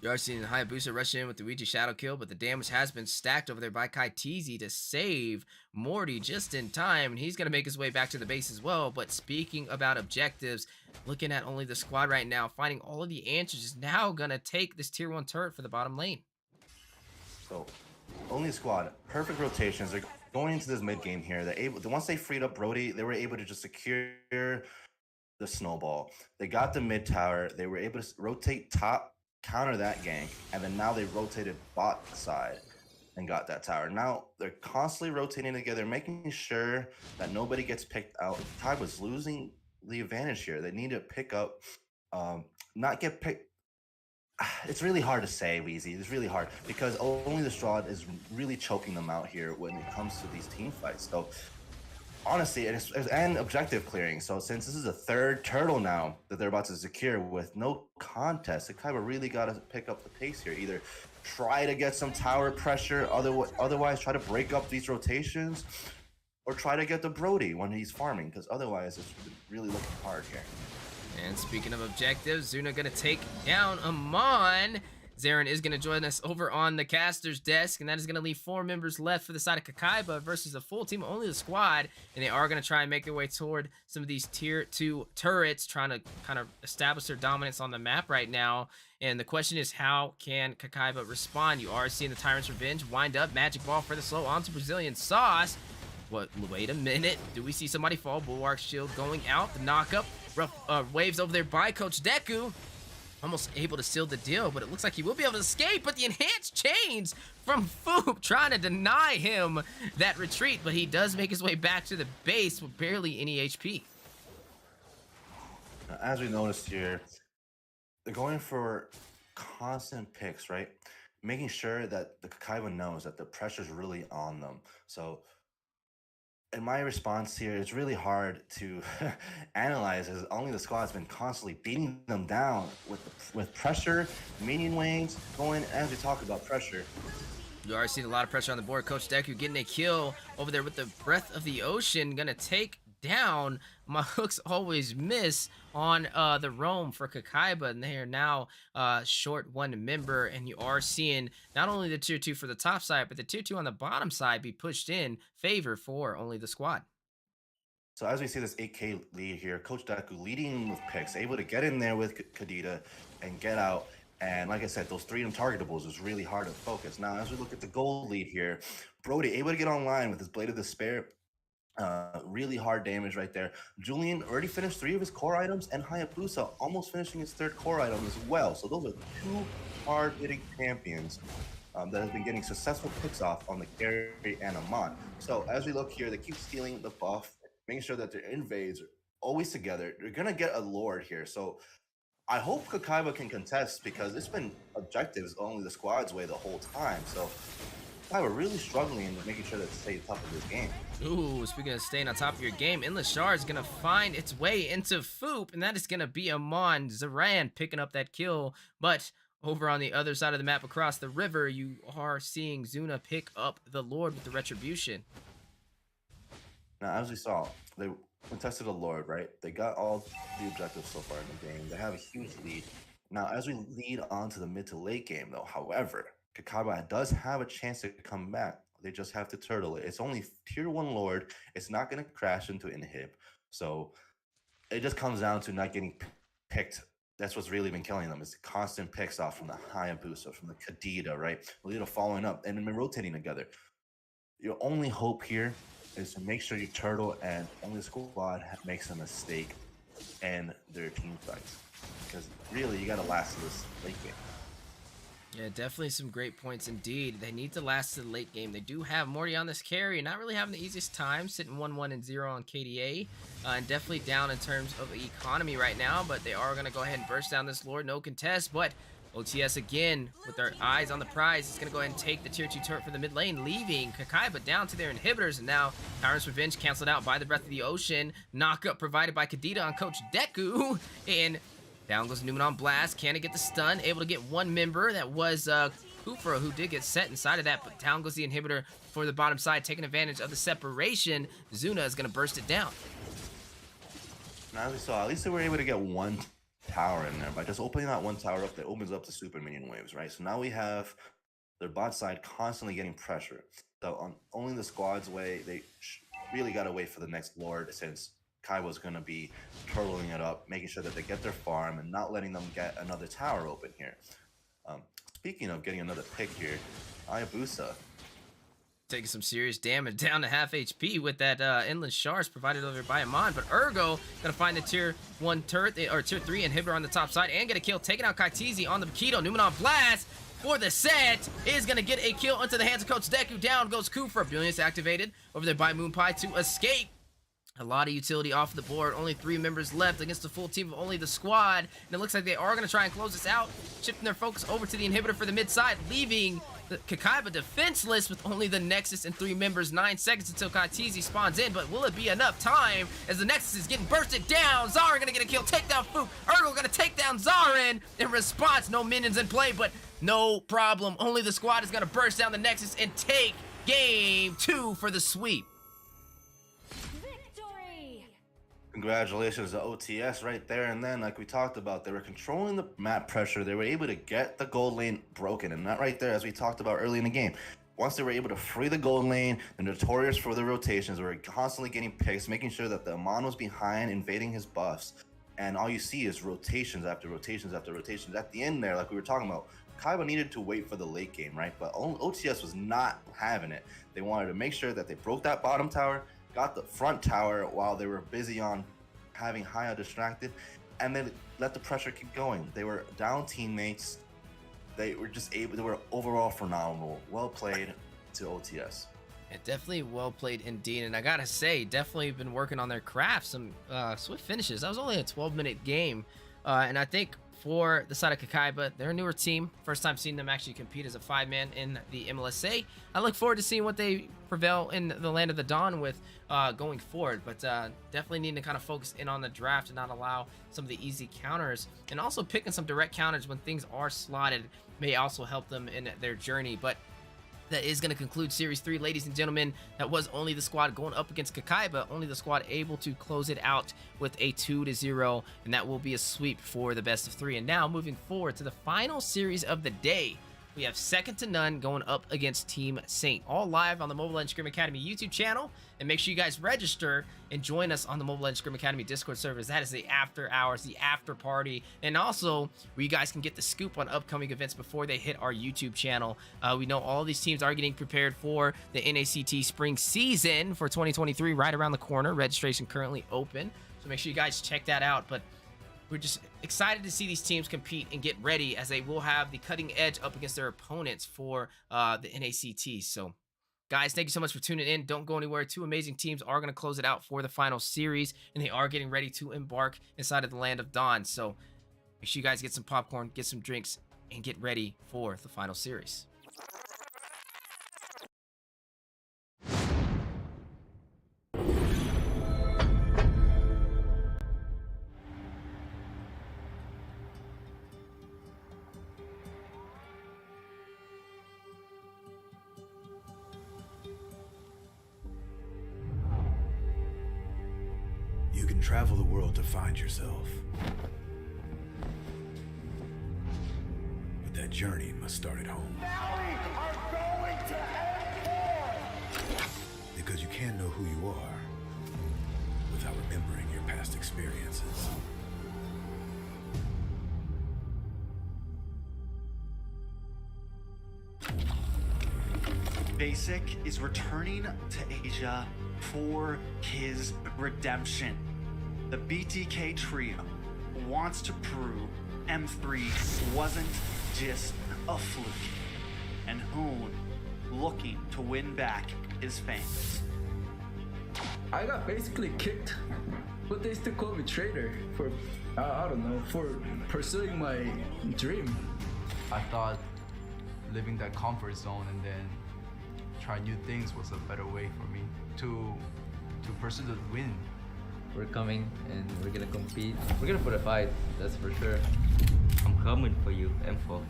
You are seeing Hayabusa rush in with the Ouija Shadow kill, but the damage has been stacked over there by Kai Teasy to save Morty just in time, and he's going to make his way back to the base as well. But speaking about objectives, looking at only the squad right now, finding all of the answers is now going to take this tier 1 turret for the bottom lane. So, only the squad, perfect rotations. They're going into this mid game here. They're able, once they freed up Brody, they were able to just secure the snowball. They got the mid tower. They were able to rotate top, counter that gank, and then now they rotated bot side and got that tower. Now they're constantly rotating together, making sure that nobody gets picked out. Tide was losing the advantage here. They need to pick up, not get picked. It's really hard to say, Weezy. It's really hard because only the Strahd is really choking them out here when it comes to these team fights. So honestly, and objective clearing. So since this is the 3rd turtle now that they're about to secure with no contest, they kind of really got to pick up the pace here. Either try to get some tower pressure, otherwise try to break up these rotations, or try to get the Brody when he's farming, because otherwise it's really looking hard here. And speaking of objectives, Zuna going to take down Amon. Zarin is going to join us over on the caster's desk, and that is going to leave 4 members left for the side of Kakaiba versus a full team, only the squad, and they are going to try and make their way toward some of these tier 2 turrets, trying to kind of establish their dominance on the map right now. And the question is, how can Kakaiba respond? You are seeing the Tyrant's Revenge wind up, magic ball for the slow onto Brazilian Sauce. What? Wait a minute. Do we see somebody fall? Bulwark shield going out. The knockup. Rough waves over there by Coach Deku. almost able to seal the deal, but it looks like he will be able to escape, but the enhanced chains from Foop trying to deny him that retreat, but he does make his way back to the base with barely any HP. Now, as we noticed here, they're going for constant picks, right? Making sure that the Kaiba knows that the pressure's really on them. So in my response here, it's really hard to analyze as only the squad's been constantly beating them down with pressure, minion waves going. As we talk about pressure, You already seen a lot of pressure on the board. Coach Deku getting a kill over there with the Breath of the Ocean. Gonna take down. My hooks always miss on the roam for Kakaiba, and they are now short one member. And you are seeing not only the tier 2 for the top side, but the tier 2 on the bottom side be pushed in favor for only the squad. so as we see this 8K lead here, Coach Deku leading with picks, able to get in there with Kadita and get out. And like I said, those 3 untargetables is really hard to focus. Now, as we look at the gold lead here, Brody able to get online with his Blade of Despair. Really hard damage right there. Julian already finished 3 of his core items, and Hayabusa almost finishing his 3rd core item as well. So those are 2 hard-hitting champions that have been getting successful picks off on the carry and Amon. So as we look here, they keep stealing the buff, making sure that their invades are always together. They're gonna get a Lord here. So I hope Kakaiba can contest, because it's been objectives only the squad's way the whole time. So Kakaiba really struggling in making sure that they stay top of this game. Ooh, speaking of staying on top of your game, Endless Shard is going to find its way into Foop, and that is going to be Amon Zaran picking up that kill. But over on the other side of the map across the river, you are seeing Zuna pick up the Lord with the Retribution. Now, as we saw, they contested a Lord, right? They got all the objectives so far in the game. They have a huge lead. Now, as we lead on to the mid to late game, though, however, Kakaiba does have a chance to come back. They just have to turtle it. It's only tier 1 Lord. It's not going to crash into inhib. So it just comes down to not getting picked. That's what's really been killing them, is the constant picks off from the Hayabusa, from the Kadita, right? Lita following up and then rotating together. Your only hope here is to make sure you turtle and only the squad makes a mistake and their team fights. Because really, you got to last this late game. Yeah, definitely some great points indeed. They need to last to the late game. They do have Morty on this carry, not really having the easiest time, sitting 1-1 and 0 on KDA, and definitely down in terms of economy right now, but they are going to go ahead and burst down this Lord, no contest, but OTS again, with their eyes on the prize, is going to go ahead and take the tier 2 turret for the mid lane, leaving Kakaiba down to their inhibitors, and now Tyrant's Revenge canceled out by the Breath of the Ocean, knockup provided by Kadita on Coach Deku, and down goes Numenon Blast. Can it get the stun? Able to get 1 member. That was Kufra, who did get set inside of that. But down goes the inhibitor for the bottom side, taking advantage of the separation. Zuna is going to burst it down. Now, as we saw, at least they were able to get 1 tower in there. By just opening that 1 tower up, that opens up the super minion waves, right? So now we have their bot side constantly getting pressure. So on only the squad's way, they really got to wait for the next Lord, since Kai was going to be turtling it up, making sure that they get their farm and not letting them get another tower open here. Speaking of getting another pick here, Hayabusa taking some serious damage, down to half HP with that Endless Shards provided over by Amon, but Ergo gonna find the tier 1 turret, or tier 3 inhibitor on the top side and get a kill, taking out Kaitizi on the Bakito. Numenon Blast for the set is gonna get a kill into the hands of Coach Deku. Down goes Kufra. Brilliance activated over there by Moonpie to escape. A lot of utility off the board. Only 3 members left against the full team of only the squad. And it looks like they are going to try and close this out, shifting their focus over to the inhibitor for the mid side, leaving the Kakaiba defenseless with only the Nexus and 3 members. 9 seconds until Kaitizi spawns in, but will it be enough time as the Nexus is getting bursted down? Zarin going to get a kill, take down Fook. Ergo going to take down Zarin. In response, no minions in play, but no problem. Only the squad is going to burst down the Nexus and take game 2 for the sweep. Congratulations to OTS right there and then. Like we talked about, they were controlling the map pressure. They were able to get the gold lane broken, and that right there, as we talked about early in the game. Once they were able to free the gold lane, they're notorious for the rotations. They were constantly getting picks, making sure that the Amon was behind, invading his buffs. And all you see is rotations after rotations after rotations. At the end there, like we were talking about, Kaiba needed to wait for the late game, right? But OTS was not having it. They wanted to make sure that they broke that bottom tower, got the front tower while they were busy on having Haya distracted, and they let the pressure keep going. They were down teammates. They were just able. They were overall phenomenal. Well played to OTS. Yeah, definitely well played indeed. And I gotta say, definitely been working on their craft. Some swift finishes. That was only a 12-minute game, and I think for the side of Kakaiba, they're a newer team. First time seeing them actually compete as a 5-man in the MLSA. I look forward to seeing what they prevail in the Land of the Dawn with going forward. But definitely need to kind of focus in on the draft and not allow some of the easy counters. And also picking some direct counters when things are slotted may also help them in their journey. But that is going to conclude Series 3, ladies and gentlemen. That was only the squad going up against Kakaiba, only the squad able to close it out with a 2-0, and that will be a sweep for the best of 3. And now moving forward to the final series of the day, we have Second to None going up against Team Saint, all live on the Mobile Legends Scrim Academy YouTube channel. And make sure you guys register and join us on the Mobile Legends Scrim Academy Discord servers. That is the after hours, the after party, and also where you guys can get the scoop on upcoming events before they hit our YouTube channel. We know all these teams are getting prepared for the NACT spring season for 2023 right around the corner. Registration currently open, so make sure you guys check that out. But we're just excited to see these teams compete and get ready, as they will have the cutting edge up against their opponents for the NACT. So, guys, thank you so much for tuning in. Don't go anywhere. Two amazing teams are going to close it out for the final series, and they are getting ready to embark inside of the Land of Dawn. So, make sure you guys get some popcorn, get some drinks, and get ready for the final series. You can travel the world to find yourself. But that journey must start at home. Because you can't know who you are without remembering your past experiences. Basic is returning to Asia for his redemption. The BTK trio wants to prove M3 wasn't just a fluke, and Hoon looking to win back his fans. I got basically kicked, but they still call me traitor for, I don't know, for pursuing my dream. I thought living that comfort zone and then try new things was a better way for me to pursue the win. We're coming and we're gonna compete. We're gonna put a fight, that's for sure. I'm coming for you, M4.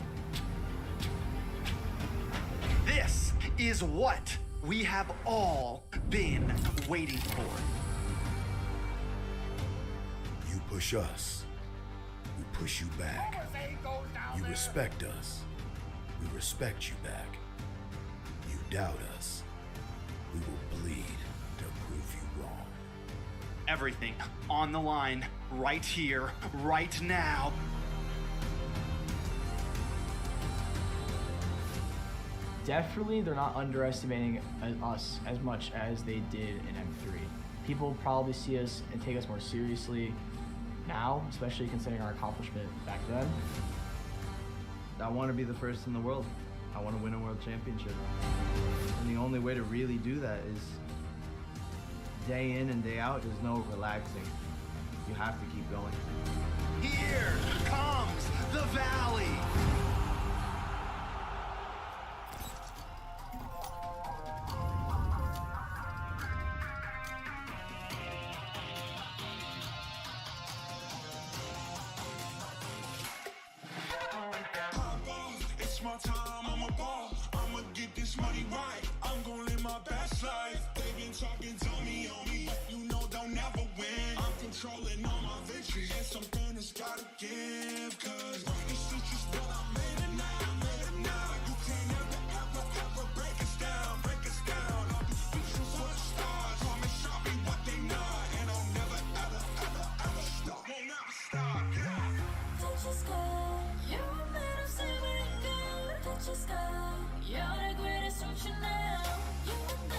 This is what we have all been waiting for. You push us, we push you back. You respect us, we respect you back. You doubt us, we will bleed to prove you wrong. Everything on the line, right here, right now. Definitely, they're not underestimating us as much as they did in M3. People probably see us and take us more seriously now, especially considering our accomplishment back then. I want to be the first in the world. I want to win a world championship. And the only way to really do that is day in and day out. There's no relaxing. You have to keep going. Here comes the valley. It's my time, I'm a ball. I'ma get this money right. I'm gonna live my best life. They been talking, tell me on me, but you know they'll never win. I'm controlling all my victories, and something has gotta give. Cause this is just what I made it now, You can't ever break us down, I'll be speechless for the stars. Promise I'll be what they not, and I'll never ever stop. Won't never stop, yeah. Touch your sky, you're a man of saving good. Touch your sky, you're the greatest option now. You and I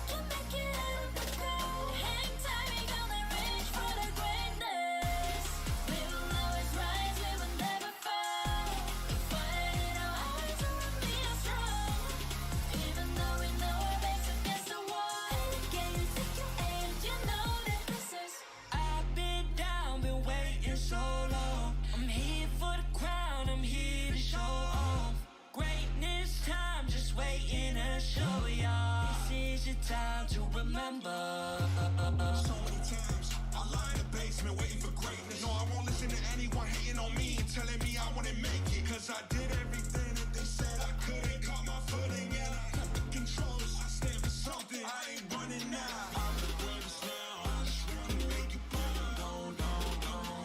can make it out of the crowd. Hang tight, we gonna reach for the greatness. time to remember. So many times I lie in the basement waiting for greatness. No, I won't listen to anyone hating on me and telling me I wouldn't make it. Cause I did everything that they said I couldn't. Caught my footing and I got the controls. I stand for something. I ain't running now. I'm the greatest now. I just wanna make it proud. Don't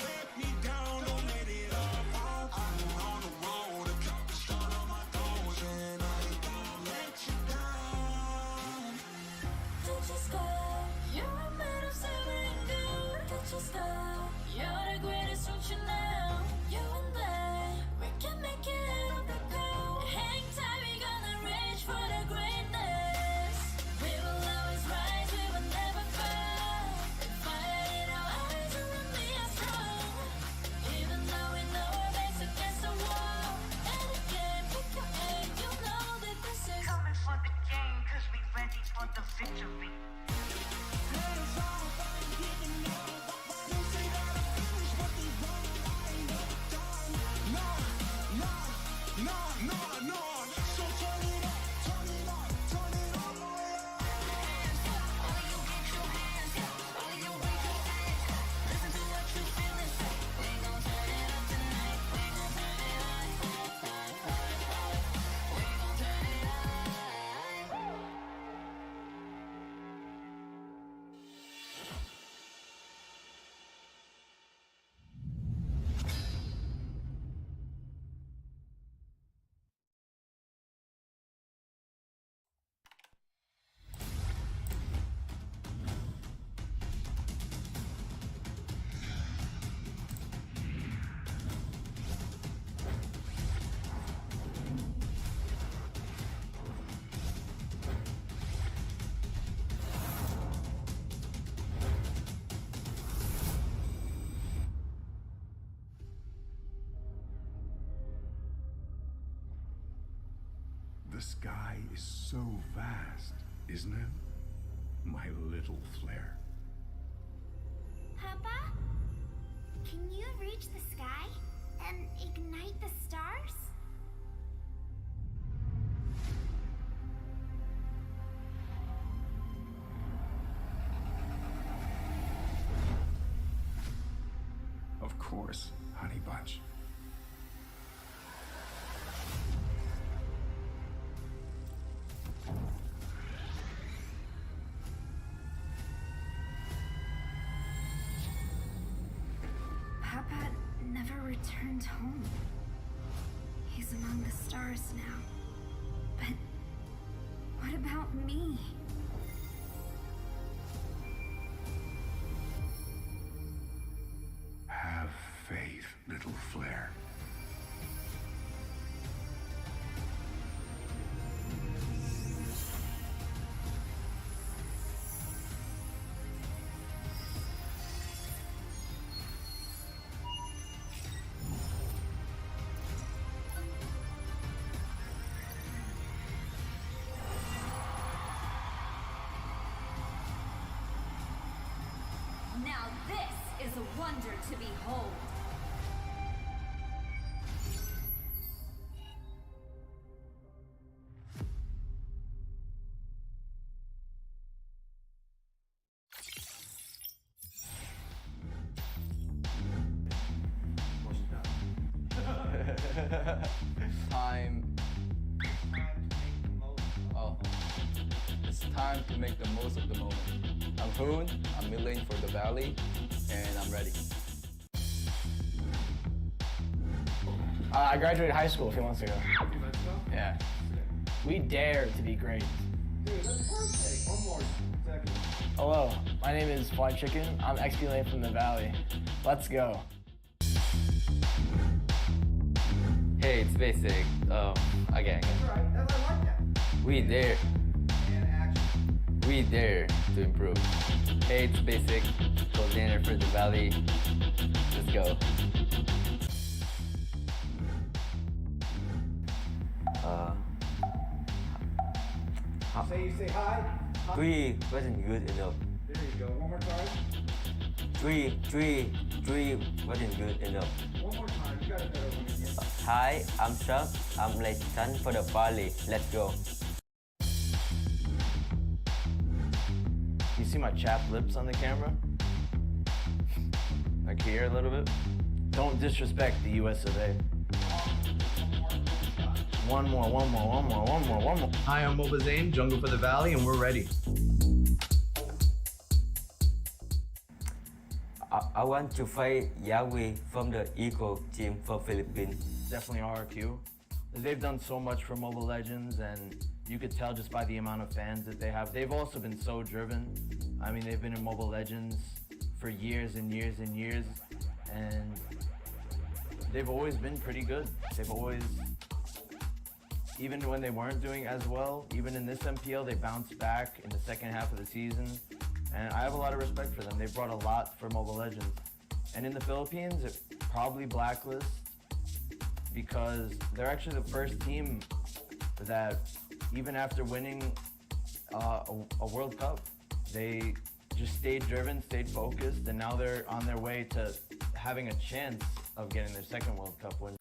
let me down. Don't let it off. I'm on the road. I got the start on my toes and I ain't gonna let you down. Don't you stop. You're a man of seven good. Don't you stop. You're the greatest future now. You and I, we can make it up the goal. Hang tight, we gonna reach for the greatness. We will always rise, we will never fall. Fire in our eyes, you and me are strong. Even though we know our backs against the wall. And again, pick your aim, you know that this is Coming for the game, cause we ready for the victory. The sky is so vast, isn't it? My little flare. Papa? Can you reach the sky and ignite the stars? Of course, Honey Bunch. Papa never returned home. He's among the stars now. But what about me? Have faith, little flare. Now this is a wonder to behold. Time. Oh, it's time to make the most of the moment. I'm Hoon, I'm milling for the Valley, and I'm ready. I graduated high school a few months ago. Yeah. We dare to be great. Dude, that's perfect. One more second. Hello, my name is Fly Chicken. I'm XP Lane from the Valley. Let's go. Hey, it's basic. Again. That's right. That's I like that. We dare. And action. We dare to improve. Hey, it's basic. Coordinator for the Valley. Let's go. Say hi. Hi. 3 wasn't good enough. There you go. One more time. 3 wasn't good enough. One more time. You got a better one again. Hi, I'm Chuck. I'm Lexington for the Valley. Let's go. see my chapped lips on the camera? Like here a little bit? Don't disrespect the US of A. One more. Hi, I'm Moba Zane, Jungle for the Valley, and we're ready. I want to fight Yahweh from the Eagle team for Philippines. Definitely RRQ. They've done so much for Mobile Legends, and you could tell just by the amount of fans that they have. They've also been so driven. I mean, they've been in Mobile Legends for years and years and years, and they've always been pretty good. They've always, even when they weren't doing as well, even in this MPL, they bounced back in the second half of the season. And I have a lot of respect for them. They've brought a lot for Mobile Legends. And in the Philippines, it probably blacklist because they're actually the first team that, even after winning a World Cup, they just stayed driven, stayed focused, and now they're on their way to having a chance of getting their second World Cup win.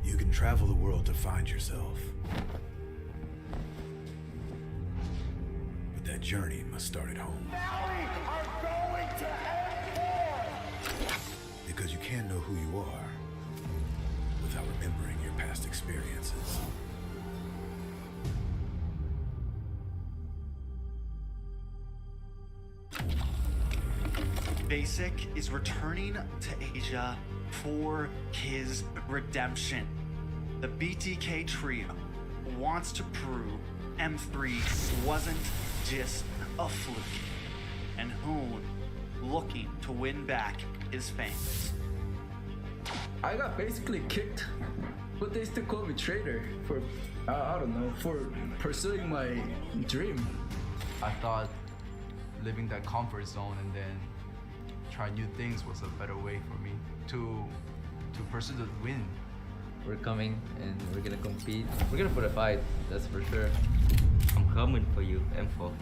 You can travel the world to find yourself. But that journey must start at home. Because you can't know who you are without remembering your past experiences. Basic is returning to Asia for his redemption. The BTK trio wants to prove M3 wasn't just a fluke, and Hoon looking to win back his fans. I got basically kicked, but they still call me traitor for, I don't know, for pursuing my dream. I thought living that comfort zone and then try new things was a better way for me to pursue the win. We're coming and we're gonna compete. We're gonna put a fight, that's for sure. I'm coming for you, M4.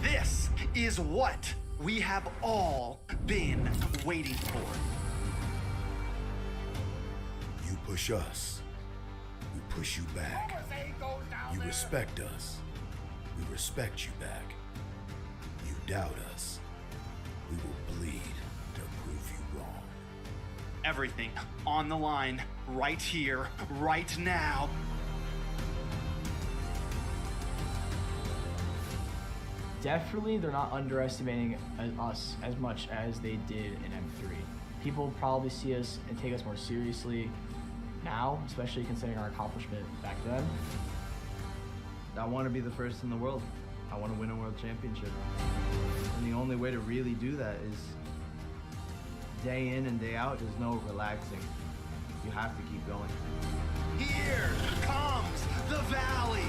This is what we have all been waiting for. You push us, we push you back. You respect us, we respect you back. You doubt us, we will bleed to prove you wrong. Everything on the line, right here, right now. Definitely, they're not underestimating us as much as they did in M3. People probably see us and take us more seriously now, especially considering our accomplishment back then. I want to be the first in the world. I want to win a world championship. And the only way to really do that is day in and day out. There's no relaxing. You have to keep going. Here comes the Valley.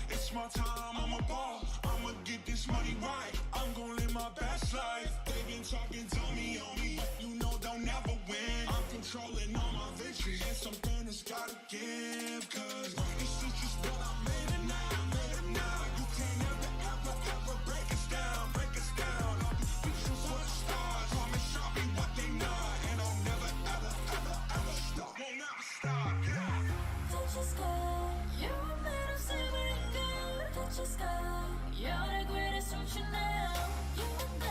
It's my time, I'm a ball. I'ma get this money right. I'm gonna live my best life. They've been talking to me on me, but you know they'll never win. I'm controlling all my victories, and something has gotta give. Cause this is just what I made it now, You can't ever break us down, We choose for the stars, promise I'll be what they not. And I'll never, ever stop. Won't never stop, Touch your sky, you're a man of saving God. Touch your sky, you're the greatest future now. You and I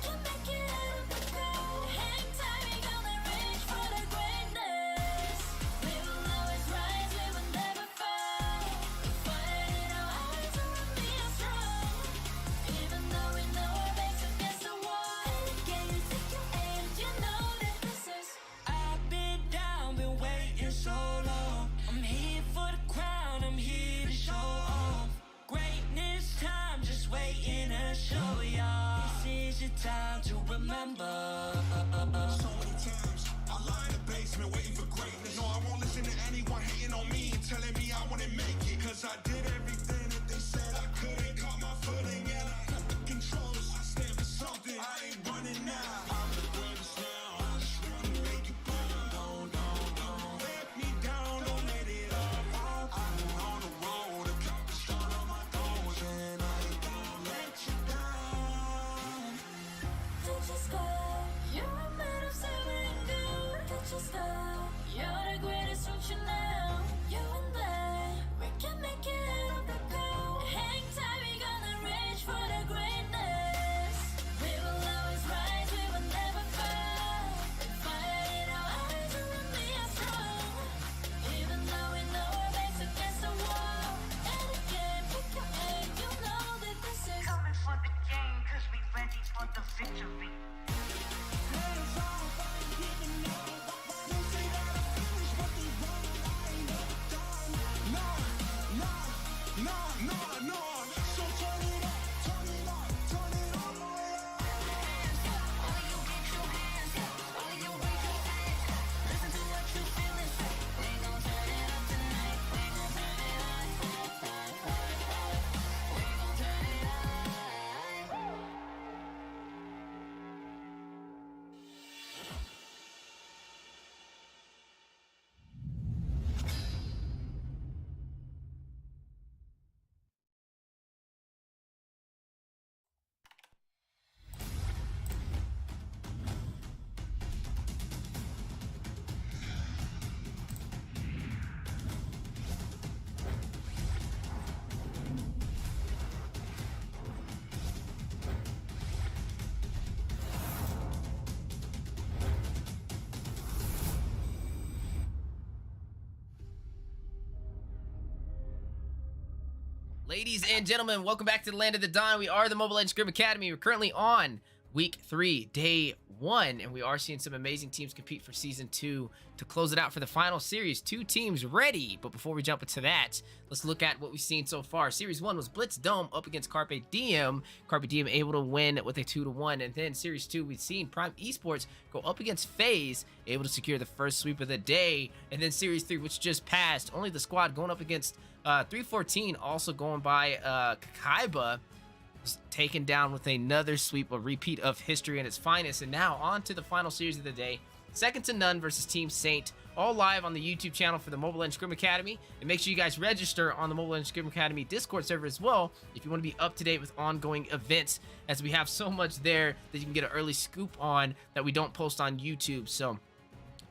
can make it out of the crowd. Hang tight, we gonna reach for the greatness. We will always rise, we will never time to remember. So many times I lie in the basement waiting for greatness. No, I won't listen to anyone hating on me and telling me I wouldn't make it. Cause I did everything that they said I couldn't. Caught my footing and I got the controls. I stand for something. I ain't running now. I'm the greatest now. I just wanna make it burn. Don't let me down. Don't let it all fall. I'm on the road. I got the start on my goals and I ain't gonna let you down. Don't you stop. You're a man of saving good. Don't you stop. You're the greatest future now. You and I, we can make it up the goal. Hang tight, we gonna reach for the greatness. We will always rise, we will never fall. We fight in our eyes and we are strong. Even though we know our backs against the wall. And again, pick your aim, you know that this is Coming for the game, cause we ready for the victory. Ladies and gentlemen, welcome back to the Land of the Dawn. We are the Mobile Legends Scrim Academy. We're currently on week 3, day 1, and we are seeing some amazing teams compete for season 2 to close it out for the final series. 2 teams ready, but before we jump into that, let's look at what we've seen so far. Series 1 was Blitz Dome up against Carpe Diem. Carpe Diem able to win with a 2-1, and then Series 2, we've seen Prime Esports go up against FaZe, able to secure the first sweep of the day, and then Series 3, which just passed, only the squad going up against 314, also going by Kakaiba, was taken down with another sweep, a repeat of history in its finest. And now on to the final series of the day, Second to None versus Team Saint, all live on the YouTube channel for the Mobile Legends Scrim Academy. And make sure you guys register on the Mobile Legends Scrim Academy Discord server as well if you want to be up to date with ongoing events, as we have so much there that you can get an early scoop on that we don't post on YouTube. So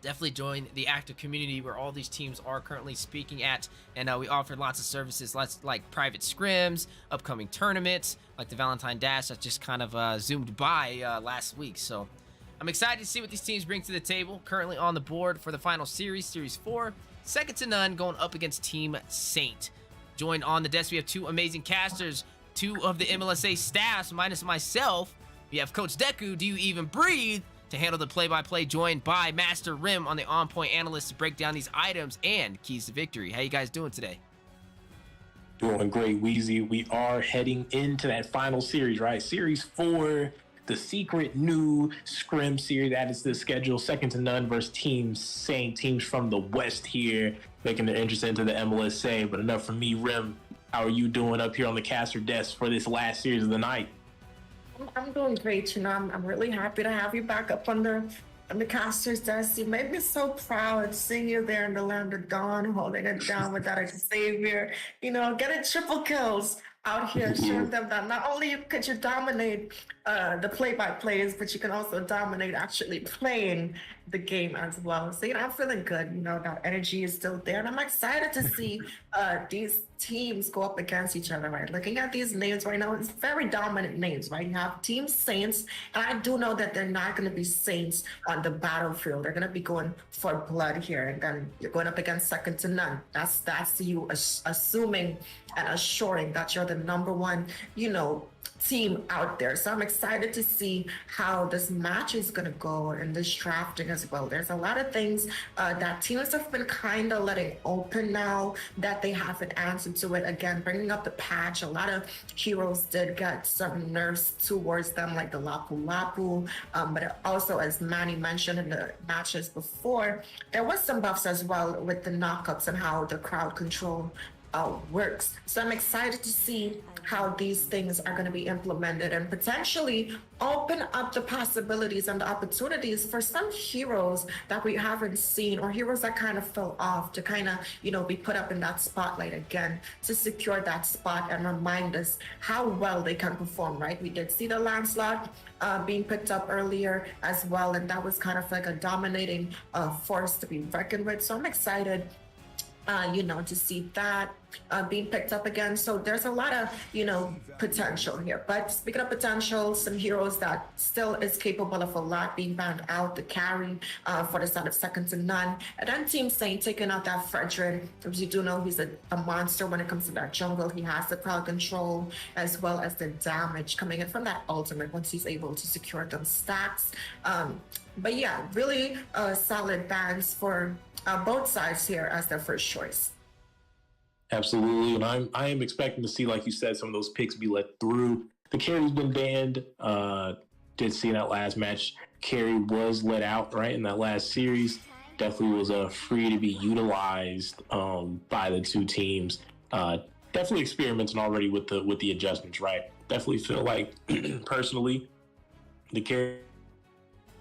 definitely join the active community where all these teams are currently speaking at, and we offer lots of services, like private scrims, upcoming tournaments, like the Valentine Dash that just kind of zoomed by last week. So I'm excited to see what these teams bring to the table. Currently on the board for the final series, Series 4, Second to None going up against Team Saint. Joined on the desk, we have 2 amazing casters, 2 of the MLSA staffs minus myself. We have Coach Deku, Do You Even Breathe, to handle the play-by-play, joined by Master Rim on the on-point analyst to break down these items and keys to victory. How you guys doing today? Doing great, Weezy. We are heading into that final series, right? Series 4, the secret new Scrim series. That is the schedule. Second to None versus Team Saint. Teams from the West here, making their entrance into the MLSA. But enough from me, Rim. How are you doing up here on the caster desk for this last series of the night? I'm doing great. You know, I'm really happy to have you back up on the caster's desk. You made me so proud seeing you there in the Land of Dawn, holding it down with that Xavier. You know, getting triple kills out here, showing them that not only could you dominate the play-by-plays, but you can also dominate actually playing the game as well. So, you know, I'm feeling good. You know, that energy is still there. And I'm excited to see these teams go up against each other, right? Looking at these names right now, it's very dominant names, right? You have Team Saints, and I do know that they're not going to be Saints on the battlefield. They're going to be going for blood here. And then you're going up against Second to None. That's you assuming and assuring that you're the number one, you know, team out there. So I'm excited to see how this match is going to go and this drafting as well. There's a lot of things that teams have been kind of letting open now that they haven't answered to it. Again, bringing up the patch, a lot of heroes did get some nerfs towards them, like the Lapu Lapu. But also, as Manny mentioned in the matches before, there was some buffs as well with the knockups and how the crowd control works. So I'm excited to see how these things are going to be implemented and potentially open up the possibilities and the opportunities for some heroes that we haven't seen, or heroes that kind of fell off, to kind of, you know, be put up in that spotlight again, to secure that spot and remind us how well they can perform, right? We did see the Lancelot being picked up earlier as well, and that was kind of like a dominating force to be reckoned with. So I'm excited to see that being picked up again. So there's a lot of, potential here. But speaking of potential, some heroes that still is capable of a lot being banned out, the carry for the side of Second to None. And then Team Saint taking out that Fredrin. As you do know, he's a monster when it comes to that jungle. He has the crowd control as well as the damage coming in from that ultimate once he's able to secure them stacks. But yeah, really solid bans for both sides here as their first choice. Absolutely, and I am expecting to see, like you said, some of those picks be let through. The carry's been banned. Did see in that last match, carry was let out, right, in that last series. Definitely was free to be utilized by the two teams. Definitely experimenting already with the adjustments, right? Definitely feel like, personally, the carry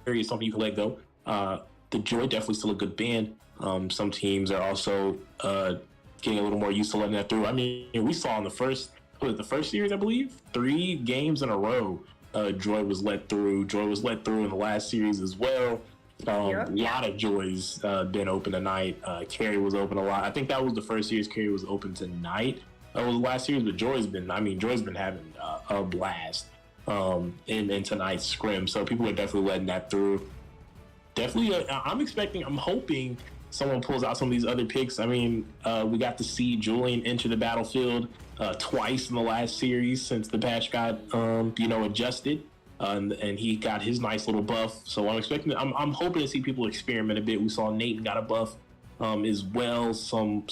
is something you can let go. The Joy definitely still a good ban. Some teams are also getting a little more used to letting that through. I mean, we saw in the first series, I believe, 3 games in a row, Joy was let through. Joy was let through in the last series as well. A lot of Joys been open tonight. Carry was open a lot. I think that was the first series Carry was open tonight. That was the last series, but Joy's been having a blast in tonight's scrim. So people are definitely letting that through. Definitely, I'm hoping someone pulls out some of these other picks. I mean, we got to see Julian enter the battlefield twice in the last series since the patch got, adjusted, and he got his nice little buff. So I'm hoping to see people experiment a bit. We saw Nate got a buff as well, some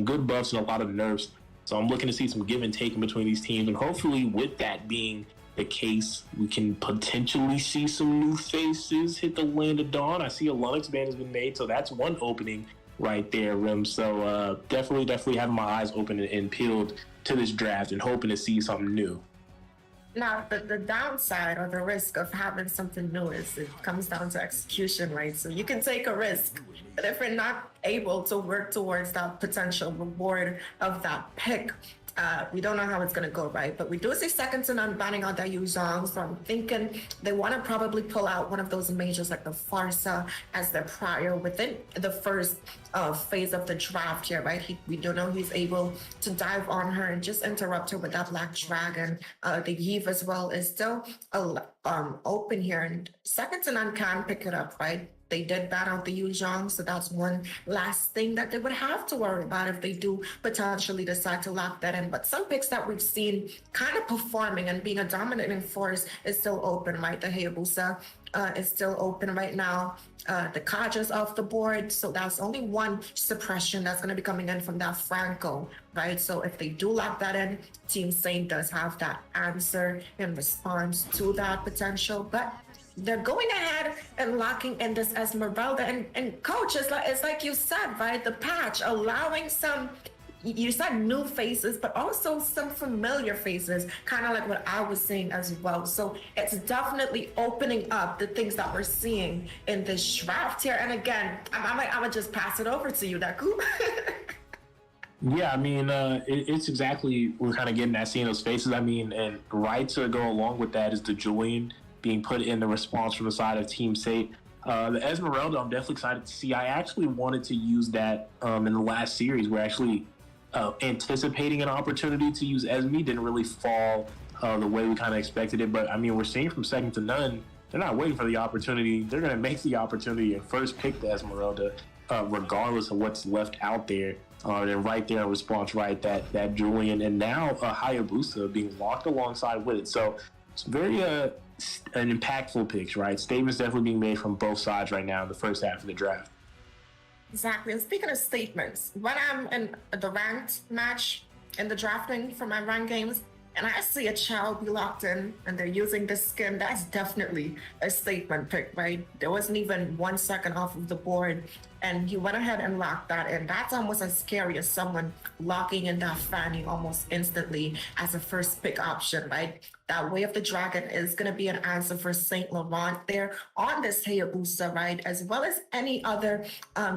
good buffs and a lot of nerfs. So I'm looking to see some give and take in between these teams, and hopefully with that being the case, we can potentially see some new faces hit the Land of Dawn. I see a Lunix ban has been made, so that's one opening right there, Rim. So definitely having my eyes open and peeled to this draft and hoping to see something new. Now, the downside or the risk of having something new is it comes down to execution, right? So you can take a risk, but if you're not able to work towards that potential reward of that pick, we don't know how it's going to go, right? But we do see Second to None banning out that Yu Zhang, so I'm thinking they want to probably pull out one of those majors like the Farsa as their prior within the first phase of the draft here, right? We don't know he's able to dive on her and just interrupt her with that Black Dragon. The Eve as well is still open here, and Second to None can pick it up, right? They did ban out the Yu Zhang, so that's one last thing that they would have to worry about if they do potentially decide to lock that in. But some picks that we've seen kind of performing and being a dominating force is still open, right? The Hayabusa is still open right now. The Kaja's off the board, so that's only one suppression that's going to be coming in from that Franco, right? So if they do lock that in, Team Saint does have that answer in response to that potential, but they're going ahead and locking in this Esmeralda. And coach, it's like you said, right? The patch allowing some, you said new faces, but also some familiar faces, kind of like what I was saying as well. So it's definitely opening up the things that we're seeing in this draft here. And again, I would just pass it over to you, Deku. Yeah, I mean, it's exactly, we're kind of getting that, seeing those faces. I mean, and right to go along with that is the Julian being put in the response from the side of Team Saint. The Esmeralda, I'm definitely excited to see. I actually wanted to use that in the last series. We're actually anticipating an opportunity to use Esme. Didn't really fall the way we kind of expected it. But, I mean, we're seeing from Second to None, they're not waiting for the opportunity. They're going to make the opportunity and first pick the Esmeralda, regardless of what's left out there. And right there in response, right, that Julian, and now Hayabusa being locked alongside with it. So it's very an impactful picks, right? Statements definitely being made from both sides right now in the first half of the draft. Exactly. And speaking of statements, when I'm in the ranked match in the drafting for my ranked games, and I see a child be locked in and they're using this skin, that's definitely a statement pick, right? There wasn't even 1 second off of the board, and he went ahead and locked that in. That's almost as scary as someone locking in that Fanny almost instantly as a first pick option, right? That Way of the Dragon is going to be an answer for St. Laurent there on this Hayabusa, right? As well as any other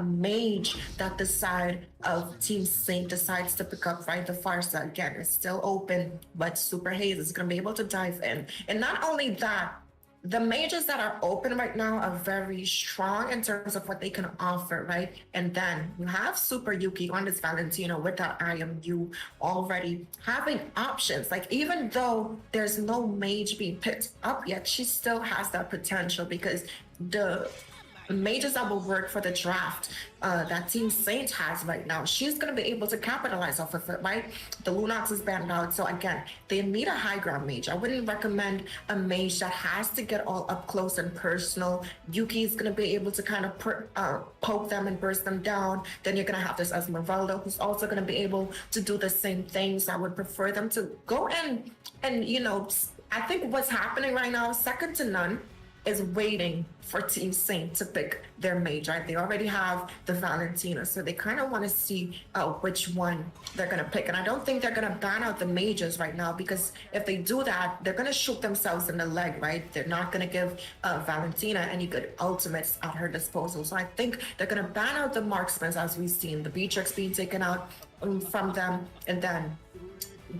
mage that the side of Team Saint decides to pick up, right? The Farsa, again, is still open, but Super Haze is going to be able to dive in. And not only that, the mages that are open right now are very strong in terms of what they can offer, right? And then you have Super Yuki on this Valentino with that IMU already having options. Like, even though there's no mage being picked up yet, she still has that potential, because the mages that will work for the draft that Team Saint has right now, she's going to be able to capitalize off of it, right? The Lunox is banned out, so again, they need a high ground mage. I wouldn't recommend a mage that has to get all up close and personal. Yuki is going to be able to kind of poke them and burst them down. Then you're going to have this Esmeralda, who's also going to be able to do the same things. I would prefer them to go in and, you know, I think what's happening right now, second to none, is waiting for Team Saint to pick their mage, right? They already have the Valentina, so they kind of want to see which one they're going to pick. And I don't think they're going to ban out the mages right now, because if they do that, they're going to shoot themselves in the leg, right? They're not going to give Valentina any good ultimates at her disposal. So I think they're going to ban out the marksmen, as we've seen, the Beatrix being taken out from them, and then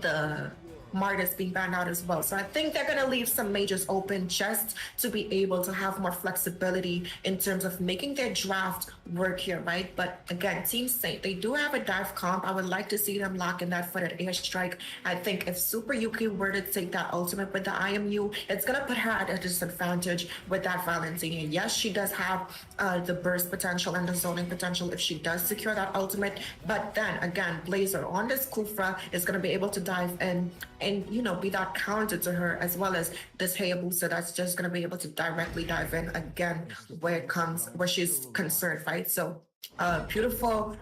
the Martis being banned out as well. So I think they're going to leave some mages open just to be able to have more flexibility in terms of making their draft work here, right? But again, Team Saint, they do have a dive comp. I would like to see them lock in that footed airstrike. I think if Super Yuki were to take that ultimate with the IMU, it's going to put her at a disadvantage with that Valentina. Yes, she does have the burst potential and the zoning potential if she does secure that ultimate. But then again, Blazer on this Kufra is going to be able to dive in and, you know, be that counter to her, as well as this Hayabusa that's just going to be able to directly dive in again where she's concerned, right? So beautiful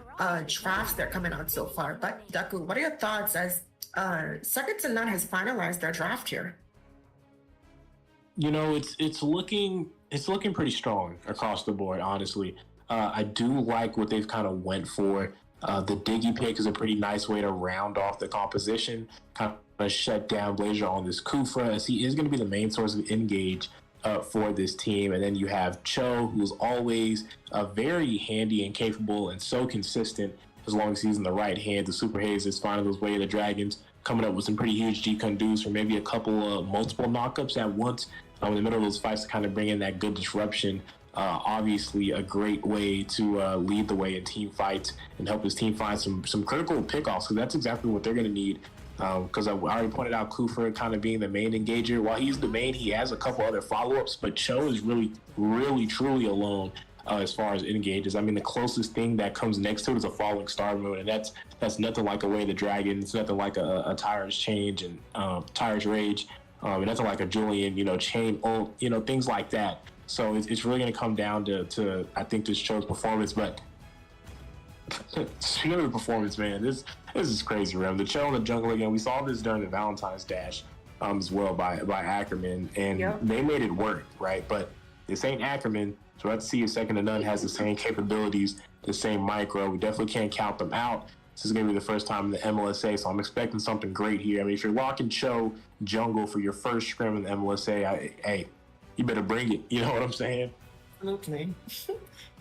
drafts they're coming out so far. But Deku, what are your thoughts as Second to None has finalized their draft here? You know, it's looking pretty strong across the board, honestly. I do like what they've kind of went for. The Diggy pick is a pretty nice way to round off the composition, kind of shut down Blazer on this Kufra, as he is going to be the main source of engage for this team. And then you have Cho, who's always very handy and capable and so consistent as long as he's in the right hand. The Super Haze is finding those Way of the Dragons, coming up with some pretty huge G-Condues for maybe a couple of multiple knockups at once in the middle of those fights to kind of bring in that good disruption. Obviously a great way to lead the way in team fights and help his team find some critical pickoffs, because that's exactly what they're going to need. Because I already pointed out Kufra kind of being the main engager. While he's the main, he has a couple other follow-ups, but Cho is really, truly alone as far as engages. I mean, the closest thing that comes next to it is a Falling Star Moon, and that's nothing like a Way of the Dragon. It's nothing like a Tyrant's Change and Tyrant's Rage, and nothing like a Julian, Chain Ult, things like that. So it's really going to come down to I think this Cho's performance. But speaking of the performance, man, this is crazy, Rem. The Cho in the jungle again. We saw this during the Valentine's Dash as well by Ackerman, and they made it work, right? But this ain't Ackerman, so let's see if Second to None has the same capabilities, the same micro. We definitely can't count them out. This is going to be the first time in the MLSA, so I'm expecting something great here. I mean, if you're locking Cho jungle for your first scrim in the MLSA, hey, you better bring it. You know what I'm saying? Absolutely.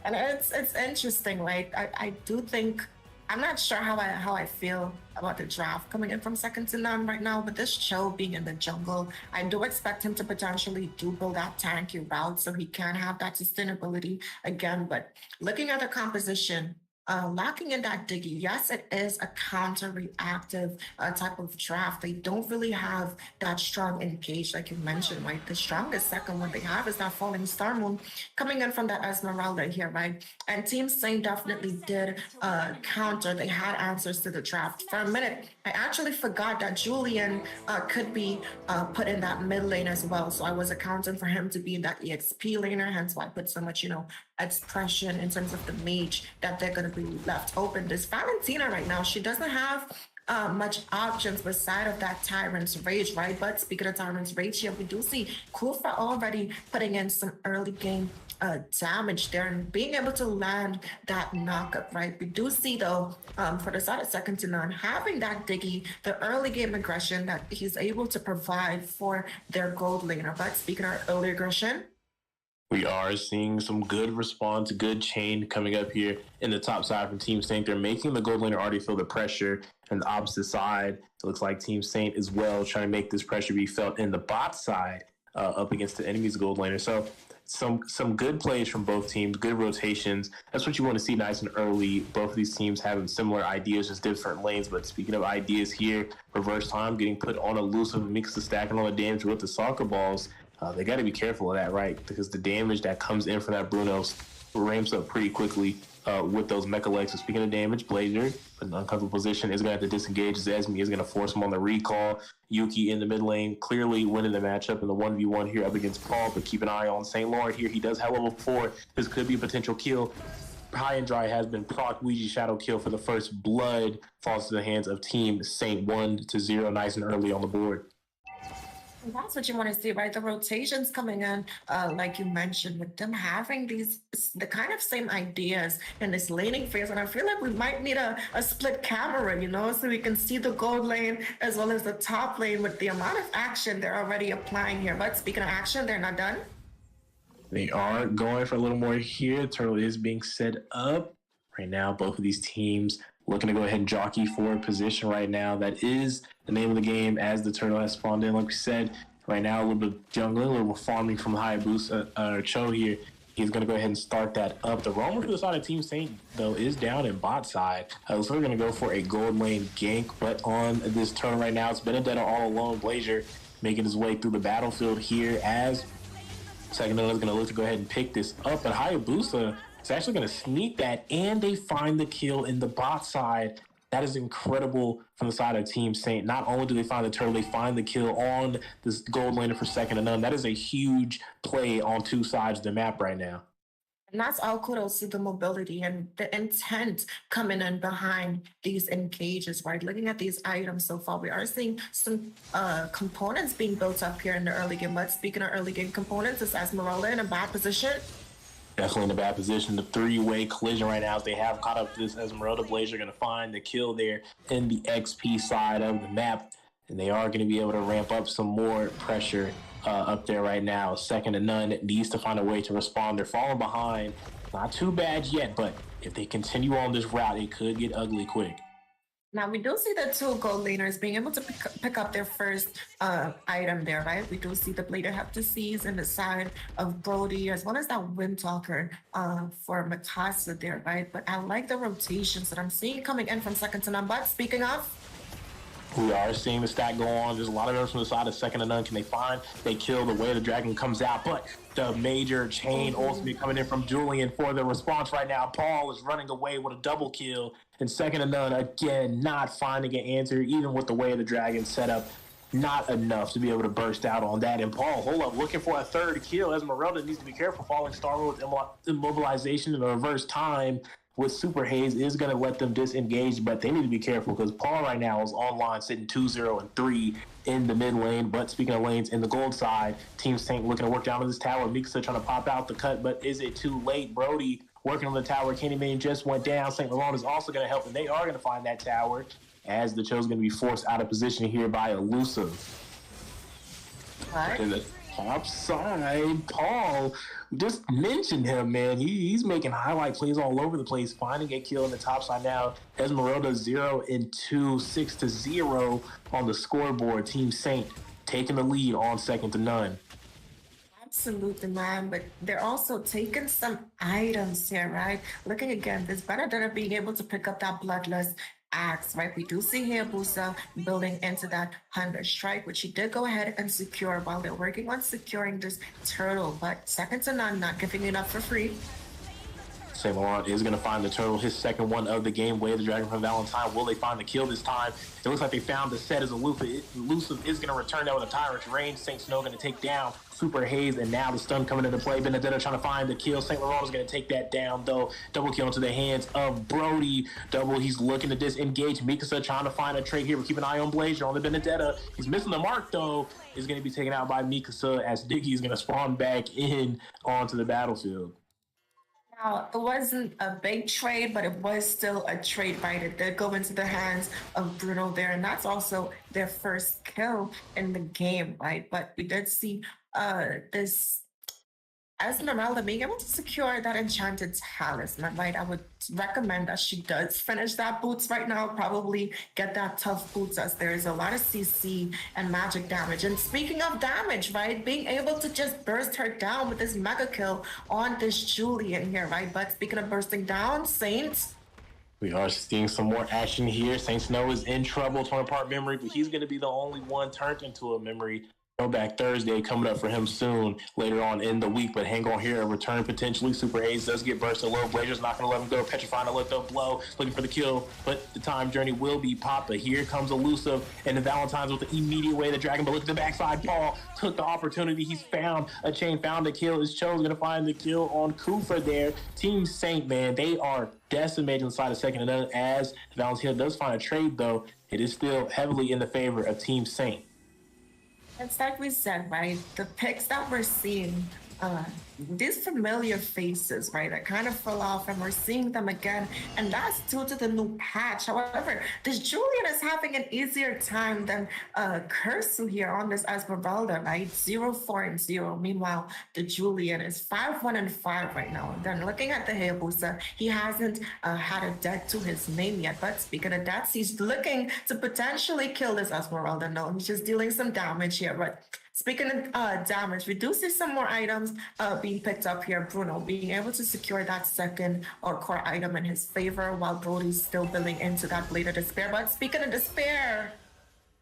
And it's interesting. Like, I do think, I'm not sure how I feel about the draft coming in from Second to None right now, but this Cho being in the jungle, I do expect him to potentially build that tanky route so he can have that sustainability again. But looking at the composition, lacking in that diggy. Yes, it is a counter-reactive type of draft. They don't really have that strong engage, like you mentioned, right? The strongest second one they have is that Falling Star Moon coming in from that Esmeralda here, right? And Team Saint definitely did counter. They had answers to the draft. For a minute, I actually forgot that Julian could be put in that mid lane as well. So I was accounting for him to be in that EXP laner, hence why I put so much, expression in terms of the mage that they're going to be left open. This Valentina right now, she doesn't have much options beside of that Tyrant's Rage, right? But speaking of Tyrant's Rage here, we do see Kufa already putting in some early game damage there and being able to land that knockup, right? We do see though, for the side of second to none, having that diggy, the early game aggression that he's able to provide for their gold laner. But speaking of early aggression, we are seeing some good response, good chain coming up here in the top side from Team Saint. They're making the gold laner already feel the pressure. And the opposite side, it looks like Team Saint as well, trying to make this pressure be felt in the bot side up against the enemy's gold laner. So some good plays from both teams, good rotations. That's what you want to see nice and early. Both of these teams having similar ideas, just different lanes. But speaking of ideas here, reverse time getting put on elusive, mix the stacking all the damage with the soccer balls. They got to be careful of that, right? Because the damage that comes in from that Bruno ramps up pretty quickly with those mecha legs. So speaking of damage, Blazer, in an uncomfortable position, is going to have to disengage. Zesmi is going to force him on the recall. Yuki in the mid lane, clearly winning the matchup in the 1v1 here up against Paul, but keep an eye on St. Laurent here. He does have level 4. This could be a potential kill. High and Dry has been proc. Ouija Shadow kill for the first blood. Falls to the hands of Team Saint 1-0, nice and early on the board. That's what you want to see, right? The rotations coming in, like you mentioned, with them having the kind of same ideas in this laning phase. And I feel like we might need a split camera, so we can see the gold lane as well as the top lane with the amount of action they're already applying here. But speaking of action, they're not done. They are going for a little more here. Turtle is being set up. Right now, both of these teams looking to go ahead and jockey for a position right now. That is the name of the game as the Turtle has spawned in. Like we said, right now a little bit of jungling, a little bit farming from Hayabusa Cho here. He's going to go ahead and start that up. The roamer for the side of Team Saint, though, is down in bot side. So we're going to go for a gold lane gank. But on this turn right now, it's Benedetta all alone. Blazer making his way through the battlefield here as second is going to look to go ahead and pick this up. But Hayabusa is actually going to sneak that, and they find the kill in the bot side. That is incredible from the side of Team Saint. Not only do they find the turtle, they find the kill on this gold laner for second to none. That is a huge play on two sides of the map right now. And that's all kudos to the mobility and the intent coming in behind these engages, right? Looking at these items so far, we are seeing some components being built up here in the early game. But speaking of early game components, is Esmeralda in a bad position? Definitely in a bad position. The three-way collision right now, as they have caught up to this Esmeralda. Blazer going to find the kill there in the XP side of the map. And they are going to be able to ramp up some more pressure up there right now. Second to none needs to find a way to respond. They're falling behind. Not too bad yet, but if they continue on this route, it could get ugly quick. Now, we do see the two gold laners being able to pick up their first item there, right? We do see the Blade of Heptases in the side of Brody, as well as that Windtalker for Mikasa there, right? But I like the rotations that I'm seeing coming in from second to none. But speaking of, we are seeing the stack go on. There's a lot of them from the side of second to none. Can they find? They kill the way the dragon comes out. But the major chain ultimately coming in from Julian for the response right now. Paul is running away with a double kill. And second to none, again, not finding an answer, even with the way the dragon set up. Not enough to be able to burst out on that. And Paul, hold up, looking for a third kill. Esmeralda needs to be careful. Falling Star with immobilization and a reverse time with Super Haze is going to let them disengage, but they need to be careful because Paul right now is online sitting 2-0 and 3 in the mid lane. But speaking of lanes, in the gold side, Team Saint looking to work down on this tower. Mikasa trying to pop out the cut, but is it too late? Brody working on the tower. Candyman just went down. St. Laurent is also going to help, and they are going to find that tower as the Cho's going to be forced out of position here by Elusive. In the top side, Paul, just mentioned him, man. He's making highlight plays all over the place, finding a kill in the top side now. Esmeralda 0 and 2, 6-0 on the scoreboard. Team Saint taking the lead on second to none. Absolutely, man. But they're also taking some items here, right? Looking again, this Benedetta being able to pick up that bloodless axe, right? We do see Hayabusa building into that 100 strike, which he did go ahead and secure while they're working on securing this turtle. But second to none, not giving it up for free. Saint Laurent is going to find the turtle, his second one of the game. Way the Dragon from Valentine. Will they find the kill this time? It looks like they found the set as Elusive is going to return that with a Tyrant's range. Saint Snow going to take down Super Haze, and now the stun coming into play. Benedetta trying to find the kill. Saint Laurent is going to take that down, though. Double kill into the hands of Brody. Double, he's looking to disengage. Mikasa trying to find a trade here. We're keeping an eye on Blazer on the Benedetta. He's missing the mark, though. Is going to be taken out by Mikasa as Diggy is going to spawn back in onto the battlefield. Now, it wasn't a big trade, but it was still a trade, right? It did go into the hands of Bruno there, and that's also their first kill in the game, right? But we did see this Esmeralda being able to secure that enchanted talisman, right? I would recommend that she does finish that boots right now, probably get that tough boots as there is a lot of CC and magic damage. And speaking of damage, right? Being able to just burst her down with this mega kill on this Julian here, right? But speaking of bursting down, Saint. We are seeing some more action here. Saint Snow is in trouble, torn apart memory, but he's going to be the only one turned into a memory. Back Thursday coming up for him soon later on in the week, but hang on here, a return potentially. Super Haze does get bursted low. Blazer's not going to let him go. Petrifying to let the blow, looking for the kill, but the time journey will be popped. But here comes Elusive and the Valentines with the immediate way the Dragon. But look at the backside. Paul took the opportunity. He's found a chain, found a kill. His Cho's going to find the kill on Kufa there. Team Saint, man, they are decimating the side of second. And then as the Valentine does find a trade, though, it is still heavily in the favor of Team Saint. It's like we said, right? The picks that we're seeing, these familiar faces, right, that kind of fell off, and we're seeing them again, and that's due to the new patch. However, this Julian is having an easier time than Kursu here on this Esmeralda, right? 0-4-0. Meanwhile, the Julian is 5-1-5 right now. And then looking at the Hayabusa, he hasn't had a death to his name yet. But speaking of deaths, he's looking to potentially kill this Esmeralda. No, he's just dealing some damage here, but speaking of damage, we do see some more items being picked up here. Bruno being able to secure that second or core item in his favor while Brody's still building into that Blade of Despair. But speaking of Despair,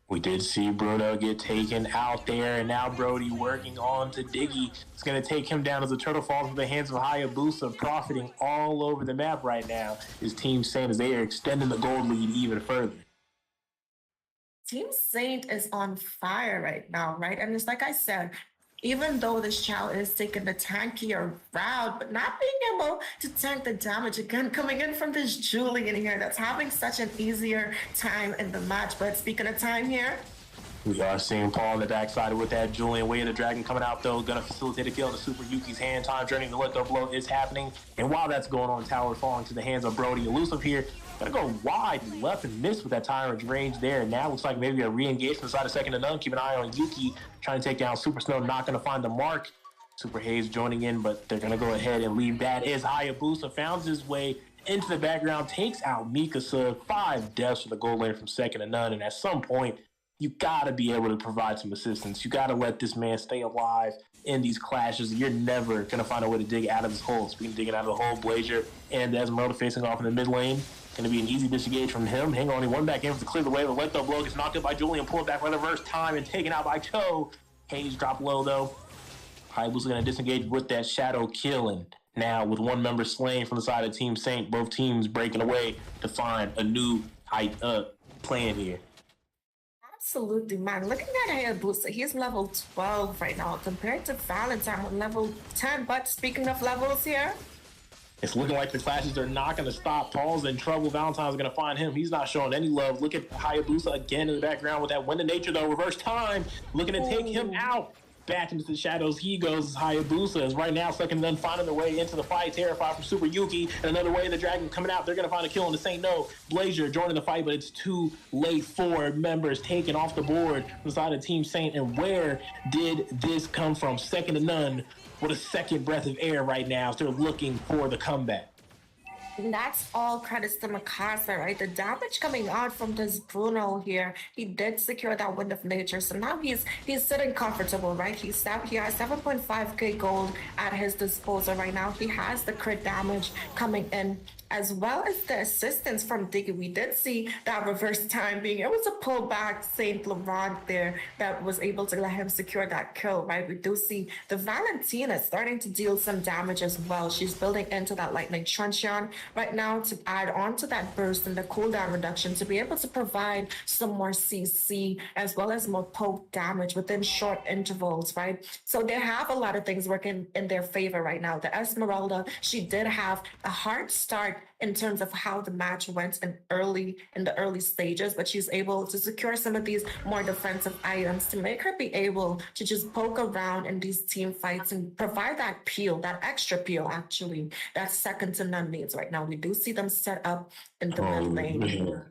we did see Bruno get taken out there, and now Brody working on to Diggy. It's going to take him down as the turtle falls into the hands of Hayabusa, profiting all over the map right now. His Team Saint as they are extending the gold lead even further. Team Saint is on fire right now, right? And it's like I said, even though this Chow is taking the tankier route, but not being able to tank the damage again, coming in from this Julian here that's having such an easier time in the match. But speaking of time here, we are seeing Paul on the backside with that Julian. Way of the Dragon coming out, though. Going to facilitate a kill to Super Yuki's hand. Time journey to let the blow is happening. And while that's going on, Tower falling to the hands of Brody. Elusive here. Going to go wide left and miss with that Tyrant's range there. And now looks like maybe a re-engage from the side of second to none. Keep an eye on Yuki trying to take down Super Snow. Not going to find the mark. Super Haze joining in, but they're going to go ahead and leave that. As Hayabusa found his way into the background, takes out Mikasa. 5 deaths for the gold lane from second to none. And at some point, you got to be able to provide some assistance. You got to let this man stay alive in these clashes. You're never going to find a way to dig out of this hole. Speaking of digging out of the hole, Blazer and Esmeralda facing off in the mid lane. Going to be an easy disengage from him. Hang on, he won back in to clear the way. The let the blow gets knocked up by Julian, pulled back for the first time and taken out by Cho. Hayes dropped low though. Hayabusa going to disengage with that shadow killing. Now with one member slain from the side of Team Saint, both teams breaking away to find a new plan here. absolutely, man. Looking at Hayabusa, he's level 12 right now compared to Valentine on level 10. But speaking of levels here, it's looking like the clashes are not going to stop. Paul's in trouble. Valentine's going to find him. He's not showing any love. Look at Hayabusa again in the background with that Wind of Nature, though. Reverse time. Looking to take him out. Back into the shadows he goes. Hayabusa is right now second and then finding their way into the fight. Terrified from Super Yuki. And another way the Dragon coming out. They're going to find a kill on the Saint No. Blazer joining the fight, but it's too late. 4 members taken off the board from the side of Team Saint. And where did this come from? Second to none. With a second breath of air right now. They're looking for the comeback. And that's all credits to Mikasa, right? The damage coming out from this Bruno here, he did secure that Wind of Nature. So now he's sitting comfortable, right? He has 7.5k gold at his disposal right now. He has the crit damage coming in, as well as the assistance from Diggy. We did see that reverse time being able to pull back Saint Laurent there that was able to let him secure that kill, right? We do see the Valentina starting to deal some damage as well. She's building into that Lightning Truncheon right now to add on to that burst and the cooldown reduction to be able to provide some more CC as well as more poke damage within short intervals, right? So they have a lot of things working in their favor right now. The Esmeralda, she did have a hard start in terms of how the match went in the early stages, but she's able to secure some of these more defensive items to make her be able to just poke around in these team fights and provide that peel, that extra peel actually, that second to none needs right now. We do see them set up in the mid lane.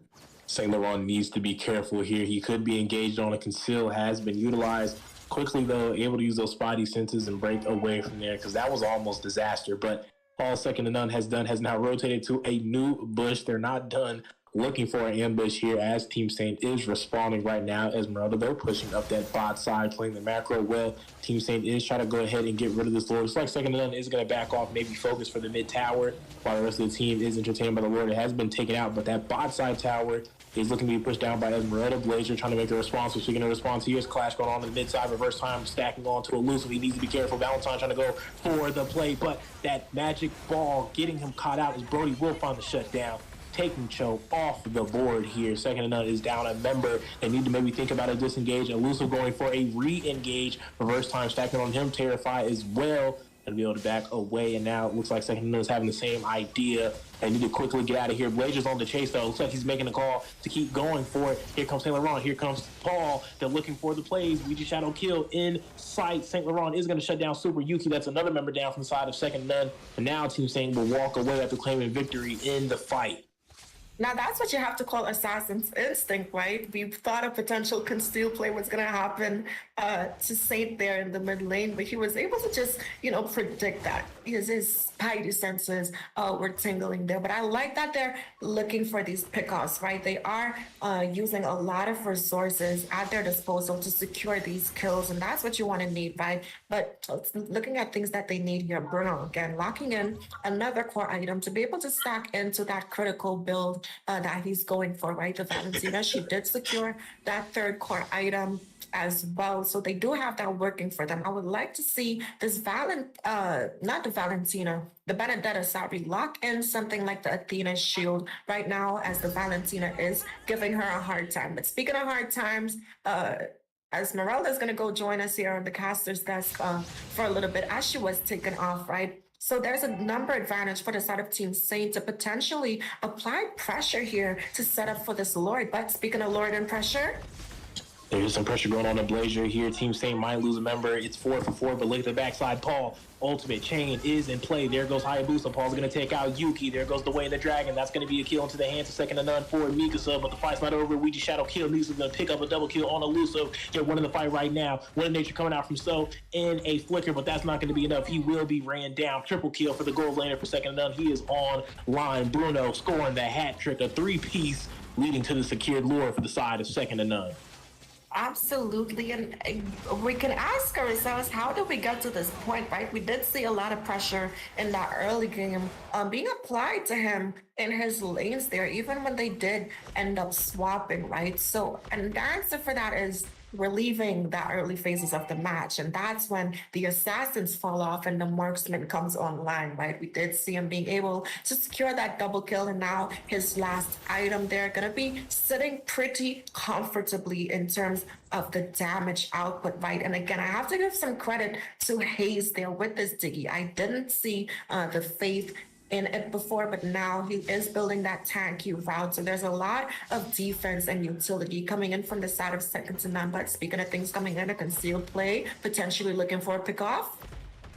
Saint Laurent needs to be careful here. He could be engaged on a conceal, has been utilized quickly though, able to use those spotty senses and break away from there because that was almost disaster. But all second to none has now rotated to a new bush. They're not done looking for an ambush here as Team Saint is responding right now. Esmeralda, though, pushing up that bot side, playing the macro well. Team Saint is trying to go ahead and get rid of this Lord. Looks like second to none is going to back off, maybe focus for the mid tower, while the rest of the team is entertained by the Lord. It has been taken out, but that bot side tower is looking to be pushed down by Esmeralda. Blazer trying to make a response. So speaking of response, here's Clash going on in the mid side. Reverse time stacking on to Elusive. He needs to be careful. Valentine trying to go for the play, but that magic ball getting him caught out as Brody will find the shutdown. Taking Cho off the board here. Second to none is down a member. They need to maybe think about a disengage. Elusive going for a re-engage. Reverse time stacking on him. Terrify as well. Gonna be able to back away, and now it looks like second to none is having the same idea. They need to quickly get out of here. Blazer's on the chase though. Looks like he's making a call to keep going for it. Here comes Saint Laurent. Here comes Paul. They're looking for the plays. Ouija Shadow kill in sight. Saint Laurent is going to shut down Super Yuki. That's another member down from the side of second to none. And now Team Saint will walk away after claiming victory in the fight. Now that's what you have to call assassin's instinct, right? We thought a potential conceal play was going to happen to Saint there in the mid lane, but he was able to just, predict that. His spidey senses were tingling there. But I like that they're looking for these pickoffs, right? They are using a lot of resources at their disposal to secure these kills, and that's what you want to need, right? But looking at things that they need here, Bruno, again, locking in another core item to be able to stack into that critical build that he's going for, right? The Valentina, she did secure that third core item as well. So they do have that working for them. I would like to see this not the Valentina, the Benedetta, sorry, lock in something like the Athena shield right now as the Valentina is giving her a hard time. But speaking of hard times, Esmeralda is going to go join us here on the caster's desk for a little bit as she was taken off, right? So there's a number advantage for the side of Team Saint to potentially apply pressure here to set up for this Lord. But speaking of Lord and pressure, there's some pressure going on in Blazer here. Team Saint might lose a member. It's 4 for 4, but look at the backside. Paul, ultimate chain is in play. There goes Hayabusa. Paul's going to take out Yuki. There goes the Way of the Dragon. That's going to be a kill into the hands of second to none for Mikasa, but the fight's not over. Ouija Shadow kill. Mikasa's going to pick up a double kill on Elusive. They're winning the fight right now. Wind of Nature coming out from So in a flicker, but that's not going to be enough. He will be ran down. Triple kill for the gold laner for second to none. He is on line. Bruno scoring the hat trick, a 3-piece leading to the secured lure for the side of second to none. absolutely. And we can ask ourselves, how did we get to this point, right? We did see a lot of pressure in that early game being applied to him in his lanes there, even when they did end up swapping, right? So, and the answer for that is relieving the early phases of the match, and that's when the assassins fall off and the marksman comes online, right? We did see him being able to secure that double kill, and now his last item there gonna be sitting pretty comfortably in terms of the damage output, right? And again, I have to give some credit to Hayes there with this Diggy. I didn't see the faith in it before, but now he is building that tanky route. So there's a lot of defense and utility coming in from the side of second to none. But speaking of things coming in, a concealed play, potentially looking for a pickoff.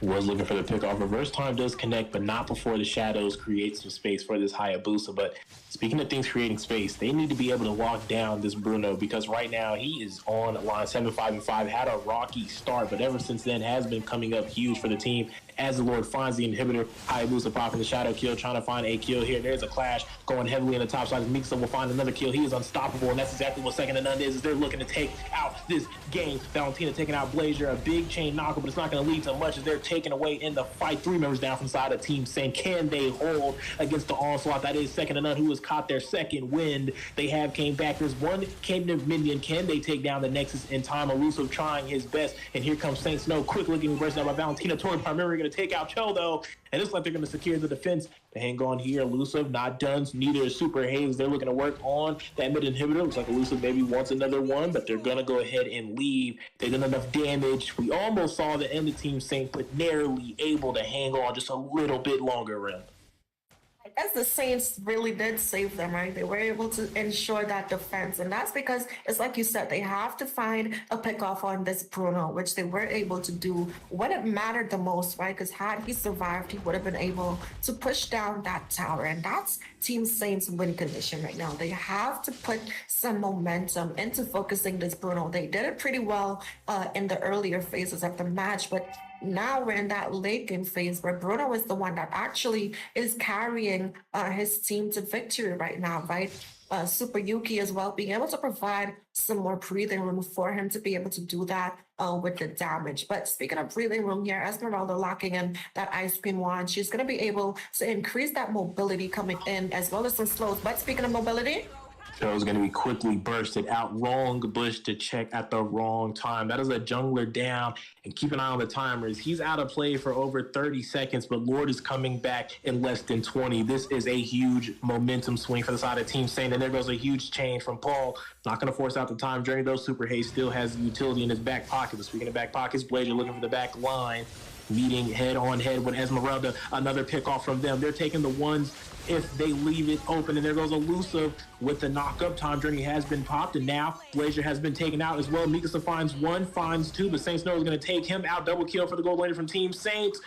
Was looking for the pickoff. Reverse time does connect, but not before the shadows create some space for this Hayabusa. But speaking of things creating space, they need to be able to lock down this Bruno, because right now he is on line 7-5-5, had a rocky start, but ever since then has been coming up huge for the team. as the Lord finds the inhibitor. Hayabusa popping the shadow kill, trying to find a kill here. There's a clash going heavily in the top side. Mikasa will find another kill. He is unstoppable, and that's exactly what Second to None is they're looking to take out this game. Valentina taking out Blazer, a big chain knocker, but it's not going to lead to much as they're taken away in the fight. 3 members down from the side of Team Saint. Can they hold against the onslaught that is Second to None, who has caught their second wind? They have came back. There's one Kingdom minion. Can they take down the Nexus in time? Elusive trying his best, and here comes Saint Snow. Quick looking burst out by Valentina. Tori primarily going to take out Cho, though, and it looks like they're going to secure the defense. To hang on here, Elusive not done. Neither is Super Haze. They're looking to work on that mid inhibitor. Looks like Elusive maybe wants another one, but they're going to go ahead and leave. They done enough damage. We almost saw the end of Team Saint, but narrowly able to hang on just a little bit longer, Rim. I guess the Saints really did save them, right? They were able to ensure that defense. And that's because, it's like you said, they have to find a pickoff on this Bruno, which they were able to do when it mattered the most, right? Because had he survived, he would have been able to push down that tower. And that's Team Saints' win condition right now. They have to put some momentum into focusing this Bruno. They did it pretty well in the earlier phases of the match, but now we're in that late game phase where Bruno is the one that actually is carrying his team to victory right now, right? Super Yuki as well, being able to provide some more breathing room for him to be able to do that with the damage. But speaking of breathing room here, Esmeralda locking in that ice cream wand, she's going to be able to increase that mobility coming in as well as some slows. But speaking of mobility, Show's going to be quickly bursted out. Wrong bush to check at the wrong time. That is a jungler down. And keep an eye on the timers. He's out of play for over 30 seconds, but Lord is coming back in less than 20. This is a huge momentum swing for the side of Team Saint. And there goes a huge change from Paul. Not going to force out the time journey, though. Super Haze still has the utility in his back pocket. But speaking of back pockets, Blazer looking for the back line. Meeting head on head with Esmeralda. Another pickoff from them. They're taking the ones if they leave it open. And there goes Elusive with the knock-up. Time journey has been popped, and now Blazer has been taken out as well. Mikasa finds 1, finds 2, but Saint Snow is going to take him out. Double kill for the gold laner from Team Saints.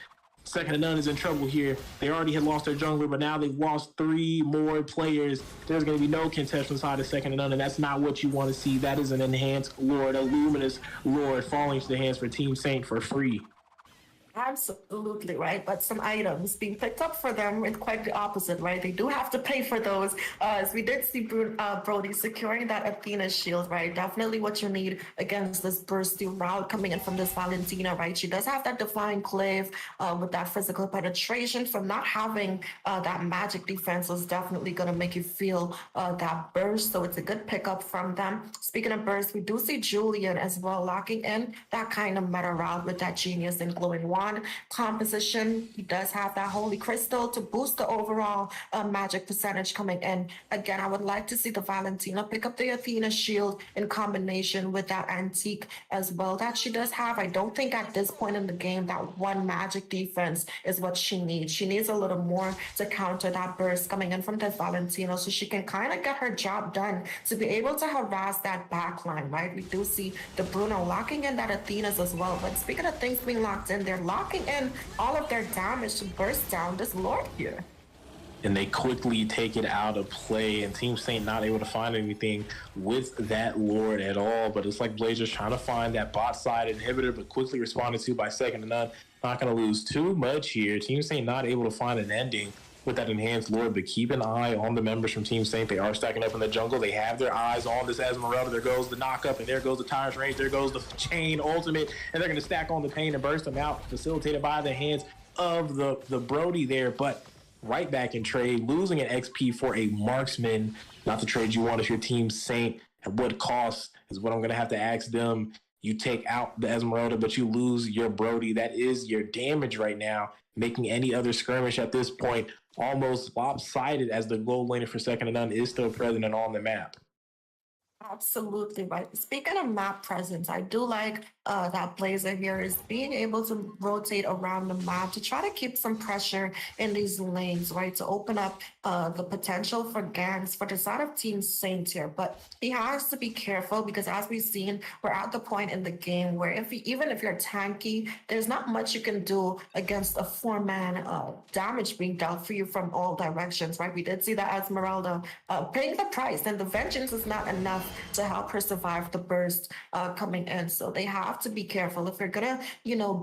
Second to None is in trouble here. They already had lost their jungler, but now they've lost 3 more players. There's going to be no contest inside of Second to None, and that's not what you want to see. That is an enhanced Lord, a luminous Lord falling to the hands for Team Saint for free. Absolutely, right? But some items being picked up for them is quite the opposite, right? They do have to pay for those. As we did see Brody securing that Athena shield, right? Definitely what you need against this bursty route coming in from this Valentina, right? She does have that Divine Clave with that physical penetration. From not having that magic defense is definitely going to make you feel that burst. So it's a good pickup from them. Speaking of burst, we do see Julian as well locking in that kind of meta route with that Genius and Glowing Wand composition. He does have that Holy Crystal to boost the overall magic percentage coming in. Again, I would like to see the Valentina pick up the Athena shield in combination with that Antique as well that she does have. I don't think at this point in the game that one magic defense is what she needs. She needs a little more to counter that burst coming in from the Valentina so she can kind of get her job done to be able to harass that backline, right? We do see the Bruno locking in that Athena's as well. But speaking of things being locked in, they're locking in all of their damage to burst down this Lord here. And they quickly take it out of play, and Team Saint not able to find anything with that Lord at all. But it's like Blazers trying to find that bot side inhibitor, but quickly responded to by Second to None. Not going to lose too much here. Team Saint not able to find an ending with that enhanced Lord, but keep an eye on the members from Team Saint. They are stacking up in the jungle. They have their eyes on this Esmeralda. There goes the knock-up, and there goes the Tyrant's Rage. There goes the Chain Ultimate, and they're going to stack on the Pain and burst them out, facilitated by the hands of the Brody there. But right back in trade, losing an XP for a marksman, not the trade you want if you're Team Saint. At what cost is what I'm going to have to ask them. You take out the Esmeralda, but you lose your Brody. That is your damage right now, making any other skirmish at this point almost lopsided, as the gold laner for Second to None is still present and on the map. Absolutely right. Speaking of map presence, I do like that Blazer here is being able to rotate around the map to try to keep some pressure in these lanes, right? To open up the potential for gangs for the side of Team Saint here. But he has to be careful because, as we've seen, we're at the point in the game where even if you're tanky, there's not much you can do against a 4-man damage being dealt for you from all directions, right? We did see that Esmeralda paying the price, and the vengeance is not enough to help her survive the burst coming in. So they have to be careful. If you're gonna,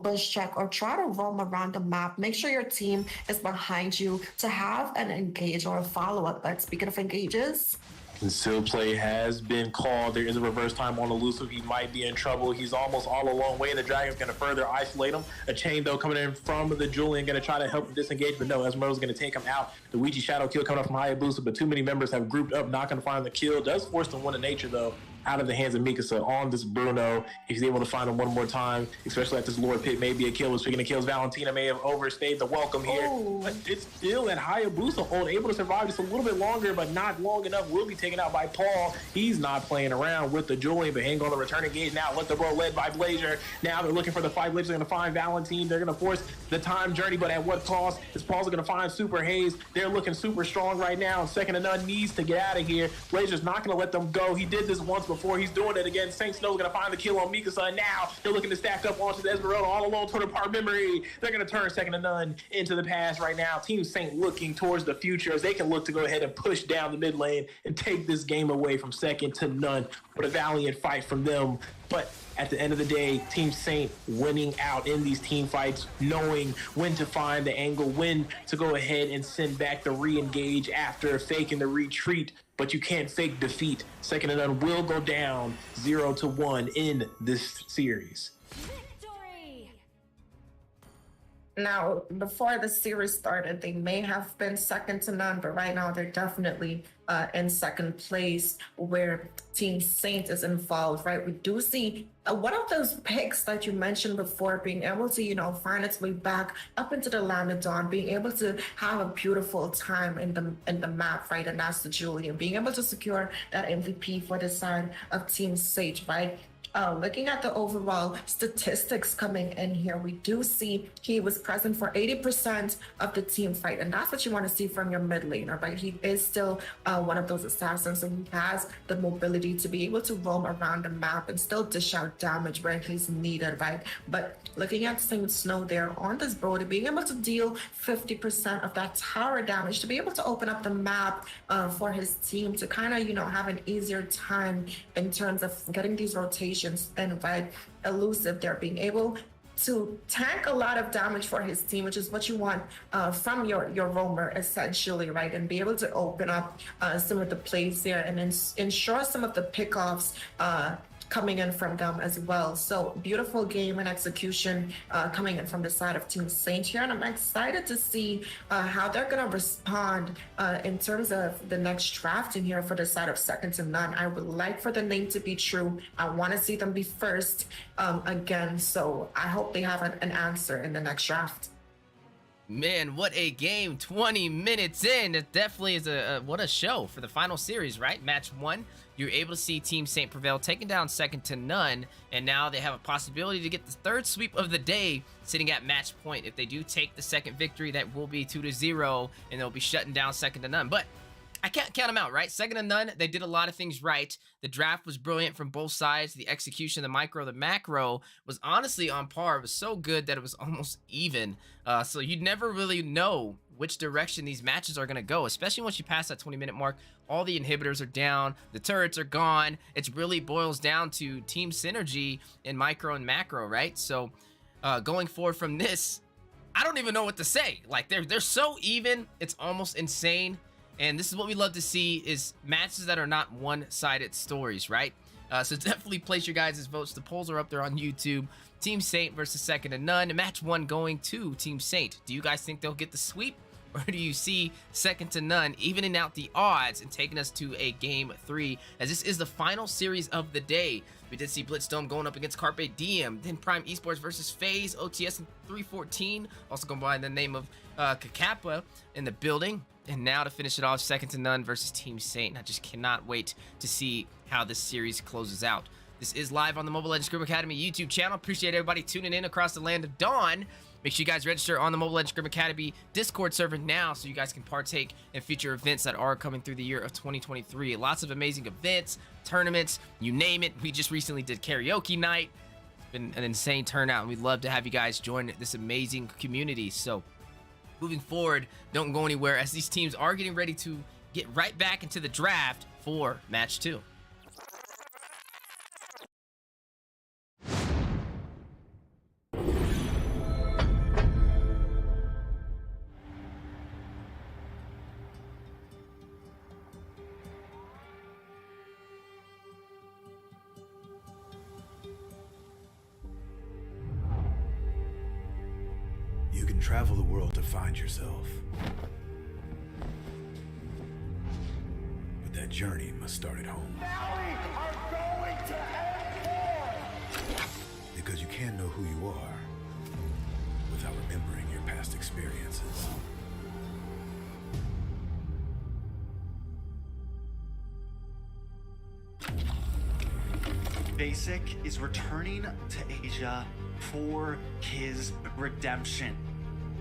bush check or try to roam around the map, make sure your team is behind you to have an engage or a follow-up. But speaking of engages, Concealed play has been called. There is a reverse time on elusive. He might be in trouble. He's almost all a long way. The Dragon's going to further isolate him. A chain, though, coming in from the Julian, going to try to help him disengage, but no, Esmeralda's going to take him out. The Ouija Shadow kill coming up from Hayabusa, but too many members have grouped up, not going to find the kill. Does force the one of nature, though, out of the hands of Mikasa on this Bruno. If he's able to find him one more time, especially at this Lord Pit, maybe a kill. Speaking of kills, Valentina may have overstayed the welcome here. But it's still at Hayabusa hold, able to survive just a little bit longer, but not long enough. Will be taken out by Paul. He's not playing around with the Julian, but hang on the return engage now. Let the roll led by Blazer. Now they're looking for the fight. Blazer's going to find Valentine. They're going to force the time journey, but at what cost? Is Paul's going to find Super Haze. They're looking super strong right now, and Second to None needs to get out of here. Blazer's not going to let them go. He did this once before. He's doing it again. Saint Snow's going to find the kill on Mikasa, and now they're looking to stack up onto the Esmeralda all alone toward the part memory. They're going to turn Second to None into the past right now. Team Saint looking towards the future as they can look to go ahead and push down the mid lane and take this game away from Second to None. What a valiant fight from them. But at the end of the day, Team Saint winning out in these team fights, knowing when to find the angle, when to go ahead and send back the re-engage after faking the retreat. But you can't fake defeat. Second to None will go down 0-1 in this series. Now, before the series started, they may have been second to none, but right now they're definitely in second place where Team Saint is involved, right? We do see one of those picks that you mentioned before being able to, find its way back up into the land of dawn, being able to have a beautiful time in the map, right? And that's the Julian, being able to secure that MVP for the side of Team Sage, right? Looking at the overall statistics coming in here, we do see he was present for 80% of the team fight, and that's what you want to see from your mid laner, right? He is still one of those assassins, so he has the mobility to be able to roam around the map and still dish out damage where he's needed, right? But looking at Saint Snow there on this Brody, being able to deal 50% of that tower damage, to be able to open up the map for his team to kind of, have an easier time in terms of getting these rotations and right, elusive there, being able to tank a lot of damage for his team, which is what you want from your roamer essentially, right? And be able to open up some of the plays there and ensure some of the pickoffs coming in from them as well. So beautiful game and execution coming in from the side of Team Saint here, and I'm excited to see how they're gonna respond in terms of the next draft in here for the side of Second to None. I would like for the name to be true. I want to see them be first again, so I hope they have an answer in the next draft. Man, what a game. 20 minutes in. It definitely is what a show for the final series, right? Match 1, you're able to see Team Saint prevail, taking down Second to None, and now they have a possibility to get the third sweep of the day, sitting at match point. If they do take the second victory, that will be 2-0, and they'll be shutting down Second to None. But I can't count them out, right? Second to None, they did a lot of things right. The draft was brilliant from both sides. The execution, the micro, the macro was honestly on par. It was so good that it was almost even. So you'd never really know which direction these matches are going to go, especially once you pass that 20-minute mark. All the inhibitors are down. The turrets are gone. It really boils down to team synergy in micro and macro, right? So going forward from this, I don't even know what to say. Like, they're so even. It's almost insane. And this is what we love to see, is matches that are not one-sided stories, right? So definitely place your guys' votes. The polls are up there on YouTube. Team Saint versus Second to None. Match 1 going to Team Saint. Do you guys think they'll get the sweep? Or do you see Second to None evening out the odds and taking us to a game 3, as this is the final series of the day? We did see Blitzdome going up against Carpe Diem, then Prime Esports versus FaZe, OTS in 314, also going by the name of Kakapa in the building. And now to finish it off, Second to None versus Team Saint. I just cannot wait to see how this series closes out. This is live on the Mobile Legends Scrim Academy YouTube channel. Appreciate everybody tuning in across the land of Dawn. Make sure you guys register on the Mobile Legends Scrim Academy Discord server now so you guys can partake in future events that are coming through the year of 2023. Lots of amazing events, tournaments, you name it. We just recently did karaoke night. It's been an insane turnout, and we'd love to have you guys join this amazing community. So moving forward, don't go anywhere, as these teams are getting ready to get right back into the draft for match 2. Travel the world to find yourself. But that journey must start at home. Because you can't know who you are without remembering your past experiences. Basic is returning to Asia for his redemption.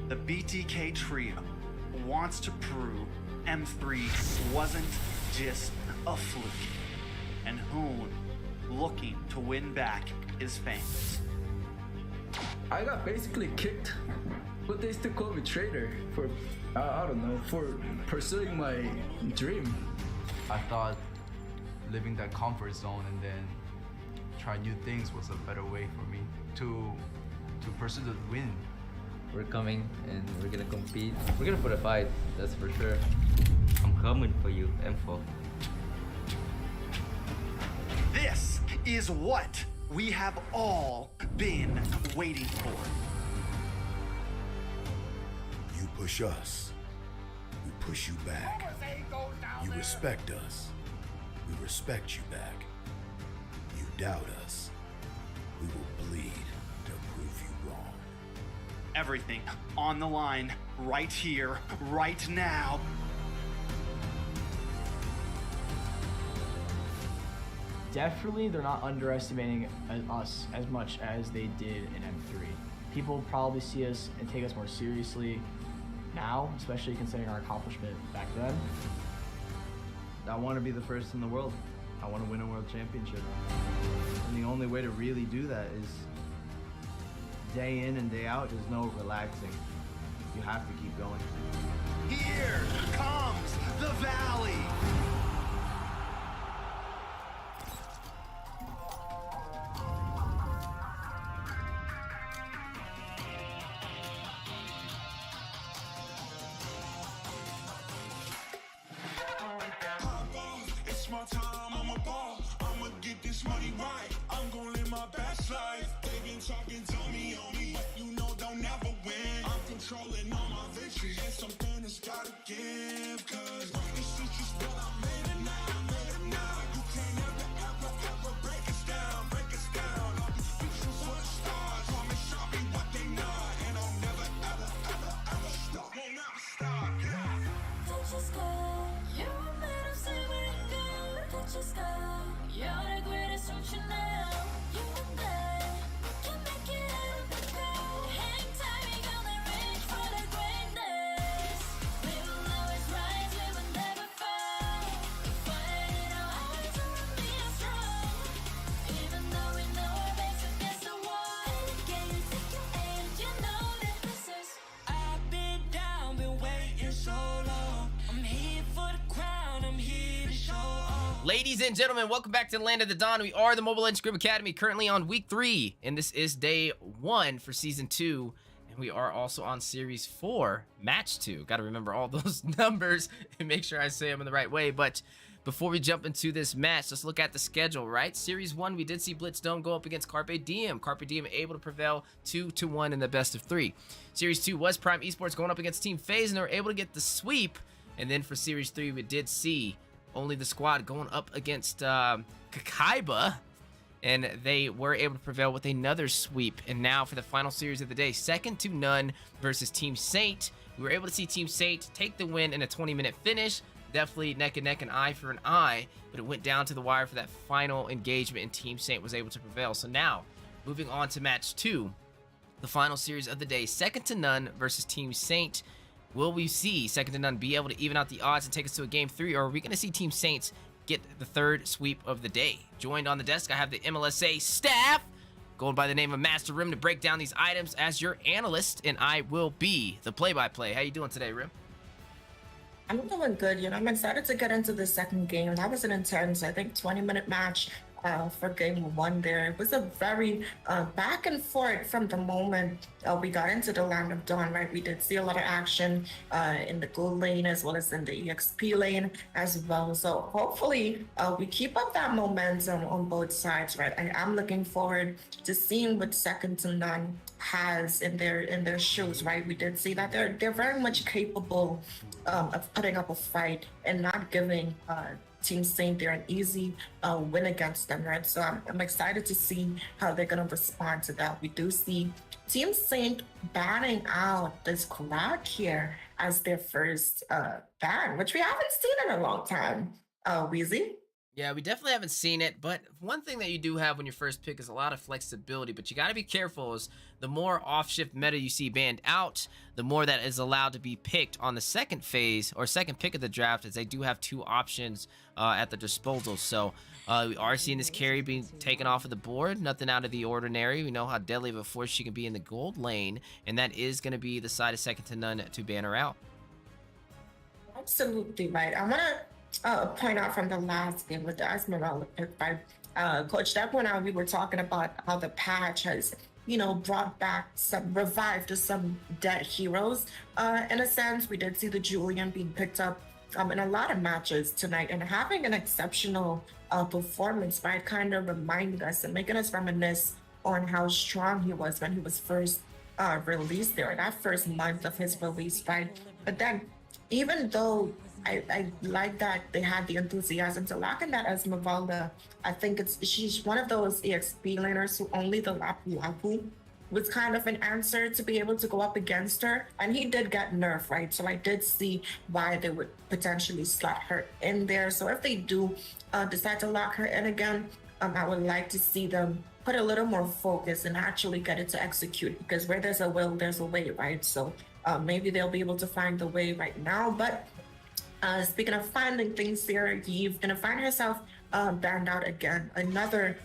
The BTK trio wants to prove M3 wasn't just a fluke, and Hoon looking to win back his fans. I got basically kicked, but they still call me traitor for, I don't know, for pursuing my dream. I thought living that comfort zone and then try new things was a better way for me to pursue the win. We're coming and we're gonna compete. We're gonna put a fight, that's for sure. I'm coming for you, M4. This is what we have all been waiting for. You push us, we push you back. You respect us, we respect you back. You doubt us, we will bleed to prove you wrong. Everything on the line right here, right now. Definitely, they're not underestimating us as much as they did in M3. People probably see us and take us more seriously now, especially considering our accomplishment back then. I want to be the first in the world. I want to win a world championship. And the only way to really do that is day in and day out. There's no relaxing. You have to keep going. Here comes the Valley. It's my time, I'm a ball. I'ma get this money right. I'm gonna live my best life. They been talking, tell me on me, but you know they'll never win. I'm controlling all my victories. And something that's gotta give, cause this is just what I made it now, made it now. You can't ever break us down, break us down. I'll be speechless for the stars. Promise I'll be what they not. And I'll never, ever stop. Won't never stop, yeah. Touch your sky, you're a man of saving good. Touch your sky, you're the greatest option now. You and I can make it out of the ground. Hang tight, we gonna reach for the greatness. We will always rise, we will never fall. Fighting our hearts and being strong. Even though we know our backs against the wall. Can you take your aim? You know that this is. I've been down, been waiting so long. I'm here for the crown, I'm here to show off. Ladies and gentlemen, welcome back to the Land of the Dawn. We are the Mobile Legends Scrim Academy, currently on week 3, and this is day 1 for season 2, and we are also on series 4, match 2. Got to remember all those numbers and make sure I say them in the right way. But before we jump into this match, let's look at the schedule, right? Series 1, we did see Blitz Dome go up against Carpe Diem. Carpe Diem able to prevail 2-1 in the best of 3. Series 2 was Prime Esports going up against Team FaZe, and they were able to get the sweep. And then for Series 3, we did see only the squad going up against Kakaiba, and they were able to prevail with another sweep. And now for the final series of the day, 2-0 versus Team Saint. We were able to see Team Saint take the win in a 20-minute finish. Definitely neck and neck, an eye for an eye, but it went down to the wire for that final engagement, and Team Saint was able to prevail. So now, moving on to match 2, the final series of the day, 2-0 versus Team Saint. Will we see 2-0 be able to even out the odds and take us to a game 3, or are we going to see Team Saints get the third sweep of the day? Joined on the desk, I have the MLSA staff, going by the name of Master Rim, to break down these items as your analyst, and I will be the play-by-play. How you doing today, Rim? I'm doing good. I'm excited to get into the second game. That was an intense, I think, 20-minute match. for game one there. It was a very back and forth from the moment we got into the Land of Dawn, right? We did see a lot of action in the gold lane as well as in the EXP lane as well. So hopefully we keep up that momentum on both sides, right? I am looking forward to seeing what Second to None has in their shoes, right? We did see that they're very much capable of putting up a fight and not giving Team Saint there an easy win against them, right? So I'm excited to see how they're gonna respond to that. We do see Team Saint banning out this Crack here as their first ban, which we haven't seen in a long time. Wheezy? Yeah, we definitely haven't seen it, but one thing that you do have when your first pick is a lot of flexibility, but you got to be careful is the more off-shift meta you see banned out, the more that is allowed to be picked on the second phase or second pick of the draft, as they do have two options at their disposal. So we are seeing this carry being taken off of the board, nothing out of the ordinary. We know how deadly of a force she can be in the gold lane, and that is going to be the side of Second to None to ban her out. Absolutely right. I want to point out from the last game with the Esmeralda pick by Coach Depp when we were talking about how the patch has, brought back revived some dead heroes. In a sense, we did see the Julian being picked up in a lot of matches tonight and having an exceptional performance, right? Kind of reminding us and making us reminisce on how strong he was when he was first released there, that first month of his release, right? But then, even though I like that they had the enthusiasm to lock in that Esmeralda, I think she's one of those EXP laners who only the Lapu Lapu was kind of an answer to be able to go up against her. And he did get nerfed, right? So I did see why they would potentially slot her in there. So if they do decide to lock her in again, I would like to see them put a little more focus and actually get it to execute, because where there's a will, there's a way, right? So maybe they'll be able to find the way right now. But speaking of finding things here, Eve gonna find herself banned out again. Another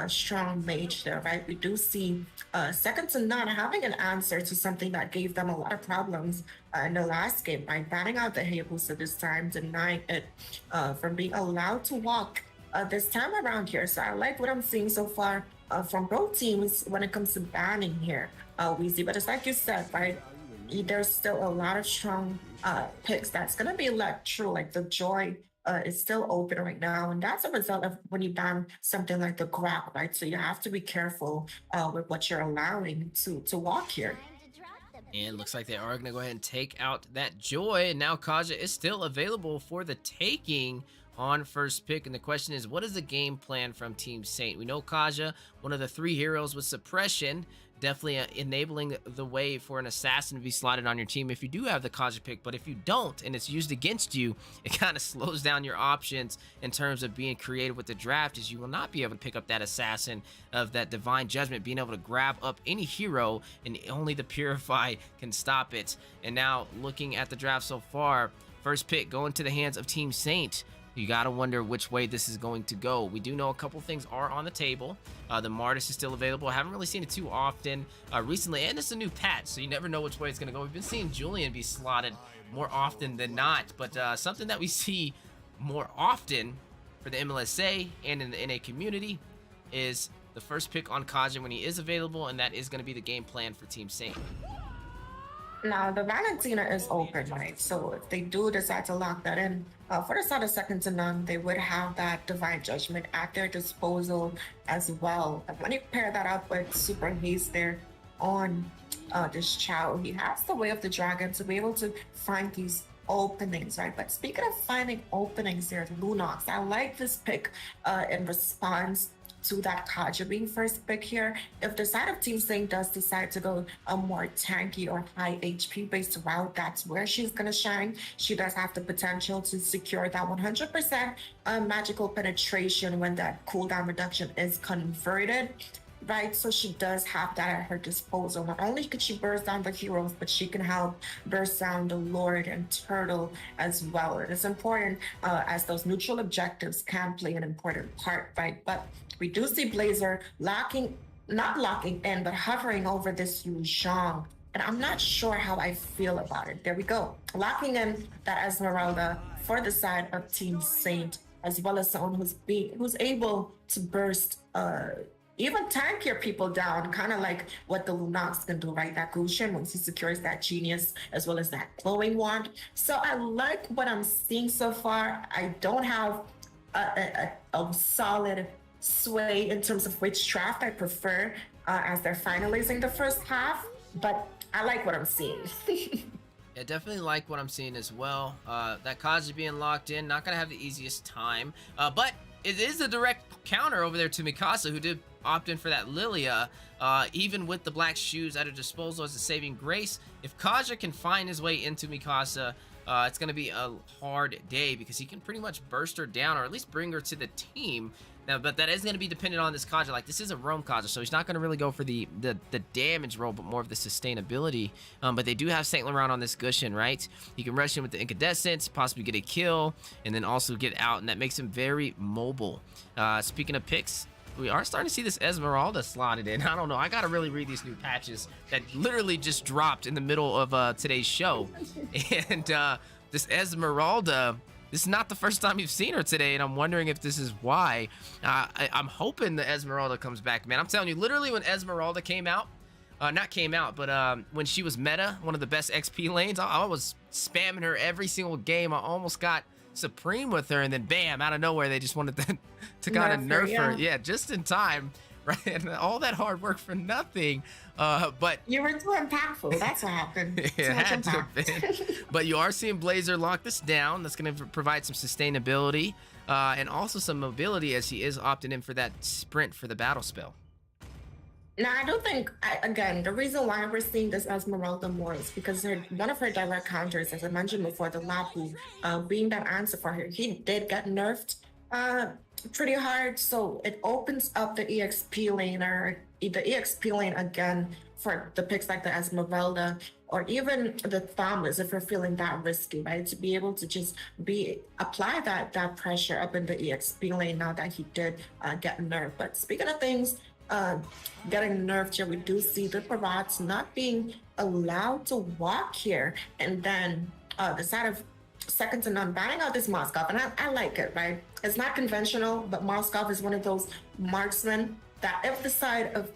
strong mage there, right? We do see Second to None having an answer to something that gave them a lot of problems in the last game by banning out the Hayabusa this time, denying it from being allowed to walk this time around here. So I like what I'm seeing so far from both teams when it comes to banning here, Weezy. But it's like you said, right? There's still a lot of strong picks that's gonna be let true. Like the Joy is still open right now, and that's a result of when you ban something like the Grab, right? So you have to be careful with what you're allowing to walk here. And looks like they are going to go ahead and take out that Joy. And now Kaja is still available for the taking on first pick. And the question is, what is the game plan from Team Saint? We know Kaja, one of the three heroes with suppression, definitely enabling the way for an assassin to be slotted on your team if you do have the Kaja pick. But if you don't and it's used against you, it kind of slows down your options in terms of being creative with the draft, as you will not be able to pick up that assassin of that divine judgment, being able to grab up any hero, and only the Purify can stop it. And now looking at the draft so far, first pick going to the hands of Team Saint. You gotta wonder which way this is going to go. We do know a couple things are on the table. The Martis is still available. I haven't really seen it too often recently, and it's a new patch, so you never know which way it's gonna go. We've been seeing Julian be slotted more often than not, but something that we see more often for the MLSA and in the NA community is the first pick on Kaja when he is available, and that is gonna be the game plan for Team Saint. Now, the Valentina is open, right? So if they do decide to lock that in, for the side of Second to None, they would have that Divine Judgment at their disposal as well. And when you pair that up with Super Haste there on this Chow, he has the Way of the Dragon to be able to find these openings, right? But speaking of finding openings there, Lunox, I like this pick in response to that Kaja being first pick here. If the side of Team Saint does decide to go a more tanky or high HP based route, that's where she's gonna shine. She does have the potential to secure that 100% magical penetration when that cooldown reduction is converted, right? So she does have that at her disposal. Not only could she burst down the heroes, but she can help burst down the Lord and Turtle as well. And it's important as those neutral objectives can play an important part, right? But we do see Blazer not locking in, but hovering over this Yu Zhang. And I'm not sure how I feel about it. There we go. Locking in that Esmeralda for the side of Team Saint. as well as someone who's able to burst even tankier people down, kind of like what the Lunox can do, right? That Gusion, once he secures that Genius as well as that Glowing Wand. So I like what I'm seeing so far. I don't have a solid sway in terms of which draft I prefer as they're finalizing the first half, but I like what I'm seeing. Yeah, definitely like what I'm seeing as well. That Kaji being locked in, not gonna have the easiest time, but it is a direct counter over there to Mikasa, who did opt in for that Lilia. Even with the black shoes at her disposal as a saving grace, if Kaja can find his way into Mikasa, it's going to be a hard day because he can pretty much burst her down or at least bring her to the team. Now, but that is going to be dependent on this Kaja. Like, this is a roam Kaja, so he's not going to really go for the damage roll, but more of the sustainability. But they do have Saint Laurent on this Gusion, right? He can rush in with the Incandescence, possibly get a kill, and then also get out, and that makes him very mobile. Speaking of picks, we are starting to see this Esmeralda slotted in. I don't know. I got to really read these new patches that literally just dropped in the middle of today's show. And this Esmeralda, this is not the first time you've seen her today, and I'm wondering if this is why. I'm hoping the Esmeralda comes back, man. I'm telling you, literally when Esmeralda came out, but when she was meta, one of the best XP lanes, I was spamming her every single game. I almost got Supreme with her, and then bam, out of nowhere, they just wanted to kind of nerf her. Yeah, just in time, right? And all that hard work for nothing. But you were too impactful. That's what happened. It had to have been. But you are seeing Blazer lock this down. That's going to provide some sustainability and also some mobility as he is opting in for that sprint for the battle spell. Now, I don't think, again, the reason why we're seeing this Esmeralda more is because one of her direct counters, as I mentioned before, the Lapu, being that answer for her, he did get nerfed pretty hard. So it opens up the EXP lane, or the EXP lane again for the picks like the Esmeralda, or even the Thomas, if you're feeling that risky, right? To be able to just apply that pressure up in the EXP lane now that he did get nerfed. But speaking of things, getting nerfed here, we do see the Parats not being allowed to walk here, and then the side of second to none banning out this Moskov, and I like it, right? It's not conventional, but Moskov is one of those marksmen that if the side of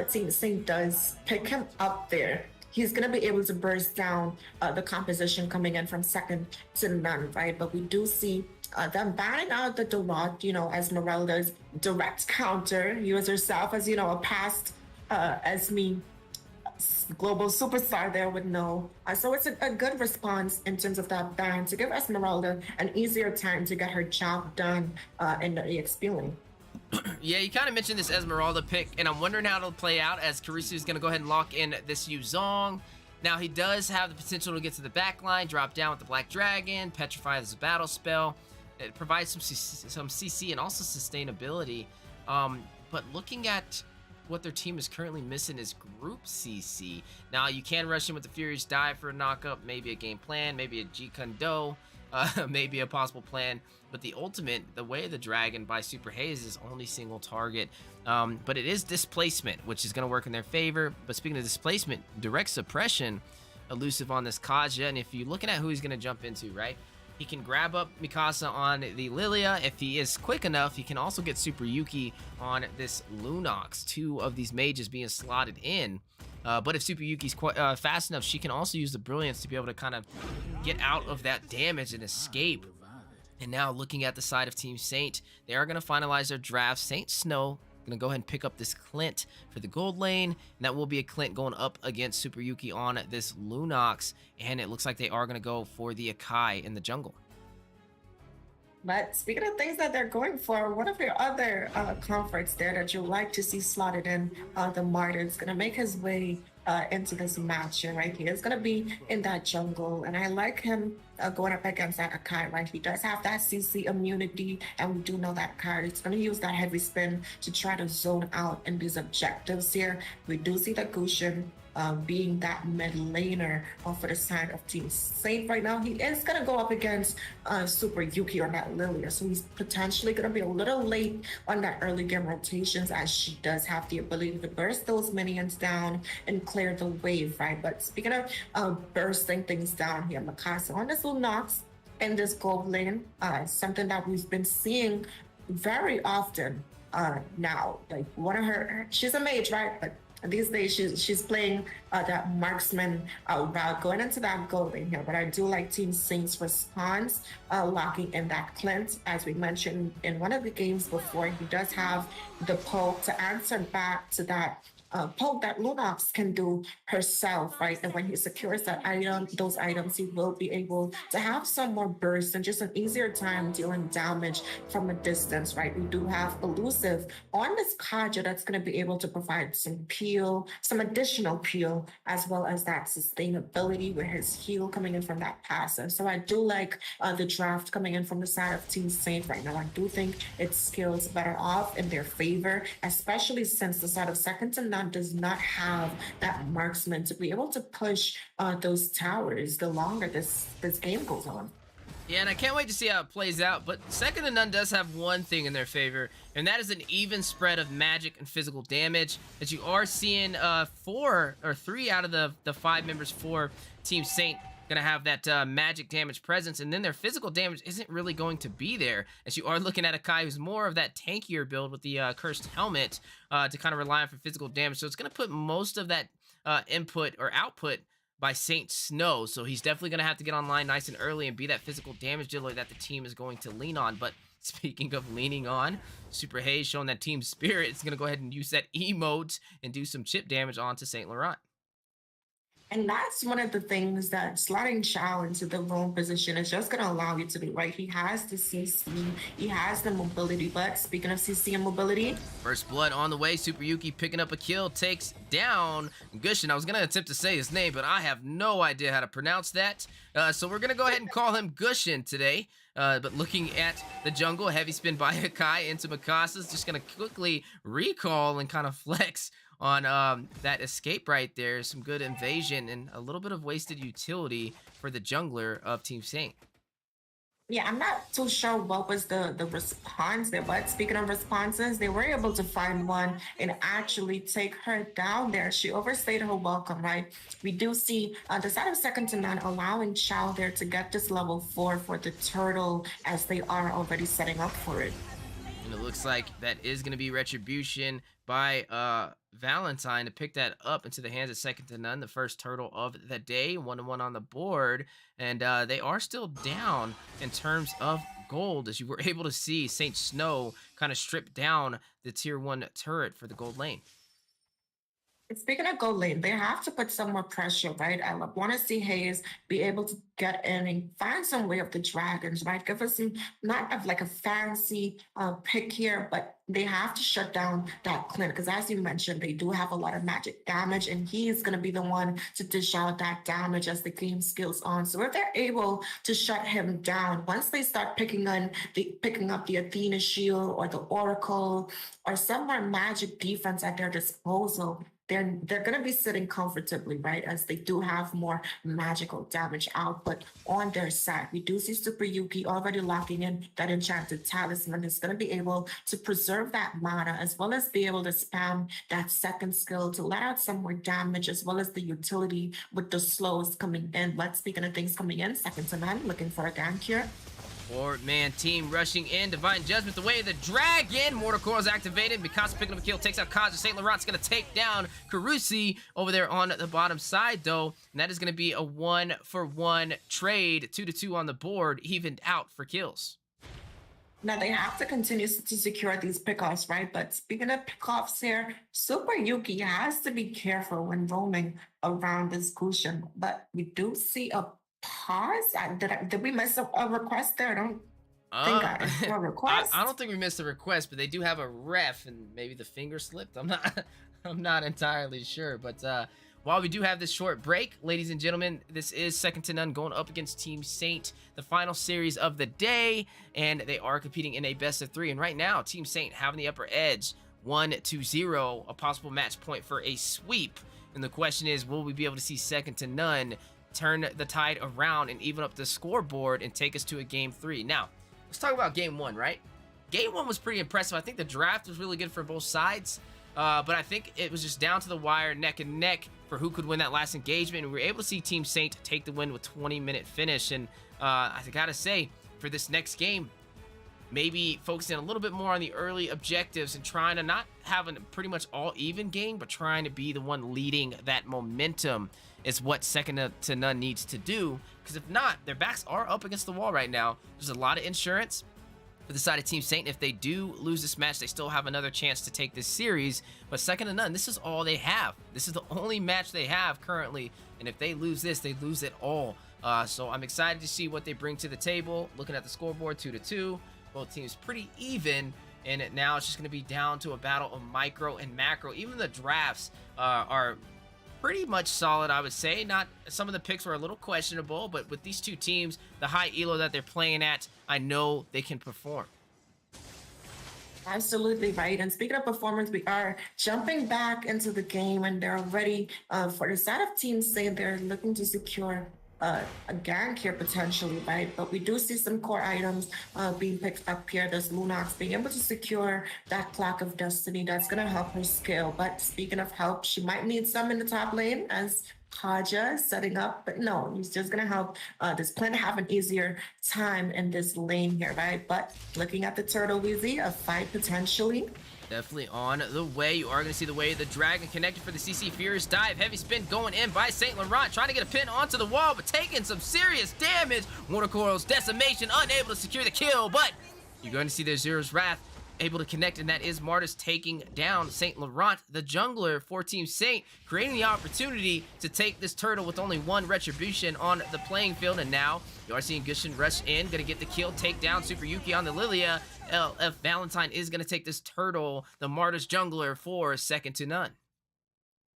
Team Saint does pick him up there, he's going to be able to burst down the composition coming in from second to none, right? But we do see them banning out the Dorot, Esmeralda's direct counter. Use herself as, a past Esme global superstar there would know. So it's a good response in terms of that ban to give Esmeralda an easier time to get her job done in the EXP lane. Yeah, you kind of mentioned this Esmeralda pick, and I'm wondering how it'll play out as Karisu is going to go ahead and lock in this Yuzong. Now, he does have the potential to get to the back line, drop down with the Black Dragon, Petrify as a battle spell. It provides some CC and also sustainability. But looking at what their team is currently missing is group CC. Now, you can rush in with the Furious Dive for a knockup, maybe a game plan, maybe a G-Kundo, maybe a possible plan. But the ultimate, the Way of the Dragon by Super Haze is only single target. But it is displacement, which is going to work in their favor. But speaking of displacement, direct suppression, elusive on this Kaja. And if you're looking at who he's going to jump into, right? He can grab up Mikasa on the Lilia. If he is quick enough, he can also get Super Yuki on this Lunox. Two of these mages being slotted in. But if Super Yuki's quite fast enough, she can also use the Brilliance to be able to kind of get out of that damage and escape. And now looking at the side of Team Saint, they are going to finalize their draft. Saint Snow going to go ahead and pick up this Clint for the gold lane. And that will be a Clint going up against Super Yuki on this Lunox. And it looks like they are going to go for the Akai in the jungle. But speaking of things that they're going for, one of your other comforts there that you like to see slotted in, the Martyr is going to make his way into this match here, right? He is going to be in that jungle, and I like him going up against that Akai, right? He does have that CC immunity, and we do know that card. He's going to use that heavy spin to try to zone out in these objectives here. We do see the Gusion being that mid laner for the side of Team Saint right now. He is going to go up against Super Yuki on that Lilia, so he's potentially going to be a little late on that early game rotations, as she does have the ability to burst those minions down and clear the wave, right? But speaking of bursting things down here, Mikasa on this little Nox, in this gold lane. Something that we've been seeing very often now. Like one of she's a mage, right? But these days she's playing that marksman route, going into that gold lane here. But I do like Team Saint's response, locking in that Clint. As we mentioned in one of the games before, he does have the poke to answer back to that poke that Lunox can do herself, right? And when he secures that item, those items, he will be able to have some more burst and just an easier time dealing damage from a distance, right? We do have Elusive on this Kaja that's going to be able to provide some peel, some additional peel, as well as that sustainability with his heal coming in from that passive. So I do like the draft coming in from the side of Team Saint right now. I do think it scales better off in their favor, especially since the side of second to none does not have that marksman to be able to push those towers the longer this game goes on. Yeah, and I can't wait to see how it plays out, but second to none does have one thing in their favor, and that is an even spread of magic and physical damage. As you are seeing 3 out of the 5 members for Team Saint gonna have that magic damage presence, and then their physical damage isn't really going to be there, as you are looking at a Kai who's more of that tankier build with the cursed helmet to kind of rely on for physical damage. So it's gonna put most of that input or output by Saint Snow, so he's definitely gonna have to get online nice and early and be that physical damage dealer that the team is going to lean on. But speaking of leaning on, Super Hayes showing that team spirit is gonna go ahead and use that emote and do some chip damage onto Saint Laurent. And that's one of the things that slotting Chow into the roam position is just going to allow you to do, right? He has the CC, he has the mobility, but speaking of CC and mobility... First blood on the way, Super Yuki picking up a kill, takes down Gushin. I was going to attempt to say his name, but I have no idea how to pronounce that. So we're going to go ahead and call him Gushin today. But looking at the jungle, heavy spin by Hakai into Mikasa's, just going to quickly recall and kind of flex on that escape right there. Some good invasion and a little bit of wasted utility for the jungler of Team Saint. Yeah, I'm not too sure what was the response there, but speaking of responses, they were able to find one and actually take her down there. She overstayed her welcome, right? We do see the side of second to none allowing Chow there to get this level 4 for the turtle, as they are already setting up for it. And it looks like that is going to be retribution by Valentine to pick that up into the hands of second to none, the first turtle of the day, 1-1 on the board, and they are still down in terms of gold, as you were able to see Saint Snow kind of strip down the tier 1 turret for the gold lane. Speaking of gold lane, they have to put some more pressure, right? I want to see Hayes be able to get in and find some way of the dragons, right? Give us some, not of like a fancy pick here, but they have to shut down that Clint, because as you mentioned, they do have a lot of magic damage, and he's going to be the one to dish out that damage as the game scales on. So if they're able to shut him down, once they start picking up the Athena shield or the Oracle or some more magic defense at their disposal, they're going to be sitting comfortably, right? As they do have more magical damage output on their side. We do see Super Yuki already locking in that enchanted talisman. Is going to be able to preserve that mana, as well as be able to spam that second skill to let out some more damage, as well as the utility with the slows coming in. Let's speaking of things coming in, second to none, looking for a gank here. 4-man team rushing in. Divine Judgment the way of the dragon. Mortal Coil is activated. Mikasa picking up a kill. Takes out Kaja. St. Laurent's going to take down Carusi over there on the bottom side, though. And that is going to be a 1-for-1 trade. 2-2 on the board. Evened out for kills. Now they have to continue to secure these pickoffs, right? But speaking of pickoffs here, Super Yuki has to be careful when roaming around this cushion. But we do see a pause. Did we miss a request there? I don't think I missed a request. I don't think we missed a request, but they do have a ref, and maybe the finger slipped. I'm not entirely sure. But while we do have this short break, ladies and gentlemen, this is second to none going up against Team Saint, the final series of the day, and they are competing in a best of 3. And right now, Team Saint having the upper edge, 1-0, a possible match point for a sweep. And the question is, will we be able to see second to none turn the tide around and even up the scoreboard and take us to a game 3? Now, let's talk about game 1, right? Game 1 was pretty impressive. I think the draft was really good for both sides. but I think it was just down to the wire, neck and neck for who could win that last engagement. And we were able to see Team Saint take the win with 20-minute finish. And I gotta say, for this next game, maybe focusing a little bit more on the early objectives and trying to not have a pretty much all even game, but trying to be the one leading that momentum is what second to none needs to do. Because if not, their backs are up against the wall right now. There's a lot of insurance for the side of Team Saint. If they do lose this match, they still have another chance to take this series. But second to none, this is all they have. This is the only match they have currently. And if they lose this, they lose it all. So I'm excited to see what they bring to the table. Looking at the scoreboard, 2-2. Both teams pretty even. And now it's just going to be down to a battle of micro and macro. Even the drafts are pretty much solid, I would say. Not some of the picks were a little questionable, but with these two teams, the high elo that they're playing at, I know they can perform. Absolutely right. And speaking of performance, we are jumping back into the game, and they're already for the side of Team Saint, they're looking to secure a gank here potentially, right? But we do see some core items being picked up here. There's Lunox being able to secure that Clock of Destiny. That's going to help her scale. But speaking of help, she might need some in the top lane as Kaja setting up, but no, he's just going to help this plan to have an easier time in this lane here, right? But looking at the Turtle Weezy, a fight potentially. Definitely on the way. You are going to see the way the Dragon connected for the CC Furious dive. Heavy spin going in by St. Laurent, trying to get a pin onto the wall, but taking some serious damage. Mortal Decimation unable to secure the kill, but you're going to see the Zero's Wrath able to connect, and that is Martis taking down St. Laurent, the jungler for Team Saint, creating the opportunity to take this turtle with only one retribution on the playing field. And now you are seeing Gushin rush in, gonna get the kill, take down Super Yuki on the Lilia. LF Valentine is gonna take this turtle, the Martis jungler, for second to none.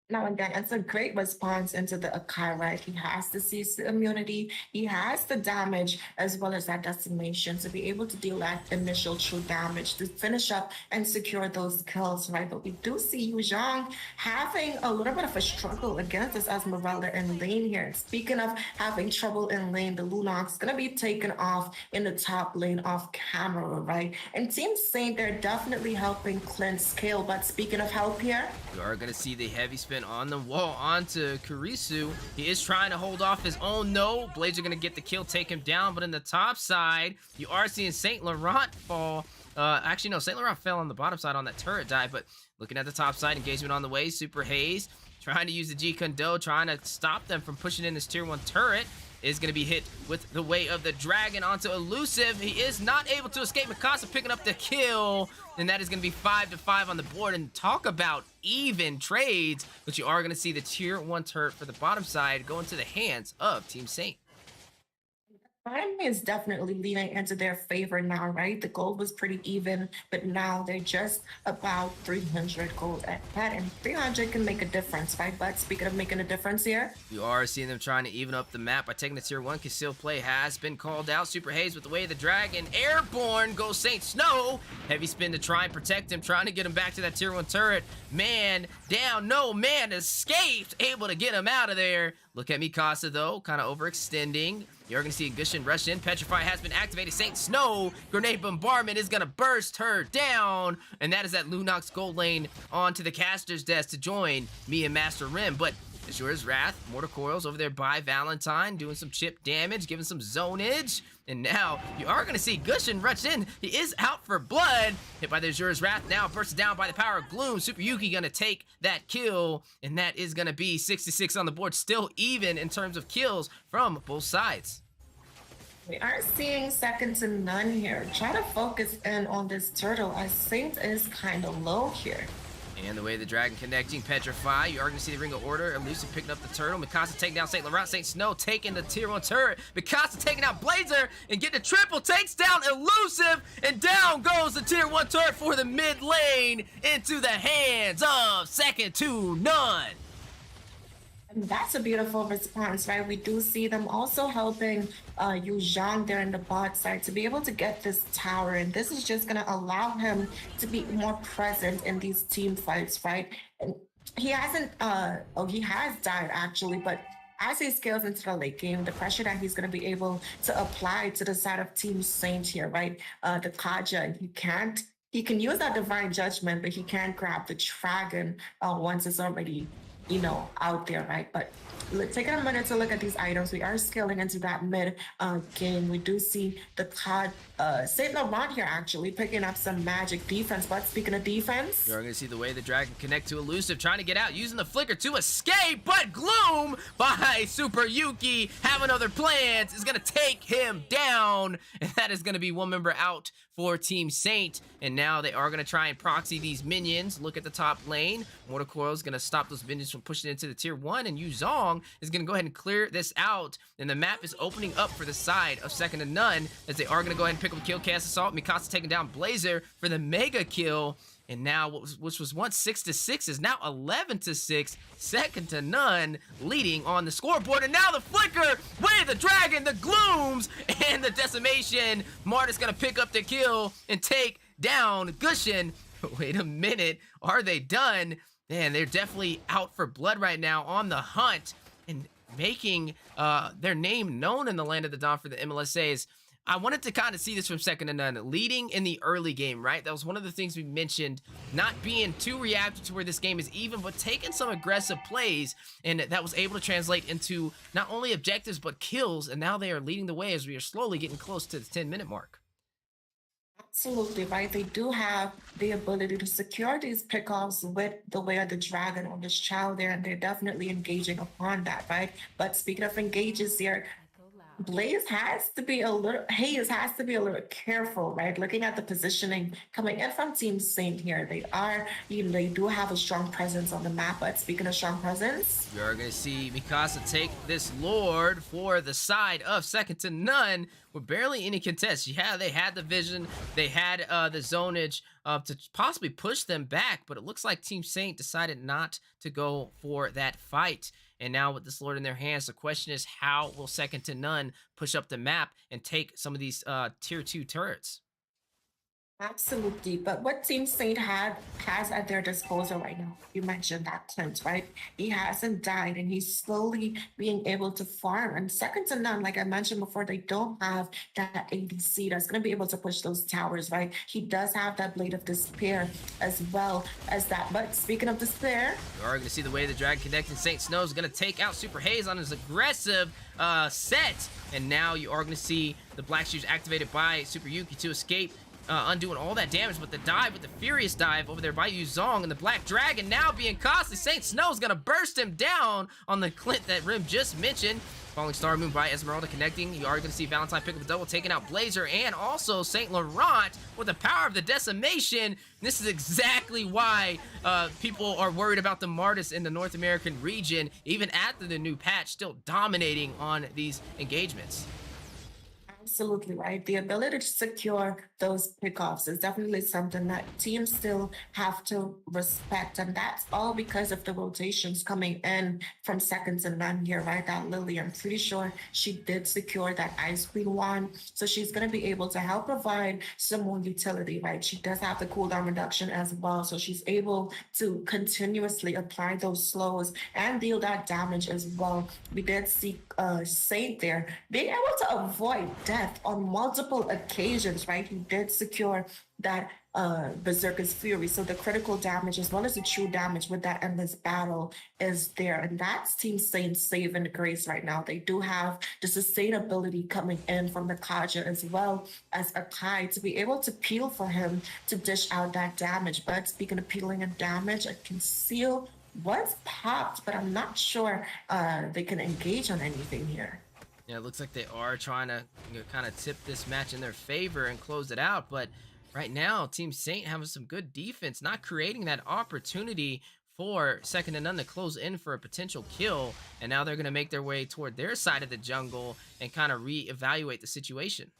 Now, again, it's a great response into the Akai, right? He has the CC immunity, he has the damage, as well as that decimation to be able to deal that initial true damage to finish up and secure those kills, right? But we do see Yu Zhang having a little bit of a struggle against this Esmeralda in lane here. Speaking of having trouble in lane, the Lunox going to be taken off in the top lane off camera, right? And Team Saint, they're definitely helping Clint scale. But speaking of help here, we are going to see the heavy spin on the wall onto Kurisu. He is trying to hold off his own. No, Blades are going to get the kill, take him down. But in the top side, you are seeing St. Laurent fall. Actually, no, St. Laurent fell on the bottom side on that turret dive. But looking at the top side, engagement on the way. Super Haze trying to use the G Kondo, trying to stop them from pushing in this tier 1 turret. Is going to be hit with the weight of the Dragon onto Elusive. He is not able to escape. Mikasa picking up the kill. And that is going to be 5-5 on the board. And talk about even trades. But you are going to see the tier 1 turret for the bottom side go into the hands of Team Saint. Miami is definitely leaning into their favor now, right? The gold was pretty even, but now they're just about 300 gold ahead, and 300 can make a difference, right? But speaking of making a difference here, you are seeing them trying to even up the map by taking the tier 1. Concealed play has been called out. Super Haze with the way of the Dragon. Airborne goes Saint Snow. Heavy spin to try and protect him, trying to get him back to that tier 1 turret. Man down. No, man escaped. Able to get him out of there. Look at Mikasa, though, kind of overextending. You're going to see Gushin rush in. Petrify has been activated. Saint Snow, grenade bombardment is going to burst her down. And that is that Lunox gold lane onto the caster's desk to join me and Master Rim. But Azura's Wrath, Mortal Coils over there by Valentine, doing some chip damage, giving some zonage. And now you are going to see Gushin rush in. He is out for blood. Hit by the Azura's Wrath, now bursted down by the power of Gloom. Super Yuki going to take that kill. And that is going to be 66 on the board. Still even in terms of kills from both sides. We are seeing second to none here. Try to focus in on this turtle as Saint is kind of low here. And the way the Dragon connecting, Petrify, you are going to see the Ring of Order. Elusive picking up the turtle. Mikasa taking down St. Laurent. Saint Snow taking the tier 1 turret. Mikasa taking out Blazer and getting the triple. Takes down Elusive. And down goes the tier 1 turret for the mid lane into the hands of second to none. And that's a beautiful response, right? We do see them also helping Yu Zhang there in the bot side to be able to get this tower. And this is just going to allow him to be more present in these team fights, right? And he hasn't, he has died actually, but as he scales into the late game, the pressure that he's going to be able to apply to the side of Team Saint here, right? The Kaja, he can't He can use that divine judgment, but he can't grab the dragon once it's already, out there, right? But taking a minute to look at these items, we are scaling into that mid game. We do see the COD Saint Laurent here actually picking up some magic defense. But speaking of defense, you're gonna see the way the dragon connect to Elusive, trying to get out, using the flicker to escape, but Gloom by Super Yuki having other plans is gonna take him down, and that is gonna be one member out for Team Saint. And now they are gonna try and proxy these minions. Look at the top lane. Mortal Coil is gonna stop those minions from pushing into the tier 1, and Yuzong is gonna go ahead and clear this out. And the map is opening up for the side of Second to None, as they are gonna go ahead and pick up a kill. Cast Assault, Mikasa taking down Blazer for the mega kill. And now, which was once 6-6, is now 11-6. Second to None leading on the scoreboard. And now the flicker with the dragon, the glooms, and the decimation. Marta's gonna pick up the kill and take down Gushin. Wait a minute, are they done? Man, they're definitely out for blood right now, on the hunt and making their name known in the land of the Dawn for the MLSAs. I wanted to kind of see this from Second to None, leading in the early game, right? That was one of the things we mentioned, not being too reactive to where this game is even, but taking some aggressive plays, and that was able to translate into not only objectives, but kills, and now they are leading the way as we are slowly getting close to the 10-minute mark. Absolutely, right? They do have the ability to secure these pickoffs with the way of the dragon on this child there, and they're definitely engaging upon that, right? But speaking of engages here, Blaze has to be a little, Hayes has to be a little careful, right? Looking at the positioning coming in from Team Saint here, they do have a strong presence on the map. But speaking of strong presence, you're going to see Mikasa take this Lord for the side of Second to None with barely any contest. Yeah, they had the vision, they had the zonage to possibly push them back, but it looks like Team Saint decided not to go for that fight. And now with this Lord in their hands, the question is, how will Second to None push up the map and take some of these tier 2 turrets? Absolutely, but what Team Saint has at their disposal right now, you mentioned that Clint, right? He hasn't died and he's slowly being able to farm. And Second to None, like I mentioned before, they don't have that ADC that's going to be able to push those towers, right? He does have that Blade of Despair as well as that. But speaking of Despair, you are going to see the way the Dragon connecting. Saint Snow is going to take out Super Haze on his aggressive set. And now you are going to see the Black Shoes activated by Super Yuki to escape, undoing all that damage. But the dive with the Furious Dive over there by Yuzong, and the Black Dragon now being costly. Saint Snow's gonna burst him down on the Clint that Rim just mentioned. Falling Star Moon by Esmeralda connecting. You are going to see Valentine pick up a double, taking out Blazer, and also Saint Laurent with the power of the decimation. This is exactly why people are worried about the Martis in the North American region, even after the new patch, still dominating on these engagements. Absolutely right. The ability to secure those pickoffs is definitely something that teams still have to respect. And that's all because of the rotations coming in from Second to None here, right? That Lily, I'm pretty sure she did secure that Ice Queen one. So she's going to be able to help provide some more utility, right? She does have the cooldown reduction as well. So she's able to continuously apply those slows and deal that damage as well. We did see Saint there being able to avoid death on multiple occasions, right? He did secure that Berserker's Fury, so the critical damage as well as the true damage with that endless battle is there, and that's Team Saint's saving grace right now. They do have the sustainability coming in from the Kaja as well as Akai to be able to peel for him to dish out that damage. But speaking of peeling and damage, a conceal was popped, but I'm not sure they can engage on anything here. Yeah, it looks like they are trying to kind of tip this match in their favor and close it out, but right now Team Saint having some good defense, not creating that opportunity for Second to None to close in for a potential kill, and now they're going to make their way toward their side of the jungle and kind of reevaluate the situation.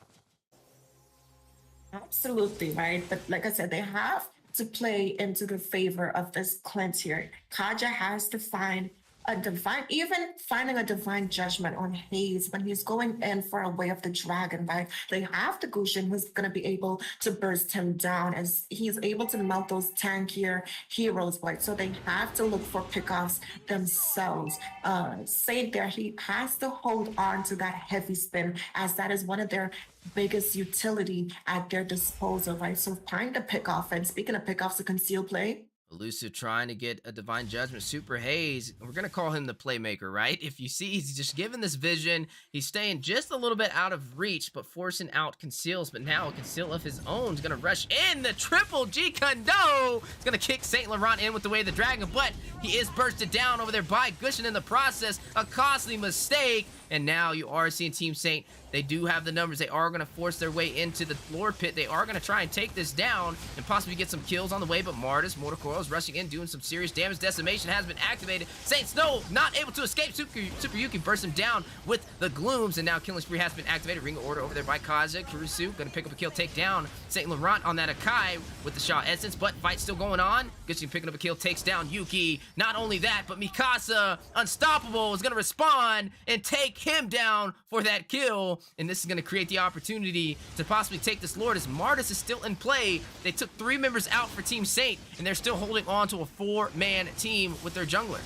Absolutely right, but like I said, they have to play into the favor of this Clint here. Kaja has to find a divine, even finding a divine judgment on Hayes when he's going in for a way of the dragon, right? They have the Gushin who's going to be able to burst him down as he's able to melt those tankier heroes, right? So they have to look for pickoffs themselves. Saint there, he has to hold on to that heavy spin as that is one of their biggest utility at their disposal, right? So find the pickoff. And speaking of pickoffs, a conceal play. Elusive trying to get a divine judgment. Super Hayes, we're gonna call him the playmaker, right? If you see, he's just given this vision. He's staying just a little bit out of reach, but forcing out conceals. But now a conceal of his own is gonna rush in. The triple G Kondo. It's gonna kick Saint Laurent in with the way of the dragon, but he is bursted down over there by Gushin in the process. A costly mistake. And now you are seeing Team Saint. They do have the numbers. They are going to force their way into the Lord Pit. They are going to try and take this down and possibly get some kills on the way. But Martis, Mortal Coil is rushing in, doing some serious damage. Decimation has been activated. Saint Snow not able to escape. Super Yuki bursts him down with the Glooms. And now Killing Spree has been activated. Ring of Order over there by Kaza. Kurusu going to pick up a kill, take down Saint Laurent on that Akai with the Shaw Essence. But fight still going on. Gushin picking up a kill, takes down Yuki. Not only that, but Mikasa, unstoppable, is going to respond and take him down for that kill. And this is going to create the opportunity to possibly take this Lord as Martis is still in play. They took 3 members out for Team Saint, and they're still holding on to a 4-man team with their jungler.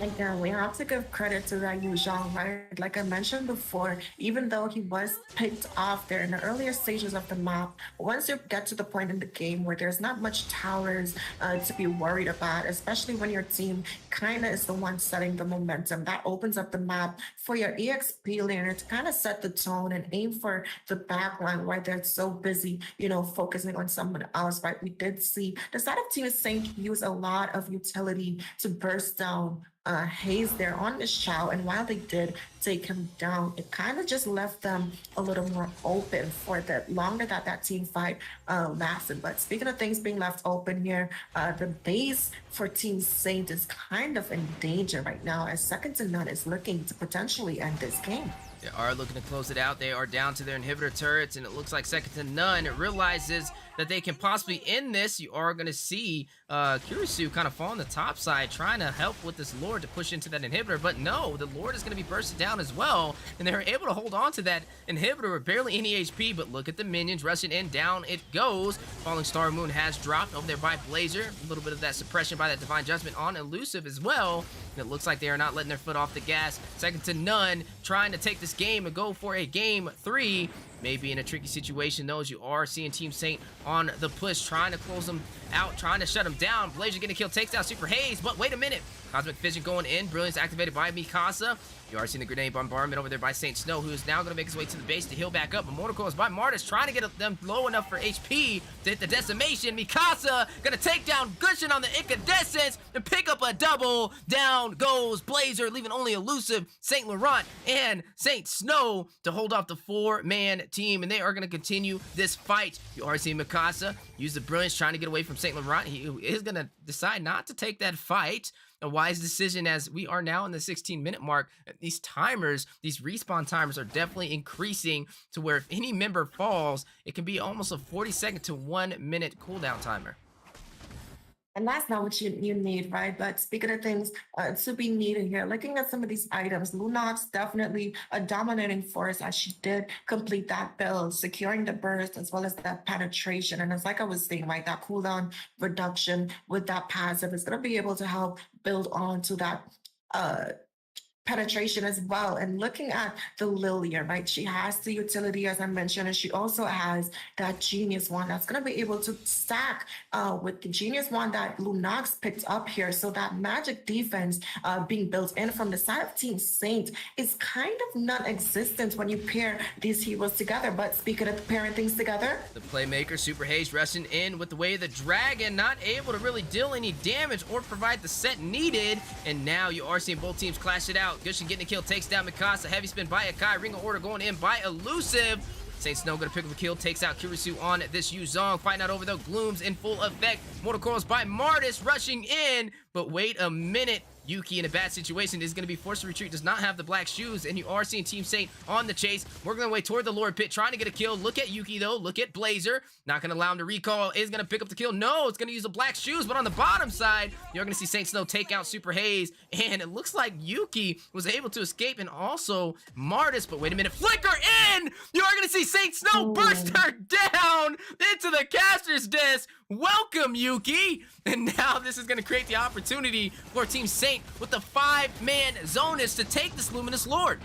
Like, we have to give credit to that Yu Zhang, right? Like I mentioned before, even though he was picked off there in the earlier stages of the map, once you get to the point in the game where there's not much towers to be worried about, especially when your team kind of is the one setting the momentum, that opens up the map for your EXP laner to kind of set the tone and aim for the backline where they're so busy, you know, focusing on someone else, right? We did see the side of Team Saint use a lot of utility to burst down Hayes there on this Chow, and while they did take him down, it kind of just left them a little more open for the longer that team fight lasted. But speaking of things being left open here, the base for Team Saint is kind of in danger right now as Second to None is looking to potentially end this game. They are looking to close it out. They are down to their inhibitor turrets, and it looks like Second to None realizes that they can possibly end this. You are going to see Kurisu kind of fall on the top side, trying to help with this Lord to push into that inhibitor. But no, the Lord is going to be bursted down as well, and they're able to hold on to that inhibitor with barely any HP. But look at the minions rushing in. Down it goes. Falling Star Moon has dropped over there by Blazer. A little bit of that suppression by that Divine Judgment on Elusive as well. And it looks like they are not letting their foot off the gas. Second to None trying to take this game and go for a game 3. Maybe in a tricky situation, though, as you are seeing Team Saint on the push, trying to close them out, trying to shut them down. Blazer getting a kill, takes down Super Hayes, but wait a minute. Cosmic Vision going in. Brilliance activated by Mikasa. You are seeing the grenade bombardment over there by Saint Snow, who is now going to make his way to the base to heal back up. But Mortal Coil is by Martis, trying to get them low enough for HP to hit the decimation. Mikasa going to take down Gushin on the incandescence and pick up a double. Down goes Blazer, leaving only Elusive, Saint Laurent, and Saint Snow to hold off the 4-man team. And they are going to continue this fight. You are seeing Mikasa use the Brilliance, trying to get away from Saint Laurent. He is going to decide not to take that fight. A wise decision, as we are now in the 16-minute mark. These timers, these respawn timers, are definitely increasing to where if any member falls, it can be almost a 40-second to 1-minute cooldown timer. And that's not what you need, right? But speaking of things to be needed here, looking at some of these items, Lunox definitely a dominating force as she did complete that build, securing the burst as well as that penetration. And it's like I was saying, right, that cooldown reduction with that passive is going to be able to help build on to that penetration as well. And looking at the Lilia, right, she has the utility, as I mentioned, and she also has that Genius Wand that's going to be able to stack with the Genius Wand that Lunox picked up here. So that magic defense being built in from the side of Team Saint is kind of non-existent when you pair these heroes together. But speaking of pairing things together, the playmaker Super Hayes rushing in with the way of the dragon, not able to really deal any damage or provide the set needed. And now you are seeing both teams clash it out. Gushin getting a kill, takes down Mikasa. Heavy spin by Akai. Ring of Order going in by Elusive. Saint Snow gonna pick up a kill, takes out Kurisu on this Yu Zhang. Fighting out over the Glooms in full effect. Mortal Coils by Martis rushing in. But wait a minute. Yuki in a bad situation is going to be forced to retreat, does not have the black shoes, and you are seeing Team Saint on the chase, working their way toward the Lord Pit, trying to get a kill. Look at Yuki though, look at Blazer, not going to allow him to recall, is going to pick up the kill. No, it's going to use the black shoes, but on the bottom side, you're going to see Saint Snow take out Super Haze, and it looks like Yuki was able to escape, and also Martis, but wait a minute, flicker in! You are going to see Saint Snow burst her down into the caster's desk. Welcome, Yuki! And now this is going to create the opportunity for Team Saint with the 5-man Zonus to take this Luminous Lord.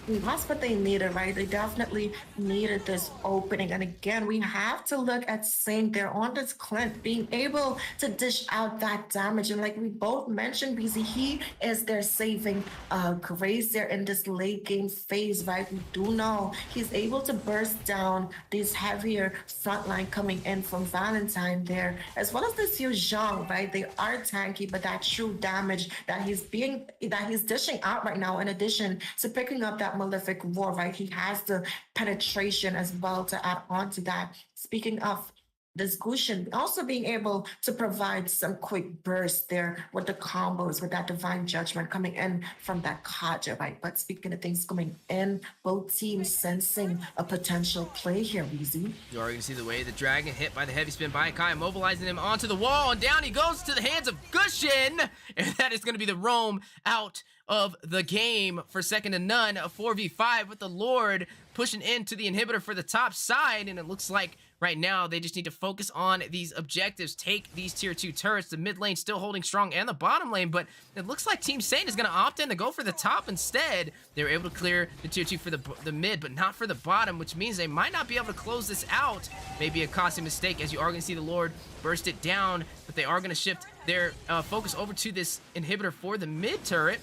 That's what they needed, right? They definitely needed this opening. And again, we have to look at Saint there on this Clint being able to dish out that damage. And like we both mentioned, BZ, he is their saving grace there in this late game phase, right? We do know he's able to burst down these heavier frontline coming in from Valentine there, as well as this Yu Zhang, right? They are tanky, but that true damage that he's dishing out right now, in addition to picking up that Malefic Roar, right? He has the penetration as well to add on to that. Speaking of this Gusion, also being able to provide some quick bursts there with the combos, with that Divine Judgment coming in from that Kaja, right? But speaking of things coming in, both teams sensing a potential play here, Weezy. You're already going to see the way the Dragon hit by the heavy spin by Kai, mobilizing him onto the wall, and down he goes to the hands of Gusion, and that is going to be the roam out of the game for second to none. A 4v5 with the Lord pushing into the inhibitor for the top side, and it looks like right now they just need to focus on these objectives, take these tier 2 turrets. The mid lane still holding strong, and the bottom lane, but it looks like Team Saint is going to opt in to go for the top instead. They were able to clear the tier 2 for the mid, but not for the bottom, which means they might not be able to close this out. Maybe a costly mistake, as you are going to see the Lord burst it down, but they are going to shift their focus over to this inhibitor for the mid turret.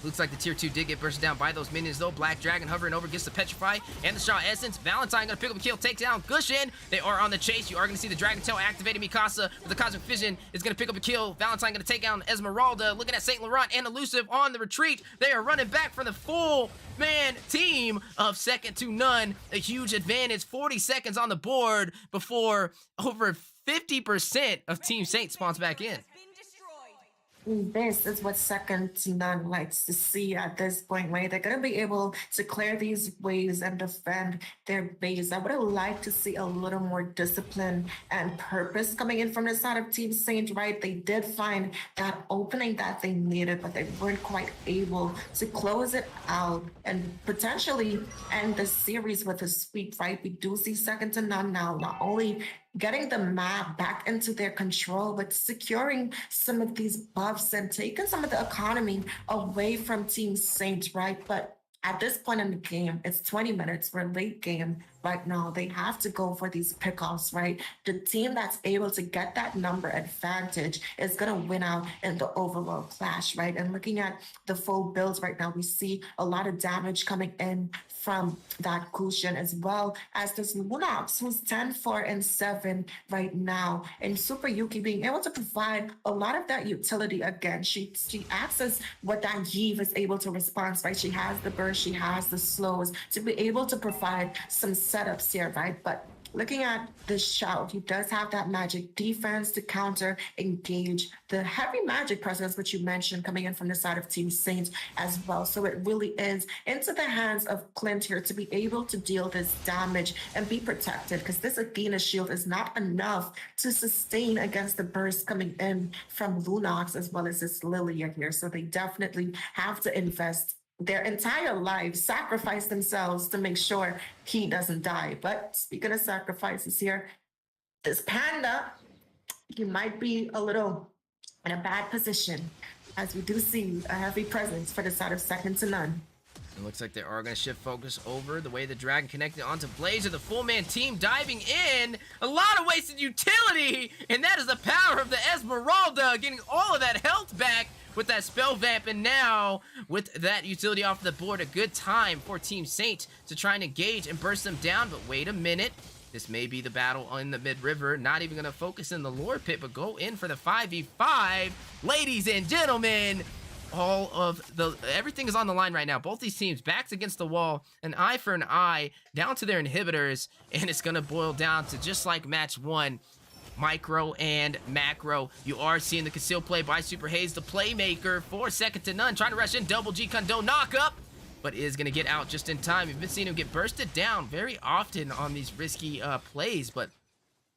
Looks like the tier 2 did get bursted down by those minions though. Black Dragon hovering over, gets the Petrify and the Shaw Essence. Valentine gonna pick up a kill, take down Gusion. They are on the chase. You are gonna see the Dragon Tail activating. Mikasa with the Cosmic Fission is gonna pick up a kill. Valentine gonna take down Esmeralda. Looking at Saint Laurent and Elusive on the retreat. They are running back for the full man team of second to none. A huge advantage, 40 seconds on the board before over 50% of Team Saint spawns back in. This is what second to none likes to see at this point, right? They're going to be able to clear these waves and defend their base. I would have liked to see a little more discipline and purpose coming in from the side of Team Saint, right? They did find that opening that they needed, but they weren't quite able to close it out and potentially end the series with a sweep, right? We do see second to none now, not only getting the map back into their control, but securing some of these buffs and taking some of the economy away from Team Saint, right? But at this point in the game, it's 20 minutes. We're late game right now. They have to go for these pickoffs, right? The team that's able to get that number advantage is going to win out in the overall clash, right? And looking at the full builds right now, we see a lot of damage coming in from that Gusion, as well as this Lunox, who's 10, 4, and 7 right now. And Super Yuki being able to provide a lot of that utility again. She acts as what that Yves is able to respond, right? She has the burst, she has the slows to be able to provide some setups here, right? But looking at the Shout, he does have that magic defense to counter engage the heavy magic presence, which you mentioned, coming in from the side of Team Saint as well. So it really is into the hands of Clint here to be able to deal this damage and be protected, because this Athena shield is not enough to sustain against the burst coming in from Lunox as well as this Lilia here. So they definitely have to invest their entire lives, sacrifice themselves to make sure he doesn't die. But speaking of sacrifices here, this Panda, he might be a little in a bad position, as we do see a heavy presence for the side of second to none. It looks like they are going to shift focus over the way the Dragon connected onto Blazer, the full man team diving in. A lot of wasted utility, and that is the power of the Esmeralda, getting all of that health back with that spell vamp, and now with that utility off the board, a good time for Team Saint to try and engage and burst them down. But wait a minute, this may be the battle in the mid-river. Not even going to focus in the Lord Pit, but go in for the 5v5. Ladies and gentlemen, everything is on the line right now. Both these teams backs against the wall, an eye for an eye, down to their inhibitors, and it's going to boil down to just like match one. Micro and Macro. You are seeing the concealed play by Super Hayes, the playmaker for second to none, trying to rush in, double G Kondo knock up, but is going to get out just in time. You've been seeing him get bursted down very often on these risky plays, but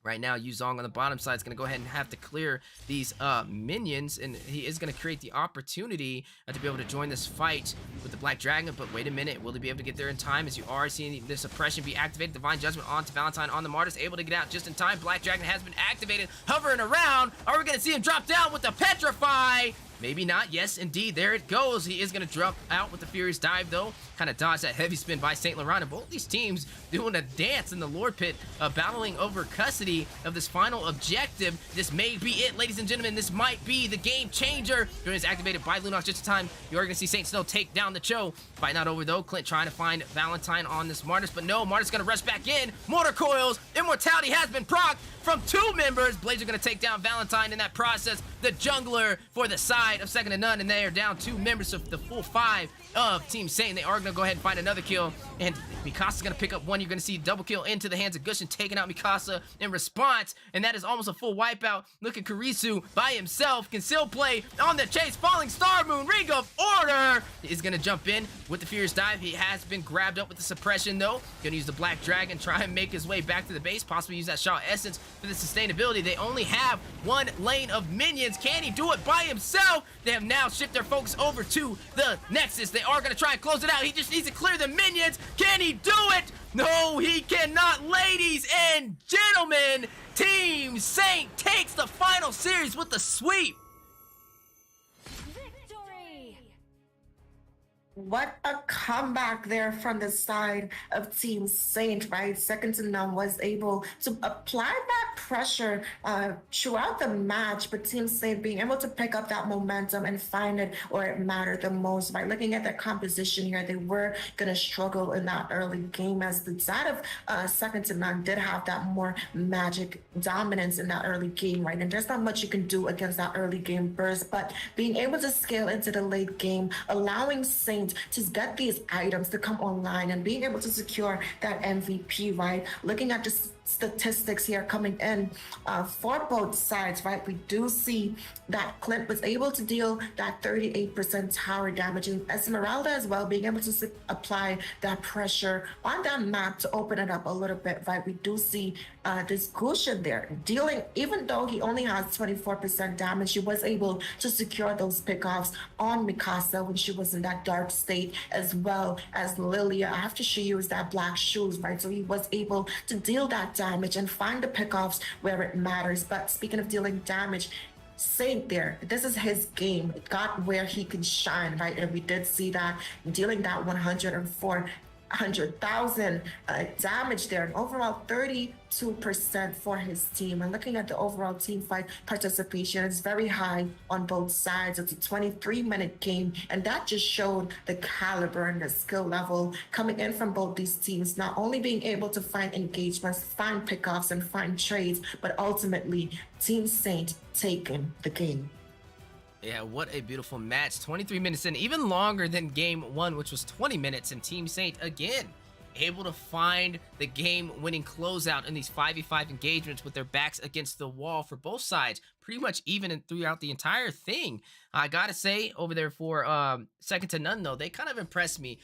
right now, Yuzong on the bottom side is going to go ahead and have to clear these minions, and he is going to create the opportunity to be able to join this fight with the Black Dragon. But wait a minute, will he be able to get there in time? As you are seeing the suppression be activated, Divine Judgment onto Valentine on the Martyrs, able to get out just in time. Black Dragon has been activated, hovering around. Are we going to see him drop down with the Petrify? Maybe not. Yes, indeed. There it goes. He is going to drop out with the Furious Dive, though. Kind of dodged that heavy spin by St. Laurent. And both these teams doing a dance in the Lord Pit, battling over custody of this final objective. This may be it, ladies and gentlemen. This might be the game changer. During is activated by Lunox just in time. You are going to see Saint Snow take down the Cho. Fight not over, though. Clint trying to find Valentine on this Martyrs, but no. Martyrs going to rush back in. Mortar Coils. Immortality has been procced from 2 members. Blades are going to take down Valentine in that process. The jungler for the side of second to none, and they are down 2 members of the full 5 of Team Saint. They are going to go ahead and find another kill, and Mikasa's going to pick up one. You're going to see double kill into the hands of Gushin, taking out Mikasa in response, and that is almost a full wipeout. Look at Kurisu by himself. Conceal play on the chase. Falling Star Moon. Ring of Order is going to jump in with the Fierce Dive. He has been grabbed up with the suppression, though. Going to use the Black Dragon, try and make his way back to the base, possibly use that Shaw Essence for the sustainability. They only have 1 lane of minions. Can he do it by himself? They have now shifted their focus over to the Nexus. They are going to try and close it out. He just needs to clear the minions. Can he do it? No, he cannot. Ladies and gentlemen, Team Saint takes the final series with the sweep. What a comeback there from the side of Team Saint, right? Second to none was able to apply that pressure throughout the match, but Team Saint being able to pick up that momentum and find it where it mattered the most. By looking at their composition here, they were going to struggle in that early game, as the side of second to none did have that more magic dominance in that early game, right? And there's not much you can do against that early game burst, but being able to scale into the late game, allowing Saint to get these items to come online and being able to secure that MVP, right? Looking at the statistics here coming in for both sides, right? We do see that Clint was able to deal that 38% tower damage, and Esmeralda as well being able to apply that pressure on that map to open it up a little bit, right? We do see this Gushin there dealing, even though he only has 24% damage, he was able to secure those pickoffs on Mikasa when she was in that dark state, as well as Lilia after she used that black shoes, right? So he was able to deal that damage and find the pickoffs where it matters. But speaking of dealing damage, Saint there, this is his game. It got where he can shine, right? And we did see that dealing that 100,000 damage there, and overall 32% for his team. And looking at the overall team fight participation, it's very high on both sides. It's a 23-minute game, and that just showed the caliber and the skill level coming in from both these teams, not only being able to find engagements, find pickoffs, and find trades, but ultimately Team Saint taking the game. Yeah, what a beautiful match. 23 minutes in, even longer than game 1, which was 20 minutes, and Team Saint again able to find the game-winning closeout in these 5v5 engagements with their backs against the wall for both sides, pretty much even throughout the entire thing. I gotta say, over there for second to none, though, they kind of impressed me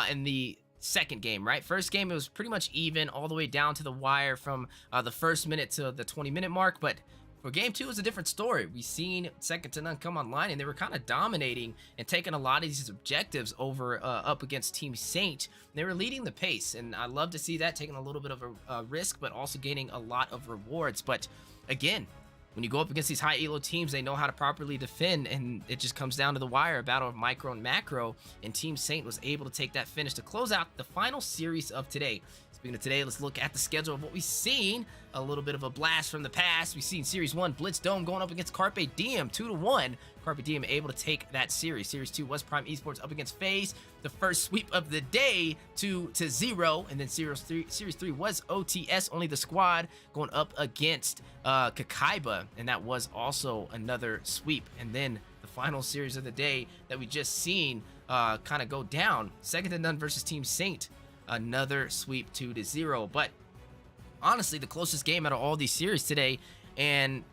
in the second game, right? First game, it was pretty much even all the way down to the wire from the first minute to the 20-minute mark, but for game 2, it's a different story. We've seen second to none come online, and they were kind of dominating and taking a lot of these objectives over up against Team Saint. They were leading the pace, and I love to see that, taking a little bit of a risk, but also gaining a lot of rewards. But again, when you go up against these high elo teams, they know how to properly defend, and it just comes down to the wire, a battle of micro and macro, and Team Saint was able to take that finish to close out the final series of today. Speaking of today, let's look at the schedule of what we've seen. A little bit of a blast from the past. We've seen Series 1, Blitz Dome going up against Carpe Diem, 2-1. Carpe Diem able to take that series. Series 2, West Prime Esports up against FaZe. The first sweep of the day, 2-0. And then Series 3 was OTS, only the squad, going up against Kakaiba. And that was also another sweep. And then the final series of the day that we just seen kind of go down. Second to none versus Team Saint. Another sweep, 2-0. But honestly, the closest game out of all these series today, and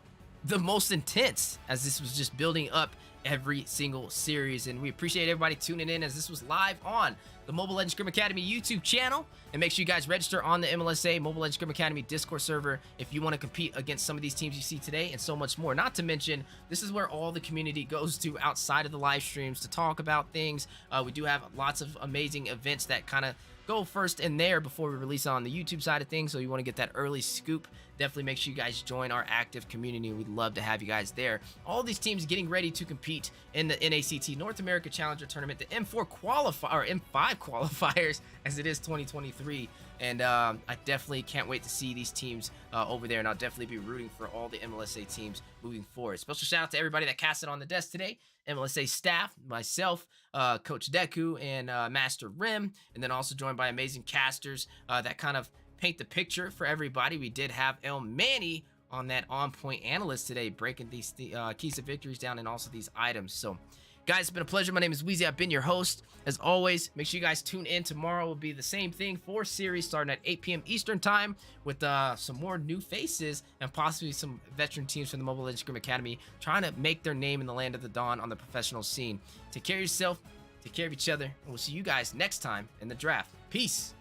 the most intense, as this was just building up every single series. And we appreciate everybody tuning in, as this was live on the Mobile Legends Scrim Academy YouTube channel. And make sure you guys register on the MLSA Mobile Legends Scrim Academy Discord server if you want to compete against some of these teams you see today and so much more. Not to mention, this is where all the community goes to outside of the live streams to talk about things. We do have lots of amazing events that kind of go first in there before we release it on the YouTube side of things. So you want to get that early scoop, definitely make sure you guys join our active community. We'd love to have you guys there. All these teams getting ready to compete in the NACT North America Challenger Tournament, the M4 qualifier or M5 qualifiers, as it is 2023. And I definitely can't wait to see these teams over there, and I'll definitely be rooting for all the MLSA teams moving forward. Special shout out to everybody that casted on the desk today. MLSA staff, myself, Coach Deku, and Master Rim, and then also joined by amazing casters that kind of paint the picture for everybody. We did have El Manny on that on-point analyst today, breaking these keys of victories down and also these items. So, guys, it's been a pleasure. My name is Weezy. I've been your host. As always, make sure you guys tune in. Tomorrow will be the same thing, 4 series starting at 8 p.m. Eastern time with some more new faces and possibly some veteran teams from the Mobile Legends Scrim Academy trying to make their name in the land of the dawn on the professional scene. Take care of yourself, take care of each other, and we'll see you guys next time in the draft. Peace.